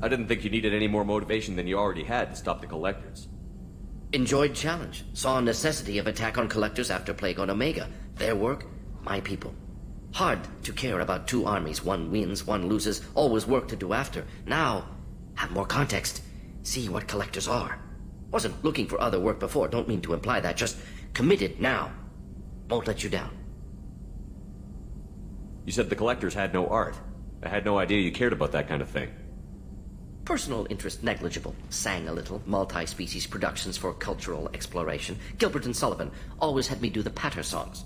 I didn't think you needed any more motivation than you already had to stop the Collectors. Enjoyed challenge. Saw necessity of attack on Collectors after Plague on Omega. Their work, my people. Hard to care about two armies. One wins, one loses. Always work to do after. Now, have more context. See what Collectors are. Wasn't looking for other work before. Don't mean to imply that. Just committed now. Won't let you down. You said the Collectors had no art. I had no idea you cared about that kind of thing. Personal interest negligible. Sang a little. Multi-species productions for cultural exploration. Gilbert and Sullivan always had me do the patter songs.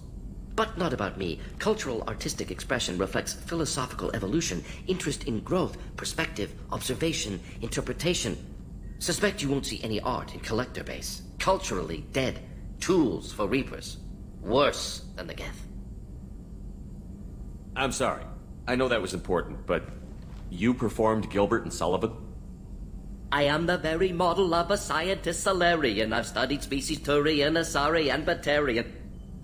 But not about me. Cultural artistic expression reflects philosophical evolution, interest in growth, perspective, observation, interpretation. Suspect you won't see any art in Collector base. Culturally dead. Tools for Reapers. Worse than the Geth. I'm sorry. I know that was important, but you performed Gilbert and Sullivan? I am the very model of a scientist Solarian. I've studied species Turian, Asari, and Batarian.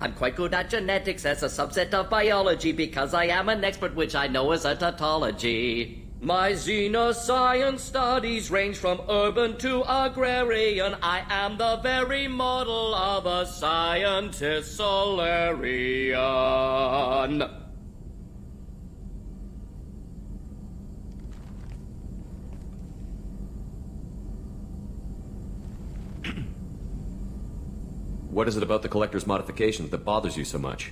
I'm quite good at genetics as a subset of biology because I am an expert, which I know is a tautology. My xenoscience studies range from urban to agrarian. I am the very model of a scientist Solarian. What is it about the Collector's modifications that bothers you so much?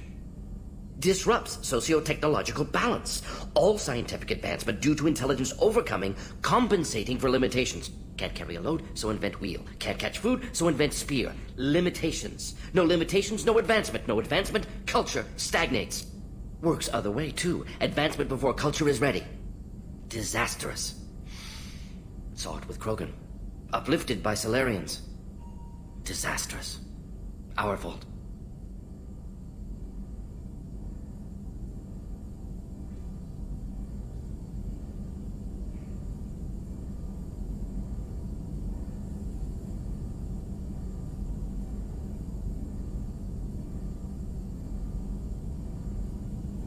Disrupts socio-technological balance. All scientific advancement due to intelligence overcoming, compensating for limitations. Can't carry a load, so invent wheel. Can't catch food, so invent spear. Limitations. No limitations, no advancement. No advancement, culture stagnates. Works other way, too. Advancement before culture is ready. Disastrous. Saw it with Krogan. Uplifted by Solarians. Disastrous. Our fault.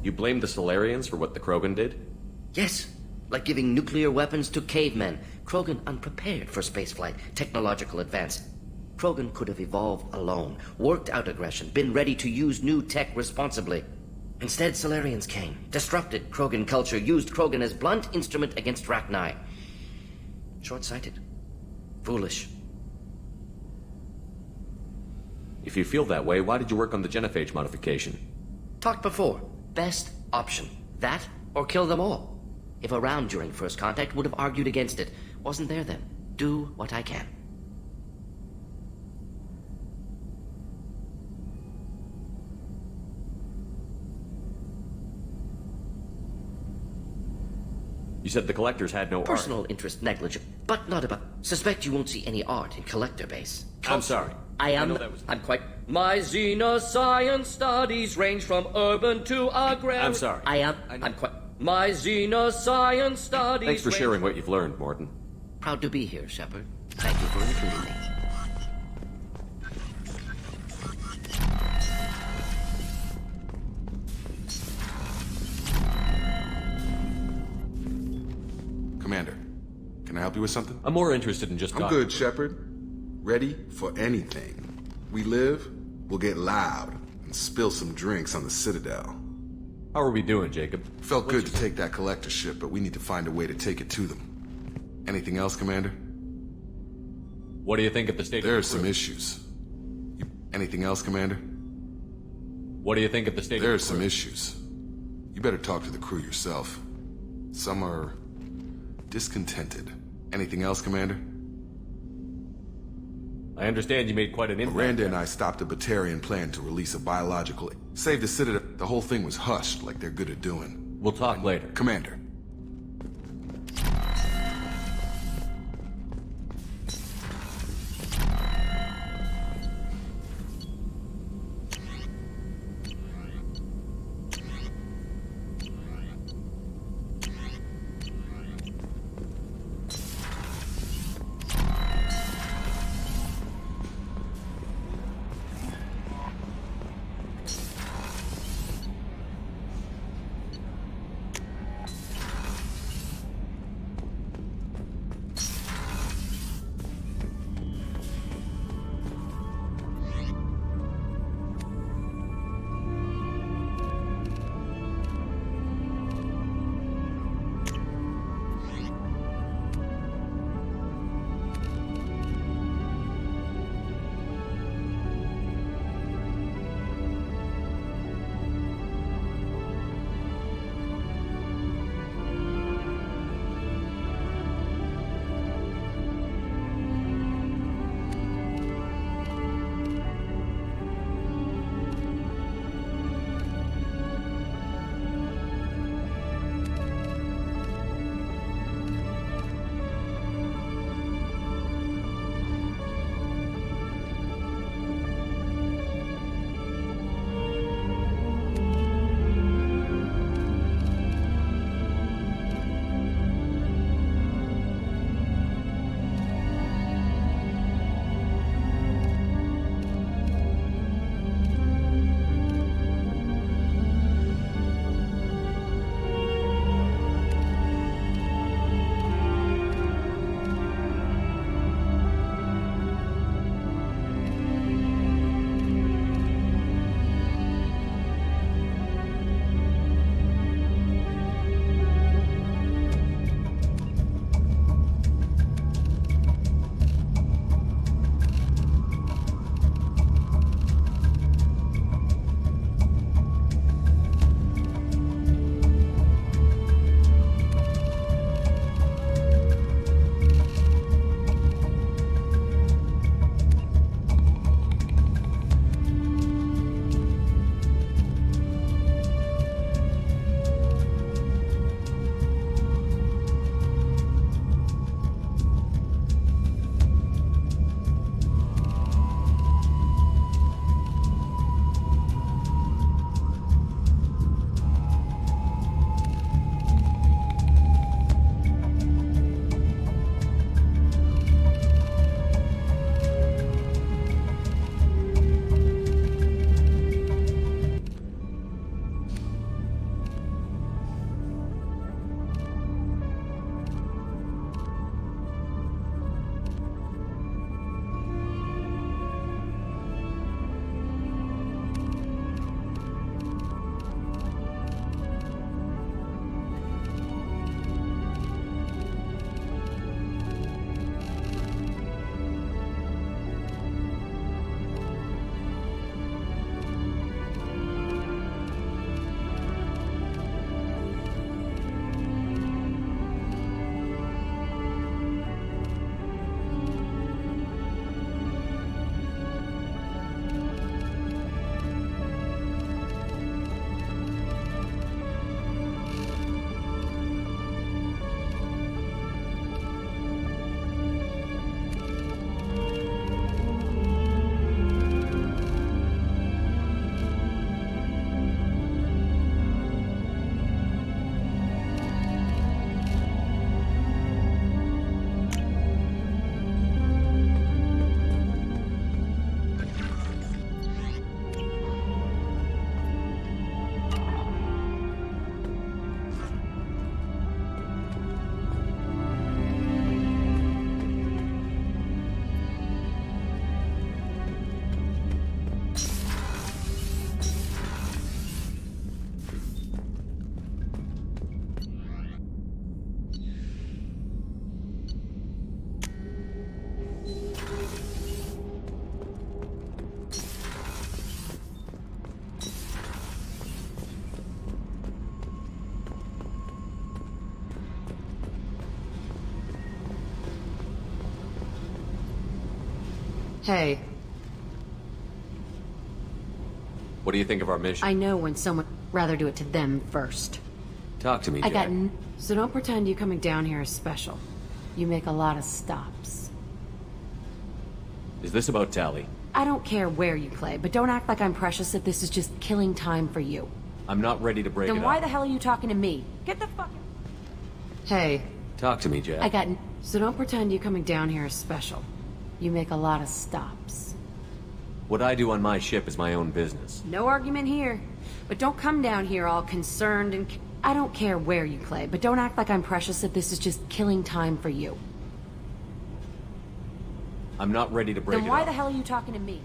You blame the Solarians for what the Krogan did? Yes, like giving nuclear weapons to cavemen. Krogan unprepared for spaceflight, technological advance. Krogan could have evolved alone, worked out aggression, been ready to use new tech responsibly. Instead, Solarians came, disrupted Krogan culture, used Krogan as blunt instrument against Rachni. Short-sighted. Foolish. If you feel that way, why did you work on the genophage modification? Talked before. Best option. That, or kill them all. If around during first contact, would have argued against it. Wasn't there then. Do what I can. You said the Collectors had no Personal art. interest negligible, but not about. Suspect you won't see any art in Collector base. I'm sorry. I'm quite. My xenoscience studies range from urban to agrarian. I'm sorry. I'm quite. My xenoscience studies. Thanks for sharing what you've learned, Morton. Proud to be here, Shepard. Thank you for including me. Commander, can I help you with something? I'm more interested in just I'm good, Shepard. Ready for anything. We live, we'll get loud, and spill some drinks on the Citadel. How are we doing, Jacob? Felt good to take that collector ship, but we need to find a way to take it to them. Anything else, Commander? What do you think of the state There of are some issues. Anything else, Commander? What do you think of the state There of are some issues. You better talk to the crew yourself. Some are discontented. Anything else, Commander? I understand you made quite an impact. Miranda and I stopped a Batarian plan to release a biological... Save the Citadel. The whole thing was hushed like they're good at doing. We'll talk later. Commander. Hey, What do you think of our mission? I know when someone rather do it to them first. Talk to me, I Jack. got so don't pretend you coming down here is special. You make a lot of stops. Is this about Tally? I don't care where you play, but don't act like I'm precious if this is just killing time for you. I'm not ready to break Then it why up. the hell are you talking to me? Get the fuck... Hey, Talk to me, Jack. I got so don't pretend you coming down here is special. You make a lot of stops. What I do on my ship is my own business. No argument here. But don't come down here all concerned and... I don't care where you play, but don't act like I'm precious if this is just killing time for you. I'm not ready to break Then it why up. the hell are you talking to me?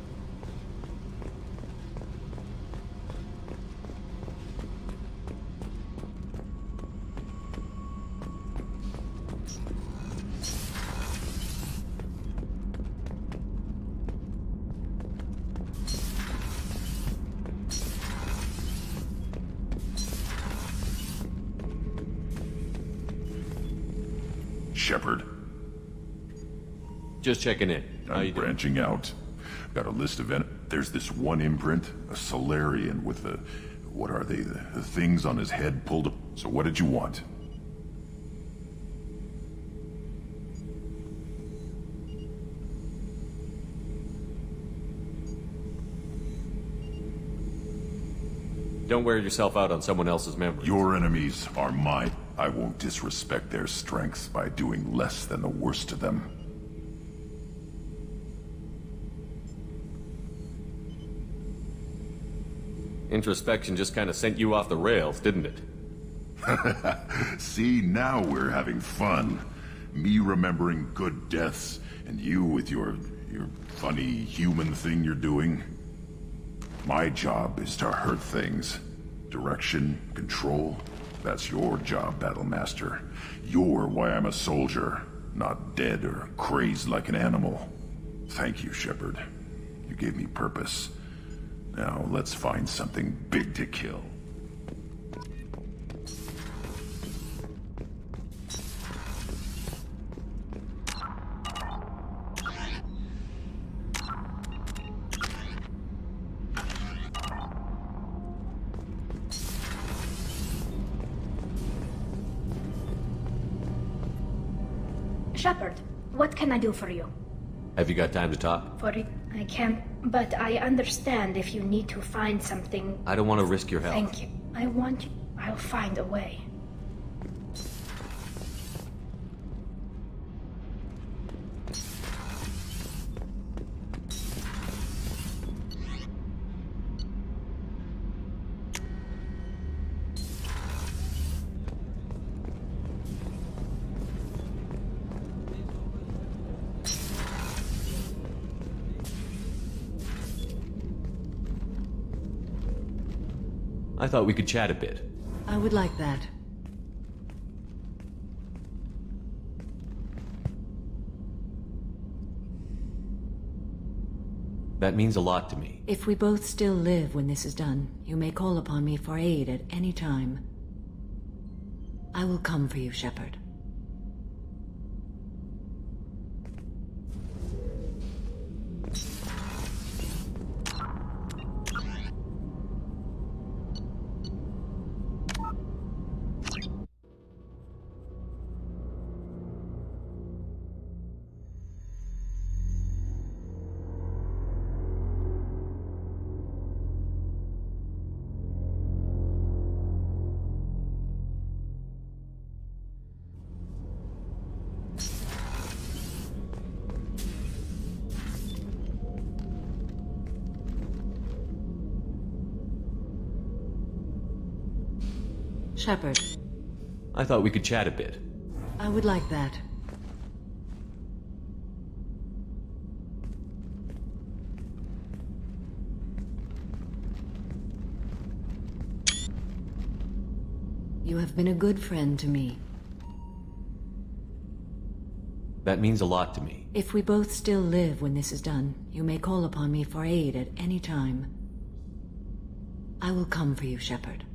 Shepard, Just checking in. How you I'm doing? branching out. Got a list of... There's this one imprint, a Solarian with the... What are they? The things on his head pulled up. So what did you want? Don't wear yourself out on someone else's memory. Your enemies are mine. I won't disrespect their strengths by doing less than the worst of them. Introspection just kind of sent you off the rails, didn't it? See, now we're having fun. Me remembering good deaths, and you with your funny human thing you're doing. My job is to hurt things. Direction, control, that's your job, Battlemaster. You're why I'm a soldier, not dead or crazed like an animal. Thank you, Shepard. You gave me purpose. Now let's find something big to kill. Shepard, what can I do for you? Have you got time to talk? For it, I can't, but I understand if you need to find something. I don't want to risk your health. Thank you. I want you. I'll find a way. I thought we could chat a bit. I would like that. That means a lot to me. If we both still live when this is done, you may call upon me for aid at any time. I will come for you, Shepard. Shepard, I thought we could chat a bit. I would like that. You have been a good friend to me. That means a lot to me. If we both still live when this is done, you may call upon me for aid at any time. I will come for you, Shepard.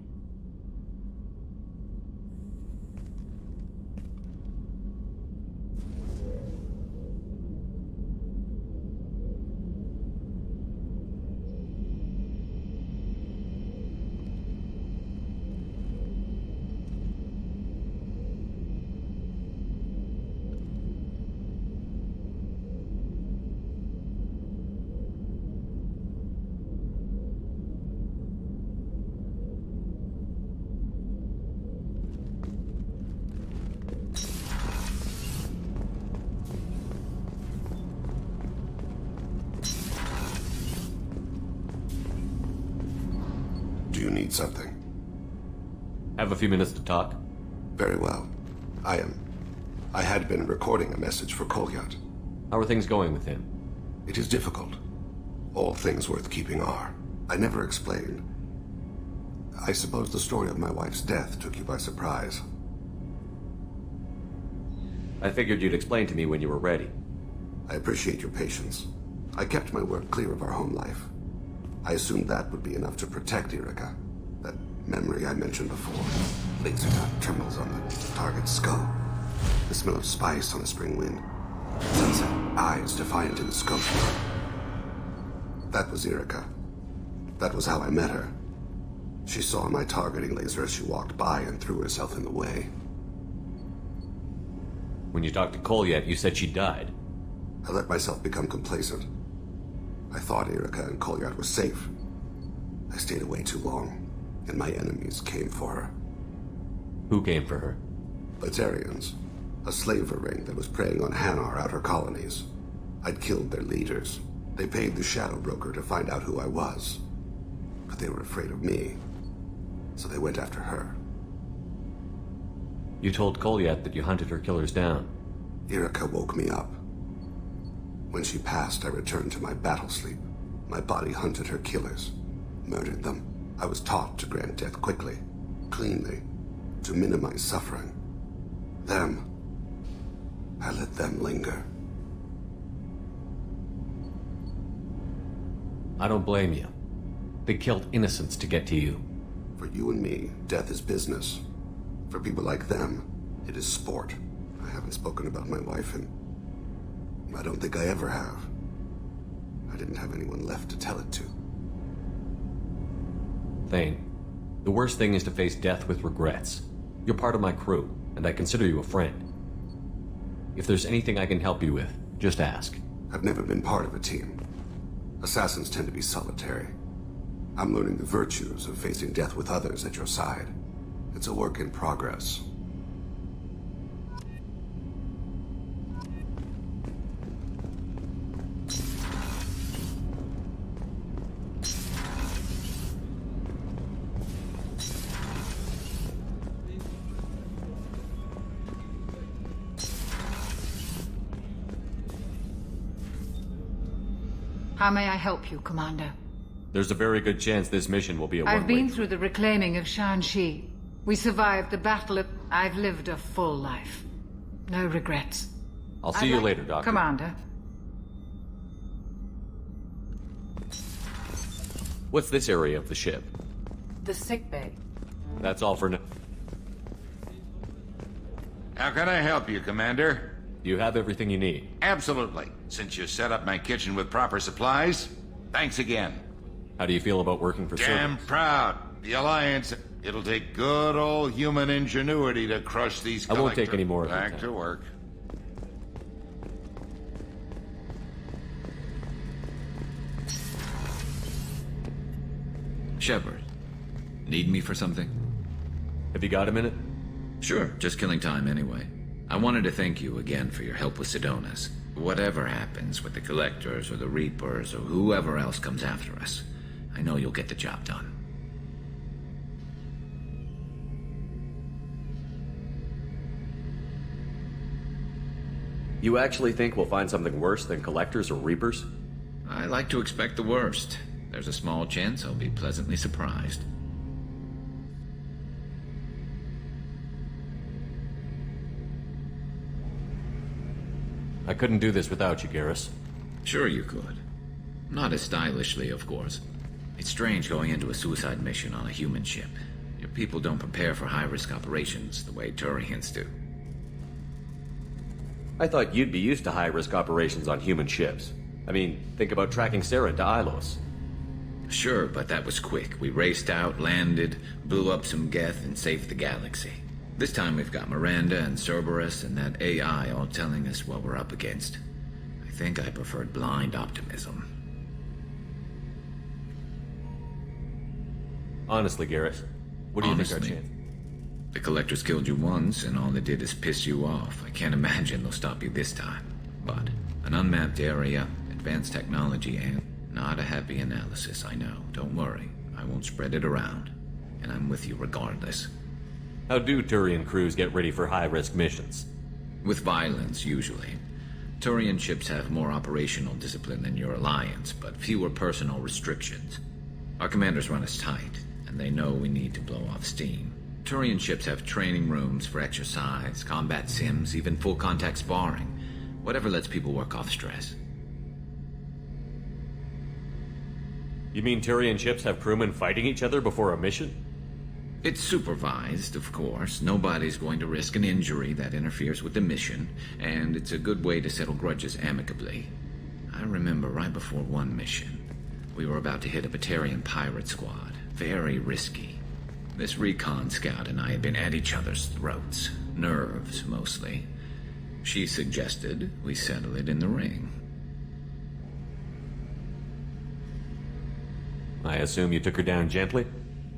need something? Have a few minutes to talk? Very well. I had been recording a message for Kolyat. How are things going with him? It is difficult. All things worth keeping are. I never explained. I suppose the story of my wife's death took you by surprise. I figured you'd explain to me when you were ready. I appreciate your patience. I kept my work clear of our home life. I assumed that would be enough to protect Erica. That memory I mentioned before. Laser dot trembles on the target's skull. The smell of spice on a spring wind. Sunset eyes defiant in the scope. That was Erica. That was how I met her. She saw my targeting laser as she walked by and threw herself in the way. When you talked to Kolyat, you said she died. I let myself become complacent. I thought Erica and Kolyat were safe. I stayed away too long, and my enemies came for her. Who came for her? Batarians. A slaver ring that was preying on Hanar outer colonies. I'd killed their leaders. They paid the Shadow Broker to find out who I was. But they were afraid of me, so they went after her. You told Kolyat that you hunted her killers down. Erica woke me up. When she passed, I returned to my battle sleep. My body hunted her killers, murdered them. I was taught to grant death quickly, cleanly, to minimize suffering. Them, I let them linger. I don't blame you. They killed innocents to get to you. For you and me, death is business. For people like them, it is sport. I haven't spoken about my wife, and I don't think I ever have. I didn't have anyone left to tell it to. Thane, the worst thing is to face death with regrets. You're part of my crew, and I consider you a friend. If there's anything I can help you with, just ask. I've never been part of a team. Assassins tend to be solitary. I'm learning the virtues of facing death with others at your side. It's a work in progress. How may I help you, Commander? There's a very good chance this mission will be a I've one-way. been through the reclaiming of Shanxi. We survived the battle of... I've lived a full life. No regrets. I'll see you later, Doctor. Commander. What's this area of the ship? The sickbay. That's all for now. How can I help you, Commander? You have everything you need. Absolutely. Since you set up my kitchen with proper supplies, thanks again. How do you feel about working for Damn Cerberus? proud. The Alliance, it'll take good old human ingenuity to crush these I won't collectors. take any more of your Back time. to work. Shepard, need me for something? Have you got a minute? Sure, just killing time anyway. I wanted to thank you again for your help with Sidonis. Whatever happens with the Collectors or the Reapers or whoever else comes after us, I know you'll get the job done. You actually think we'll find something worse than Collectors or Reapers? I like to expect the worst. There's a small chance I'll be pleasantly surprised. I couldn't do this without you, Garrus. Sure you could. Not as stylishly, of course. It's strange going into a suicide mission on a human ship. Your people don't prepare for high-risk operations the way Turians do. I thought you'd be used to high-risk operations on human ships. I mean, think about tracking Sarah to Ilos. Sure, but that was quick. We raced out, landed, blew up some Geth, and saved the galaxy. This time we've got Miranda and Cerberus and that AI all telling us what we're up against. I think I preferred blind optimism. Honestly, Garrus, what do you think our Honestly, chance? the Collectors killed you once, and all they did is piss you off. I can't imagine they'll stop you this time. But an unmapped area, advanced technology, and not a happy analysis, I know. Don't worry, I won't spread it around. and I'm with you regardless. How do Turian crews get ready for high-risk missions? With violence, usually. Turian ships have more operational discipline than your alliance, but fewer personal restrictions. Our commanders run us tight, and they know we need to blow off steam. Turian ships have training rooms for exercise, combat sims, even full-contact sparring. Whatever lets people work off stress. You mean Turian ships have crewmen fighting each other before a mission? It's supervised, of course. Nobody's going to risk an injury that interferes with the mission, and it's a good way to settle grudges amicably. I remember right before one mission, we were about to hit a Batarian pirate squad. Very risky. This recon scout and I had been at each other's throats. Nerves, mostly. She suggested we settle it in the ring. I assume you took her down gently?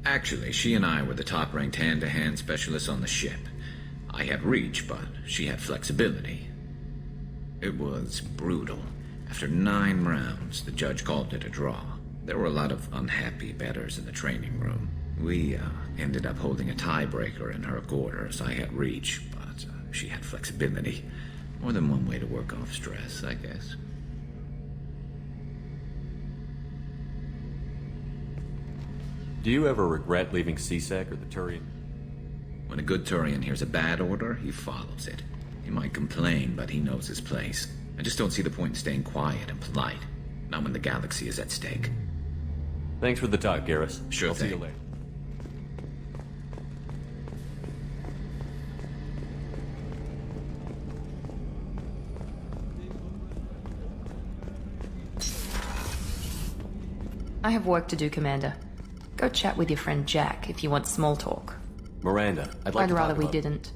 Actually, she and I were the top-ranked hand-to-hand specialists on the ship. I had reach, but she had flexibility. It was brutal. After 9 rounds, the judge called it a draw. There were a lot of unhappy bettors in the training room. We ended up holding a tiebreaker in her quarters. I had reach, but she had flexibility. More than one way to work off stress, I guess. Do you ever regret leaving CSEC or the Turian? When a good Turian hears a bad order, he follows it. He might complain, but he knows his place. I just don't see the point in staying quiet and polite. Not when the galaxy is at stake. Thanks for the talk, Garrus. Sure I'll thing. see you later. I have work to do, Commander. Go chat with your friend Jack if you want small talk. Miranda, I'd like I'd to rather talk we about... didn't.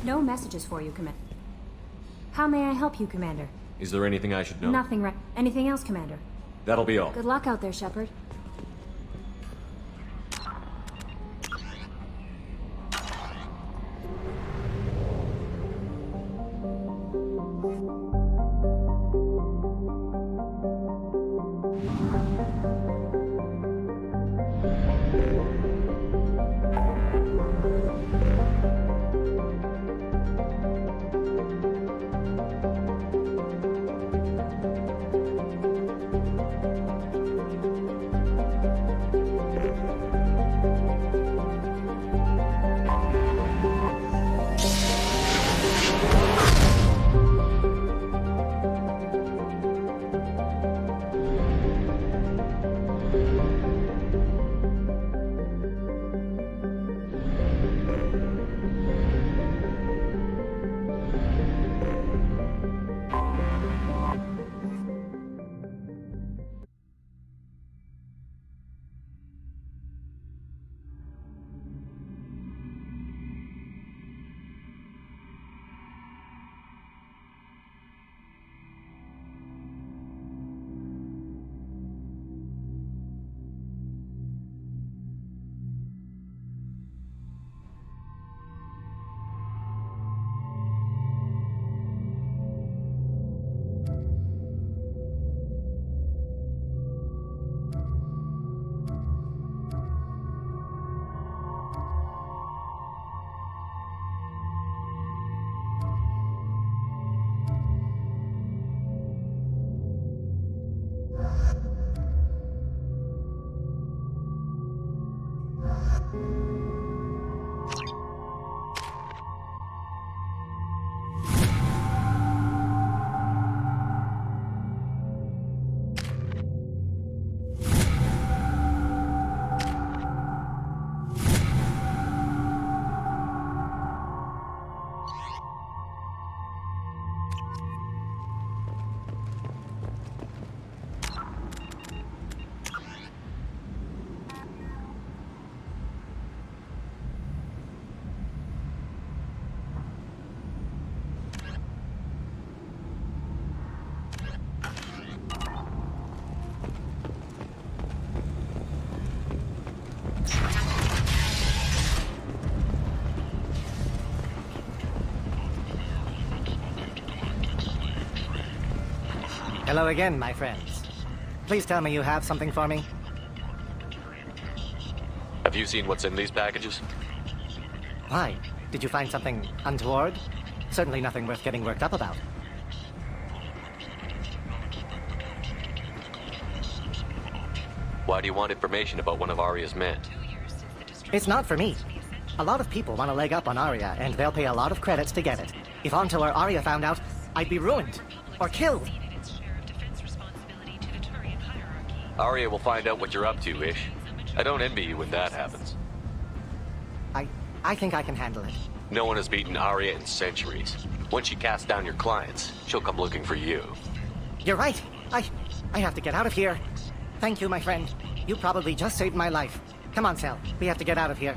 No messages for you, Commander. How may I help you, Commander? Is there anything I should know? Nothing, right? Anything else, Commander? That'll be all. Good luck out there, Shepard. Hello again, my friends. Please tell me you have something for me. Have you seen what's in these packages? Why? Did you find something untoward? Certainly nothing worth getting worked up about. Why do you want information about one of Arya's men? It's not for me. A lot of people want a leg up on Arya, and they'll pay a lot of credits to get it. If Anto or Arya found out, I'd be ruined. Or killed. Arya will find out what you're up to, Ish. I don't envy you when that happens. I think I can handle it. No one has beaten Arya in centuries. Once she casts down your clients, she'll come looking for you. You're right. I have to get out of here. Thank you, my friend. You probably just saved my life. Come on, Sal. We have to get out of here.